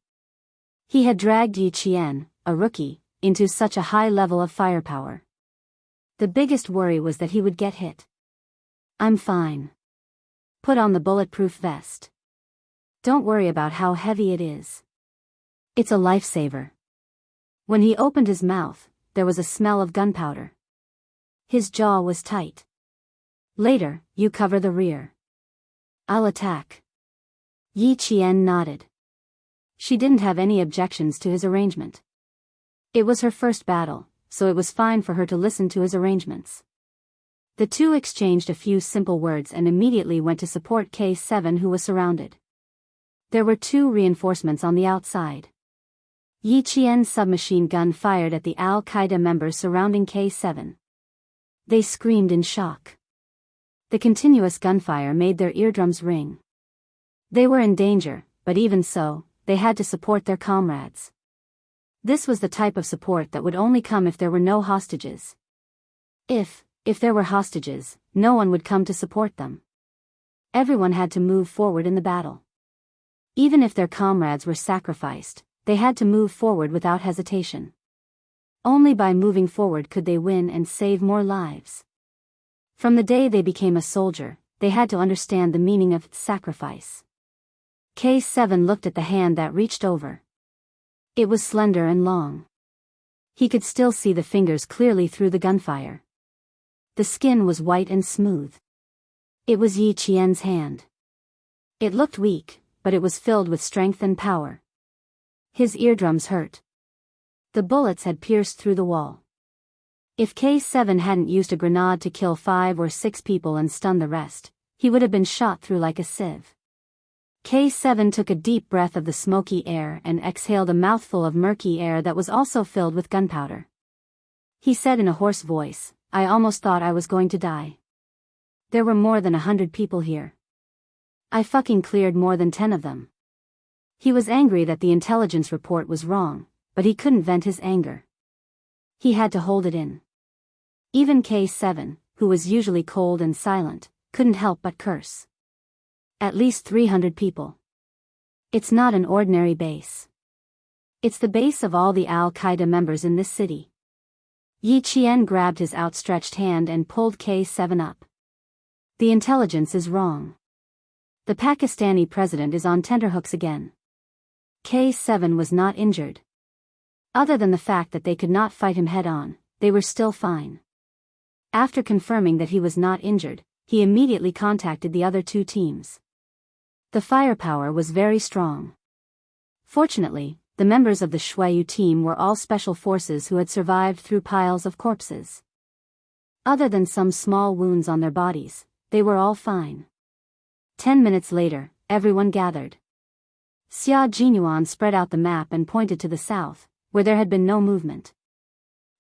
He had dragged Yi Qian, a rookie, into such a high level of firepower. The biggest worry was that he would get hit. I'm fine. Put on the bulletproof vest. Don't worry about how heavy it is. It's a lifesaver. When he opened his mouth, there was a smell of gunpowder. His jaw was tight. Later, you cover the rear. I'll attack. Yi Qian nodded. She didn't have any objections to his arrangement. It was her first battle, so it was fine for her to listen to his arrangements. The two exchanged a few simple words and immediately went to support K7, who was surrounded. There were 2 reinforcements on the outside. Yi Qian's submachine gun fired at the Al-Qaeda members surrounding K7. They screamed in shock. The continuous gunfire made their eardrums ring. They were in danger, but even so, they had to support their comrades. This was the type of support that would only come if there were no hostages. If there were hostages, no one would come to support them. Everyone had to move forward in the battle. Even if their comrades were sacrificed, they had to move forward without hesitation. Only by moving forward could they win and save more lives. From the day they became a soldier, they had to understand the meaning of sacrifice. K7 looked at the hand that reached over. It was slender and long. He could still see the fingers clearly through the gunfire. The skin was white and smooth. It was Yi Qian's hand. It looked weak, but it was filled with strength and power. His eardrums hurt. The bullets had pierced through the wall. If K7 hadn't used a grenade to kill 5 or 6 people and stun the rest, he would have been shot through like a sieve. K7 took a deep breath of the smoky air and exhaled a mouthful of murky air that was also filled with gunpowder. He said in a hoarse voice, I almost thought I was going to die. There were more than 100 people here. I fucking cleared more than 10 of them. He was angry that the intelligence report was wrong, but he couldn't vent his anger. He had to hold it in. Even K7, who was usually cold and silent, couldn't help but curse. At least 300 people. It's not an ordinary base. It's the base of all the Al-Qaeda members in this city. Yi Qian grabbed his outstretched hand and pulled K7 up. The intelligence is wrong. The Pakistani president is on tenterhooks again. K7 was not injured. Other than the fact that they could not fight him head-on, they were still fine. After confirming that he was not injured, he immediately contacted the other 2 teams. The firepower was very strong. Fortunately, the members of the Shuayu team were all special forces who had survived through piles of corpses. Other than some small wounds on their bodies, they were all fine. 10 minutes later, everyone gathered. Xia Jinyuan spread out the map and pointed to the south, where there had been no movement.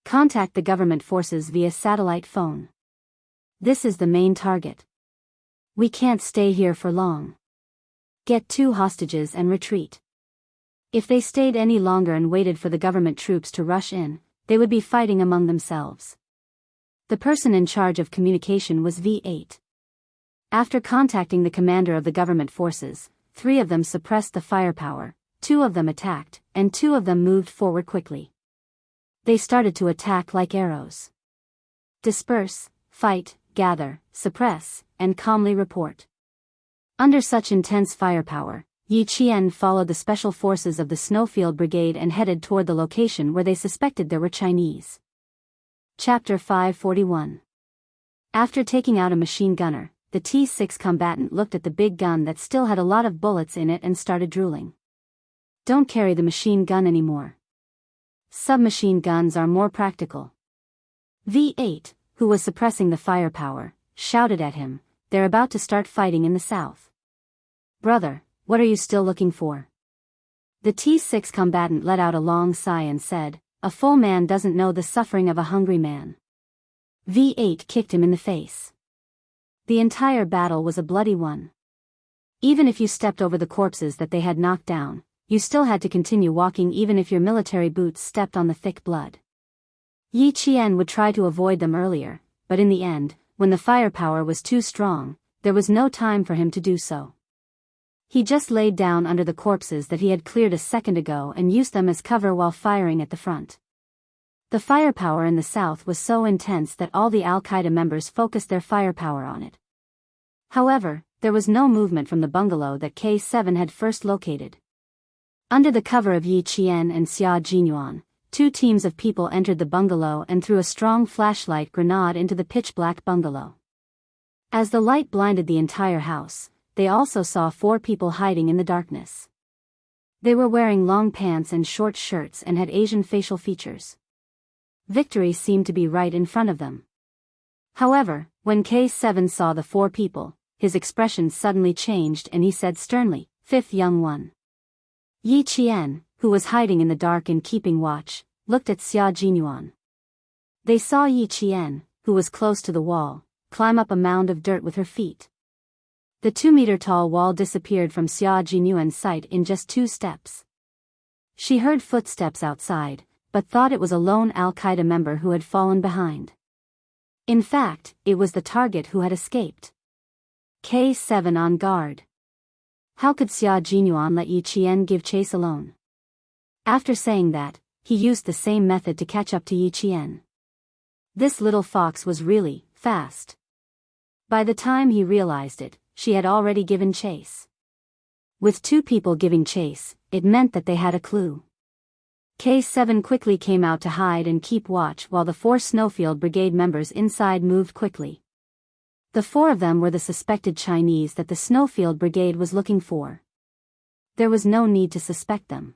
Contact the government forces via satellite phone. This is the main target. We can't stay here for long. Get 2 hostages and retreat. If they stayed any longer and waited for the government troops to rush in, they would be fighting among themselves. The person in charge of communication was V8. After contacting the commander of the government forces, 3 of them suppressed the firepower, 2 of them attacked, and 2 of them moved forward quickly. They started to attack like arrows. Disperse, fight, gather, suppress, and calmly report. Under such intense firepower, Yi Qian followed the special forces of the Snowfield Brigade and headed toward the location where they suspected there were Chinese. Chapter 541. After taking out a machine gunner, the T6 combatant looked at the big gun that still had a lot of bullets in it and started drooling. Don't carry the machine gun anymore. Submachine guns are more practical. V8, who was suppressing the firepower, shouted at him, "They're about to start fighting in the south. Brother, what are you still looking for?" The T6 combatant let out a long sigh and said, "A full man doesn't know the suffering of a hungry man." V8 kicked him in the face. The entire battle was a bloody one. Even if you stepped over the corpses that they had knocked down, you still had to continue walking even if your military boots stepped on the thick blood. Yi Qian would try to avoid them earlier, but in the end, when the firepower was too strong, there was no time for him to do so. He just laid down under the corpses that he had cleared a second ago and used them as cover while firing at the front. The firepower in the south was so intense that all the Al-Qaeda members focused their firepower on it. However, there was no movement from the bungalow that K7 had first located. Under the cover of Yi Qian and Xia Jinyuan, 2 teams of people entered the bungalow and threw a strong flashlight grenade into the pitch-black bungalow. As the light blinded the entire house, they also saw 4 people hiding in the darkness. They were wearing long pants and short shirts and had Asian facial features. Victory seemed to be right in front of them. However, when K7 saw the 4 people, his expression suddenly changed and he said sternly, "Fifth young one." Yi Qian, who was hiding in the dark and keeping watch, looked at Xia Jinyuan. They saw Yi Qian, who was close to the wall, climb up a mound of dirt with her feet. The 2-meter-tall wall disappeared from Xia Jinyuan's sight in just 2 steps. She heard footsteps outside, but thought it was a lone Al-Qaeda member who had fallen behind. In fact, it was the target who had escaped. K7 on guard. How could Xia Jinyuan let Yi Qian give chase alone? After saying that, he used the same method to catch up to Yi Qian. This little fox was really fast. By the time he realized it, she had already given chase. With 2 people giving chase, it meant that they had a clue. K7 quickly came out to hide and keep watch while the 4 Snowfield Brigade members inside moved quickly. The 4 of them were the suspected Chinese that the Snowfield Brigade was looking for. There was no need to suspect them.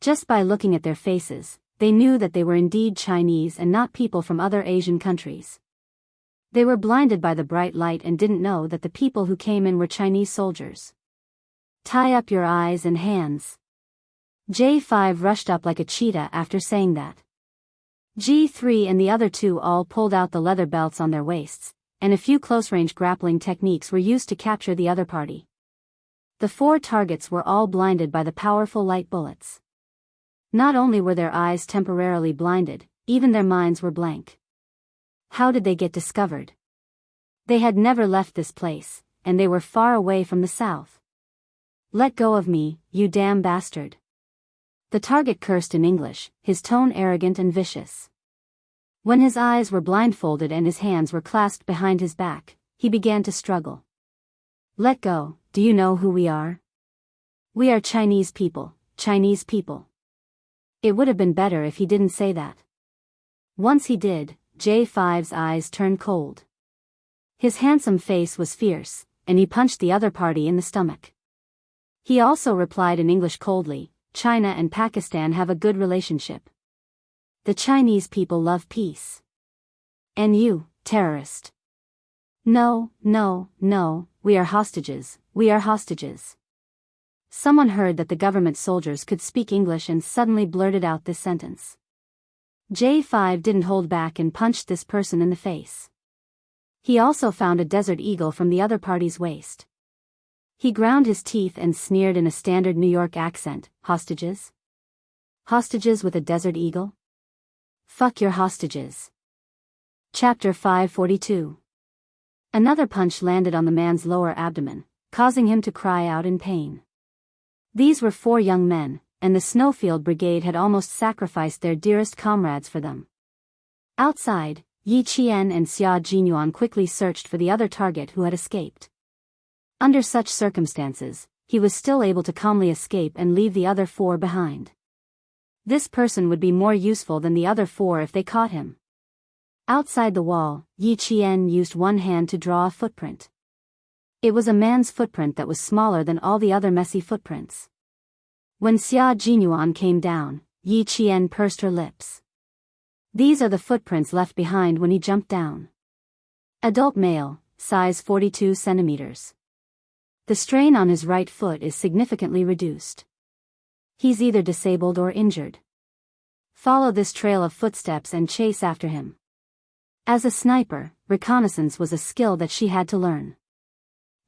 Just by looking at their faces, they knew that they were indeed Chinese and not people from other Asian countries. They were blinded by the bright light and didn't know that the people who came in were Chinese soldiers. "Tie up your eyes and hands." J5 rushed up like a cheetah after saying that. G3 and the other 2 all pulled out the leather belts on their waists, and a few close-range grappling techniques were used to capture the other party. The 4 targets were all blinded by the powerful light bullets. Not only were their eyes temporarily blinded, even their minds were blank. How did they get discovered? They had never left this place, and they were far away from the south. "Let go of me, you damn bastard." The target cursed in English, his tone arrogant and vicious. When his eyes were blindfolded and his hands were clasped behind his back, he began to struggle. "Let go, do you know who we are? We are Chinese people, Chinese people." It would have been better if he didn't say that. Once he did, J5's eyes turned cold. His handsome face was fierce, and he punched the other party in the stomach. He also replied in English coldly, "China and Pakistan have a good relationship. The Chinese people love peace. And you, terrorist. No, no, no, we are hostages, we are hostages." Someone heard that the government soldiers could speak English and suddenly blurted out this sentence. J5 didn't hold back and punched this person in the face. He also found a desert eagle from the other party's waist. He ground his teeth and sneered in a standard New York accent, "Hostages? Hostages with a desert eagle? Fuck your hostages." Chapter 542. Another punch landed on the man's lower abdomen, causing him to cry out in pain. These were 4 young men, and the Snowfield Brigade had almost sacrificed their dearest comrades for them. Outside, Yi Qian and Xia Jinyuan quickly searched for the other target who had escaped. Under such circumstances, he was still able to calmly escape and leave the other 4 behind. This person would be more useful than the other 4 if they caught him. Outside the wall, Yi Qian used one hand to draw a footprint. It was a man's footprint that was smaller than all the other messy footprints. When Xia Jinyuan came down, Yi Qian pursed her lips. These are the footprints left behind when he jumped down. Adult male, size 42 centimeters. The strain on his right foot is significantly reduced. He's either disabled or injured. Follow this trail of footsteps and chase after him. As a sniper, reconnaissance was a skill that she had to learn.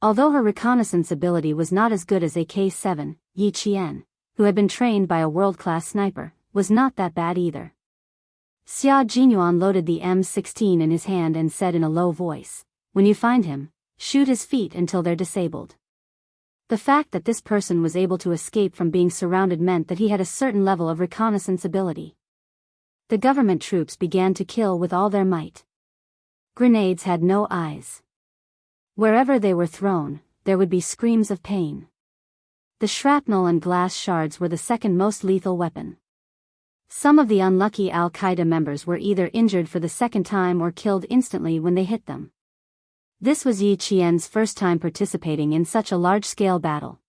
Although her reconnaissance ability was not as good as AK-7, Yi Qian, who had been trained by a world-class sniper, was not that bad either. Xia Jinyuan loaded the M16 in his hand and said in a low voice, "When you find him, shoot his feet until they're disabled." The fact that this person was able to escape from being surrounded meant that he had a certain level of reconnaissance ability. The government troops began to kill with all their might. Grenades had no eyes. Wherever they were thrown, there would be screams of pain. The shrapnel and glass shards were the second most lethal weapon. Some of the unlucky Al-Qaeda members were either injured for the second time or killed instantly when they hit them. This was Yi Qian's first time participating in such a large-scale battle.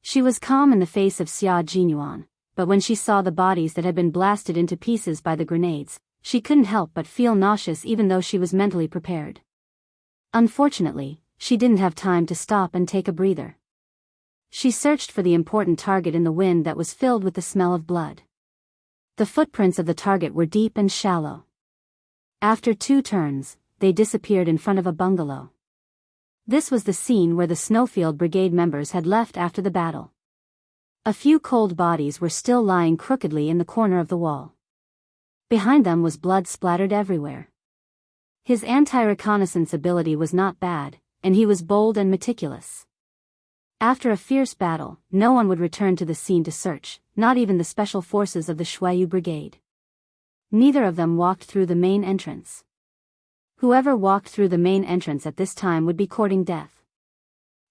She was calm in the face of Xia Jinyuan, but when she saw the bodies that had been blasted into pieces by the grenades, she couldn't help but feel nauseous even though she was mentally prepared. Unfortunately, she didn't have time to stop and take a breather. She searched for the important target in the wind that was filled with the smell of blood. The footprints of the target were deep and shallow. After 2 turns, they disappeared in front of a bungalow. This was the scene where the Snowfield Brigade members had left after the battle. A few cold bodies were still lying crookedly in the corner of the wall. Behind them was blood splattered everywhere. His anti-reconnaissance ability was not bad, and he was bold and meticulous. After a fierce battle, no one would return to the scene to search, not even the special forces of the Shuayu Brigade. Neither of them walked through the main entrance. Whoever walked through the main entrance at this time would be courting death.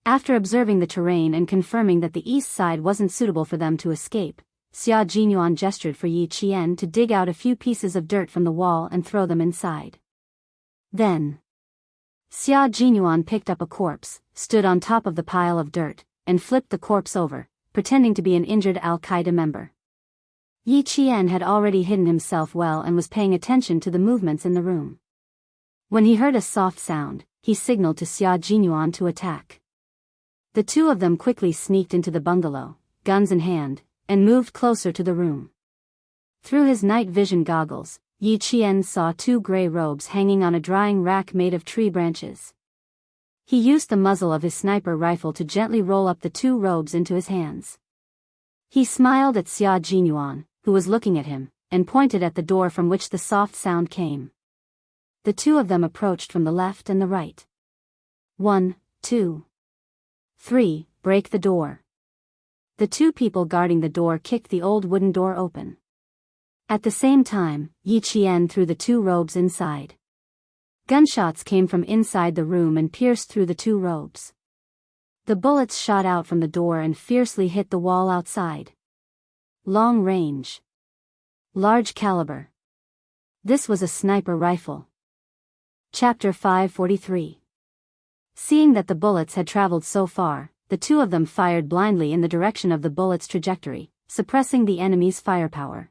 After observing the terrain and confirming that the east side wasn't suitable for them to escape, Xia Jinyuan gestured for Yi Qian to dig out a few pieces of dirt from the wall and throw them inside. Then, Xia Jinyuan picked up a corpse, stood on top of the pile of dirt, and flipped the corpse over, pretending to be an injured Al-Qaeda member. Yi Qian had already hidden himself well and was paying attention to the movements in the room. When he heard a soft sound, he signaled to Xia Jinyuan to attack. The 2 of them quickly sneaked into the bungalow, guns in hand, and moved closer to the room. Through his night vision goggles, Yi Qian saw 2 gray robes hanging on a drying rack made of tree branches. He used the muzzle of his sniper rifle to gently roll up the 2 robes into his hands. He smiled at Xia Jinyuan, who was looking at him, and pointed at the door from which the soft sound came. The 2 of them approached from the left and the right. 1, 2, 3, break the door. The 2 people guarding the door kicked the old wooden door open. At the same time, Yi Qian threw the 2 robes inside. Gunshots came from inside the room and pierced through the 2 robes. The bullets shot out from the door and fiercely hit the wall outside. Long range. Large caliber. This was a sniper rifle. Chapter 543. Seeing that the bullets had traveled so far, the 2 of them fired blindly in the direction of the bullet's trajectory, suppressing the enemy's firepower.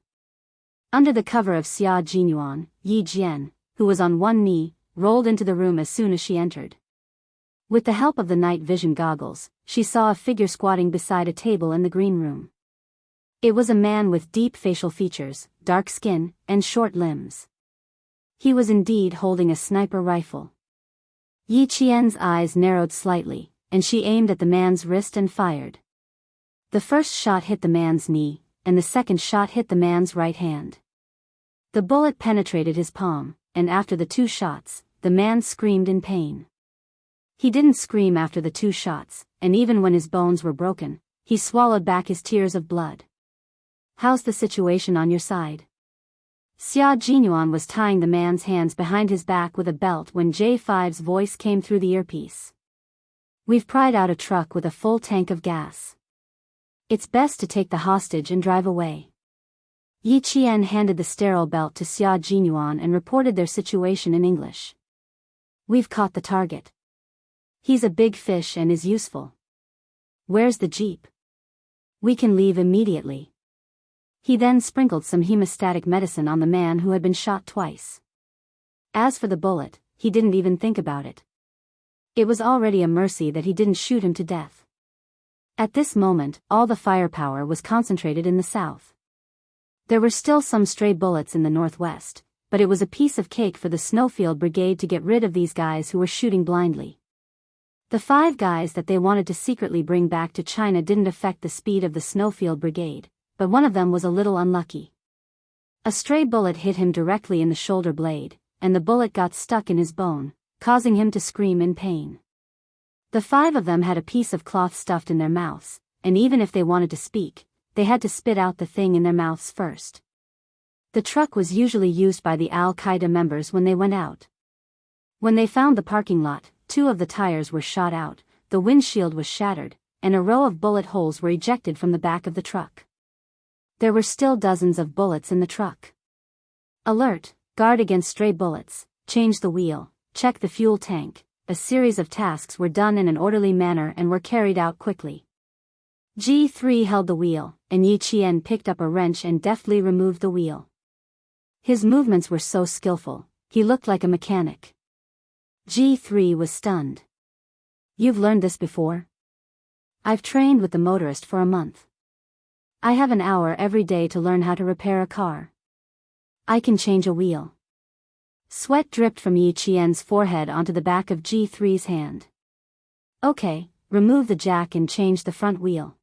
Under the cover of Xia Jinyuan, Yi Jian, who was on one knee, rolled into the room as soon as she entered. With the help of the night vision goggles, she saw a figure squatting beside a table in the green room. It was a man with deep facial features, dark skin, and short limbs. He was indeed holding a sniper rifle. Yi Qian's eyes narrowed slightly, and she aimed at the man's wrist and fired. The first shot hit the man's knee, and the second shot hit the man's right hand. The bullet penetrated his palm, and after the 2 shots, the man screamed in pain. He didn't scream after the 2 shots, and even when his bones were broken, he swallowed back his tears of blood. "How's the situation on your side?" Xia Jinyuan was tying the man's hands behind his back with a belt when J5's voice came through the earpiece. "We've pried out a truck with a full tank of gas. It's best to take the hostage and drive away." Yi Qian handed the sterile belt to Xia Jinyuan and reported their situation in English. "We've caught the target. He's a big fish and is useful. Where's the jeep? We can leave immediately." He then sprinkled some hemostatic medicine on the man who had been shot twice. As for the bullet, he didn't even think about it. It was already a mercy that he didn't shoot him to death. At this moment, all the firepower was concentrated in the south. There were still some stray bullets in the northwest, but it was a piece of cake for the Snowfield Brigade to get rid of these guys who were shooting blindly. The 5 guys that they wanted to secretly bring back to China didn't affect the speed of the Snowfield Brigade, but one of them was a little unlucky. A stray bullet hit him directly in the shoulder blade, and the bullet got stuck in his bone, causing him to scream in pain. The 5 of them had a piece of cloth stuffed in their mouths, and even if they wanted to speak, they had to spit out the thing in their mouths first. The truck was usually used by the Al-Qaeda members when they went out. When they found the parking lot, 2 of the tires were shot out, the windshield was shattered, and a row of bullet holes were ejected from the back of the truck. There were still dozens of bullets in the truck. Alert, guard against stray bullets, change the wheel, check the fuel tank. A series of tasks were done in an orderly manner and were carried out quickly. G3 held the wheel, and Yi Qian picked up a wrench and deftly removed the wheel. His movements were so skillful, he looked like a mechanic. G3 was stunned. "You've learned this before?" "I've trained with the motorist for a month. I have an hour every day to learn how to repair a car. I can change a wheel." Sweat dripped from Yi Qian's forehead onto the back of G3's hand. "Okay, remove the jack and change the front wheel."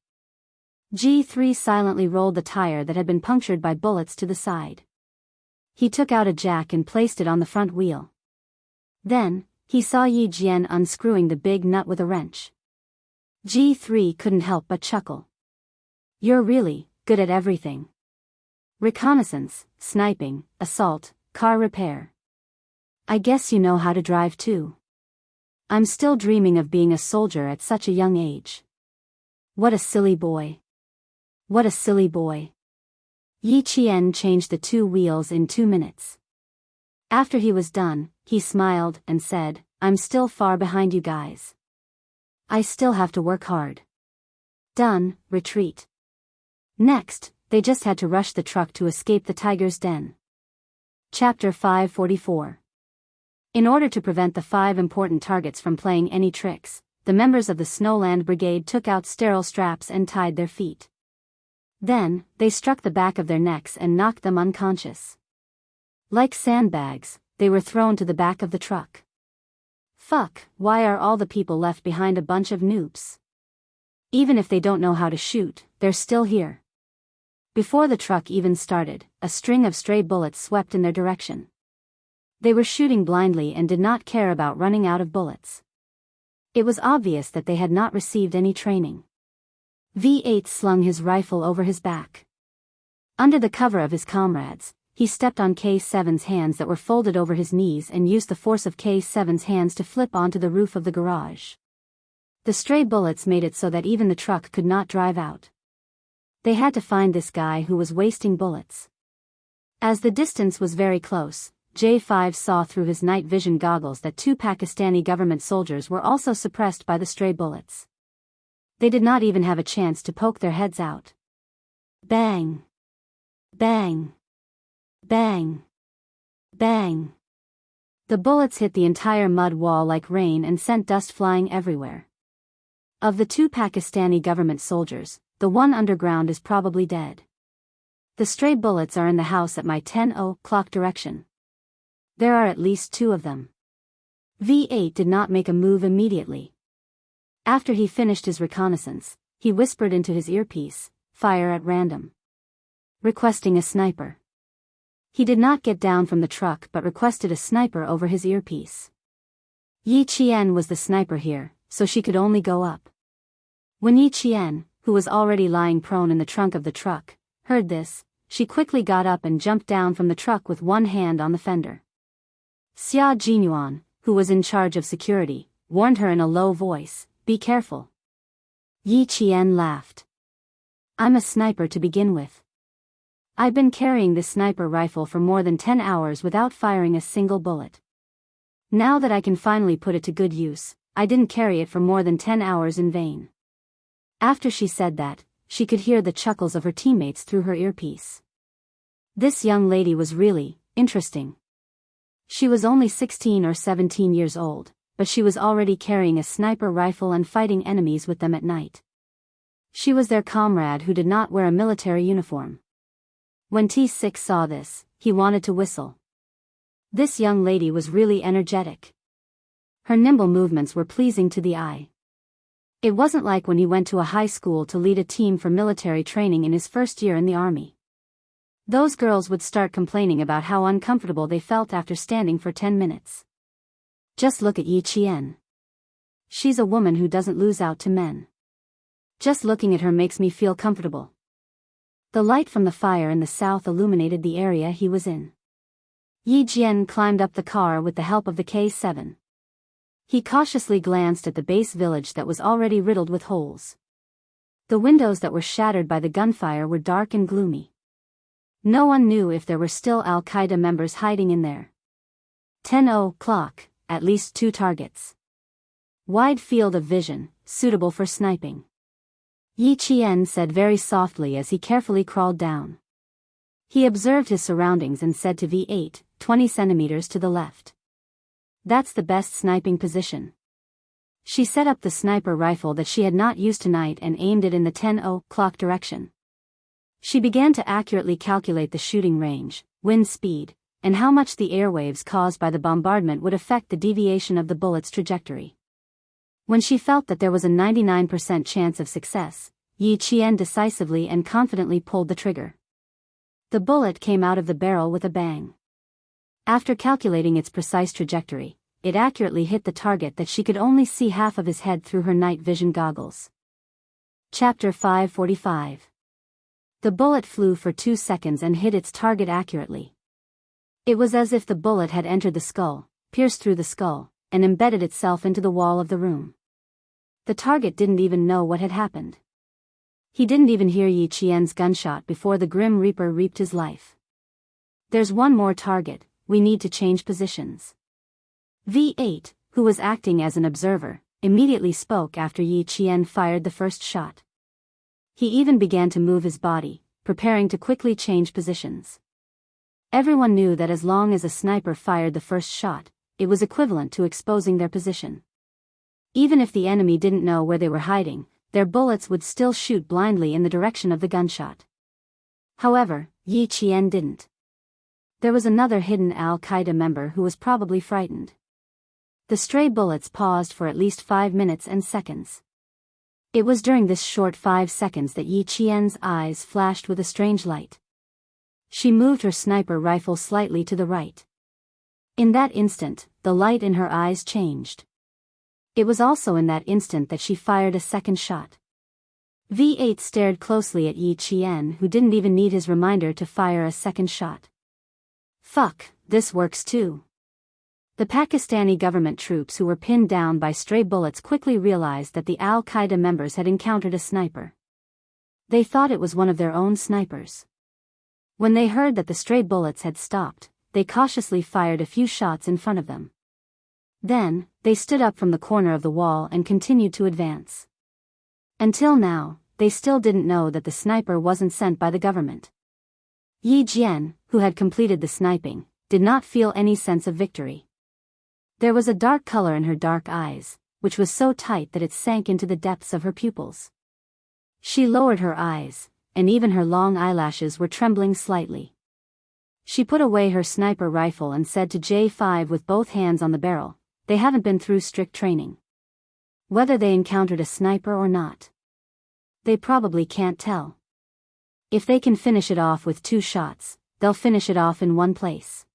G3 silently rolled the tire that had been punctured by bullets to the side. He took out a jack and placed it on the front wheel. Then, he saw Yi Qian unscrewing the big nut with a wrench. G3 couldn't help but chuckle. "You're really good at everything. Reconnaissance, sniping, assault, car repair. I guess you know how to drive too. I'm still dreaming of being a soldier at such a young age. What a silly boy. What a silly boy." Yi Qian changed the 2 wheels in 2 minutes. After he was done, he smiled and said, "I'm still far behind you guys. I still have to work hard." Done, retreat. Next, they just had to rush the truck to escape the tiger's den. Chapter 544. In order to prevent the 5 important targets from playing any tricks, the members of the Snowland Brigade took out sterile straps and tied their feet. Then, they struck the back of their necks and knocked them unconscious. Like sandbags, they were thrown to the back of the truck. Fuck, why are all the people left behind a bunch of noobs? Even if they don't know how to shoot, they're still here. Before the truck even started, a string of stray bullets swept in their direction. They were shooting blindly and did not care about running out of bullets. It was obvious that they had not received any training. V8 slung his rifle over his back. Under the cover of his comrades, he stepped on K7's hands that were folded over his knees and used the force of K7's hands to flip onto the roof of the garage. The stray bullets made it so that even the truck could not drive out. They had to find this guy who was wasting bullets. As the distance was very close, J5 saw through his night vision goggles that 2 Pakistani government soldiers were also suppressed by the stray bullets. They did not even have a chance to poke their heads out. Bang! Bang! Bang! Bang! The bullets hit the entire mud wall like rain and sent dust flying everywhere. Of the 2 Pakistani government soldiers, the one underground is probably dead. The stray bullets are in the house at my 10 o'clock direction. There are at least 2 of them. V8 did not make a move immediately. After he finished his reconnaissance, he whispered into his earpiece, "Fire at random," requesting a sniper. He did not get down from the truck but requested a sniper over his earpiece. Yi Qian was the sniper here, so she could only go up. When Yi Qian, who was already lying prone in the trunk of the truck, heard this, she quickly got up and jumped down from the truck with one hand on the fender. Xia Jinyuan, who was in charge of security, warned her in a low voice, "Be careful." Yi Qian laughed. "I'm a sniper to begin with. I've been carrying this sniper rifle for more than 10 hours without firing a single bullet. Now that I can finally put it to good use, I didn't carry it for more than 10 hours in vain." After she said that, she could hear the chuckles of her teammates through her earpiece. This young lady was really interesting. She was only 16 or 17 years old, but she was already carrying a sniper rifle and fighting enemies with them at night. She was their comrade who did not wear a military uniform. When T6 saw this, he wanted to whistle. This young lady was really energetic. Her nimble movements were pleasing to the eye. It wasn't like when he went to a high school to lead a team for military training in his first year in the army. Those girls would start complaining about how uncomfortable they felt after standing for 10 minutes. Just look at Yi Qian. She's a woman who doesn't lose out to men. Just looking at her makes me feel comfortable. The light from the fire in the south illuminated the area he was in. Yi Jian climbed up the car with the help of the K7. He cautiously glanced at the base village that was already riddled with holes. The windows that were shattered by the gunfire were dark and gloomy. No one knew if there were still Al-Qaeda members hiding in there. 10 o'clock, at least 2 targets. Wide field of vision, suitable for sniping. Yi Qian said very softly as he carefully crawled down. He observed his surroundings and said to V8, 20 centimeters to the left. That's the best sniping position. She set up the sniper rifle that she had not used tonight and aimed it in the 10 o'clock direction. She began to accurately calculate the shooting range, wind speed, and how much the airwaves caused by the bombardment would affect the deviation of the bullet's trajectory. When she felt that there was a 99% chance of success, Yi Qian decisively and confidently pulled the trigger. The bullet came out of the barrel with a bang. After calculating its precise trajectory, it accurately hit the target that she could only see half of his head through her night vision goggles. Chapter 545. The bullet flew for 2 seconds and hit its target accurately. It was as if the bullet had entered the skull, pierced through the skull, and embedded itself into the wall of the room. The target didn't even know what had happened. He didn't even hear Yi Qian's gunshot before the Grim Reaper reaped his life. "There's one more target, we need to change positions." V8, who was acting as an observer, immediately spoke after Yi Qian fired the first shot. He even began to move his body, preparing to quickly change positions. Everyone knew that as long as a sniper fired the first shot, it was equivalent to exposing their position. Even if the enemy didn't know where they were hiding, their bullets would still shoot blindly in the direction of the gunshot. However, Yi Qian didn't. There was another hidden Al-Qaeda member who was probably frightened. The stray bullets paused for at least 5 minutes and seconds. It was during this short 5 seconds that Yi Qian's eyes flashed with a strange light. She moved her sniper rifle slightly to the right. In that instant, the light in her eyes changed. It was also in that instant that she fired a second shot. V8 stared closely at Yi Qian, who didn't even need his reminder to fire a second shot. Fuck, this works too. The Pakistani government troops who were pinned down by stray bullets quickly realized that the Al-Qaeda members had encountered a sniper. They thought it was one of their own snipers. When they heard that the stray bullets had stopped, they cautiously fired a few shots in front of them. Then, they stood up from the corner of the wall and continued to advance. Until now, they still didn't know that the sniper wasn't sent by the government. Yi Jian, who had completed the sniping, did not feel any sense of victory. There was a dark color in her dark eyes, which was so tight that it sank into the depths of her pupils. She lowered her eyes, and even her long eyelashes were trembling slightly. She put away her sniper rifle and said to J5 with both hands on the barrel, they haven't been through strict training. Whether they encountered a sniper or not, they probably can't tell. If they can finish it off with 2 shots, they'll finish it off in one place.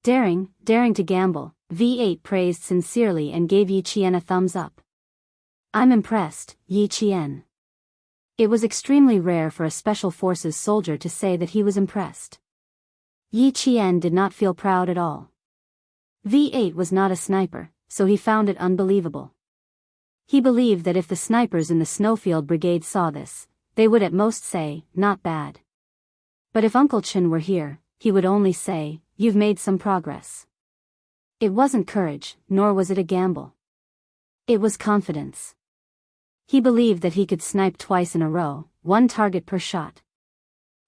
Daring to gamble, V8 praised sincerely and gave Yi Qian a thumbs up. I'm impressed, Yi Qian. It was extremely rare for a Special Forces soldier to say that he was impressed. Yi Qian did not feel proud at all. V8 was not a sniper, so he found it unbelievable. He believed that if the snipers in the Snowfield Brigade saw this, they would at most say, not bad. But if Uncle Chen were here, he would only say, you've made some progress. It wasn't courage, nor was it a gamble. It was confidence. He believed that he could snipe twice in a row, 1 target per shot.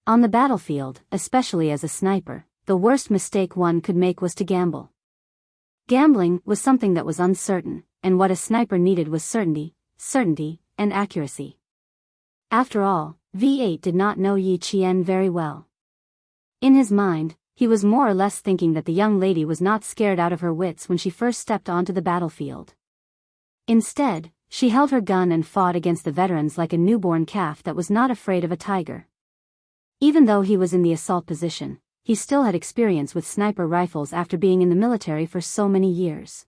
On the battlefield, especially as a sniper, the worst mistake one could make was to gamble. Gambling was something that was uncertain, and what a sniper needed was certainty, and accuracy. After all, V8 did not know Yi Qian very well. In his mind, he was more or less thinking that the young lady was not scared out of her wits when she first stepped onto the battlefield. Instead, she held her gun and fought against the veterans like a newborn calf that was not afraid of a tiger. Even though he was in the assault position, he still had experience with sniper rifles after being in the military for so many years.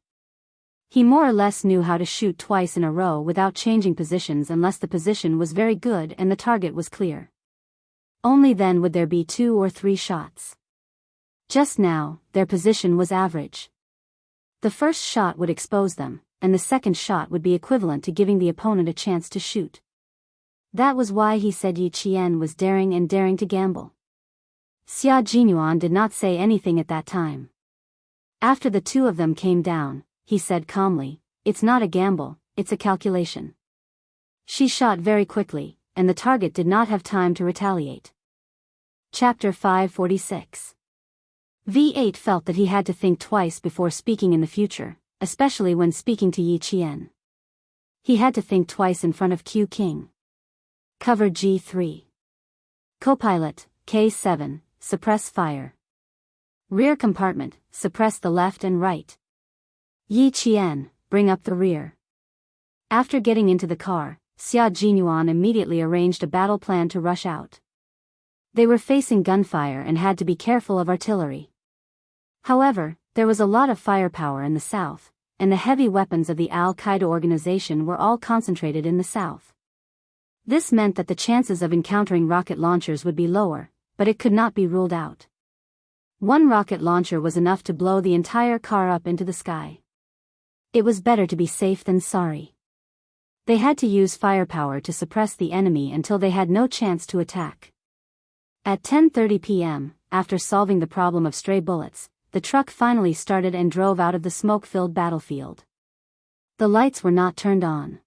He more or less knew how to shoot twice in a row without changing positions unless the position was very good and the target was clear. Only then would there be 2 or 3 shots. Just now, their position was average. The first shot would expose them, and the second shot would be equivalent to giving the opponent a chance to shoot. That was why he said Yi Qian was daring to gamble. Xia Jinyuan did not say anything at that time. After the 2 of them came down, he said calmly, it's not a gamble, it's a calculation. She shot very quickly, and the target did not have time to retaliate. Chapter 546. V8 felt that he had to think twice before speaking in the future, especially when speaking to Yi Qian. He had to think twice in front of Q King. Cover G3. Copilot, K7, suppress fire. Rear compartment, suppress the left and right. Yi Qian, bring up the rear. After getting into the car, Xia Jinyuan immediately arranged a battle plan to rush out. They were facing gunfire and had to be careful of artillery. However, there was a lot of firepower in the south, and the heavy weapons of the Al-Qaeda organization were all concentrated in the south. This meant that the chances of encountering rocket launchers would be lower, but it could not be ruled out. 1 rocket launcher was enough to blow the entire car up into the sky. It was better to be safe than sorry. They had to use firepower to suppress the enemy until they had no chance to attack. At 10:30 p.m., after solving the problem of stray bullets, the truck finally started and drove out of the smoke-filled battlefield. The lights were not turned on.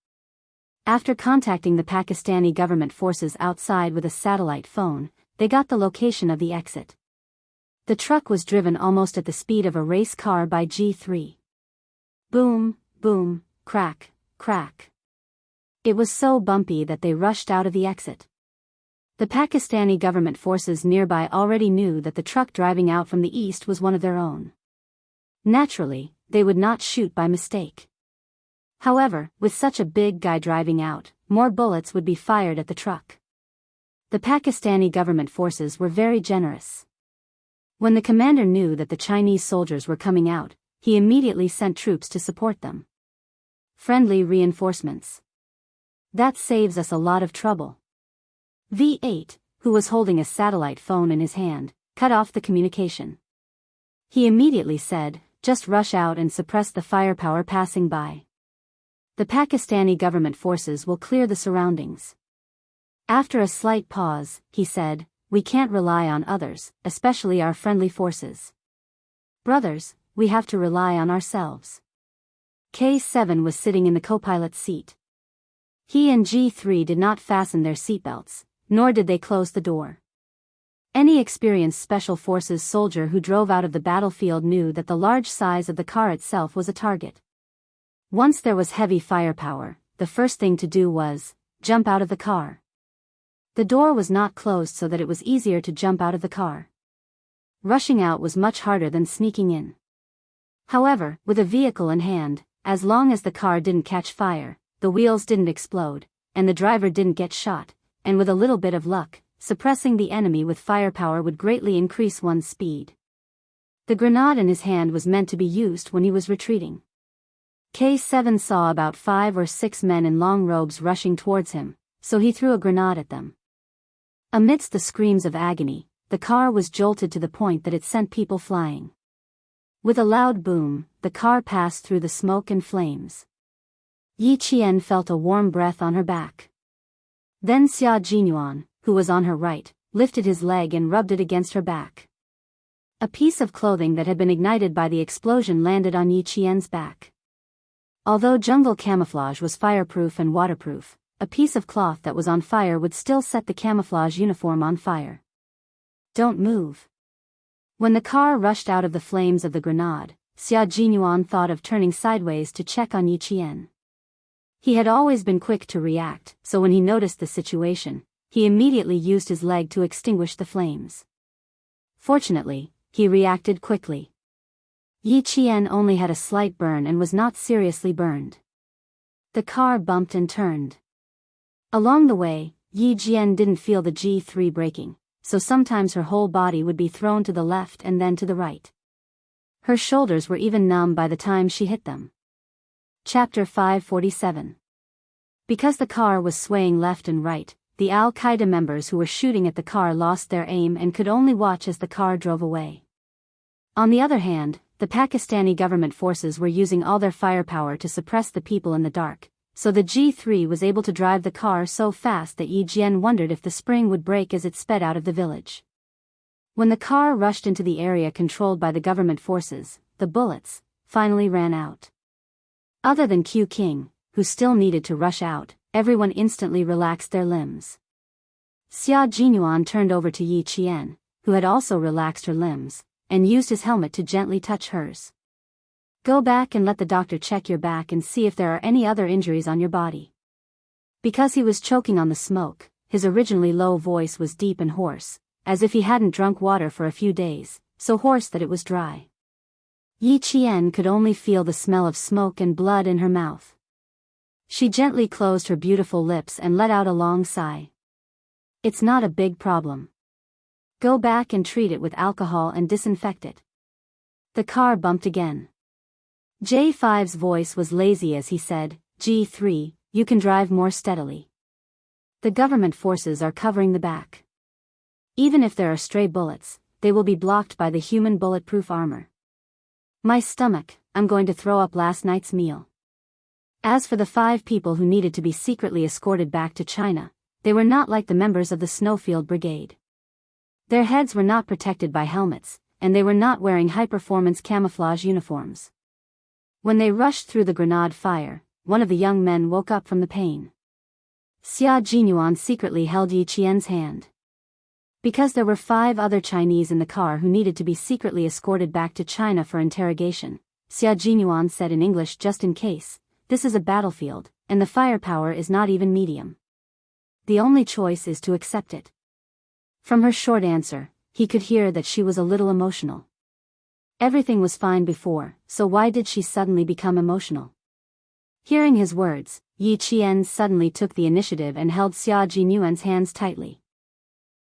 After contacting the Pakistani government forces outside with a satellite phone, they got the location of the exit. The truck was driven almost at the speed of a race car by G3. Boom, boom, crack, crack. It was so bumpy that they rushed out of the exit. The Pakistani government forces nearby already knew that the truck driving out from the east was one of their own. Naturally, they would not shoot by mistake. However, with such a big guy driving out, more bullets would be fired at the truck. The Pakistani government forces were very generous. When the commander knew that the Chinese soldiers were coming out, he immediately sent troops to support them. Friendly reinforcements. That saves us a lot of trouble. V8, who was holding a satellite phone in his hand, cut off the communication. He immediately said, just rush out and suppress the firepower passing by. The Pakistani government forces will clear the surroundings. After a slight pause, he said, we can't rely on others, especially our friendly forces. Brothers, we have to rely on ourselves. K7 was sitting in the co-pilot's seat. He and G3 did not fasten their seatbelts, nor did they close the door. Any experienced Special Forces soldier who drove out of the battlefield knew that the large size of the car itself was a target. Once there was heavy firepower, the first thing to do was, jump out of the car. The door was not closed so that it was easier to jump out of the car. Rushing out was much harder than sneaking in. However, with a vehicle in hand, as long as the car didn't catch fire, the wheels didn't explode, and the driver didn't get shot, and with a little bit of luck, suppressing the enemy with firepower would greatly increase one's speed. The grenade in his hand was meant to be used when he was retreating. K7 saw about 5 or 6 men in long robes rushing towards him, so he threw a grenade at them. Amidst the screams of agony, the car was jolted to the point that it sent people flying. With a loud boom, the car passed through the smoke and flames. Yi Qian felt a warm breath on her back. Then Xia Jinyuan, who was on her right, lifted his leg and rubbed it against her back. A piece of clothing that had been ignited by the explosion landed on Yi Qian's back. Although jungle camouflage was fireproof and waterproof, a piece of cloth that was on fire would still set the camouflage uniform on fire. Don't move. When the car rushed out of the flames of the grenade, Xia Jinyuan thought of turning sideways to check on Yi Qian. He had always been quick to react, so when he noticed the situation, he immediately used his leg to extinguish the flames. Fortunately, he reacted quickly. Yi Qian only had a slight burn and was not seriously burned. The car bumped and turned. Along the way, Yi Qian didn't feel the G3 braking, so sometimes her whole body would be thrown to the left and then to the right. Her shoulders were even numb by the time she hit them. Chapter 547. Because the car was swaying left and right, the Al-Qaeda members who were shooting at the car lost their aim and could only watch as the car drove away. On the other hand, the Pakistani government forces were using all their firepower to suppress the people in the dark, so the G3 was able to drive the car so fast that Yi Qian wondered if the spring would break as it sped out of the village. When the car rushed into the area controlled by the government forces, the bullets finally ran out. Other than Q King, who still needed to rush out, everyone instantly relaxed their limbs. Xia Jinyuan turned over to Yi Qian, who had also relaxed her limbs, and used his helmet to gently touch hers. Go back and let the doctor check your back and see if there are any other injuries on your body. Because he was choking on the smoke, his originally low voice was deep and hoarse, as if he hadn't drunk water for a few days, so hoarse that it was dry. Yi Qian could only feel the smell of smoke and blood in her mouth. She gently closed her beautiful lips and let out a long sigh. It's not a big problem. Go back and treat it with alcohol and disinfect it. The car bumped again. J5's voice was lazy as he said, G3, you can drive more steadily. The government forces are covering the back. Even if there are stray bullets, they will be blocked by the human bulletproof armor. My stomach, I'm going to throw up last night's meal. As for the 5 people who needed to be secretly escorted back to China, they were not like the members of the Snowfield Brigade. Their heads were not protected by helmets, and they were not wearing high-performance camouflage uniforms. When they rushed through the grenade fire, one of the young men woke up from the pain. Xia Jinyuan secretly held Yi Qian's hand. Because there were 5 other Chinese in the car who needed to be secretly escorted back to China for interrogation, Xia Jinyuan said in English, just in case, this is a battlefield, and the firepower is not even medium. The only choice is to accept it. From her short answer, he could hear that she was a little emotional. Everything was fine before, so why did she suddenly become emotional? Hearing his words, Yi Qian suddenly took the initiative and held Xia Jinyuan's hands tightly.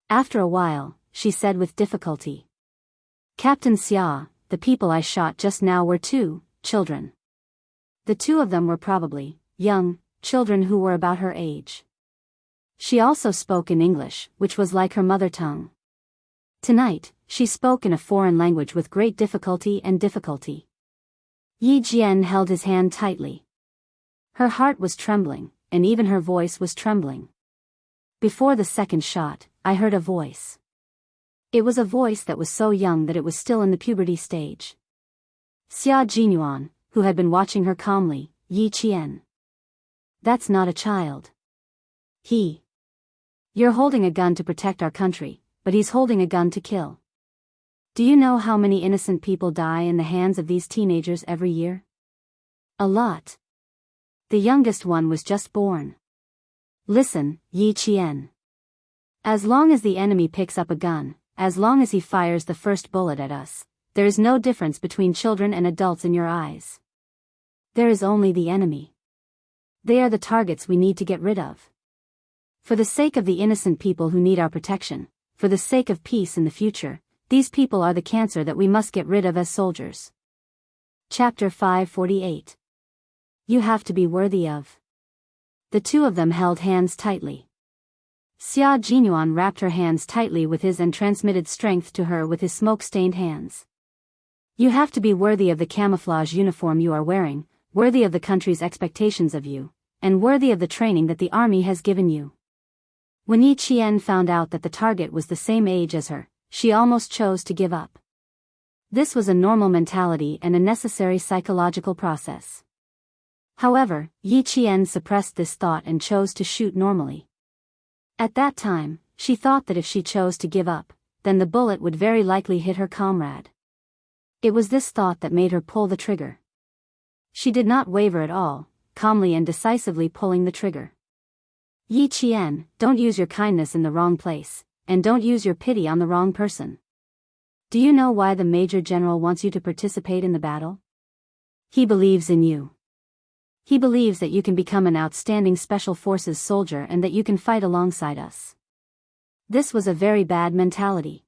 After a while, she said with difficulty. Captain Xia, the people I shot just now were 2 children. The 2 of them were probably young children who were about her age. She also spoke in English, which was like her mother tongue. Tonight, she spoke in a foreign language with great difficulty. Yi Qian held his hand tightly. Her heart was trembling, and even her voice was trembling. Before the second shot, I heard a voice. It was a voice that was so young that it was still in the puberty stage. Xia Jinyuan, who had been watching her calmly, Yi Qian. That's not a child. You're holding a gun to protect our country, but he's holding a gun to kill. Do you know how many innocent people die in the hands of these teenagers every year? A lot. The youngest one was just born. Listen, Yi Qian. As long as the enemy picks up a gun, as long as he fires the first bullet at us, there is no difference between children and adults in your eyes. There is only the enemy. They are the targets we need to get rid of. For the sake of the innocent people who need our protection, for the sake of peace in the future, these people are the cancer that we must get rid of as soldiers. Chapter 548. You have to be worthy of. The two of them held hands tightly. Xia Jinyuan wrapped her hands tightly with his and transmitted strength to her with his smoke-stained hands. You have to be worthy of the camouflage uniform you are wearing, worthy of the country's expectations of you, and worthy of the training that the army has given you. When Yi Qian found out that the target was the same age as her, she almost chose to give up. This was a normal mentality and a necessary psychological process. However, Yi Qian suppressed this thought and chose to shoot normally. At that time, she thought that if she chose to give up, then the bullet would very likely hit her comrade. It was this thought that made her pull the trigger. She did not waver at all, calmly and decisively pulling the trigger. Yi Qian, don't use your kindness in the wrong place, and don't use your pity on the wrong person. Do you know why the Major General wants you to participate in the battle? He believes in you. He believes that you can become an outstanding Special Forces soldier and that you can fight alongside us. This was a very bad mentality.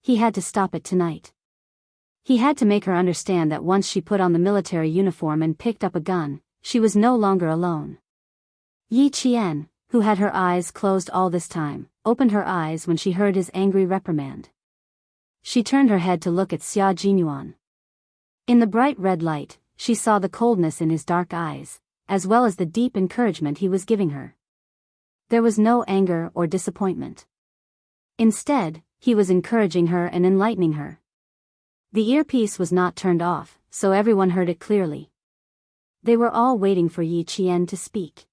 He had to stop it tonight. He had to make her understand that once she put on the military uniform and picked up a gun, she was no longer alone. Yi Qian, who had her eyes closed all this time, opened her eyes when she heard his angry reprimand. She turned her head to look at Xia Jinyuan. In the bright red light, she saw the coldness in his dark eyes, as well as the deep encouragement he was giving her. There was no anger or disappointment. Instead, he was encouraging her and enlightening her. The earpiece was not turned off, so everyone heard it clearly. They were all waiting for Yi Qian to speak.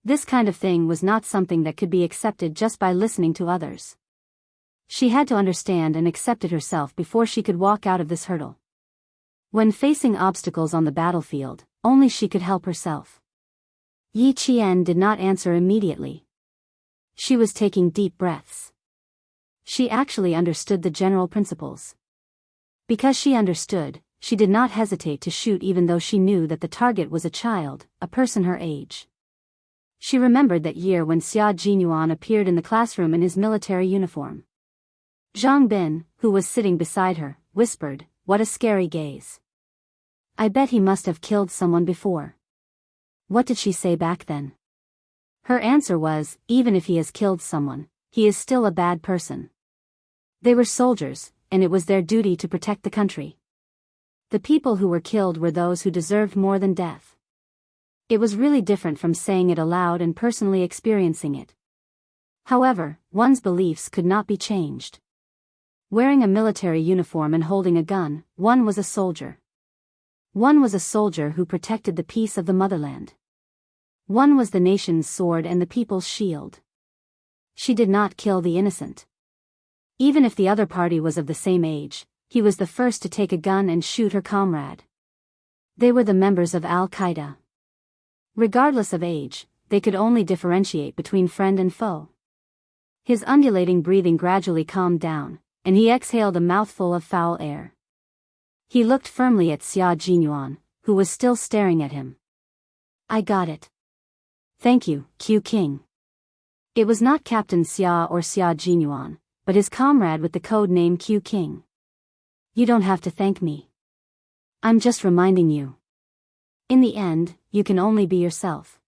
This kind of thing was not something that could be accepted just by listening to others. She had to understand and accept it herself before she could walk out of this hurdle. When facing obstacles on the battlefield, only she could help herself. Yi Qian did not answer immediately. She was taking deep breaths. She actually understood the general principles. Because she understood, she did not hesitate to shoot even though she knew that the target was a child, a person her age. She remembered that year when Xia Jinyuan appeared in the classroom in his military uniform. Zhang Bin, who was sitting beside her, whispered, "What a scary gaze. I bet he must have killed someone before." What did she say back then? Her answer was, even if he has killed someone, he is still a bad person. They were soldiers, and it was their duty to protect the country. The people who were killed were those who deserved more than death. It was really different from saying it aloud and personally experiencing it. However, one's beliefs could not be changed. Wearing a military uniform and holding a gun, one was a soldier. One was a soldier who protected the peace of the motherland. One was the nation's sword and the people's shield. She did not kill the innocent. Even if the other party was of the same age, he was the first to take a gun and shoot her comrade. They were the members of Al-Qaeda. Regardless of age, they could only differentiate between friend and foe. His undulating breathing gradually calmed down, and he exhaled a mouthful of foul air. He looked firmly at Xia Jinyuan, who was still staring at him. "I got it. Thank you, Q King." It was not Captain Xia or Xia Jinyuan, but his comrade with the code name Q King. "You don't have to thank me. I'm just reminding you. In the end, you can only be yourself."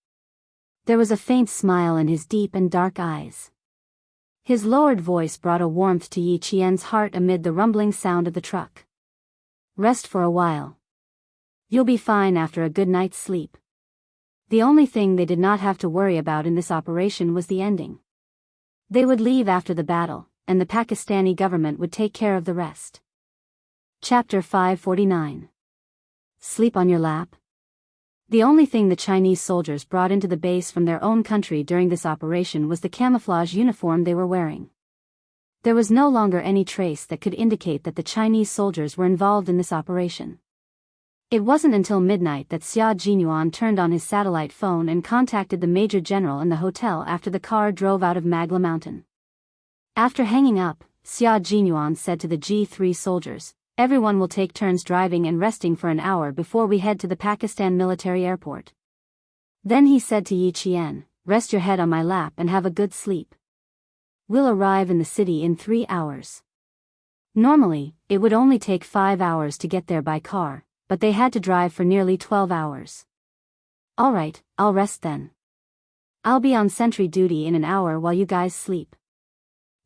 There was a faint smile in his deep and dark eyes. His lowered voice brought a warmth to Yi Qian's heart amid the rumbling sound of the truck. "Rest for a while. You'll be fine after a good night's sleep." The only thing they did not have to worry about in this operation was the ending. They would leave after the battle, and the Pakistani government would take care of the rest. Chapter 549. Sleep on your lap? The only thing the Chinese soldiers brought into the base from their own country during this operation was the camouflage uniform they were wearing. There was no longer any trace that could indicate that the Chinese soldiers were involved in this operation. It wasn't until midnight that Xia Jinyuan turned on his satellite phone and contacted the Major General in the hotel after the car drove out of Magla Mountain. After hanging up, Xia Jinyuan said to the G3 soldiers, Everyone will take turns driving and resting for an hour before we head to the Pakistan military airport. Then he said to Yi Qian, rest your head on my lap and have a good sleep. We'll arrive in the city in 3 hours. Normally, it would only take 5 hours to get there by car, but they had to drive for nearly 12 hours. All right, I'll rest then. I'll be on sentry duty in an hour while you guys sleep.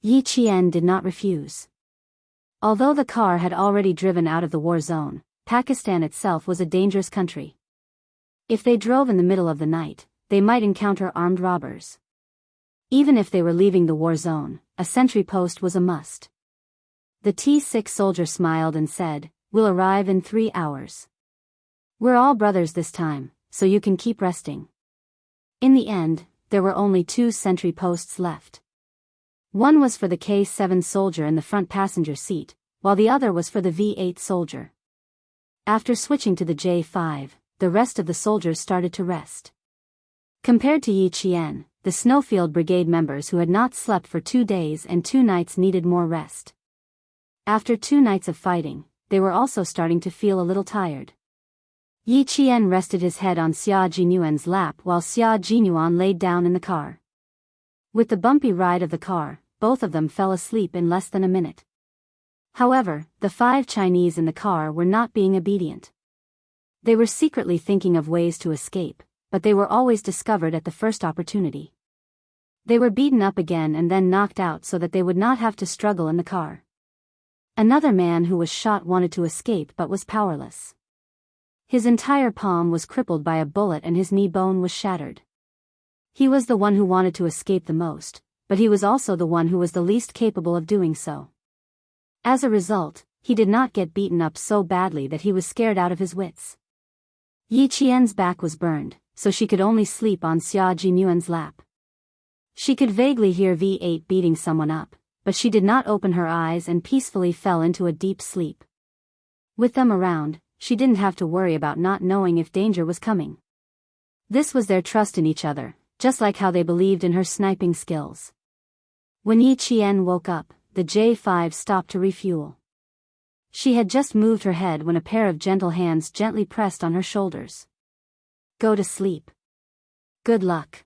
Yi Qian did not refuse. Although the car had already driven out of the war zone, Pakistan itself was a dangerous country. If they drove in the middle of the night, they might encounter armed robbers. Even if they were leaving the war zone, a sentry post was a must. The T6 soldier smiled and said, we'll arrive in 3 hours. We're all brothers this time, so you can keep resting. In the end, there were only 2 sentry posts left. One was for the K7 soldier in the front passenger seat, while the other was for the V8 soldier. After switching to the J5, the rest of the soldiers started to rest. Compared to Yi Qian, the Snowfield Brigade members who had not slept for 2 days and 2 nights needed more rest. After 2 nights of fighting, they were also starting to feel a little tired. Yi Qian rested his head on Xia Jinyuan's lap while Xia Jinyuan laid down in the car. With the bumpy ride of the car, both of them fell asleep in less than a minute. However, the 5 Chinese in the car were not being obedient. They were secretly thinking of ways to escape, but they were always discovered at the first opportunity. They were beaten up again and then knocked out so that they would not have to struggle in the car. Another man who was shot wanted to escape but was powerless. His entire palm was crippled by a bullet and his knee bone was shattered. He was the one who wanted to escape the most, but he was also the one who was the least capable of doing so. As a result, he did not get beaten up so badly that he was scared out of his wits. Yi Qian's back was burned, so she could only sleep on Xia Jinyuan's lap. She could vaguely hear V8 beating someone up, but she did not open her eyes and peacefully fell into a deep sleep. With them around, she didn't have to worry about not knowing if danger was coming. This was their trust in each other, just like how they believed in her sniping skills. When Yi Qian woke up, the J5 stopped to refuel. She had just moved her head when a pair of gentle hands gently pressed on her shoulders. Go to sleep. Good luck.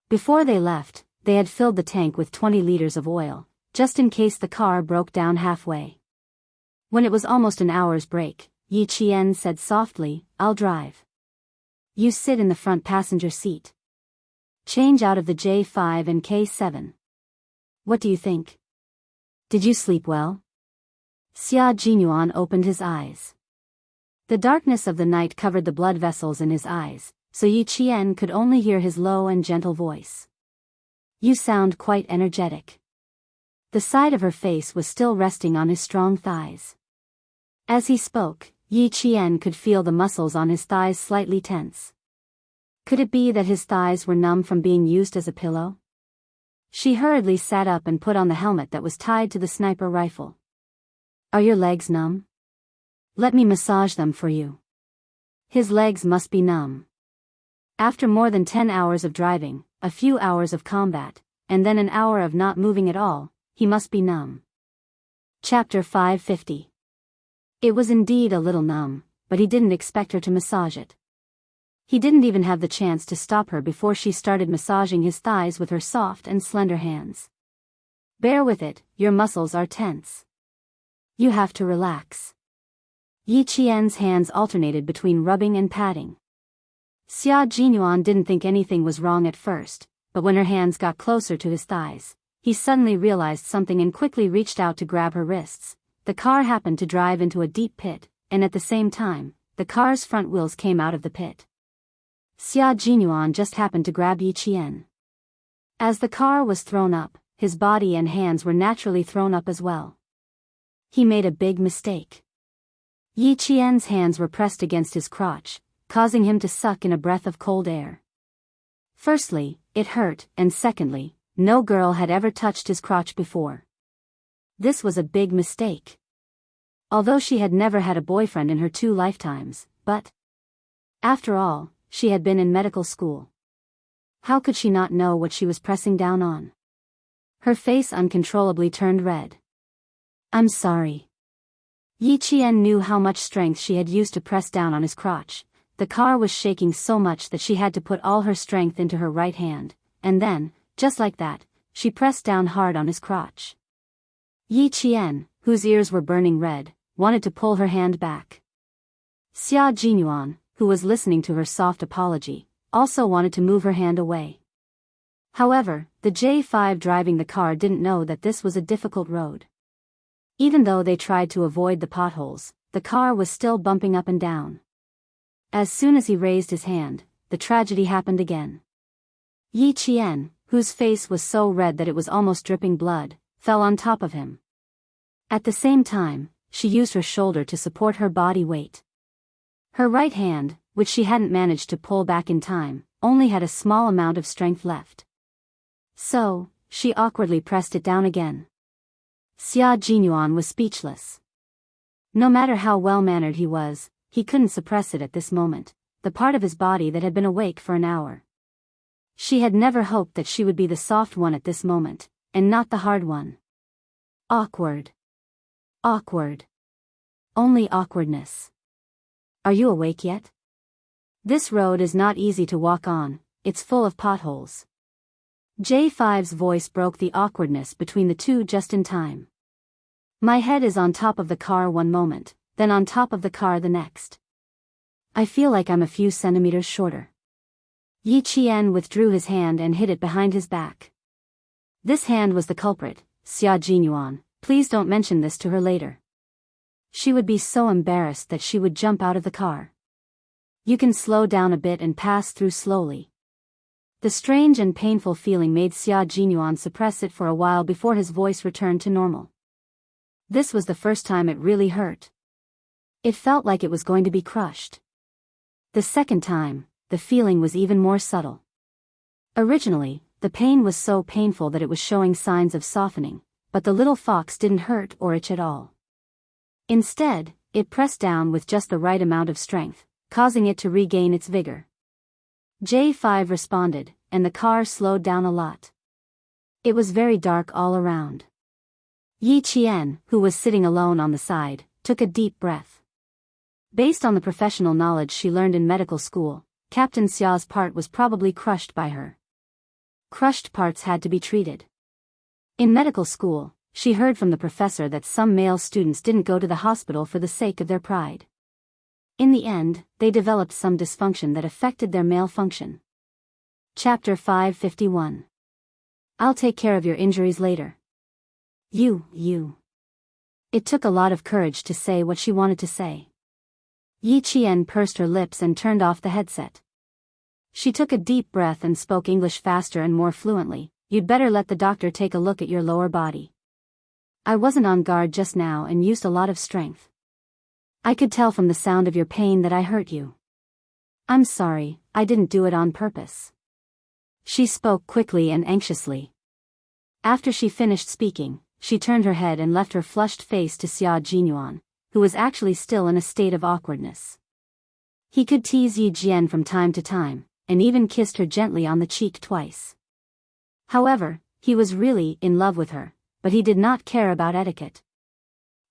Before they left, they had filled the tank with 20 liters of oil, just in case the car broke down halfway. When it was almost an hour's break, Yi Qian said softly, I'll drive. You sit in the front passenger seat. Change out of the J5 and K7. What do you think? Did you sleep well? Xia Jinyuan opened his eyes. The darkness of the night covered the blood vessels in his eyes, so Yi Qian could only hear his low and gentle voice. You sound quite energetic. The side of her face was still resting on his strong thighs. As he spoke, Yi Qian could feel the muscles on his thighs slightly tense. Could it be that his thighs were numb from being used as a pillow? She hurriedly sat up and put on the helmet that was tied to the sniper rifle. Are your legs numb? Let me massage them for you. His legs must be numb. After more than 10 hours of driving, a few hours of combat, and then an hour of not moving at all, he must be numb. Chapter 550. It was indeed a little numb, but he didn't expect her to massage it. He didn't even have the chance to stop her before she started massaging his thighs with her soft and slender hands. Bear with it, your muscles are tense. You have to relax. Yi Qian's hands alternated between rubbing and patting. Xia Jinyuan didn't think anything was wrong at first, but when her hands got closer to his thighs, he suddenly realized something and quickly reached out to grab her wrists. The car happened to drive into a deep pit, and at the same time, the car's front wheels came out of the pit. Xia Jinyuan just happened to grab Yi Qian. As the car was thrown up, his body and hands were naturally thrown up as well. He made a big mistake. Yi Qian's hands were pressed against his crotch, causing him to suck in a breath of cold air. Firstly, it hurt, and secondly, no girl had ever touched his crotch before. This was a big mistake. Although she had never had a boyfriend in her 2 lifetimes, but after all, she had been in medical school. How could she not know what she was pressing down on? Her face uncontrollably turned red. I'm sorry. Yi Qian knew how much strength she had used to press down on his crotch. The car was shaking so much that she had to put all her strength into her right hand, and then, just like that, she pressed down hard on his crotch. Yi Qian, whose ears were burning red, wanted to pull her hand back. Xia Jinyuan, who was listening to her soft apology, also wanted to move her hand away. However, the J5 driving the car didn't know that this was a difficult road. Even though they tried to avoid the potholes, the car was still bumping up and down. As soon as he raised his hand, the tragedy happened again. Yi Qian, whose face was so red that it was almost dripping blood, fell on top of him. At the same time, she used her shoulder to support her body weight. Her right hand, which she hadn't managed to pull back in time, only had a small amount of strength left. So, she awkwardly pressed it down again. Xia Jinyuan was speechless. No matter how well-mannered he was, he couldn't suppress it at this moment, the part of his body that had been awake for an hour. She had never hoped that she would be the soft one at this moment, and not the hard one. Awkward. Awkward. Only awkwardness. Are you awake yet? This road is not easy to walk on, it's full of potholes. J5's voice broke the awkwardness between the two just in time. My head is on top of the car one moment, then on top of the car the next. I feel like I'm a few centimeters shorter. Yi Qian withdrew his hand and hid it behind his back. This hand was the culprit, Xia Jinyuan, please don't mention this to her later. She would be so embarrassed that she would jump out of the car. You can slow down a bit and pass through slowly. The strange and painful feeling made Xia Jinyuan suppress it for a while before his voice returned to normal. This was the first time it really hurt. It felt like it was going to be crushed. The second time, the feeling was even more subtle. Originally, the pain was so painful that it was showing signs of softening, but the little fox didn't hurt or itch at all. Instead, it pressed down with just the right amount of strength, causing it to regain its vigor. J5 responded, and the car slowed down a lot. It was very dark all around. Yi Qian, who was sitting alone on the side, took a deep breath. Based on the professional knowledge she learned in medical school, Captain Xia's part was probably crushed by her. Crushed parts had to be treated. In medical school, she heard from the professor that some male students didn't go to the hospital for the sake of their pride. In the end, they developed some dysfunction that affected their male function. Chapter 551. I'll take care of your injuries later. You. It took a lot of courage to say what she wanted to say. Yi Qian pursed her lips and turned off the headset. She took a deep breath and spoke English faster and more fluently. You'd better let the doctor take a look at your lower body. I wasn't on guard just now and used a lot of strength. I could tell from the sound of your pain that I hurt you. I'm sorry, I didn't do it on purpose. She spoke quickly and anxiously. After she finished speaking, she turned her head and left her flushed face to Xia Jinyuan, who was actually still in a state of awkwardness. He could tease Yi Jian from time to time, and even kissed her gently on the cheek twice. However, he was really in love with her, but he did not care about etiquette.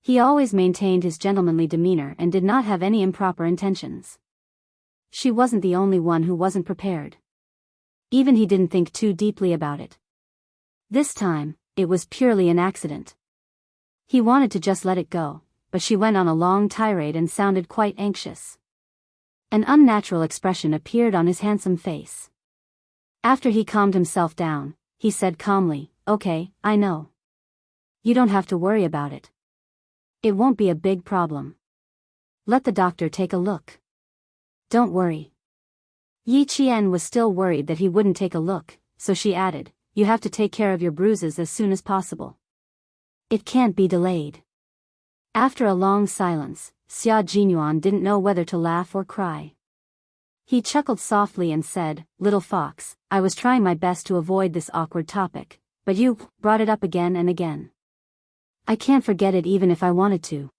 He always maintained his gentlemanly demeanor and did not have any improper intentions. She wasn't the only one who wasn't prepared. Even he didn't think too deeply about it. This time, it was purely an accident. He wanted to just let it go, but she went on a long tirade and sounded quite anxious. An unnatural expression appeared on his handsome face. After he calmed himself down, he said calmly, "Okay, I know. You don't have to worry about it. It won't be a big problem. Let the doctor take a look. Don't worry." Yi Qian was still worried that he wouldn't take a look, so she added, "You have to take care of your bruises as soon as possible. It can't be delayed." After a long silence, Xia Jinyuan didn't know whether to laugh or cry. He chuckled softly and said, "Little fox, I was trying my best to avoid this awkward topic, but you brought it up again and again. I can't forget it even if I wanted to."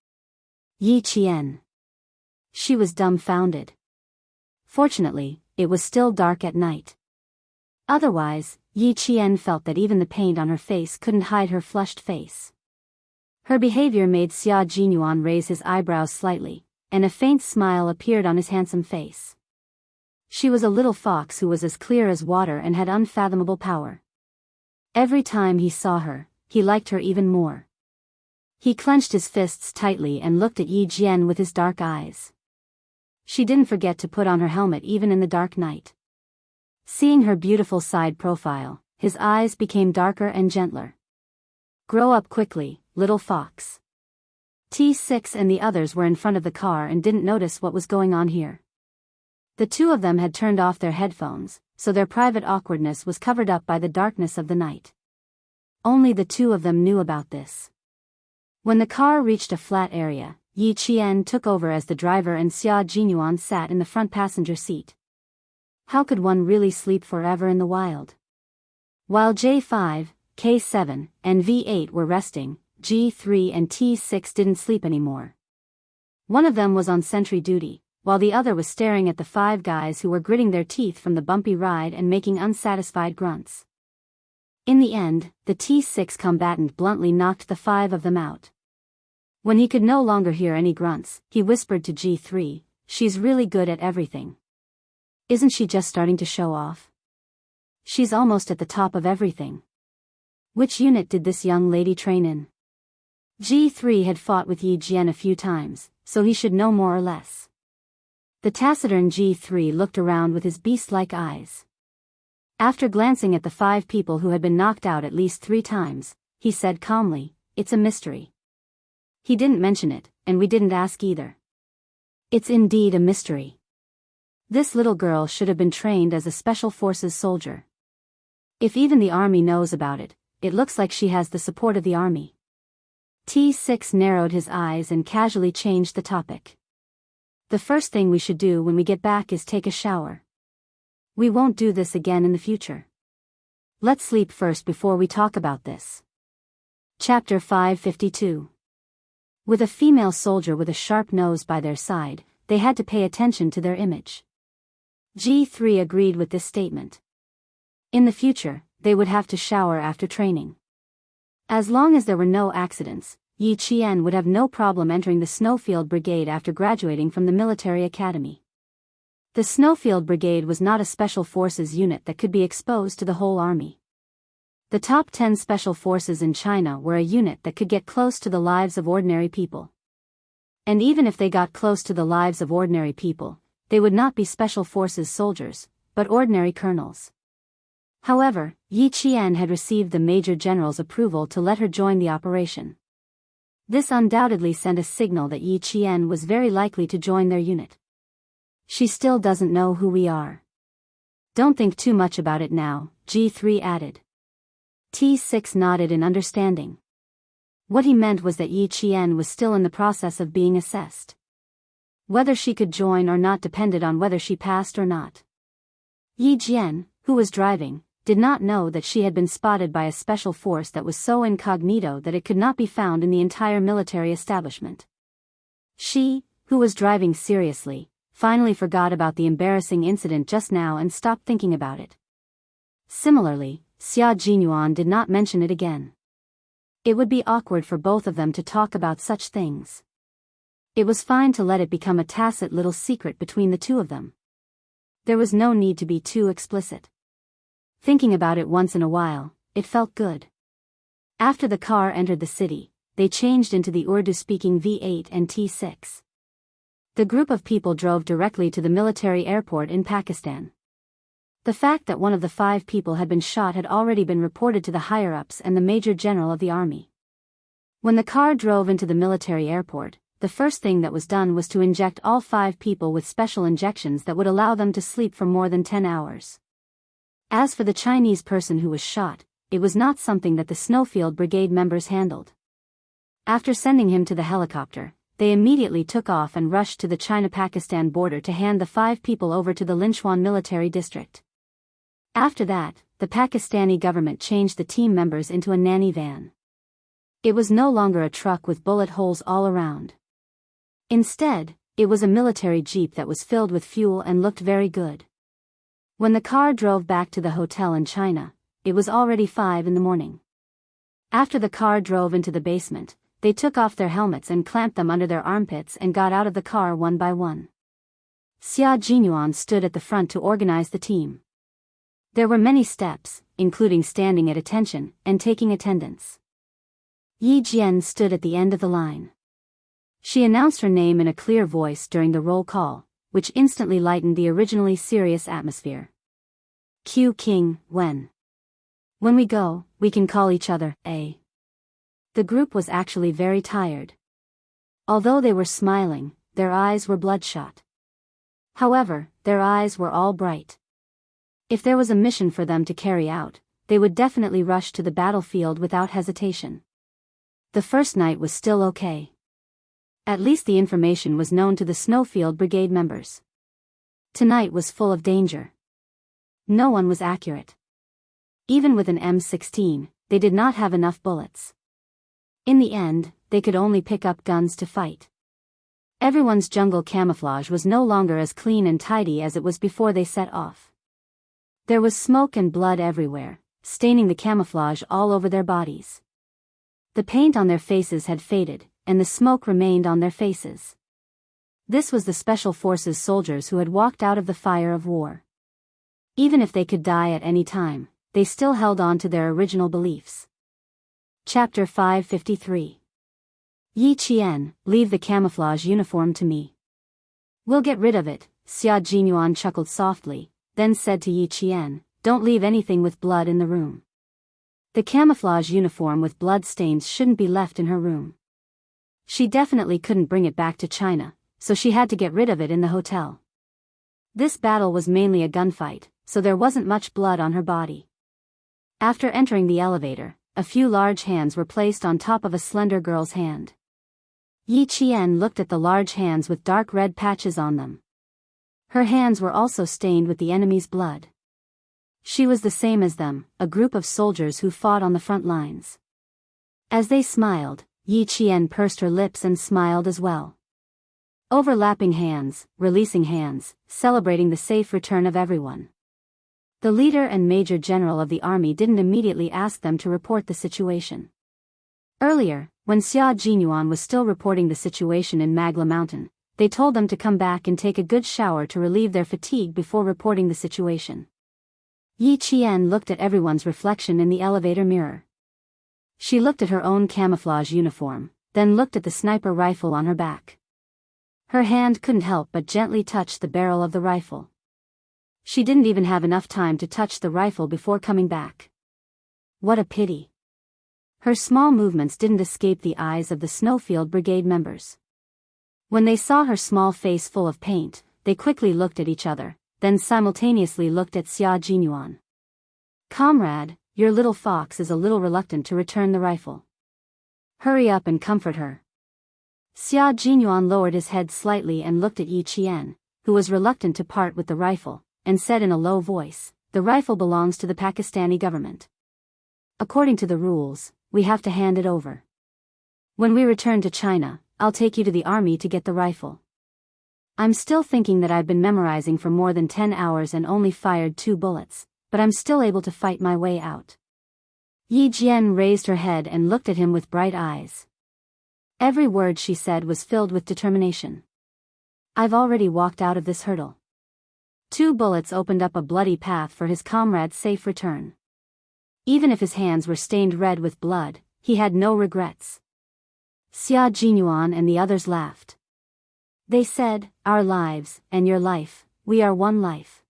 Yi Qian. She was dumbfounded. Fortunately, it was still dark at night. Otherwise, Yi Qian felt that even the paint on her face couldn't hide her flushed face. Her behavior made Xia Jinyuan raise his eyebrows slightly, and a faint smile appeared on his handsome face. She was a little fox who was as clear as water and had unfathomable power. Every time he saw her, he liked her even more. He clenched his fists tightly and looked at Yi Jian with his dark eyes. She didn't forget to put on her helmet even in the dark night. Seeing her beautiful side profile, his eyes became darker and gentler. Grow up quickly, little fox. T6 and the others were in front of the car and didn't notice what was going on here. The two of them had turned off their headphones, so their private awkwardness was covered up by the darkness of the night. Only the two of them knew about this. When the car reached a flat area, Yi Qian took over as the driver and Xia Jinyuan sat in the front passenger seat. How could one really sleep forever in the wild? While J5, K7, and V8 were resting, G3 and T6 didn't sleep anymore. One of them was on sentry duty, while the other was staring at the five guys who were gritting their teeth from the bumpy ride and making unsatisfied grunts. In the end, the T6 combatant bluntly knocked the five of them out. When he could no longer hear any grunts, he whispered to G3, "She's really good at everything. Isn't she just starting to show off? She's almost at the top of everything. Which unit did this young lady train in?" G3 had fought with Yi Jian a few times, so he should know more or less. The taciturn G3 looked around with his beast-like eyes. After glancing at the five people who had been knocked out at least 3 times, he said calmly, "It's a mystery. He didn't mention it, and we didn't ask either. It's indeed a mystery. This little girl should have been trained as a special forces soldier. If even the army knows about it, it looks like she has the support of the army." T6 narrowed his eyes and casually changed the topic. "The first thing we should do when we get back is take a shower. We won't do this again in the future. Let's sleep first before we talk about this." Chapter 552. With a female soldier with a sharp nose by their side, they had to pay attention to their image. G3 agreed with this statement. In the future, they would have to shower after training. As long as there were no accidents, Yi Qian would have no problem entering the Snowfield Brigade after graduating from the military academy. The Snowfield Brigade was not a special forces unit that could be exposed to the whole army. The top 10 special forces in China were a unit that could get close to the lives of ordinary people. And even if they got close to the lives of ordinary people, they would not be special forces soldiers, but ordinary colonels. However, Yi Qian had received the Major General's approval to let her join the operation. This undoubtedly sent a signal that Yi Qian was very likely to join their unit. "She still doesn't know who we are. Don't think too much about it now," G3 added. T6 nodded in understanding. What he meant was that Yi Qian was still in the process of being assessed. Whether she could join or not depended on whether she passed or not. Yi Jian, who was driving, did not know that she had been spotted by a special force that was so incognito that it could not be found in the entire military establishment. She, who was driving seriously, finally forgot about the embarrassing incident just now and stopped thinking about it. Similarly, Xia Jinyuan did not mention it again. It would be awkward for both of them to talk about such things. It was fine to let it become a tacit little secret between the two of them. There was no need to be too explicit. Thinking about it once in a while, it felt good. After the car entered the city, they changed into the Urdu-speaking V8 and T6. The group of people drove directly to the military airport in Pakistan. The fact that one of the 5 people had been shot had already been reported to the higher-ups and the Major General of the army. When the car drove into the military airport, the first thing that was done was to inject all 5 people with special injections that would allow them to sleep for more than 10 hours. As for the Chinese person who was shot, it was not something that the Snowfield Brigade members handled. After sending him to the helicopter, they immediately took off and rushed to the China-Pakistan border to hand the 5 people over to the Linchuan military district. After that, the Pakistani government changed the team members into a nanny van. It was no longer a truck with bullet holes all around. Instead, it was a military jeep that was filled with fuel and looked very good. When the car drove back to the hotel in China, it was already 5 in the morning. After the car drove into the basement, they took off their helmets and clamped them under their armpits and got out of the car one by one. Xia Jinyuan stood at the front to organize the team. There were many steps, including standing at attention and taking attendance. Yi Jian stood at the end of the line. She announced her name in a clear voice during the roll call, which instantly lightened the originally serious atmosphere. Q King, when we go, we can call each other, eh? The group was actually very tired. Although they were smiling, their eyes were bloodshot. However, their eyes were all bright. If there was a mission for them to carry out, they would definitely rush to the battlefield without hesitation. The first night was still okay. At least the information was known to the Snowfield Brigade members. Tonight was full of danger. No one was accurate. Even with an M16, they did not have enough bullets. In the end, they could only pick up guns to fight. Everyone's jungle camouflage was no longer as clean and tidy as it was before they set off. There was smoke and blood everywhere, staining the camouflage all over their bodies. The paint on their faces had faded, and the smoke remained on their faces. This was the Special Forces soldiers who had walked out of the fire of war. Even if they could die at any time, they still held on to their original beliefs. Chapter 553. Yi Qian, leave the camouflage uniform to me. We'll get rid of it, Xia Jinyuan chuckled softly, then said to Yi Qian, don't leave anything with blood in the room. The camouflage uniform with blood stains shouldn't be left in her room. She definitely couldn't bring it back to China, so she had to get rid of it in the hotel. This battle was mainly a gunfight, so there wasn't much blood on her body. After entering the elevator, a few large hands were placed on top of a slender girl's hand. Yi Qian looked at the large hands with dark red patches on them. Her hands were also stained with the enemy's blood. She was the same as them, a group of soldiers who fought on the front lines. As they smiled, Yi Qian pursed her lips and smiled as well. Overlapping hands, releasing hands, celebrating the safe return of everyone. The leader and major general of the army didn't immediately ask them to report the situation. Earlier, when Xia Jinyuan was still reporting the situation in Magla Mountain, they told them to come back and take a good shower to relieve their fatigue before reporting the situation. Yi Qian looked at everyone's reflection in the elevator mirror. She looked at her own camouflage uniform, then looked at the sniper rifle on her back. Her hand couldn't help but gently touch the barrel of the rifle. She didn't even have enough time to touch the rifle before coming back. What a pity. Her small movements didn't escape the eyes of the Snowfield Brigade members. When they saw her small face full of paint, they quickly looked at each other, then simultaneously looked at Xia Jinyuan. Comrade, your little fox is a little reluctant to return the rifle. Hurry up and comfort her. Xia Jinyuan lowered his head slightly and looked at Yi Qian, who was reluctant to part with the rifle, and said in a low voice, the rifle belongs to the Pakistani government. According to the rules, we have to hand it over. When we return to China, I'll take you to the army to get the rifle. I'm still thinking that I've been memorizing for more than 10 hours and only fired 2 bullets, but I'm still able to fight my way out. Yi Jian raised her head and looked at him with bright eyes. Every word she said was filled with determination. I've already walked out of this hurdle. 2 bullets opened up a bloody path for his comrade's safe return. Even if his hands were stained red with blood, he had no regrets. Xia Jinyuan and the others laughed. They said, our lives, and your life, we are one life.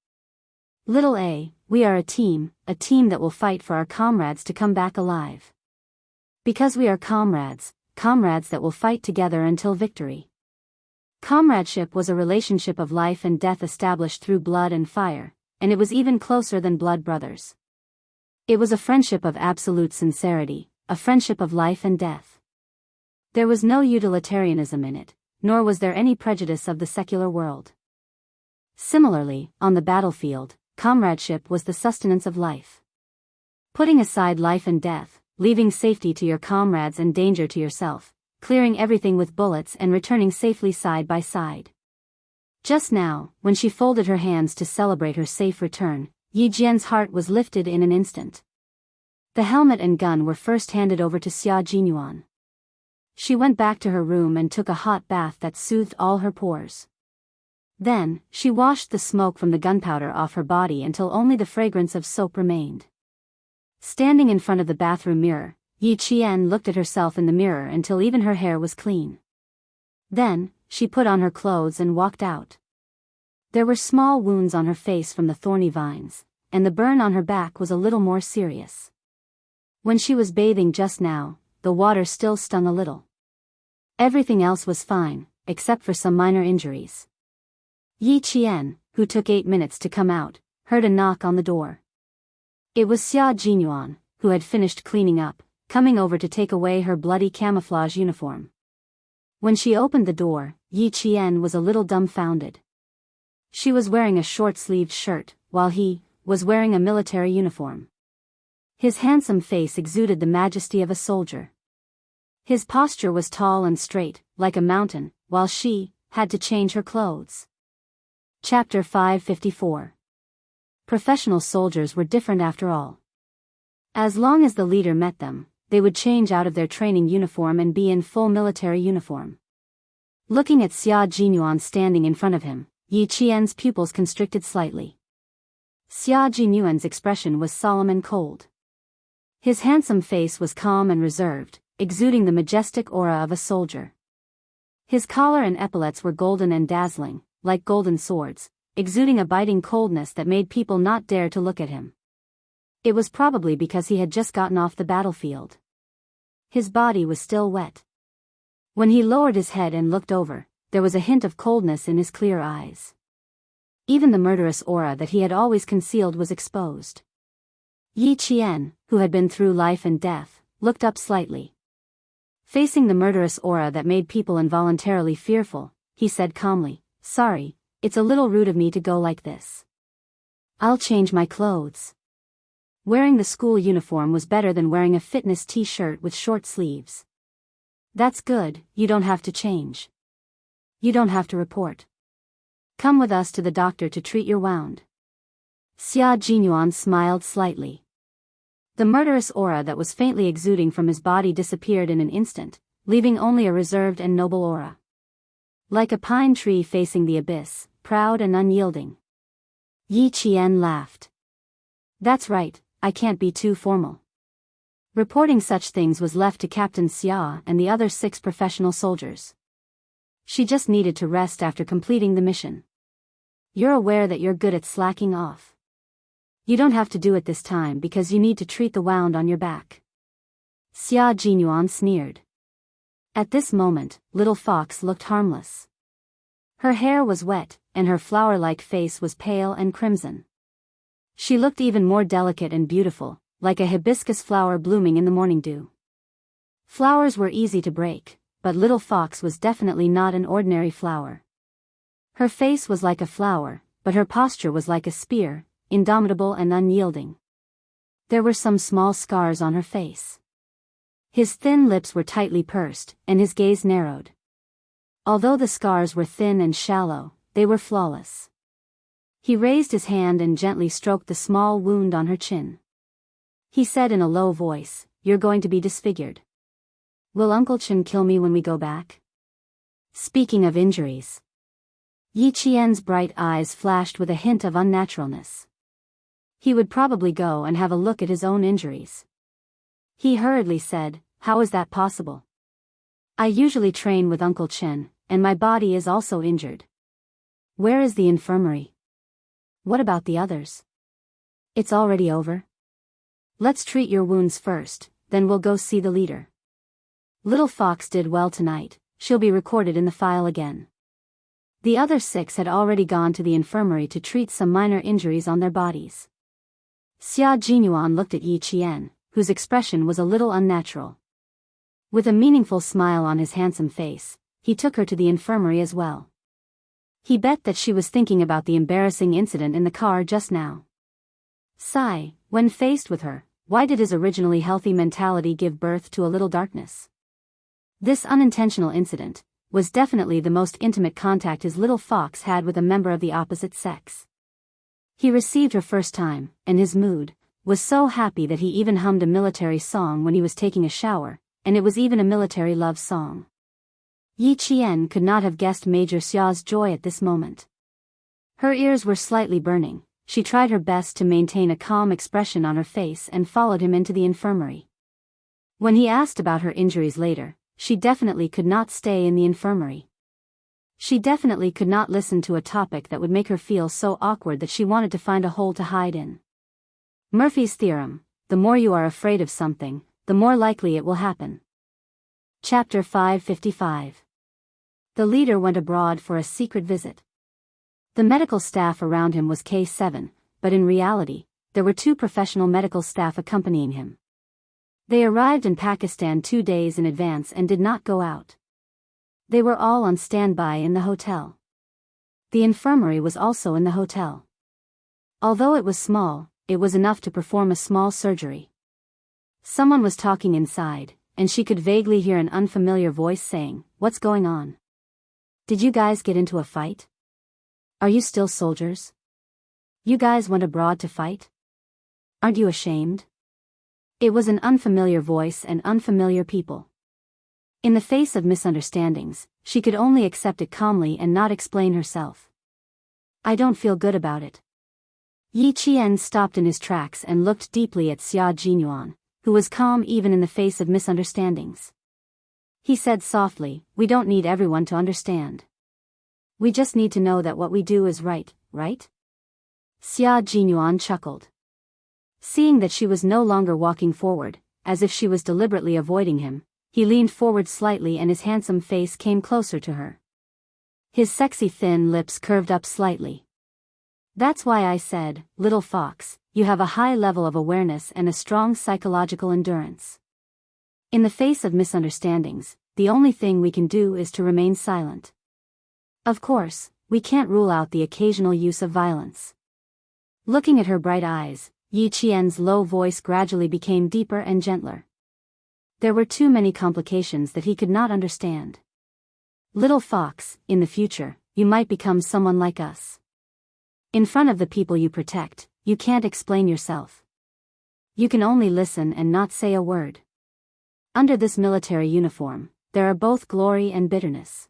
Little A, we are a team that will fight for our comrades to come back alive. Because we are comrades that will fight together until victory. Comradeship was a relationship of life and death established through blood and fire, and it was even closer than blood brothers. It was a friendship of absolute sincerity, a friendship of life and death. There was no utilitarianism in it, nor was there any prejudice of the secular world. Similarly, on the battlefield, comradeship was the sustenance of life. Putting aside life and death, leaving safety to your comrades and danger to yourself, clearing everything with bullets and returning safely side by side. Just now, when she folded her hands to celebrate her safe return, Yi Jian's heart was lifted in an instant. The helmet and gun were first handed over to Xia Jinyuan. She went back to her room and took a hot bath that soothed all her pores. Then, she washed the smoke from the gunpowder off her body until only the fragrance of soap remained. Standing in front of the bathroom mirror, Yi Qian looked at herself in the mirror until even her hair was clean. Then, she put on her clothes and walked out. There were small wounds on her face from the thorny vines, and the burn on her back was a little more serious. When she was bathing just now, the water still stung a little. Everything else was fine, except for some minor injuries. Yi Qian, who took 8 minutes to come out, heard a knock on the door. It was Xia Jinyuan, who had finished cleaning up, coming over to take away her bloody camouflage uniform. When she opened the door, Yi Qian was a little dumbfounded. She was wearing a short-sleeved shirt, while he was wearing a military uniform. His handsome face exuded the majesty of a soldier. His posture was tall and straight, like a mountain, while she had to change her clothes. Chapter 554. Professional soldiers were different after all. As long as the leader met them, they would change out of their training uniform and be in full military uniform. Looking at Xia Jinyuan standing in front of him, Yi Qian's pupils constricted slightly. Xia Jinyuan's expression was solemn and cold. His handsome face was calm and reserved, exuding the majestic aura of a soldier. His collar and epaulets were golden and dazzling, like golden swords, exuding a biting coldness that made people not dare to look at him. It was probably because he had just gotten off the battlefield. His body was still wet. When he lowered his head and looked over, there was a hint of coldness in his clear eyes. Even the murderous aura that he had always concealed was exposed. Yi Qian, who had been through life and death, looked up slightly. Facing the murderous aura that made people involuntarily fearful, he said calmly, "Sorry, it's a little rude of me to go like this. I'll change my clothes." Wearing the school uniform was better than wearing a fitness t-shirt with short sleeves. "That's good, you don't have to change. You don't have to report. Come with us to the doctor to treat your wound." Xia Jinyuan smiled slightly. The murderous aura that was faintly exuding from his body disappeared in an instant, leaving only a reserved and noble aura. Like a pine tree facing the abyss, proud and unyielding. Yi Qian laughed. "That's right, I can't be too formal." Reporting such things was left to Captain Xia and the other 6 professional soldiers. She just needed to rest after completing the mission. "You're aware that you're good at slacking off. You don't have to do it this time because you need to treat the wound on your back." Xia Jinyuan sneered. At this moment, Little Fox looked harmless. Her hair was wet, and her flower-like face was pale and crimson. She looked even more delicate and beautiful, like a hibiscus flower blooming in the morning dew. Flowers were easy to break, but Little Fox was definitely not an ordinary flower. Her face was like a flower, but her posture was like a spear, indomitable and unyielding. There were some small scars on her face. His thin lips were tightly pursed, and his gaze narrowed. Although the scars were thin and shallow, they were flawless. He raised his hand and gently stroked the small wound on her chin. He said in a low voice, "You're going to be disfigured. Will Uncle Chen kill me when we go back?" Speaking of injuries. Yi Qian's bright eyes flashed with a hint of unnaturalness. He would probably go and have a look at his own injuries. He hurriedly said, "How is that possible? I usually train with Uncle Chen, and my body is also injured. Where is the infirmary? What about the others? It's already over? Let's treat your wounds first, then we'll go see the leader. Little Fox did well tonight, she'll be recorded in the file again." The other 6 had already gone to the infirmary to treat some minor injuries on their bodies. Xia Jinyuan looked at Yi Qian, whose expression was a little unnatural. With a meaningful smile on his handsome face, he took her to the infirmary as well. He bet that she was thinking about the embarrassing incident in the car just now. Sigh, when faced with her, why did his originally healthy mentality give birth to a little darkness? This unintentional incident was definitely the most intimate contact his little fox had with a member of the opposite sex. He received her first time, and his mood was so happy that he even hummed a military song when he was taking a shower, and it was even a military love song. Yi Qian could not have guessed Major Xia's joy at this moment. Her ears were slightly burning. She tried her best to maintain a calm expression on her face and followed him into the infirmary. When he asked about her injuries later, she definitely could not stay in the infirmary. She definitely could not listen to a topic that would make her feel so awkward that she wanted to find a hole to hide in. Murphy's theorem: the more you are afraid of something, the more likely it will happen. Chapter 555. The leader went abroad for a secret visit. The medical staff around him was K7, but in reality, there were 2 professional medical staff accompanying him. They arrived in Pakistan 2 days in advance and did not go out. They were all on standby in the hotel. The infirmary was also in the hotel. Although it was small, it was enough to perform a small surgery. Someone was talking inside, and she could vaguely hear an unfamiliar voice saying, "What's going on? Did you guys get into a fight? Are you still soldiers? You guys went abroad to fight? Aren't you ashamed?" It was an unfamiliar voice and unfamiliar people. In the face of misunderstandings, she could only accept it calmly and not explain herself. "I don't feel good about it." Yi Qian stopped in his tracks and looked deeply at Xia Jinyuan, who was calm even in the face of misunderstandings. He said softly, "We don't need everyone to understand. We just need to know that what we do is right, right?" Xia Jinyuan chuckled. Seeing that she was no longer walking forward, as if she was deliberately avoiding him, he leaned forward slightly and his handsome face came closer to her. His sexy thin lips curved up slightly. "That's why I said, little fox, you have a high level of awareness and a strong psychological endurance. In the face of misunderstandings, the only thing we can do is to remain silent. Of course, we can't rule out the occasional use of violence." Looking at her bright eyes, Yi Qian's low voice gradually became deeper and gentler. There were too many complications that he could not understand. "Little fox, in the future, you might become someone like us. In front of the people you protect, you can't explain yourself. You can only listen and not say a word. Under this military uniform, there are both glory and bitterness.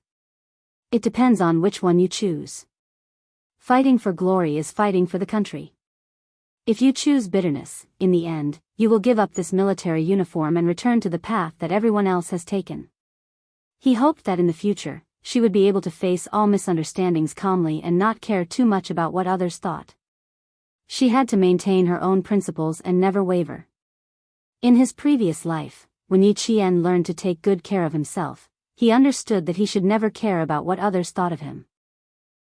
It depends on which one you choose. Fighting for glory is fighting for the country. If you choose bitterness, in the end, you will give up this military uniform and return to the path that everyone else has taken." He hoped that in the future, she would be able to face all misunderstandings calmly and not care too much about what others thought. She had to maintain her own principles and never waver. In his previous life, when Yi Qian learned to take good care of himself, he understood that he should never care about what others thought of him.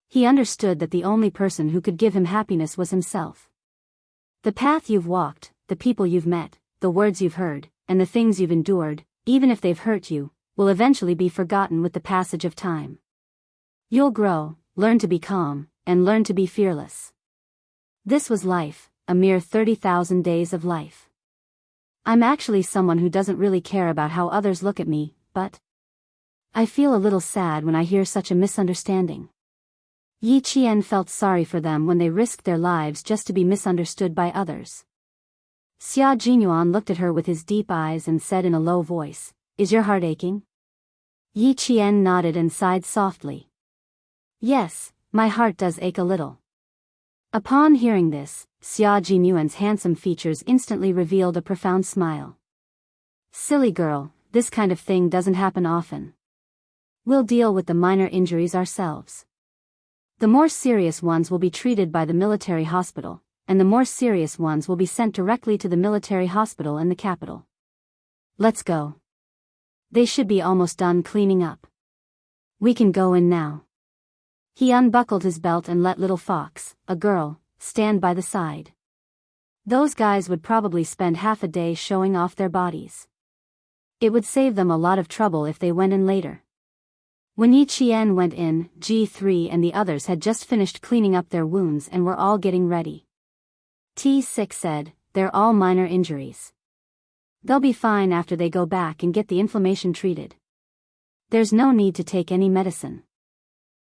He understood that the only person who could give him happiness was himself. The path you've walked, the people you've met, the words you've heard, and the things you've endured, even if they've hurt you, will eventually be forgotten with the passage of time. You'll grow, learn to be calm, and learn to be fearless. This was life, a mere 30,000 days of life. I'm actually someone who doesn't really care about how others look at me, but I feel a little sad when I hear such a misunderstanding." Yi Qian felt sorry for them when they risked their lives just to be misunderstood by others. Xia Jinyuan looked at her with his deep eyes and said in a low voice, "Is your heart aching?" Yi Qian nodded and sighed softly. "Yes, my heart does ache a little." Upon hearing this, Xia Jinyuan's handsome features instantly revealed a profound smile. "Silly girl, this kind of thing doesn't happen often. We'll deal with the minor injuries ourselves. The more serious ones will be treated by the military hospital, and the more serious ones will be sent directly to the military hospital in the capital. Let's go. They should be almost done cleaning up. We can go in now." He unbuckled his belt and let little fox, a girl, stand by the side. Those guys would probably spend half a day showing off their bodies. It would save them a lot of trouble if they went in later. When Yi Qian went in, G3 and the others had just finished cleaning up their wounds and were all getting ready. T6 said, "They're all minor injuries. They'll be fine after they go back and get the inflammation treated. There's no need to take any medicine."